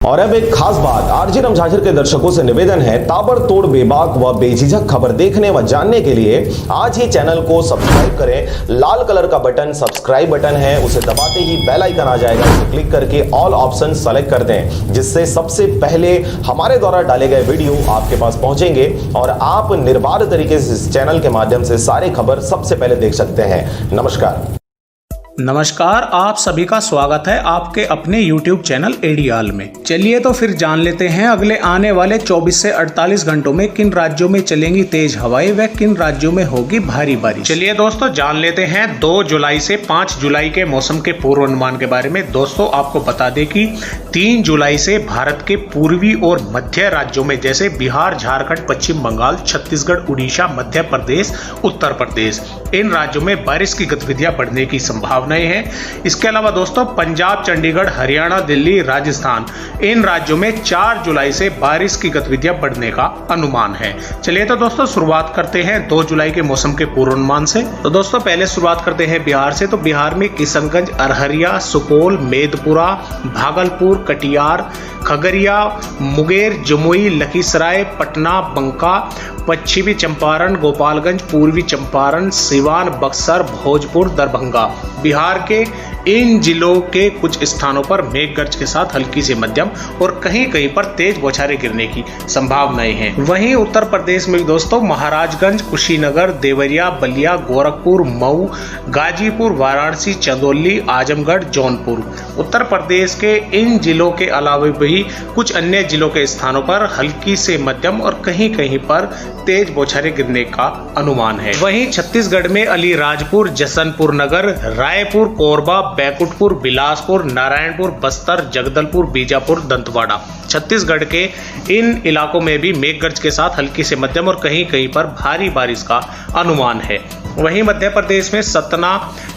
और अब एक खास बात, आरजे रमझाझर के दर्शकों से निवेदन है, ताबड़तोड़ बेबाक व बेझिझक खबर देखने व जानने के लिए आज ही चैनल को सब्सक्राइब करें। लाल कलर का बटन सब्सक्राइब बटन है, उसे दबाते ही बेल आइकन आ जाएगा, उसे क्लिक करके ऑल ऑप्शन सेलेक्ट कर दें, जिससे सबसे पहले हमारे द्वारा डाले गए वीडियो आपके पास पहुंचेंगे और आप निर्बाध तरीके से इस चैनल के माध्यम से सारी खबर सबसे पहले देख सकते हैं। नमस्कार। नमस्कार, आप सभी का स्वागत है आपके अपने YouTube चैनल एडीआल में। चलिए तो फिर जान लेते हैं अगले आने वाले 24 से 48 घंटों में किन राज्यों में चलेंगी तेज हवाएं व किन राज्यों में होगी भारी बारिश। चलिए दोस्तों जान लेते हैं 2 जुलाई से 5 जुलाई के मौसम के पूर्वानुमान के बारे में। दोस्तों आपको बता दें कि 3 जुलाई से भारत के पूर्वी और मध्य राज्यों में जैसे बिहार, झारखंड, पश्चिम बंगाल, छत्तीसगढ़, उड़ीसा, मध्य प्रदेश, उत्तर प्रदेश, इन राज्यों में बारिश की गतिविधियां बढ़ने की संभावना संभावनाएं हैं। इसके अलावा दोस्तों पंजाब, चंडीगढ़, हरियाणा, दिल्ली, राजस्थान, इन राज्यों में 4 जुलाई से बारिश की गतिविधियां बढ़ने का अनुमान है। चलिए तो दोस्तों शुरुआत करते हैं 2 जुलाई के मौसम के पूर्वानुमान से। तो दोस्तों पहले शुरुआत करते हैं बिहार से। तो बिहार में किशनगंज, अररिया, सुपौल, मेदपुरा, भागलपुर, कटिहार, खगड़िया, मुंगेर, जमुई, लखीसराय, पटना, बंका, पश्चिमी चंपारण, गोपालगंज, पूर्वी चंपारण, सिवान, बक्सर, भोजपुर, दरभंगा, बिहार के इन जिलों के कुछ स्थानों पर मेघ गर्ज के साथ हल्की से मध्यम और कहीं कहीं पर तेज बौछारें गिरने की संभावनाएं हैं। वहीं उत्तर प्रदेश में दोस्तों महाराजगंज, कुशीनगर, देवरिया, बलिया, गोरखपुर, मऊ, गाजीपुर, वाराणसी, चंदौली, आजमगढ़, जौनपुर, उत्तर प्रदेश के इन जिलों के अलावा भी कुछ अन्य जिलों के स्थानों पर हल्की से मध्यम और कहीं कहीं पर तेज बौछारें गिरने का अनुमान है। वहीं छत्तीसगढ़ में अलीराजपुर, जसवंतपुर नगर, रायपुर, कोरबा, बैकुंठपुर, बिलासपुर, नारायणपुर, बस्तर, जगदलपुर, बीजापुर, दंतेवाड़ा, छत्तीसगढ़ के इन इलाकों में भी मेघ गर्ज के साथ हल्की से मध्यम और कहीं कहीं पर भारी बारिश का अनुमान है। वहीं मध्य प्रदेश में सतना,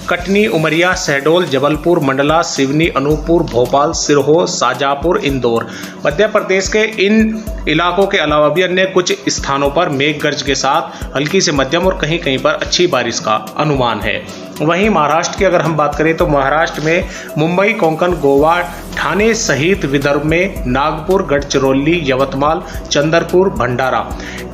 कटनी, उमरिया, शहडोल, जबलपुर, मंडला, सिवनी, अनूपपुर, भोपाल, सिरहो, शाजापुर, इंदौर, मध्य प्रदेश के इन इलाकों के अलावा भी अन्य कुछ स्थानों पर मेघ गर्ज के साथ हल्की से मध्यम और कहीं कहीं पर अच्छी बारिश का अनुमान है। वहीं महाराष्ट्र की अगर हम बात करें तो महाराष्ट्र में मुंबई, कोंकण, गोवा, ठाणे सहित विदर्भ में नागपुर, गढ़चिरौली, यवतमाल, चंद्रपुर, भंडारा,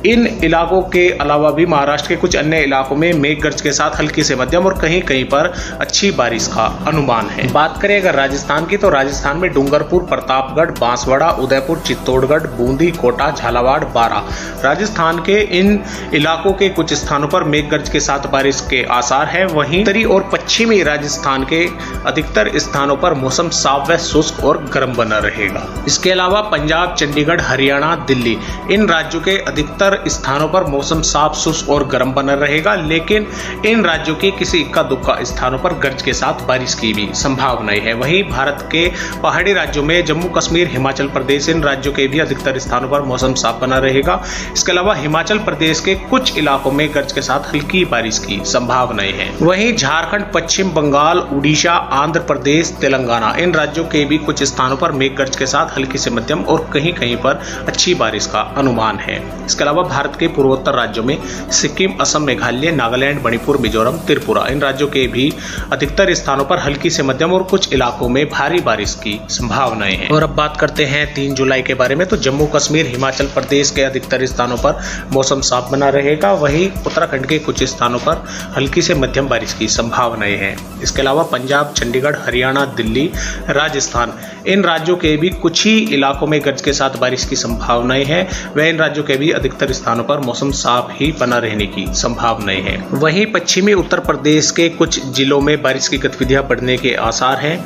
इन इलाकों के अलावा भी महाराष्ट्र के कुछ अन्य इलाकों में मेघ गर्ज के साथ हल्की से मध्यम और कहीं कहीं पर अच्छी बारिश का अनुमान है। बात करें अगर राजस्थान की तो राजस्थान में डूंगरपुर, प्रतापगढ़, बांसवाड़ा, उदयपुर, चित्तौड़गढ़, बूंदी, कोटा, झालावाड़, बारां, राजस्थान के इन इलाकों के कुछ स्थानों पर मेघ गर्ज के साथ बारिश के आसार है। वहीं उत्तरी और पश्चिमी राजस्थान के अधिकतर स्थानों पर मौसम साफ व शुष्क और गर्म बना रहेगा। इसके अलावा पंजाब, चंडीगढ़, हरियाणा, दिल्ली, इन राज्यों के अधिकतर स्थानों पर मौसम साफ, शुष्क और गर्म बना रहेगा, लेकिन इन राज्यों के किसी इक्का दुक्का स्थानों पर गर्ज के साथ बारिश की भी संभावनाएं है। वहीं भारत के पहाड़ी राज्यों में जम्मू कश्मीर, हिमाचल प्रदेश, इन राज्यों के भी अधिकतर स्थानों पर मौसम साफ बना रहेगा। इसके अलावा हिमाचल प्रदेश के कुछ इलाकों में गर्ज के साथ हल्की बारिश की संभावनाएं हैं। वहीं झारखंड, पश्चिम बंगाल, उड़ीसा, आंध्र प्रदेश, तेलंगाना, इन राज्यों के भी कुछ स्थानों पर मेघ गर्ज के साथ हल्की से मध्यम और कहीं कहीं पर अच्छी बारिश का अनुमान है। इसके अलावा भारत के पूर्वोत्तर राज्यों में सिक्किम, असम, मेघालय, नागालैंड, मणिपुर, मिजोरम, त्रिपुरा, इन राज्यों के भी अधिकतर स्थानों पर हल्की से मध्यम और कुछ इलाकों में भारी बारिश की संभावनाएं हैं। और अब बात करते हैं 3 जुलाई के बारे में। तो जम्मू कश्मीर, हिमाचल प्रदेश के अधिकतर स्थानों पर मौसम साफ बना रहेगा। वहीं उत्तराखंड के कुछ स्थानों पर हल्की से मध्यम बारिश की संभावनाएं हैं। इसके अलावा पंजाब, चंडीगढ़, हरियाणा, दिल्ली, राजस्थान, इन राज्यों के भी कुछ ही इलाकों में गर्ज के साथ बारिश की संभावनाएं हैं। वह इन राज्यों के भी अधिकतर स्थानों पर मौसम साफ ही बना रहने की संभावनाएं हैं। वहीं पश्चिमी उत्तर प्रदेश के कुछ जिलों में बारिश की गतिविधियां बढ़ने के आसार हैं।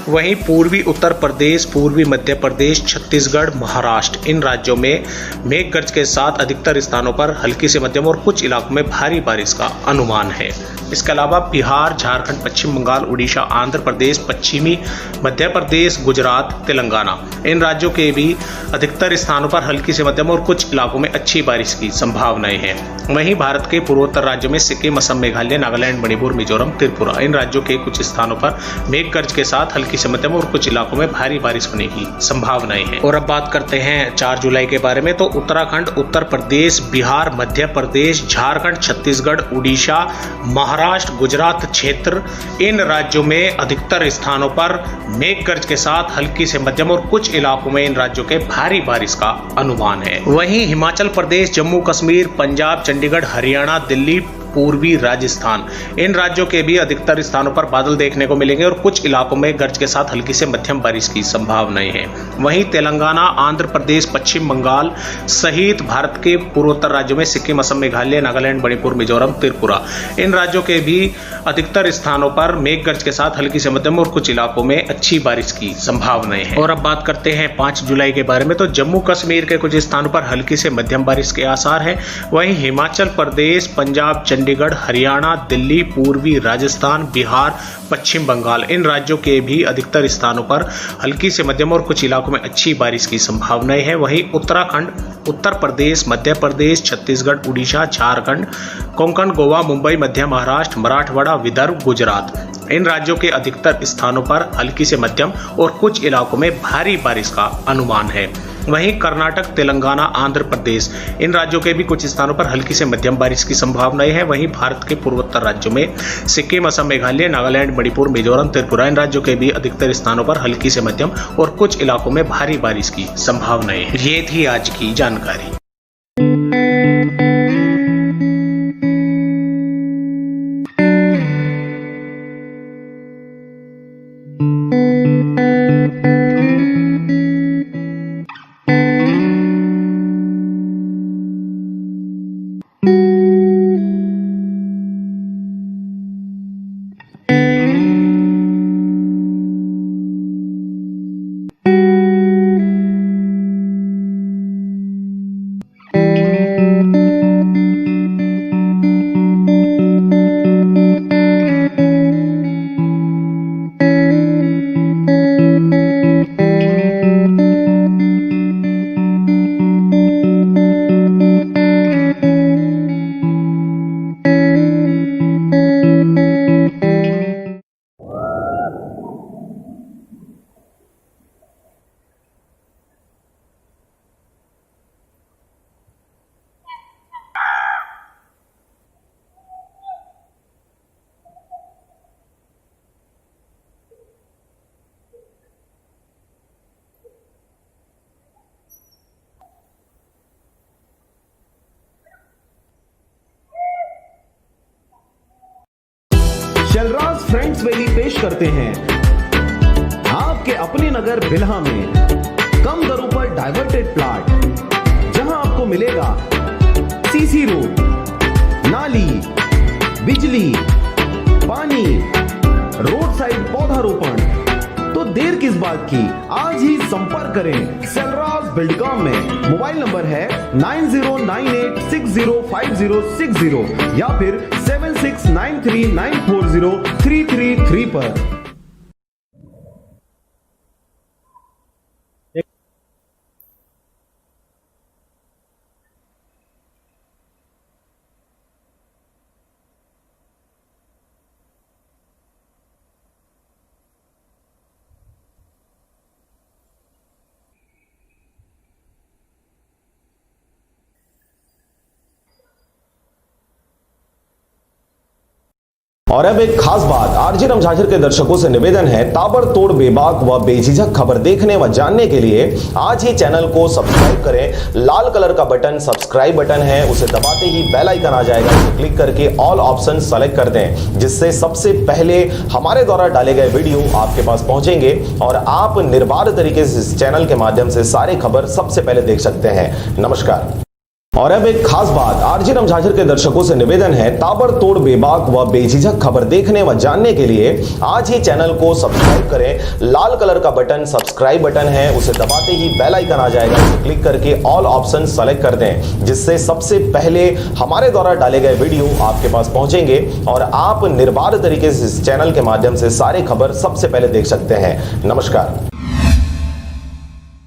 वहीं पूर्वी उत्तर प्रदेश, पूर्वी मध्य प्रदेश, छत्तीसगढ़, महाराष्ट्र, इन राज्यों में मेघ गर्ज के साथ अधिकतर स्थानों पर हल्की से मध्यम और कुछ इलाकों में भारी बारिश का अनुमान है। इसके अलावा बिहार, झारखंड, पश्चिम बंगाल, उड़ीसा, आंध्र प्रदेश, पश्चिमी मध्य प्रदेश, गुजरात, तेलंगाना, इन राज्यों के भी अधिकतर स्थानों पर हल्की से मध्यम और कुछ इलाकों में अच्छी बारिश की संभावनाएं हैं। वहीं भारत के पूर्वोत्तर राज्यों में सिक्किम, असम, मेघालय, नागालैंड, मणिपुर, मिजोरम, त्रिपुरा, इन राज्यों के कुछ स्थानों पर मेघ गर्ज के साथ हल्की से मध्यम और कुछ इलाकों में भारी बारिश होने की संभावनाएं हैं। और अब बात करते हैं 4 जुलाई के बारे में। तो उत्तराखंड, उत्तर प्रदेश, बिहार, मध्य प्रदेश, झारखंड, छत्तीसगढ़, उड़ीसा, महाराष्ट्र, गुजरात क्षेत्र, इन राज्यों में अधिकतर स्थानों पर मेघ गर्ज के साथ हल्की से मध्यम और कुछ इलाकों में इन राज्यों के भारी बारिश का अनुमान है। वहीं हिमाचल प्रदेश, जम्मू कश्मीर, पंजाब, चंडीगढ़, हरियाणा, दिल्ली, पूर्वी राजस्थान, इन राज्यों के भी अधिकतर स्थानों पर बादल देखने को मिलेंगे और कुछ इलाकों में गरज के साथ हल्की से मध्यम बारिश की संभावनाएं हैं। वहीं तेलंगाना, आंध्र प्रदेश, पश्चिम बंगाल सहित भारत के पूर्वोत्तर राज्यों में सिक्किम, असम, मेघालय, नागालैंड, मणिपुर, मिजोरम, त्रिपुरा, इन राज्यों के भी अधिकतर स्थानों पर मेघ गर्ज के साथ हल्की से मध्यम और कुछ इलाकों में अच्छी बारिश की संभावनाएं हैं। और अब बात करते हैं 5 जुलाई के बारे में। तो जम्मू कश्मीर के कुछ स्थानों पर हल्की से मध्यम बारिश के आसार है। वहीं हिमाचल प्रदेश, पंजाब, चंडीगढ़, हरियाणा, दिल्ली, पूर्वी राजस्थान, बिहार, पश्चिम बंगाल, इन राज्यों के भी अधिकतर स्थानों पर हल्की से मध्यम और कुछ इलाकों में अच्छी बारिश की संभावनाएं है। वहीं उत्तराखंड, उत्तर प्रदेश, मध्य प्रदेश, छत्तीसगढ़, उड़ीसा, झारखंड, कोंकण, गोवा, मुंबई, मध्य महाराष्ट्र, मराठवाड़ा, विदर्भ, गुजरात, इन राज्यों के अधिकतर स्थानों पर हल्की से मध्यम और कुछ इलाकों में भारी बारिश का अनुमान है। वहीं कर्नाटक, तेलंगाना, आंध्र प्रदेश, इन राज्यों के भी कुछ स्थानों पर हल्की से मध्यम बारिश की संभावनाएं है। वहीं भारत के पूर्वोत्तर राज्यों में सिक्किम, असम, मेघालय, नागालैंड, मणिपुर, मिजोरम, त्रिपुरा, इन राज्यों के भी अधिकतर स्थानों पर हल्की से मध्यम और कुछ इलाकों में भारी बारिश की संभावनाएं है। ये थी आज की जानकारी। शलराज फ्रेंड्स वैली पेश करते हैं आपके अपने नगर बिल्हा में कम दरों पर डाइवर्टेड प्लॉट, जहां आपको मिलेगा सीसी रोड, नाली, बिजली, पानी, रोड साइड पौधारोपण। तो देर किस बात की, आज ही संपर्क करें शलराज बिल्डकॉम में। मोबाइल नंबर है 9098605060 या फिर 7693940333 पर। और अब एक खास बात, आरजे रमझाझर के दर्शकों से निवेदन है, ताबड़तोड़ बेबाक व बेझिझक खबर देखने व जानने के लिए आज ही चैनल को सब्सक्राइब करें। लाल कलर का बटन सब्सक्राइब बटन है, उसे दबाते ही बेल आइकन आ जाएगा, उसे क्लिक करके ऑल ऑप्शन सेलेक्ट कर दें, जिससे सबसे पहले हमारे द्वारा डाले गए वीडियो आपके पास पहुंचेंगे और आप निर्बाध तरीके से इस चैनल के माध्यम से सारी खबर सबसे पहले देख सकते हैं। नमस्कार। और अब एक खास बात, आरजे रमझाझर के दर्शकों से निवेदन है, ताबड़तोड़ बेबाक व बेझिझक खबर देखने व जानने के लिए आज ही चैनल को सब्सक्राइब करें। लाल कलर का बटन सब्सक्राइब बटन है, उसे दबाते ही बेल आइकन आ जाएगा, उसे क्लिक करके ऑल ऑप्शन सेलेक्ट कर दें, जिससे सबसे पहले हमारे द्वारा डाले गए वीडियो आपके पास पहुंचेंगे और आप निर्बाध तरीके से इस चैनल के माध्यम से सारी खबर सबसे पहले देख सकते हैं। नमस्कार।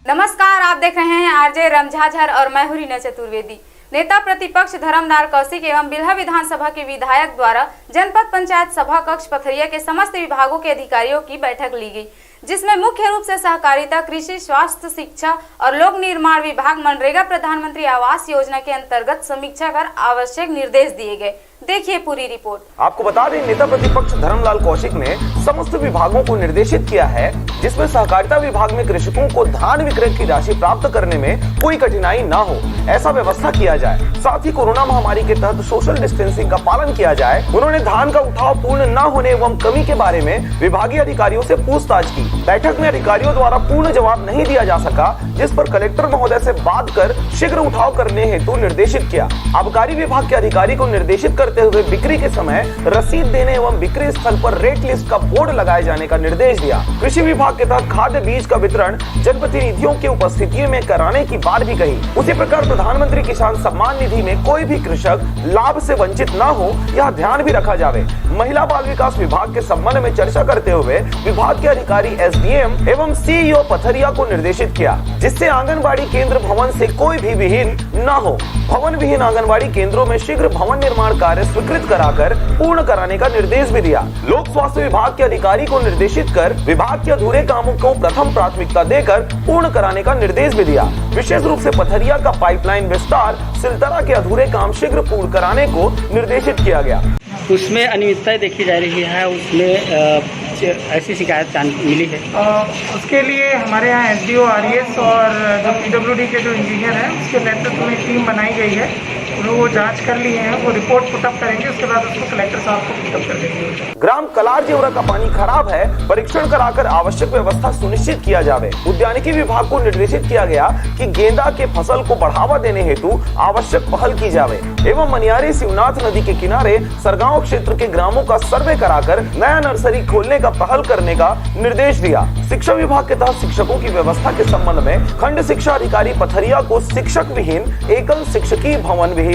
नमस्कार, आप देख रहे हैं आरजे रमझाझर और मैं हूं रीना चतुर्वेदी। नेता प्रतिपक्ष धर्मलाल कौशिक एवं बिल्हा विधानसभा के विधायक द्वारा जनपद पंचायत सभा कक्ष पथरिया के समस्त विभागों के अधिकारियों की बैठक ली गई, जिसमें मुख्य रूप से सहकारिता, कृषि, स्वास्थ्य, शिक्षा और लोक निर्माण विभाग, मनरेगा, प्रधानमंत्री आवास योजना के अंतर्गत समीक्षा कर आवश्यक निर्देश दिए गए। देखिए पूरी रिपोर्ट। आपको बता दें, नेता प्रतिपक्ष धर्मलाल कौशिक ने समस्त विभागों को निर्देशित किया है, जिसमें सहकारिता विभाग में कृषकों को धान विक्रय की राशि प्राप्त करने में कोई कठिनाई ना हो, ऐसा व्यवस्था किया जाए। साथ ही कोरोना महामारी के तहत सोशल डिस्टेंसिंग का पालन किया जाए। उन्होंने धान का उठाव पूर्ण न होने एवं कमी के बारे में विभागीय अधिकारियों से पूछताछ की। बैठक में अधिकारियों द्वारा पूर्ण जवाब नहीं दिया जा सका, जिस पर कलेक्टर महोदय से बात कर शीघ्र उठाव करने हेतु निर्देशित किया। आबकारी विभाग के अधिकारी को निर्देशित करते हुए बिक्री के समय रसीद देने एवं बिक्री स्थल पर रेट लिस्ट का बोर्ड लगाए जाने का निर्देश दिया। कृषि विभाग के तहत खाद्य बीज का वितरण जनप्रतिनिधियों की उपस्थिति में कराने की बात भी कही। उसी प्रकार प्रधानमंत्री किसान सम्मान निधि में कोई भी कृषक लाभ से वंचित न हो, यह ध्यान भी रखा जावे। महिला बाल विकास विभाग के संबंध में चर्चा करते हुए विभाग के अधिकारी एसडीएम एवं सीईओ पथरिया को निर्देशित किया, जिससे आंगनबाड़ी केंद्र भवन से कोई भी विहीन न हो। भवन विहीन आंगनबाड़ी केंद्रों में शीघ्र भवन निर्माण कार्य स्वीकृत कराकर पूर्ण कराने का निर्देश भी दिया। लोक स्वास्थ्य विभाग के अधिकारी को निर्देशित कर विभाग के अधूरे कामों को प्रथम प्राथमिकता देकर पूर्ण कराने का निर्देश भी दिया। विशेष रूप से पथरिया का पाइपलाइन विस्तार, सिलतरा के अधूरे काम शीघ्र पूर्ण कराने को निर्देशित किया गया। उसमें अनियमितताएं देखी जा रही है, उसमें ऐसी शिकायत मिली है। उसके लिए हमारे यहाँ एसडीओ आरएस और जो पीडब्ल्यूडी के जो इंजीनियर हैं उसके नेतृत्व में टीम बनाई गई है। वो जांच कर लिए हैं, वो रिपोर्ट पुटअप करेंगे, उसके बाद उसको कलेक्टर साहब को पुटअप कर देंगे। ग्राम कलार जेवरा का पानी खराब है, परीक्षण कराकर आवश्यक व्यवस्था सुनिश्चित किया जावे। उद्यानिकी विभाग को निर्देशित किया गया कि गेंदा के फसल को बढ़ावा देने हेतु आवश्यक पहल की जावे एवं मनियारी शिवनाथ नदी के किनारे सरगांव क्षेत्र के ग्रामों का सर्वे कराकर नया नर्सरी खोलने का पहल करने का निर्देश दिया। शिक्षा विभाग के तहत शिक्षकों की व्यवस्था के संबंध में खंड शिक्षा अधिकारी पथरिया को शिक्षक विहीन, एकल शिक्षकीय भवन विहीन,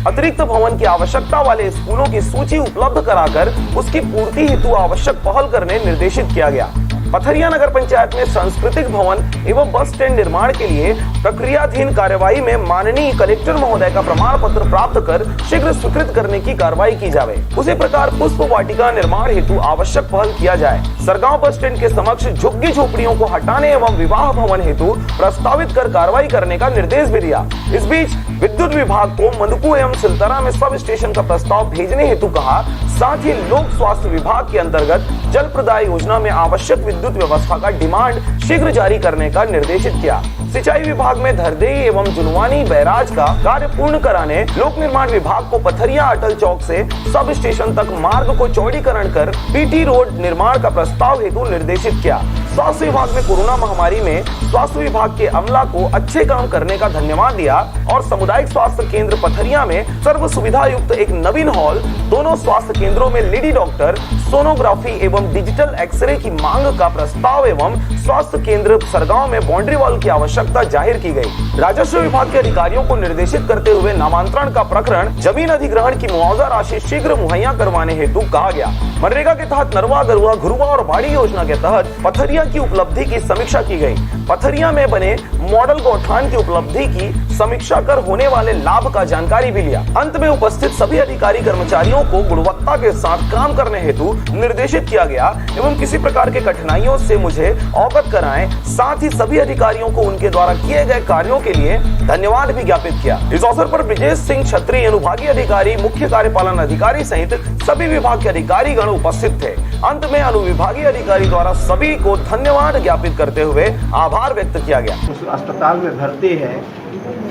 अतिरिक्त भवन की आवश्यकता वाले स्कूलों की सूची उपलब्ध कराकर उसकी पूर्ति हेतु आवश्यक पहल करने निर्देशित किया गया। पथरिया नगर पंचायत में सांस्कृतिक भवन एवं बस स्टैंड निर्माण के लिए प्रक्रियाधीन कार्यवाही में माननीय कलेक्टर महोदय का प्रमाण पत्र प्राप्त कर शीघ्र स्वीकृत करने की कार्रवाई की जावे। उसी प्रकार पुष्प वाटिका निर्माण हेतु आवश्यक पहल किया जाए। सरगांव बस स्टैंड के समक्ष झुग्गी झोपड़ियों को हटाने एवं विवाह भवन हेतु प्रस्तावित कर कार्रवाई करने का निर्देश भी दिया। इस बीच विद्युत विभाग को मधुपु एवं सिलतरा में सब स्टेशन का प्रस्ताव भेजने हेतु कहा। साथ ही लोक स्वास्थ्य विभाग के अंतर्गत जल प्रदाय योजना में आवश्यक विद्युत व्यवस्था का डिमांड शीघ्र जारी करने का निर्देशित किया। सिंचाई विभाग में धरदेई एवं जुनवानी बैराज का कार्य पूर्ण कराने लोक निर्माण विभाग को पथरिया अटल चौक से सब स्टेशन तक मार्ग को चौड़ीकरण कर पीटी रोड निर्माण का प्रस्ताव हेतु निर्देशित किया। स्वास्थ्य विभाग में कोरोना महामारी में स्वास्थ्य विभाग के अमला को अच्छे काम करने का धन्यवाद दिया और सामुदायिक स्वास्थ्य केंद्र पथरिया में सर्व सुविधा युक्त एक नवीन हॉल, दोनों स्वास्थ्य केंद्रों में लेडी डॉक्टर, सोनोग्राफी एवं डिजिटल एक्सरे की मांग का प्रस्ताव एवं स्वास्थ्य केंद्र सरगांव में बाउंड्री वॉल की आवश्यकता जाहिर की गई। राजस्व विभाग के अधिकारियों को निर्देशित करते हुए नामांतरण का प्रकरण, जमीन अधिग्रहण की मुआवजा राशि शीघ्र मुहैया करवाने हेतु कहा गया। मनरेगा के तहत नरवा, गरुआ, घुरुआ और बाड़ी योजना के तहत पथरिया की उपलब्धि की समीक्षा की गई। पथरिया में बने मॉडल गौठान की उपलब्धि की समीक्षा कर होने वाले लाभ का जानकारी भी लिया। अंत में उपस्थित सभी अधिकारी कर्मचारियों को गुणवत्ता के साथ काम करने हेतु निर्देशित किया गया एवं किसी प्रकार के कठिनाइयों से मुझे अवगत कराएं। साथ ही सभी अधिकारियों को उनके द्वारा किए गए कार्यों के लिए धन्यवाद भी ज्ञापित किया। इस अवसर पर ब्रिजेश सिंह छत्री, अनुभागीय अधिकारी, मुख्य कार्यपालन अधिकारी सहित सभी विभाग के अधिकारी गण उपस्थित थे। अंत में अनुविभागीय अधिकारी द्वारा सभी को धन्यवाद ज्ञापित करते हुए आभार व्यक्त किया गया। उस अस्पताल में भर्ती है,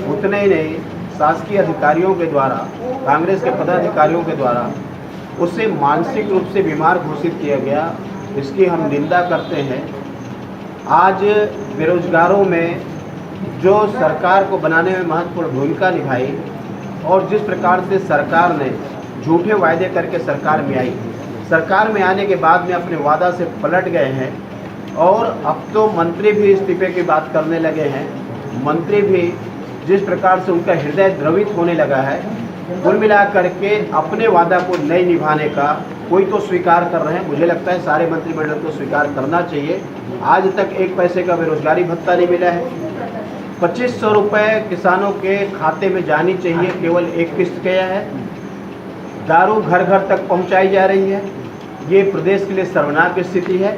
उतने ही नहीं, शासकीय अधिकारियों के द्वारा, कांग्रेस के पदाधिकारियों के द्वारा उसे मानसिक रूप से बीमार घोषित किया गया। इसकी हम निंदा करते हैं। आज बेरोजगारों में जो सरकार को बनाने में महत्वपूर्ण भूमिका निभाई और जिस प्रकार से सरकार ने झूठे वायदे करके सरकार में आई, सरकार में आने के बाद में अपने वादा से पलट गए हैं और अब तो मंत्री भी इस्तीफे की बात करने लगे हैं। मंत्री भी जिस प्रकार से उनका हृदय द्रवित होने लगा है, कुल मिला करके अपने वादा को नहीं निभाने का कोई तो स्वीकार कर रहे हैं। मुझे लगता है सारे मंत्रिमंडल को स्वीकार करना चाहिए। आज तक एक पैसे का बेरोजगारी भत्ता नहीं मिला है। 2500 रुपये किसानों के खाते में जानी चाहिए, केवल एक किस्त गया है। दारू घर घर तक पहुंचाई जा रही है। ये प्रदेश के लिए शर्मनाक स्थिति है।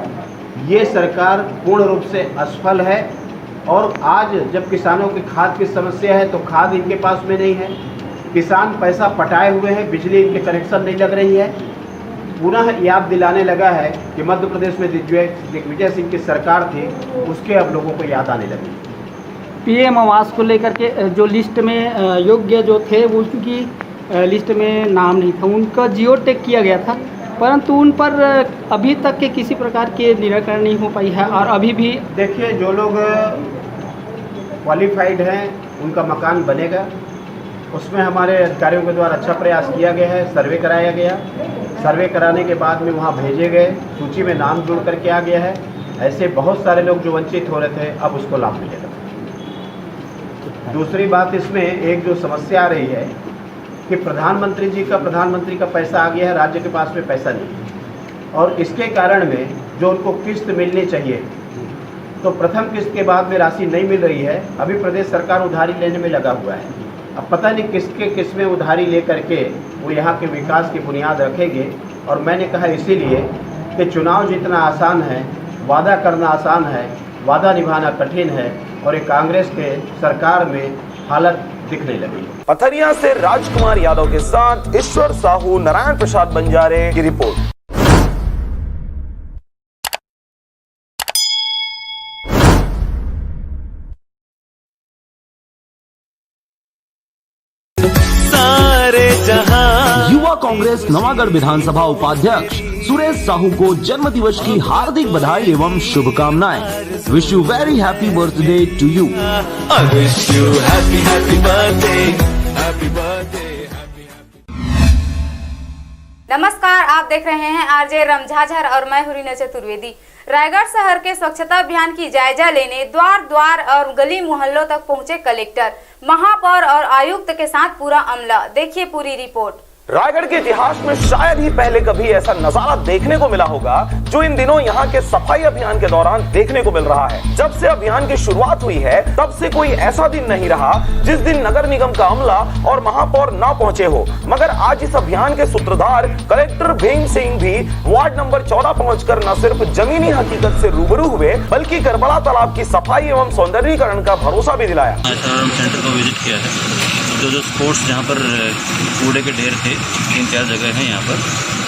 ये सरकार पूर्ण रूप से असफल है और आज जब किसानों की खाद की समस्या है तो खाद इनके पास में नहीं है। किसान पैसा पटाए हुए हैं, बिजली इनके कनेक्शन नहीं लग रही है। पुनः याद दिलाने लगा है कि मध्य प्रदेश में दिग्विजय सिंह की सरकार थी, उसके अब लोगों को याद आने लगी। पीएम आवास को लेकर के जो लिस्ट में योग्य जो थे वो, क्योंकि लिस्ट में नाम नहीं था, उनका जियो टैग किया गया था परंतु उन पर अभी तक के किसी प्रकार के निराकरण नहीं हो पाई है। और अभी भी देखिए, जो लोग क्वालिफाइड हैं उनका मकान बनेगा, उसमें हमारे अधिकारियों के द्वारा अच्छा प्रयास किया गया है। सर्वे कराया गया, सर्वे कराने के बाद में वहाँ भेजे गए, सूची में नाम जुड़ करके आ गया है। ऐसे बहुत सारे लोग जो वंचित हो रहे थे, अब उसको लाभ मिलेगा। दूसरी बात, इसमें एक जो समस्या आ रही है कि प्रधानमंत्री का पैसा आ गया है, राज्य के पास में पैसा नहीं है, और इसके कारण में जो उनको किस्त मिलनी चाहिए, तो प्रथम किस्त के बाद में राशि नहीं मिल रही है। अभी प्रदेश सरकार उधारी लेने में लगा हुआ है। अब पता नहीं किसके किस में उधारी ले करके वो यहाँ के विकास की बुनियाद रखेंगे। और मैंने कहा इसीलिए कि चुनाव जीतना आसान है, वादा करना आसान है, वादा निभाना कठिन है, और ये कांग्रेस के सरकार में हालत दिखने लगी। पथरिया से राजकुमार यादव के साथ ईश्वर साहू, नारायण प्रसाद बंजारे की रिपोर्ट। युवा कांग्रेस नवागढ़ विधानसभा उपाध्यक्ष सुरेश साहू को जन्मदिवस की हार्दिक बधाई एवं शुभकामनाएं। Wish you very happy birthday to you. Wish you happy happy birthday, happy birthday. नमस्कार, आप देख रहे हैं आरजे रमझाझर और मैं हूं रीना चतुर्वेदी। रायगढ़ शहर के स्वच्छता अभियान की जायजा लेने द्वार द्वार और गली मोहल्लों तक पहुंचे कलेक्टर, महापौर और आयुक्त के साथ पूरा अमला। देखिए पूरी रिपोर्ट। रायगढ़ के इतिहास में शायद ही पहले कभी ऐसा नजारा देखने को मिला होगा जो इन दिनों यहाँ के सफाई अभियान के दौरान देखने को मिल रहा है। जब से अभियान की शुरुआत हुई है, तब से कोई ऐसा दिन नहीं रहा जिस दिन नगर निगम का अमला और महापौर न पहुंचे हो। मगर आज इस अभियान के सूत्रधार कलेक्टर भीम सिंह भी वार्ड नंबर 14 पहुंचकर न सिर्फ जमीनी हकीकत से रूबरू हुए, बल्कि करबला तालाब की सफाई एवं सौंदर्यीकरण का भरोसा भी दिलाया। सेंटर को विजिट किया है, जो स्पोर्ट्स जहाँ पर कूड़े के ढेर थे, 3-4 जगह हैं यहाँ पर,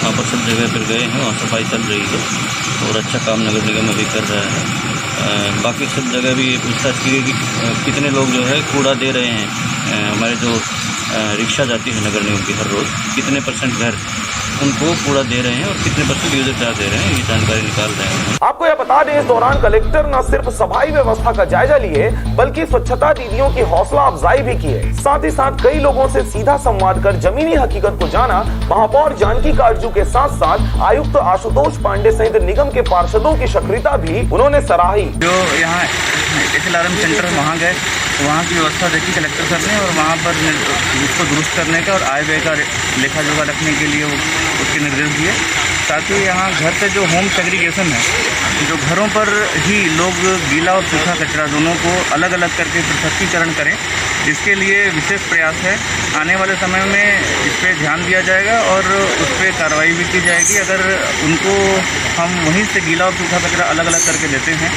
वहाँ पर सब जगह पर गए हैं, वहाँ सफाई चल रही है और अच्छा काम नगर निगम अभी कर रहा है। बाकी सब जगह भी पूछताछ की गई कि कितने लोग जो है कूड़ा दे रहे हैं। हमारे जो रिक्शा जाती है नगर निगम की हर रोज़, कितने % घर उनको कूड़ा दे रहे हैं और कितने % यूजर चार्ज दे रहे हैं, ये जानकारी निकाल रहे हैं। आपको यह बता दें, इस दौरान कलेक्टर न सिर्फ सफाई व्यवस्था का जायजा लिए, बल्कि स्वच्छता दीदियों की हौसला अफजाई भी की है। साथ ही साथ कई लोगों से सीधा संवाद कर जमीनी हकीकत को जाना। महापौर जानकी काटजू के साथ साथ आयुक्त आशुतोष पांडे सहित निगम के पार्षदों की सक्रियता भी उन्होंने सराही। जो यहाँ SLRM सेंटर वहाँ गए, वहाँ की व्यवस्था देखी कलेक्टर सर ने, और वहाँ पर उसको दुरुस्त करने का और आय व्यय का लेखा जोखा रखने के लिए वो उसके निर्देश दिए, ताकि यहाँ घर पे जो होम सेग्रीगेशन है, जो घरों पर ही लोग गीला और सूखा कचरा दोनों को अलग अलग करके पृथकीकरण करें। इसके लिए विशेष प्रयास है। आने वाले समय में इस पर ध्यान दिया जाएगा और उस पर कार्रवाई भी की जाएगी। अगर उनको हम वहीं से गीला और सूखा कचरा अलग अलग करके देते हैं,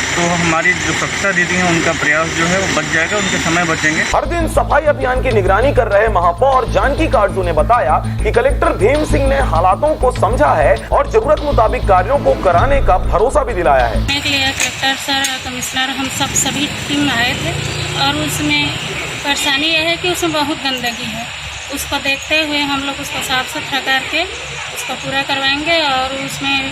तो हमारी जो स्वच्छता दीदी हैं उनका प्रयास जो है वो बच जाएगा, उनके समय बचेंगे। हर दिन सफाई अभियान की निगरानी कर रहे महापौर जानकी काटजू ने बताया कि कलेक्टर भीम सिंह ने हालातों को समझा है और जरूरत मुताबिक कार्यों को कराने का भरोसा भी दिलाया है। कलेक्टर सर, कमिश्नर, हम सभी टीम आए थे और उसमें परेशानी यह है कि उसमें बहुत गंदगी है। उसको देखते हुए हम लोग उसको साफ सुथरा करके उसको पूरा करवाएंगे और उसमें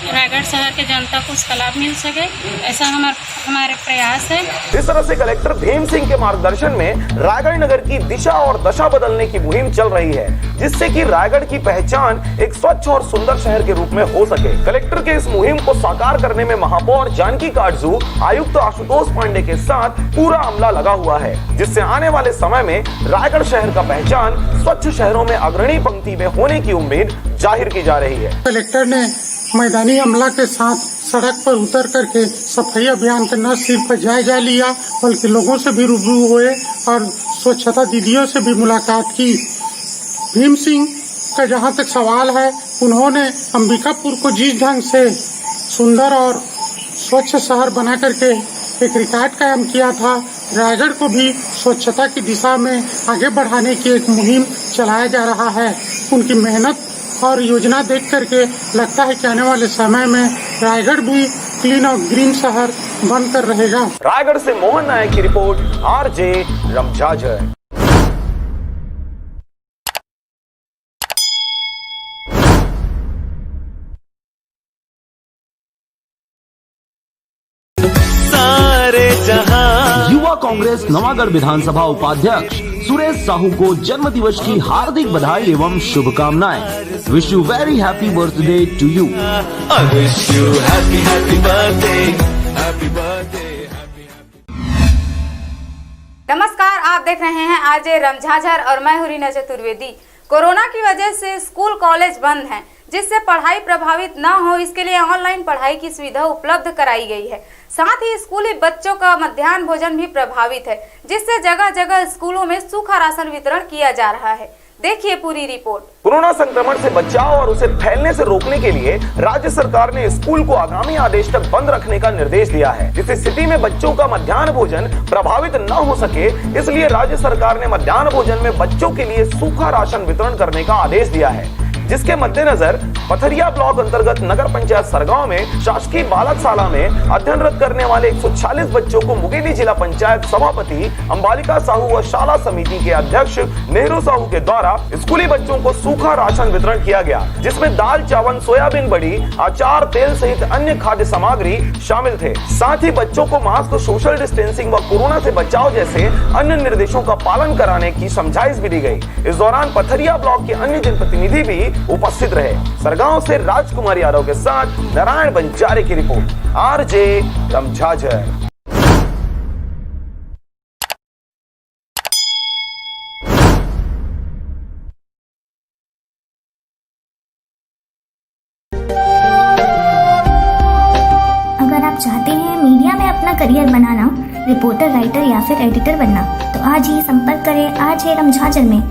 रायगढ़ शहर के जनता को उसका लाभ मिल सके, ऐसा हमारे प्रयास है। इस तरह से कलेक्टर भीम सिंह के मार्गदर्शन में रायगढ़ नगर की दिशा और दशा बदलने की मुहिम चल रही है, जिससे कि रायगढ़ की पहचान एक स्वच्छ और सुंदर शहर के रूप में हो सके। कलेक्टर के इस मुहिम को साकार करने में महापौर जानकी काटजू, आयुक्त आशुतोष पांडे के साथ पूरा अमला लगा हुआ है, जिससे आने वाले समय में रायगढ़ शहर का पहचान स्वच्छ शहरों में अग्रणी पंक्ति में होने की उम्मीद जाहिर की जा रही है। कलेक्टर ने मैदानी अमला के साथ सड़क पर उतर करके सफाई अभियान का न सिर्फ जायजा लिया, बल्कि लोगों से भी रूबरू हुए और स्वच्छता दीदियों से भी मुलाकात की। भीम सिंह का जहां तक सवाल है, उन्होंने अंबिकापुर को जिस ढंग से सुंदर और स्वच्छ शहर बना करके एक रिकॉर्ड कायम किया था, रायगढ़ को भी स्वच्छता की दिशा में आगे बढ़ाने की एक मुहिम चलाया जा रहा है। उनकी मेहनत और योजना देख करके लगता है कि आने वाले समय में रायगढ़ भी क्लीन और ग्रीन शहर बनकर रहेगा। रायगढ़ से मोहन नायक की रिपोर्ट, आरजे रमझाझर। कांग्रेस नवागढ़ विधानसभा उपाध्यक्ष सुरेश साहू को जन्म दिवस की हार्दिक बधाई एवं शुभकामनाएं। Wish you very happy birthday to you. नमस्कार, आप देख रहे हैं आरजे रमझाझर और मैं हूं रीना चतुर्वेदी। कोरोना की वजह से स्कूल कॉलेज बंद हैं, जिससे पढ़ाई प्रभावित न हो इसके लिए ऑनलाइन पढ़ाई की सुविधा उपलब्ध कराई गई है। साथ ही स्कूली बच्चों का मध्याह्न भोजन भी प्रभावित है, जिससे जगह जगह स्कूलों में सूखा राशन वितरण किया जा रहा है। देखिए पूरी रिपोर्ट। कोरोना संक्रमण से बचाव और उसे फैलने से रोकने के लिए राज्य सरकार ने स्कूल को आगामी आदेश तक बंद रखने का निर्देश दिया है। इस स्थिति में बच्चों का मध्याह्न भोजन प्रभावित न हो सके, इसलिए राज्य सरकार ने मध्याह्न भोजन में बच्चों के लिए सूखा राशन वितरण करने का आदेश दिया है, जिसके मद्देनजर पथरिया ब्लॉक अंतर्गत नगर पंचायत सरगांव में शासकीय बालक शाला में अध्ययनरत करने वाले 140 बच्चों को मुंगेली जिला पंचायत सभापति अंबालिका साहू व शाला समिति के अध्यक्ष नेहरू साहू के द्वारा स्कूली बच्चों को सूखा राशन वितरण किया गया, जिसमें दाल, चावल, सोयाबीन बड़ी, अचार, तेल सहित अन्य खाद्य सामग्री शामिल थे। साथ ही बच्चों को मास्क, सोशल डिस्टेंसिंग व कोरोना से बचाव जैसे अन्य निर्देशों का पालन कराने की समझाइश भी दी गई। इस दौरान पथरिया ब्लॉक के अन्य जनप्रतिनिधि भी उपस्थित रहे। सरगांव से राजकुमार यादव के साथ नारायण बंजारे की रिपोर्ट, आरजे रमझाझर। अगर आप चाहते हैं मीडिया में अपना करियर बनाना, रिपोर्टर, राइटर या फिर एडिटर बनना, तो आज ही संपर्क करें आरजे रमझाझर में।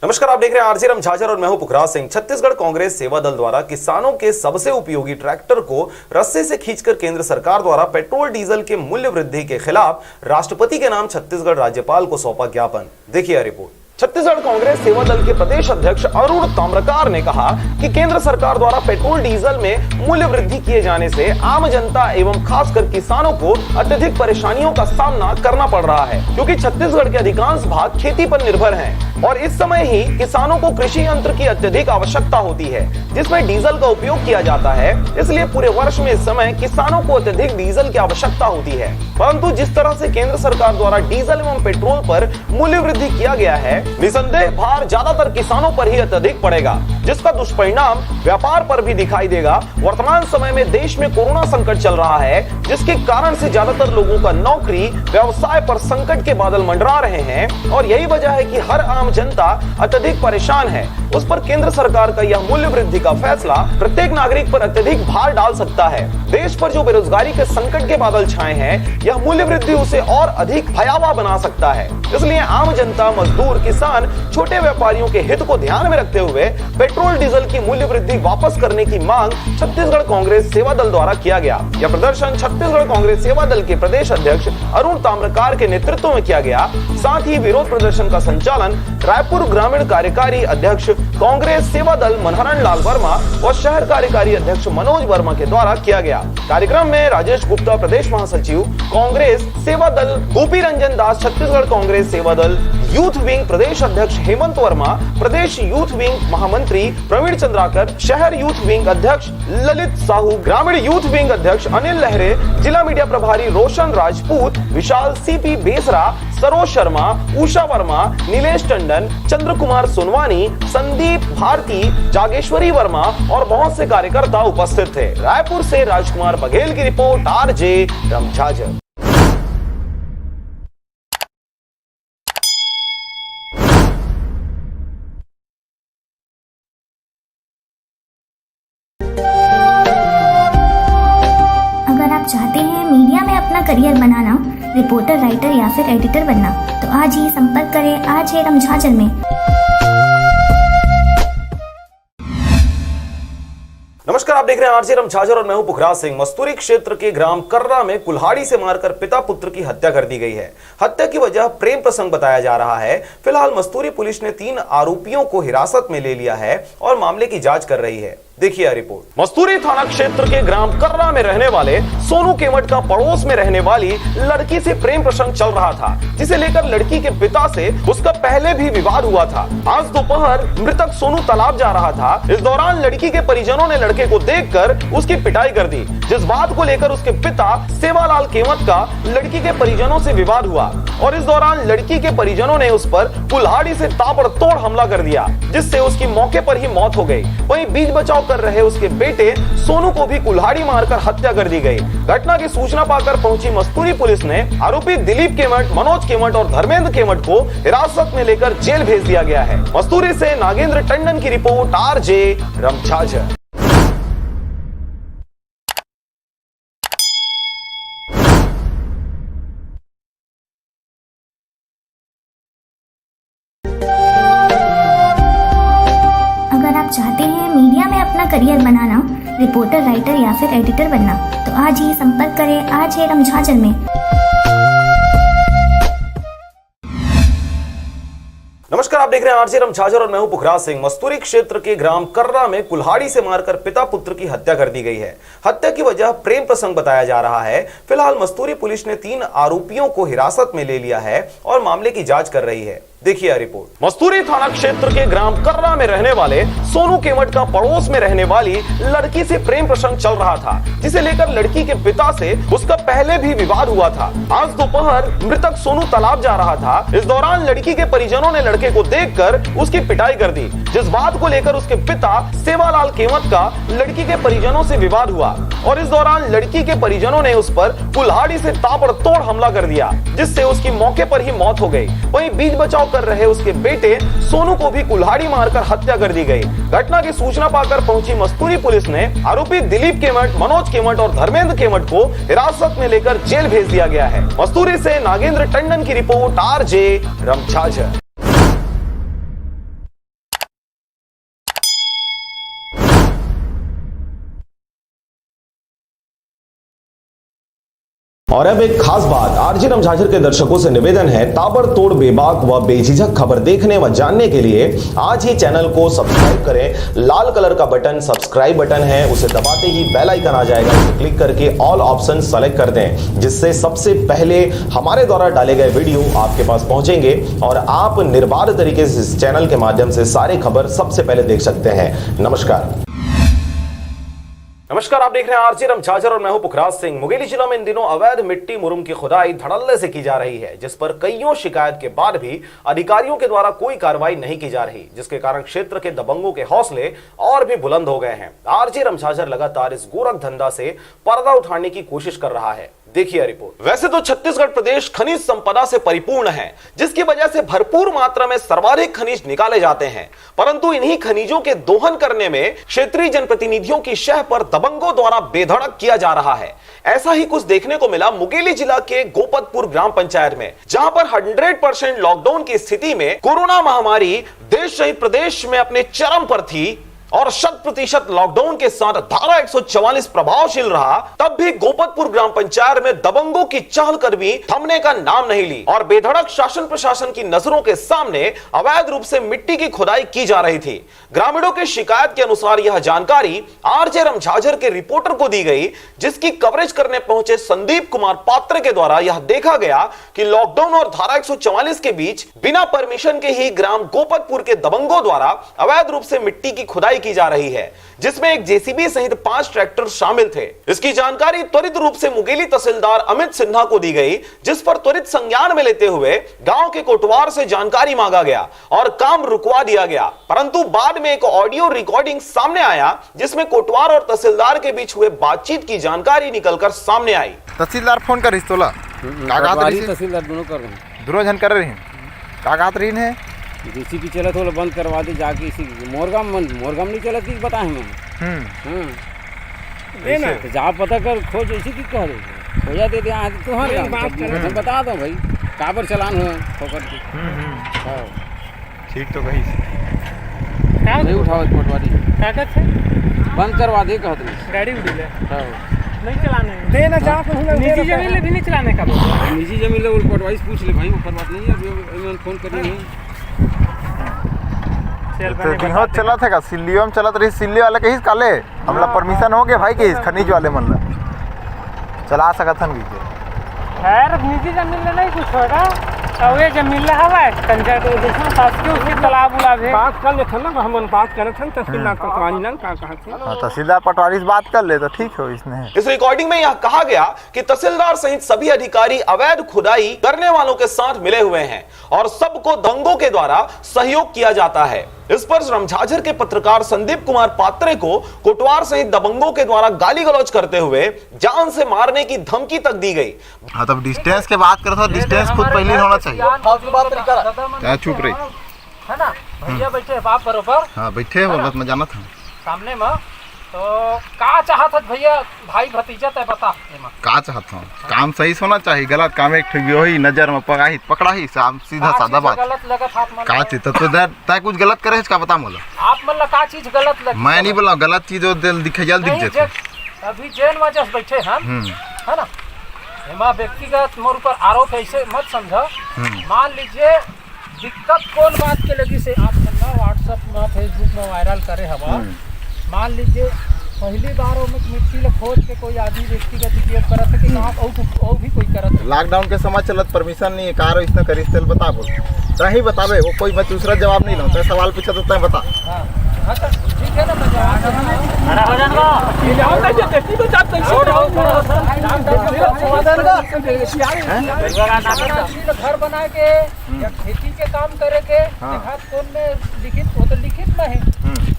नमस्कार, आप देख रहे हैं आरजे रमझाझर और मैं हूं पुखराज सिंह। छत्तीसगढ़ कांग्रेस सेवा दल द्वारा किसानों के सबसे उपयोगी ट्रैक्टर को रस्से से खींचकर केंद्र सरकार द्वारा पेट्रोल डीजल के मूल्य वृद्धि के खिलाफ राष्ट्रपति के नाम छत्तीसगढ़ राज्यपाल को सौंपा ज्ञापन। देखिए रिपोर्ट। छत्तीसगढ़ कांग्रेस सेवा दल के प्रदेश अध्यक्ष अरुण ताम्रकार ने कहा कि केंद्र सरकार द्वारा पेट्रोल डीजल में मूल्य वृद्धि किए जाने से आम जनता एवं खासकर किसानों को अत्यधिक परेशानियों का सामना करना पड़ रहा है, क्योंकि छत्तीसगढ़ के अधिकांश भाग खेती पर निर्भर हैं और इस समय ही किसानों को कृषि यंत्र की अत्यधिक आवश्यकता होती है, जिसमें डीजल का उपयोग किया जाता है। इसलिए पूरे वर्ष में इस समय किसानों को अत्यधिक डीजल की आवश्यकता होती है, परंतु जिस तरह से केंद्र सरकार द्वारा डीजल एवं पेट्रोल पर मूल्य वृद्धि किया गया है, निसंदेह भार ज्यादातर किसानों पर ही अत्यधिक पड़ेगा, जिसका दुष्परिणाम व्यापार पर भी दिखाई देगा। वर्तमान समय में देश में कोरोना संकट चल रहा है, जिसके कारण से ज्यादातर लोगों का नौकरी, व्यवसाय पर संकट के बादल मंडरा रहे हैं और यही वजह है कि हर आम जनता अत्यधिक परेशान है। उस पर केंद्र सरकार का यह मूल्य वृद्धि का फैसला प्रत्येक नागरिक पर अत्यधिक भार डाल सकता है। देश पर जो बेरोजगारी के संकट के बादल छाए हैं, यह मूल्य वृद्धि उसे और अधिक भयावह बना सकता है। इसलिए आम जनता, मजदूर, किसान, छोटे व्यापारियों के हित को ध्यान में रखते हुए पेट्रोल डीजल की मूल्य वृद्धि वापस करने की मांग छत्तीसगढ़ कांग्रेस सेवा दल द्वारा किया गया। यह प्रदर्शन छत्तीसगढ़ कांग्रेस सेवा दल के प्रदेश अध्यक्ष अरुण ताम्रकार के नेतृत्व में किया गया। साथ ही विरोध प्रदर्शन का संचालन रायपुर ग्रामीण कार्यकारी अध्यक्ष कांग्रेस सेवा दल मनहरण लाल वर्मा और शहर कार्यकारी अध्यक्ष मनोज वर्मा के द्वारा किया गया। कार्यक्रम में राजेश गुप्ता प्रदेश महासचिव कांग्रेस सेवा दल, गोपी रंजन दास छत्तीसगढ़ कांग्रेस सेवा दल यूथ विंग प्रदेश अध्यक्ष हेमंत वर्मा, प्रदेश यूथ विंग महामंत्री प्रवीण चंद्राकर, शहर यूथ विंग अध्यक्ष ललित साहू, ग्रामीण यूथ विंग अध्यक्ष अनिल लहरे, जिला मीडिया प्रभारी रोशन राजपूत, विशाल सीपी बेसरा, सरोज शर्मा, उषा वर्मा, नीलेश टंडन, चंद्र कुमार सोनवानी, संदीप भारती, जागेश्वरी वर्मा और बहुत से कार्यकर्ता उपस्थित थे। रायपुर से राजकुमार बघेल की रिपोर्ट, आरजे रमझाझर। चाहते हैं मीडिया में अपना करियर बनाना, रिपोर्टर, राइटर या फिर एडिटर बनना, तो आज ही संपर्क करें आरजे रमझाझर में। नमस्कार, आप देख रहे हैं आरजे रमझाझर और मैं हूं पुखराज सिंह। मस्तूरी क्षेत्र के ग्राम कर्रा में कुल्हाड़ी से मारकर पिता पुत्र की हत्या कर दी गई है। हत्या की वजह प्रेम प्रसंग बताया जा रहा है। फिलहाल मस्तूरी पुलिस ने 3 आरोपियों को हिरासत में ले लिया है और मामले की जांच कर रही है। देखिए रिपोर्ट। मस्तूरी थाना क्षेत्र के ग्राम कर्रा में रहने वाले सोनू केवट का पड़ोस में रहने वाली लड़की से प्रेम प्रसंग चल रहा था, जिसे लेकर लड़की के पिता से उसका पहले भी विवाद हुआ था। आज दोपहर मृतक सोनू तालाब जा रहा था। इस दौरान लड़की के परिजनों ने लड़के को देखकर उसकी पिटाई कर दी, जिस बात को लेकर उसके पिता सेवालाल केवट का लड़की के परिजनों से विवाद हुआ और इस दौरान लड़की के परिजनों ने उस पर कुल्हाड़ी से ताबड़तोड़ हमला कर दिया, जिससे उसकी मौके पर ही मौत हो गई। वहीं बीच बचाव कर रहे उसके बेटे सोनू को भी कुल्हाड़ी मारकर हत्या कर दी गई। घटना की सूचना पाकर पहुंची मस्तूरी पुलिस ने आरोपी दिलीप केवट, मनोज केवट और धर्मेंद्र केवट को हिरासत में लेकर जेल भेज दिया गया है। मस्तूरी से नागेंद्र टंडन की रिपोर्ट, आरजे रमझाझर। चाहते हैं मीडिया में अपना करियर बनाना, रिपोर्टर, राइटर या फिर एडिटर बनना, तो आज ही संपर्क करें आरजे रमझाझर में। नमस्कार, आप देख रहे हैं आरजे रमझाझर और मैं हूं पुखराज सिंह। मस्तूरी क्षेत्र के ग्राम कर्रा में कुल्हाड़ी से मारकर पिता पुत्र की हत्या कर दी गई है। हत्या की वजह प्रेम प्रसंग बताया जा रहा है। फिलहाल मस्तूरी पुलिस ने 3 आरोपियों को हिरासत में ले लिया है और मामले की जांच कर रही है। देखिए रिपोर्ट। मस्तूरी थाना क्षेत्र के ग्राम कर्रा में रहने वाले सोनू केवट का पड़ोस में रहने वाली लड़की से प्रेम प्रसंग चल रहा था, जिसे लेकर लड़की के पिता से उसका पहले भी विवाद हुआ था। आज दोपहर मृतक सोनू तालाब जा रहा था। इस दौरान लड़की के परिजनों ने लड़के को देखकर उसकी पिटाई कर दी, जिस बात को लेकर उसके पिता सेवालाल केवट का लड़की के परिजनों से विवाद हुआ और इस दौरान लड़की के परिजनों ने उस पर कुल्हाड़ी से ताबड़तोड़ हमला कर दिया, जिससे उसकी मौके पर ही मौत हो गई। वहीं बीच बचाव कर रहे उसके बेटे सोनू को भी कुल्हाड़ी मारकर हत्या कर दी गई। घटना की सूचना पाकर पहुंची मस्तूरी पुलिस ने आरोपी दिलीप केवट, मनोज केवट और धर्मेंद्र केवट को हिरासत में लेकर जेल भेज दिया गया है। मस्तूरी से नागेंद्र टंडन की रिपोर्ट, आरजे रमझाझर। और अब एक खास बात, आरजे रमझाझर के दर्शकों से निवेदन है, ताबड़तोड़ बेबाक व बेझिझक खबर देखने व जानने के लिए आज ही चैनल को सब्सक्राइब करें। लाल कलर का बटन सब्सक्राइब बटन है, उसे दबाते ही बेल आइकन आ जाएगा, उसे क्लिक करके ऑल ऑप्शन सेलेक्ट कर दें, जिससे सबसे पहले हमारे द्वारा डाले गए वीडियो आपके पास पहुंचेंगे और आप निर्बाध तरीके से इस चैनल के माध्यम से सारे खबर सबसे पहले देख सकते हैं। नमस्कार। नमस्कार, आप देख रहे हैं आरजे रमझाझर और मैं हूं पुखराज सिंह। मुंगेली जिला में इन दिनों अवैध मिट्टी मुरुम की खुदाई धड़ल्ले से की जा रही है, जिस पर कईयों शिकायत के बाद भी अधिकारियों के द्वारा कोई कार्रवाई नहीं की जा रही, जिसके कारण क्षेत्र के दबंगों के हौसले और भी बुलंद हो गए हैं। आरजे रमझाझर लगातार इस गोरख धंधा से पर्दा उठाने की कोशिश कर रहा है। देखिए रिपोर्ट। वैसे तो छत्तीसगढ़ प्रदेश खनिज संपदा से परिपूर्ण है, जिसकी वजह से भरपूर मात्रा में सर्वाधिक खनिज निकाले जाते हैं, परंतु इन्हीं खनिजों के दोहन करने में क्षेत्रीय जनप्रतिनिधियों की शह पर दबंगों द्वारा बेधड़क किया जा रहा है। ऐसा ही कुछ देखने को मिला मुंगेली जिला के गोपतपुर ग्राम पंचायत में, जहां पर 100% लॉकडाउन की स्थिति में कोरोना महामारी देश सहित प्रदेश में अपने चरम पर थी और 100% लॉकडाउन के साथ धारा 144 प्रभावशील रहा, तब भी गोपतपुर ग्राम पंचायत में दबंगों की चहलकदमी थमने का नाम नहीं ली और बेधड़क शासन प्रशासन की नजरों के सामने अवैध रूप से मिट्टी की खुदाई की जा रही थी। ग्रामीणों की शिकायत के अनुसार यह जानकारी आरजे रमझाझर के रिपोर्टर को दी गई, जिसकी कवरेज करने पहुंचे संदीप कुमार पात्र के द्वारा यह देखा गया कि लॉकडाउन और धारा 144 के बीच बिना परमिशन के ही ग्राम गोपतपुर के दबंगों द्वारा अवैध रूप से मिट्टी की खुदाई की जा रही है, जिसमें एक जेसीबी सहित 5 ट्रैक्टर शामिल थे। इसकी जानकारी त्वरित रूप से मुंगेली तहसीलदार अमित सिन्हा को दी गई, जिस पर त्वरित संज्ञान में लेते हुए गांव के कोटवार से जानकारी मांगा गया और काम रुकवा दिया गया। परंतु बाद में एक ऑडियो रिकॉर्डिंग सामने आया, जिसमें कोटवार और तहसीलदार के बीच हुए बातचीत की जानकारी निकलकर सामने आई। तहसीलदार फोन कर तोला तहसीलदार दोनों कर रहे हैं, दोनों जन कर रहे हैं। कागज रही है जेसीबी चला थोड़ा बंद करवा दे जाके, इसी मोरगाम नहीं चला थी बताए हमें। तो जहाँ पता कर खोज इसी की कह रहे हो जाते थे यहाँ तुम्हारे बता दो भाई काबर चलान हुआ ठोकर के। ठीक तो कही नहीं उठाओ पटवारी कागज है बंद करवा दे कहते गाड़ी उड़ी ले नहीं चलाने देना चाह निजी जमीन भी नहीं चलाने का निजी जमीन ले पटवारी पूछ ले भाई, ऊपर बात नहीं है, फोन करनी है। तो दिहो चला था का सिल्लियो में चलत रही सिल्ली वाले के हिस काले हमला परमिशन हो गया भाई के हिस खनिज वाले मन ला चला सकत हन के खैर निजी जमीन में नहीं कुछ होगा और ये जमीन ला हवा है पंचायत को देखना शासकीय उसके तालाब उलाब है बात कर लेते ना हम बात करे थे तहसीलदार पटवारी ना कहा थे हां तहसीलदार पटवारी से बात कर ले तो ठीक हो इसने। इस रिकॉर्डिंग में यह कहा गया कि तहसीलदार सहित सभी अधिकारी अवैध खुदाई करने वालों के साथ मिले हुए हैं और सबको दंगों के द्वारा सहयोग किया जाता है। इस पर रमझाझर के पत्रकार संदीप कुमार पात्रे को कोटवार सहित दबंगों के द्वारा गाली गलौज करते हुए जान से मारने की धमकी तक दी गई। हाँ तब डिस्टेंस के बात करता डिस्टेंस खुद पहले होना चाहिए। क्या चुप रही है ना भैया बैठे बाप बरोबर हाँ बैठे बोलत मैं जाना था सामने में तो का चाहत भैया भाई भतीजा तय बता का चाहता हूँ काम सही होना चाहिए गलत काम एक वही नजर में पकड़ा ही सीधा सादा बात का चीज तो तय कुछ गलत करे का बता मोला आप मतलब का चीज गलत लगे मैं नहीं बोला गलत चीज दिखे जल दिख जाते अभी जेल में जस्ट बैठे हम है ना एमा व्यक्तिगत मोर ऊपर आरोप ऐसे मत समझो मान लीजिए दिक्कत कौन बात के लगी से आप व्हाट्सएप में फेसबुक में वायरल करे हवा मान लीजिए पहली बार मिट्टी ले खोज के कोई आदमी व्यक्तिगत उपयोग करत है कि कहाँ और भी कोई करत है लॉकडाउन के समय चलत परमिशन नहीं है कार इसने करी तेल बता बोल सही बतावे वो कोई मैं दूसरा जवाब नहीं लूँ सवाल पूछा तो तय बता हाँ तो ठीक है ना मैं जवाब घर बना के या खेती के काम करे के कौन में लिखित वो तो लिखित में है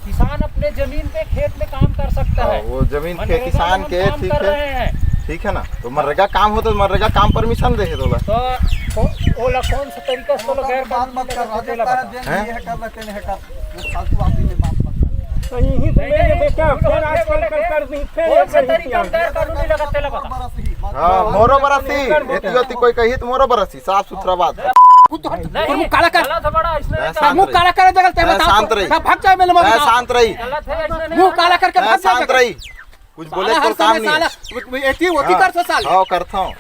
किसान अपने जमीन पे खेत में काम कर सकता है वो जमीन के किसान के ठीक है ना तो मनरेगा काम हो तो मनरेगा काम परमिशन दे तो ओला कौन सा तरीका से तो गैर कानूनी मोरो बरसी एती कोई कही तो मोरो बरसी साफ सुथरा बात है मुंह काला करे जगह ते बता शांत रही भाग जाए मेरे मैं शांत रही मुंह काला करके भाग जा शांत रही कुछ बोले तो काम नहीं एती होती कर सो साल हां करता हूं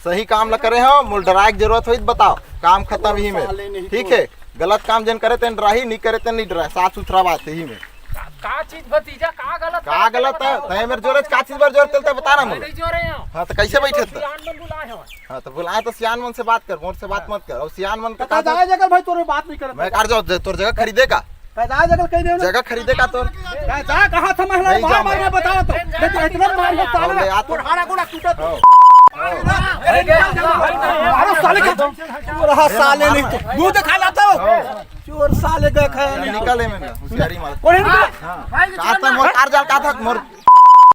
सही काम ल करे हो मोल डराए की जरूरत होई बताओ काम खत्म ही में ठीक है गलत काम जन करे तन डराही नहीं करे तन नहीं डराए साफ सुथरा बात है ही में का चीज भतीजा का गलत है तय मेरे जोरे का चीज पर जोर चलते बता ना मुझे हां तो कैसे बैठे थे हां तो बुलाए तो सियान मन से बात कर मोर से बात मत कर और सियान मन का जाए जगह भाई तोरे बात नहीं कर मैं कर जाओ तोर जगह खरीदे का जाए जगह कह दे जगह खरीदे का तोर जा कहां था महिला मार बताओ तो इतना मार मत साले तोर हाड़ा गोड़ा टूटत अरे साले का रहा साले नहीं तो दूध खा लाता हो चोर साले का खाया नहीं निकाले मैंने होशियारी मार कौन निकाल का था मोर कार जाल का था मोर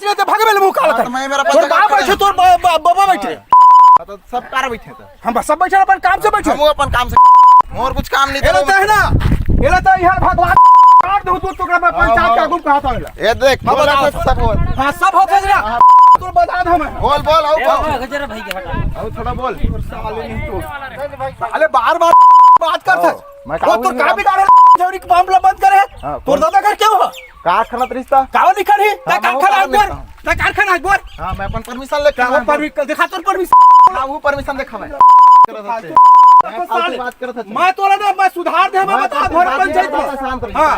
ने तो भागे मेरे मुंह काला कर मैं मेरा तोर बाप बैठे तोर बाबा बैठे तो सब कार बैठे थे हम सब बैठे अपन काम से बैठे हम अपन काम से मोर कुछ काम नहीं एला है ना एला तो यार भगवान काट दो तू टुकड़ा में पंचायत का गुम कहा था ये देख बोला सब हो हां सब हो गया तू बता दो मैं बोल आओ गजरा भाई के हटा आओ थोड़ा बोल साले नहीं तो अरे बार-बार बात कर था मैं तो का बिगाड़े जौरी के मामला बंद करे तोर दादा कर क्यों हो कारखाना रिश्ता काव लिखल है ता कारखाना बोल हां मैं अपन परमिशन ले का परमिशन दिखा तोर परमिशन हां वो परमिशन देखा मैं बात करत था मैं तोरा ना मैं सुधार दे मैं बता घर पंचायत में शांत रह हां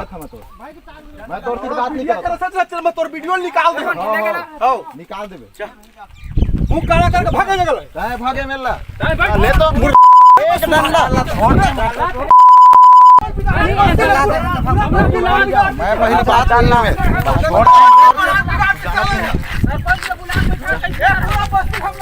मैं तोर से बात नहीं करत चल मैं तोर वीडियो निकाल दे हां निकाल देबे मुंह काला करके भागे जगह काहे भागे मेला ले तो एक डंडा मैं पहले बात करना में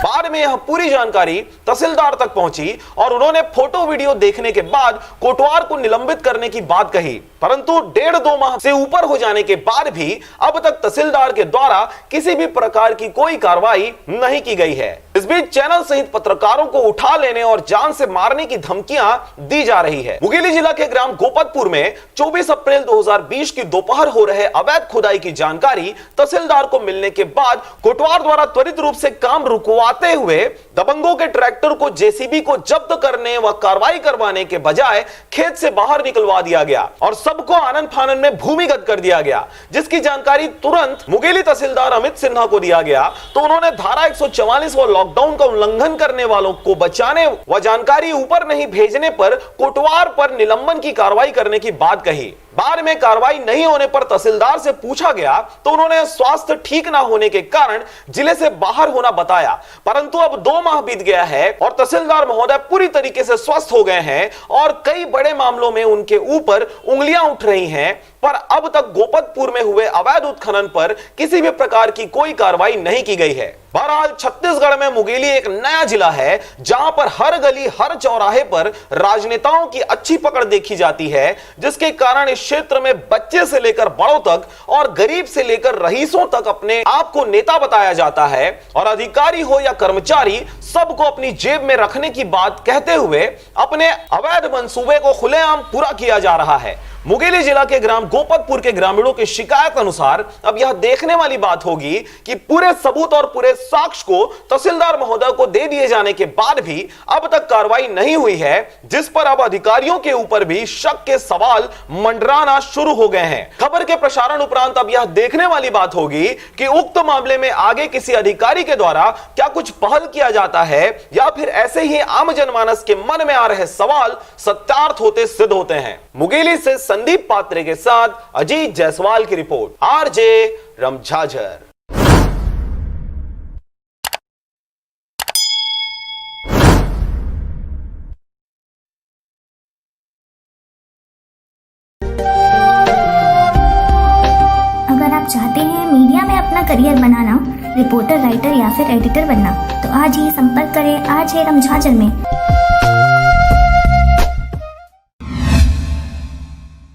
बाद में यह पूरी जानकारी तहसीलदार तक पहुंची और उन्होंने फोटो वीडियो देखने के बाद कोटवार को निलंबित करने की बात कही, परंतु 1.5-2 माह से ऊपर हो जाने के बाद भी अब तक तहसीलदार के द्वारा किसी भी प्रकार की कोई कार्रवाई नहीं की गई है। इस बीच चैनल सहित पत्रकारों को उठा लेने और जान से मारने की धमकियां दी जा रही है। मुंगेली जिला के ग्राम गोपतपुर में 24 अप्रैल 2020 की दोपहर हो रहे अवैध खुदाई की जानकारी तहसीलदार को मिलने के बाद कोटवार द्वारा त्वरित रूप से काम रुकवाते हुए दबंगों के ट्रैक्टर को जेसीबी को जब्त करने व कार्रवाई करवाने के बजाय खेत से बाहर निकलवा दिया गया और सबको आनन फानन में भूमिगत कर दिया गया, जिसकी जानकारी तुरंत मुंगेली तहसीलदार अमित सिन्हा को दिया गया तो उन्होंने धारा 144 व लॉकडाउन का उल्लंघन करने वालों को बचाने व जानकारी ऊपर नहीं भेजने पर कोटवार पर निलंबन की कार्रवाई करने की बात कही। बाद में कार्रवाई नहीं होने पर तहसीलदार से पूछा गया तो उन्होंने स्वास्थ्य ठीक ना होने के कारण जिले से बाहर होना बताया, परंतु अब 2 माह बीत गया है और तहसीलदार महोदय पूरी तरीके से स्वस्थ हो गए हैं और कई बड़े मामलों में उनके ऊपर उंगलियां उठ रही हैं, पर अब तक गोपतपुर में हुए अवैध उत्खनन पर किसी भी प्रकार की कोई कार्रवाई नहीं की गई है। बहरहाल छत्तीसगढ़ में मुंगेली एक नया जिला है जहां पर हर गली हर चौराहे पर राजनेताओं की अच्छी पकड़ देखी जाती है, जिसके कारण इस क्षेत्र में बच्चे से लेकर बड़ों तक और गरीब से लेकर रईसों तक अपने आप को नेता बताया जाता है और अधिकारी हो या कर्मचारी सबको अपनी जेब में रखने की बात कहते हुए अपने अवैध मंसूबे को खुलेआम पूरा किया जा रहा है। मुंगेली जिला के ग्राम गोपतपुर के ग्रामीणों की शिकायत अनुसार अब यह देखने वाली बात होगी कि पूरे सबूत और पूरे साक्ष्य को तहसीलदार महोदय को दे दिए जाने के बाद भी अब तक कार्रवाई नहीं हुई है, जिस पर अब अधिकारियों के ऊपर भी शक के सवाल मंडराना शुरू हो गए हैं। खबर के प्रसारण उपरांत अब यह देखने वाली बात होगी कि उक्त मामले में आगे किसी अधिकारी के द्वारा क्या कुछ पहल किया जाता है या फिर ऐसे ही आम जनमानस के मन में आ रहे सवाल सत्यार्थ होते सिद्ध होते हैं। मुंगेली से संदीप पात्रे के साथ अजीत जायसवाल की रिपोर्ट, आरजे रमझाझर। अगर आप चाहते हैं मीडिया में अपना करियर बनाना, रिपोर्टर, राइटर या फिर एडिटर बनना, तो आज ही संपर्क करें आरजे रमझाझर में।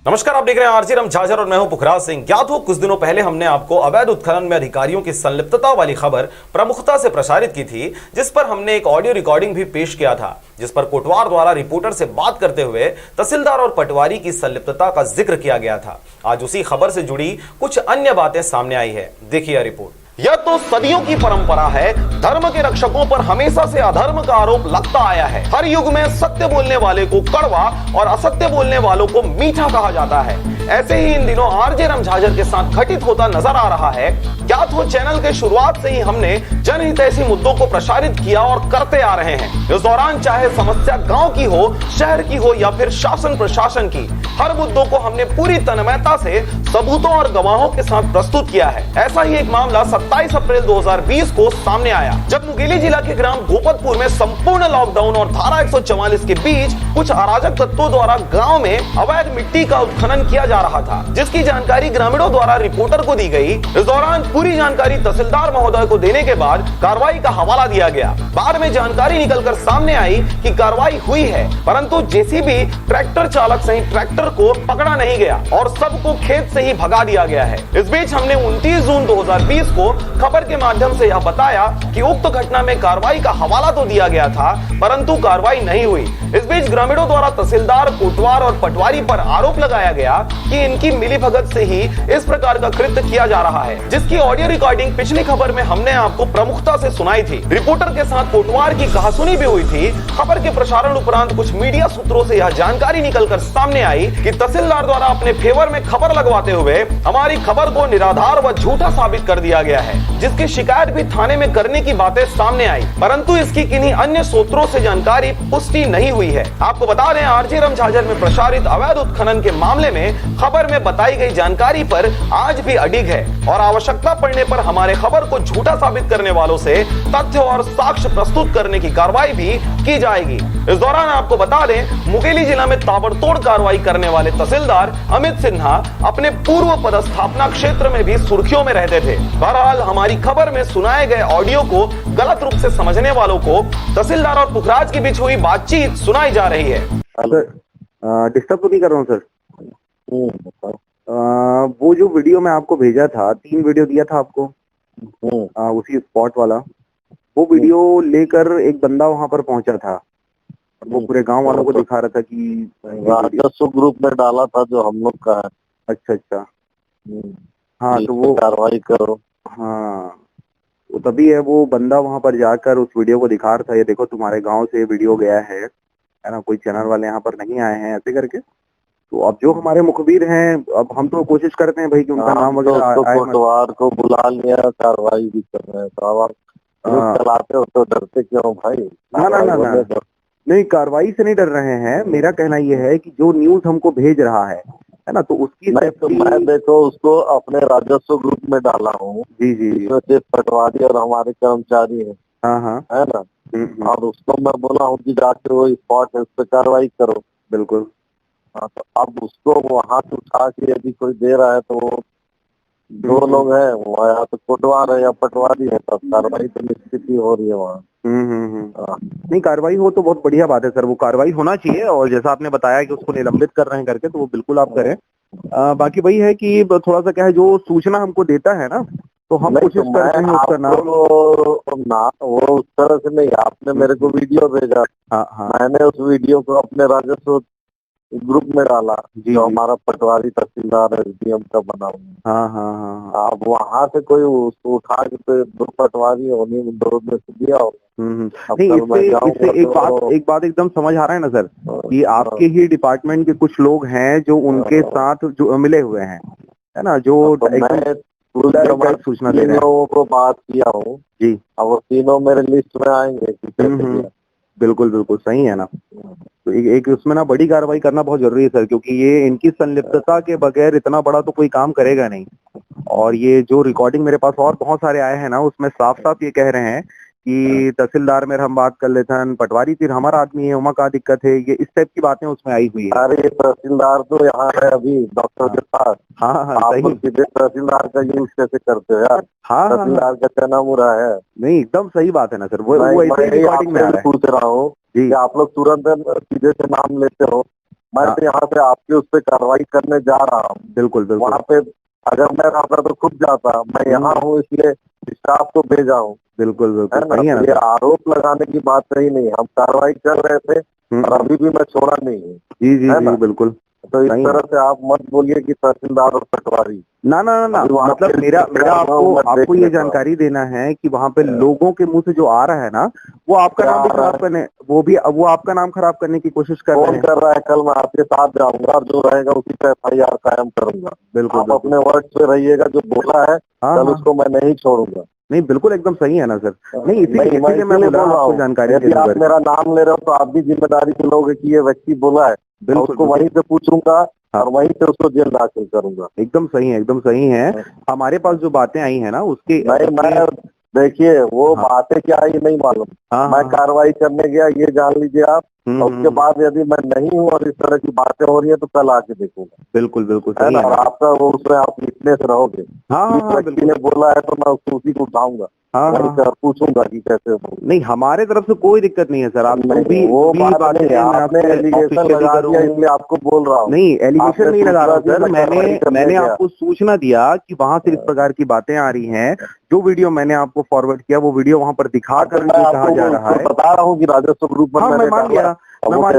नमस्कार, आप देख रहे हैं आरजे रमझाझर और मैं हूं पुखराज सिंह। ज्ञात हो कुछ दिनों पहले हमने आपको अवैध उत्खनन में अधिकारियों की संलिप्तता वाली खबर प्रमुखता से प्रसारित की थी, जिस पर हमने एक ऑडियो रिकॉर्डिंग भी पेश किया था, जिस पर कोटवार द्वारा रिपोर्टर से बात करते हुए तहसीलदार और पटवारी की संलिप्तता का जिक्र किया गया था। आज उसी खबर से जुड़ी कुछ अन्य बातें सामने आई है, देखिए रिपोर्ट। यह तो सदियों की परंपरा है, धर्म के रक्षकों पर हमेशा से अधर्म का आरोप लगता आया है। हर युग में सत्य बोलने वाले को कड़वा और असत्य बोलने वालों को मीठा कहा जाता है। ऐसे ही इन दिनों आरजे रमझाझर के साथ घटित होता नजर आ रहा है। ज्ञात हो चैनल के शुरुआत से ही हमने जनहितैषी मुद्दों को प्रसारित किया और करते आ रहे हैं। इस दौरान चाहे समस्या गांव की हो, शहर की हो या फिर शासन प्रशासन की, हर मुद्दों को हमने पूरी तन्मयता से सबूतों और गवाहों के साथ प्रस्तुत किया है। ऐसा ही एक मामला 27 अप्रैल 2020 को सामने आया, जब मुंगेली जिला के ग्राम गोपतपुर में संपूर्ण लॉकडाउन और धारा 144 के बीच कुछ अराजक तत्वों द्वारा गांव में अवैध मिट्टी का उत्खनन किया जा रहा था, जिसकी जानकारी ग्रामीणों द्वारा रिपोर्टर को दी गई। इस दौरान पूरी जानकारी तहसीलदार महोदय को देने के बाद कार्रवाई का हवाला दिया गया। बाद में जानकारी निकलकर सामने आई कि कार्रवाई हुई है, परंतु जेसीबी ट्रैक्टर चालक सहित ट्रैक्टर को पकड़ा नहीं गया और सबको खेत से ही भगा दिया गया है। इस बीच हमने 29 जून 2020 को खबर के माध्यम से यह बताया कि उक्त घटना में कार्रवाई का हवाला तो दिया गया था, परंतु कार्रवाई नहीं हुई। इस बीच ग्रामीणों द्वारा तहसीलदार, कोटवार और पटवारी पर आरोप लगाया गया कि इनकी मिलीभगत से ही इस प्रकार का कृत्य किया जा रहा है, जिसकी ऑडियो रिकॉर्डिंग पिछली खबर में हमने आपको प्रमुखता से सुनाई थी। रिपोर्टर के साथ कोटवार की कहासुनी भी हुई थी। खबर के प्रसारण उपरांत कुछ मीडिया सूत्रों से यह जानकारी निकलकर सामने आई कि तहसीलदार द्वारा अपने फेवर में खबर लगवाते हुए हमारी खबर को निराधार व झूठा साबित कर दिया गया है, जिसकी शिकायत भी थाने में करने की बातें सामने आई, परंतु इसकी किन्हीं अन्य सूत्रों से जानकारी पुष्टि नहीं हुई है। आपको बता दें, आरजे रमझाझर में प्रसारित अवैध उत्खनन के मामले में खबर में बताई गई जानकारी पर आज भी अडिग है और आवश्यकता पड़ने पर हमारे खबर को झूठा साबित करने वालों से तथ्य और साक्ष्य प्रस्तुत करने की कार्रवाई भी की जाएगी। इस दौरान आपको बता दें, मुंगेली जिला में ताबड़तोड़ कार्रवाई करने वाले तहसीलदार अमित सिन्हा अपने पूर्व पदस्थापना क्षेत्र में भी सुर्खियों में रहते थे। बहरहाल हमारी खबर में सुनाए गए ऑडियो को गलत रूप से समझने वालों को तहसीलदार और पुखराज के बीच हुई बातचीत सुनाई जा रही है। डिस्टर्ब तो नहीं कर रहा हूँ सर? वो जो वीडियो मैं आपको भेजा था, 3 वीडियो दिया था आपको, उसी स्पॉट वाला, वो वीडियो लेकर एक बंदा वहां पर पहुंचा था। वो पूरे गांव वालों को दिखा रहा था कि राजस्व ग्रुप में डाला था जो हम लोग का है। अच्छा। हाँ, तो वो कार्रवाई करो। हाँ, वो तभी है, वो बंदा वहां पर जाकर उस वीडियो को दिखा रहा था, ये देखो तुम्हारे गांव से वीडियो गया है ना, कोई चैनल वाले यहाँ पर नहीं आए हैं, ऐसे करके। तो अब जो हमारे मुखबिर हैं, अब हम तो कोशिश करते हैं भाई कि उनका नाम वगैरह कोटवार को बुला लिया, कार्रवाई भी कर रहे हैं, तो आप चलाते हो तो डरते क्यों भाई? ना, नहीं, कार्रवाई से नहीं डर रहे हैं। मेरा कहना यह है कि जो न्यूज हमको भेज रहा है है ना, तो उसकी मैं देखो उसको अपने राजस्व ग्रुप में डाला हूँ। जी जी जी, सिर्फ पटवारी और हमारे कर्मचारी हैं, हाँ, है ना, और उसको मैं बोला हूँ कि जाके वो स्पॉट है उस पर कार्रवाई करो। बिल्कुल। हाँ, तो अब उसको वहां से उठा के यदि कोई दे रहा है तो वो दो लोग हैं, वो या तो कोटवार है या पटवारी है, तब कार्रवाई तो निश्चित ही हो रही है वहाँ। नहीं, कार्रवाई हो तो बहुत बढ़िया बात है सर, वो कार्रवाई होना चाहिए, और जैसा आपने बताया कि उसको निलंबित कर रहे हैं करके, तो वो बिल्कुल आप करें। बाकी वही है कि थोड़ा सा क्या है, जो सूचना हमको देता है ना, तो हम कोशिश करते हैं उसका नाम वो उस तरह से नहीं, आपने मेरे को वीडियो भेजा, मैंने उस वीडियो को अपने राजस्व ग्रुप में डाला जो हमारा पटवारी तहसीलदार एसडीएम का बना हुआ। हाँ। अब वहाँ से कोई उसको उठा के दो पटवारी होने में दो में से दिया होगा। नहीं, इससे एक बात एकदम समझ आ रहा है ना सर, कि आपके ही डिपार्टमेंट के कुछ लोग हैं जो उनके साथ जो मिले हुए हैं, है ना, जो सूचना दे रहे हैं। लोगों को बात किया हूँ जी, अब वो तीनों मेरे लिस्ट में आएंगे। बिल्कुल बिल्कुल सही है ना, तो एक उसमें ना बड़ी कार्रवाई करना बहुत जरूरी है सर, क्योंकि ये इनकी संलिप्तता के बगैर इतना बड़ा तो कोई काम करेगा नहीं। और ये जो रिकॉर्डिंग मेरे पास और बहुत सारे आए हैं ना, उसमें साफ साफ ये कह रहे हैं कि तहसीलदार में हम बात कर लेते हैं, पटवारी फिर हमारा आदमी है, वहाँ का दिक्कत है, ये इस टाइप की बातें उसमें आई हुई है। अरे तहसीलदार तो यहाँ है अभी डॉक्टर के पास। हाँ, आप लोग सीधे तहसीलदार का यूज कैसे करते हो यार? तहसीलदार का क्या नाम हो रहा है? नहीं, एकदम सही बात है ना सर, वो ऐसे ही रिकॉर्डिंग में आ रहा है। पूछ रहा हूँ कि आप लोग तुरंत सीधे से नाम लेते हो, मैं तो यहाँ से आपके उस पर कार्रवाई करने जा रहा हूँ। बिल्कुल बिल्कुल, वहाँ पे अगर मैं रहता तो खुद जाता, मैं यहाँ हूँ इसलिए स्टाफ को भेजा हूँ। बिल्कुल बिल्कुल सही है ना, ये आरोप लगाने की बात सही नहीं, हम कार्रवाई कर रहे थे और अभी भी मैं छोड़ा नहीं हूँ। जी जी जी, बिल्कुल। तो इस तरह से आप मत बोलिए कि तहसीलदार और पटवारी। ना, मतलब मेरा आपको ये जानकारी देना है कि वहाँ पे लोगों के मुंह से जो आ रहा है ना, वो आपका नाम भी खराब करने, वो आपका नाम खराब करने की कोशिश कर रहे हैं। कर रहा है, कल मैं आपके साथ जाऊंगा और जो रहेगा उसी पे FIR कायम करूंगा। बिल्कुल, आप अपने वर्ड पे रहिएगा, जो बोला है कल उसको मैं नहीं छोड़ूंगा। नहीं, बिल्कुल एकदम सही है ना सर। नहीं, इसीलिए मैं बोल रहा हूँ जानकारी। यदि आप मेरा नाम ले रहे हो तो आप भी जिम्मेदारी के लोग है कि ये व्यक्ति बोला है, उसको वहीं से पूछूंगा और वहीं से उसको जेल दाखिल करूंगा। एकदम सही है, एकदम सही है। हमारे पास जो बातें आई है ना, उसके मैं देखिए वो बातें क्या आई नहीं मालूम, मैं कार्रवाई करने गया ये जान लीजिए आप, और उसके बाद यदि मैं नहीं हूँ और इस तरह की बातें हो रही है तो कल आके देखूंगा। बिल्कुल बिल्कुल है ना, और आपका वो उसमें आप विटनेस रहोगे। व्यक्ति ने बोला है तो मैं उसको उसी को उठाऊंगा, पूछूंगा कि कैसे। नहीं, हमारे तरफ से कोई दिक्कत नहीं है सर, आप वो बात आपने एलिगेशन लगा दिया इसलिए आपको बोल रहा हूँ। नहीं, एलिगेशन नहीं लगा रहा सर, मैंने आपको सूचना दिया कि वहाँ से इस प्रकार की बातें आ रही हैं। जो वीडियो मैंने आपको फॉरवर्ड किया वो वीडियो वहाँ पर दिखा कर कहा जा रहा है। बता रहा हूँ कि राजस्व ग्रुप मैं मान लिया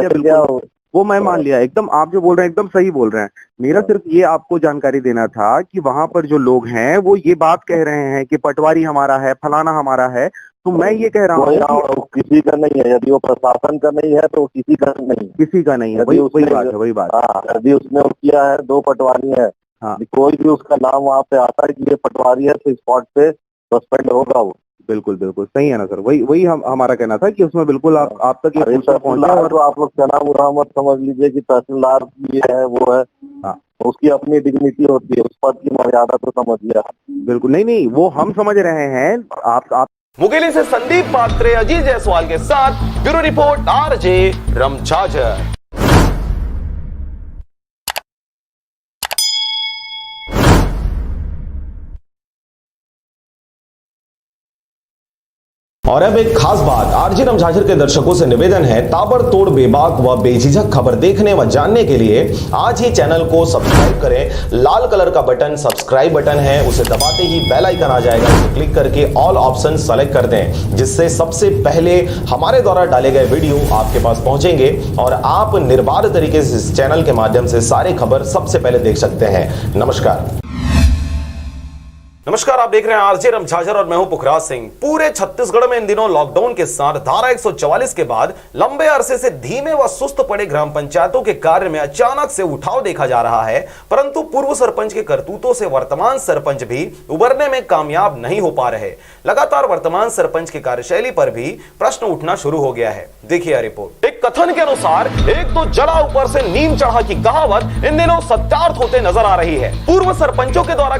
बिल्कुल, वो मैं मान लिया, एकदम आप जो बोल रहे हैं एकदम सही बोल रहे हैं। मेरा सिर्फ ये आपको जानकारी देना था कि वहाँ पर जो लोग हैं वो ये बात कह रहे हैं कि पटवारी हमारा है, फलाना हमारा है, तो मैं ये कह रहा हूँ किसी का नहीं है। यदि वो प्रशासन का नहीं है तो किसी का नहीं है। वही बात। यदि उसने किया है, दो पटवारी है, कोई भी उसका नाम वहाँ पे आता है कि ये पटवारी है तो स्पॉट पे सस्पेंड होगा वो। बिल्कुल बिल्कुल सही है ना सर, वही हमारा कहना था कि उसमें बिल्कुल आप तक ये सूचना पहुंचे। और तो आप लोग चना बुरा मत समझ लीजिए कि तहसीलदार ये है वो है, उसकी अपनी डिग्निटी होती है, उस पद की मर्यादा तो समझिए। बिल्कुल नहीं, वो हम समझ रहे हैं। आप मुंगेली से संदीप पात्रे, अजीत जायसवाल के साथ ब्यूरो रिपोर्ट RJ रमझाझर। और अब एक खास बात, RJ रमझाझर के दर्शकों से निवेदन है, ताबड़तोड़ बेबाक व बेझिझक खबर देखने व जानने के लिए आज ही चैनल को सब्सक्राइब करें। लाल कलर का बटन सब्सक्राइब बटन है, उसे दबाते ही बेल आइकन आ जाएगा, उसे क्लिक करके ऑल ऑप्शन सेलेक्ट कर दें, जिससे सबसे पहले हमारे द्वारा डाले गए वीडियो आपके पास पहुंचेंगे और आप निर्बाध तरीके से इस चैनल के माध्यम से सारे खबर सबसे पहले देख सकते हैं। नमस्कार। नमस्कार, आप देख रहे हैं आरजे रमझाझर और मैं हूं पुखराज सिंह। पूरे छत्तीसगढ़ में इन दिनों लॉकडाउन के साथ धारा 144 के बाद लंबे अरसे से धीमे व सुस्त पड़े ग्राम पंचायतों के कार्य में अचानक से उठाव देखा जा रहा है, परंतु पूर्व सरपंच के करतूतों से वर्तमान सरपंच भी उबरने में कामयाब नहीं हो पा रहे। लगातार वर्तमान सरपंच की कार्यशैली पर भी प्रश्न उठना शुरू हो गया है। देखिए रिपोर्ट। एक कथन के अनुसार एक तो जड़ा ऊपर से नीम चढ़ा की कहावत इन दिनों सत्यार्थ होते नजर आ रही है। पूर्व सरपंचों के द्वारा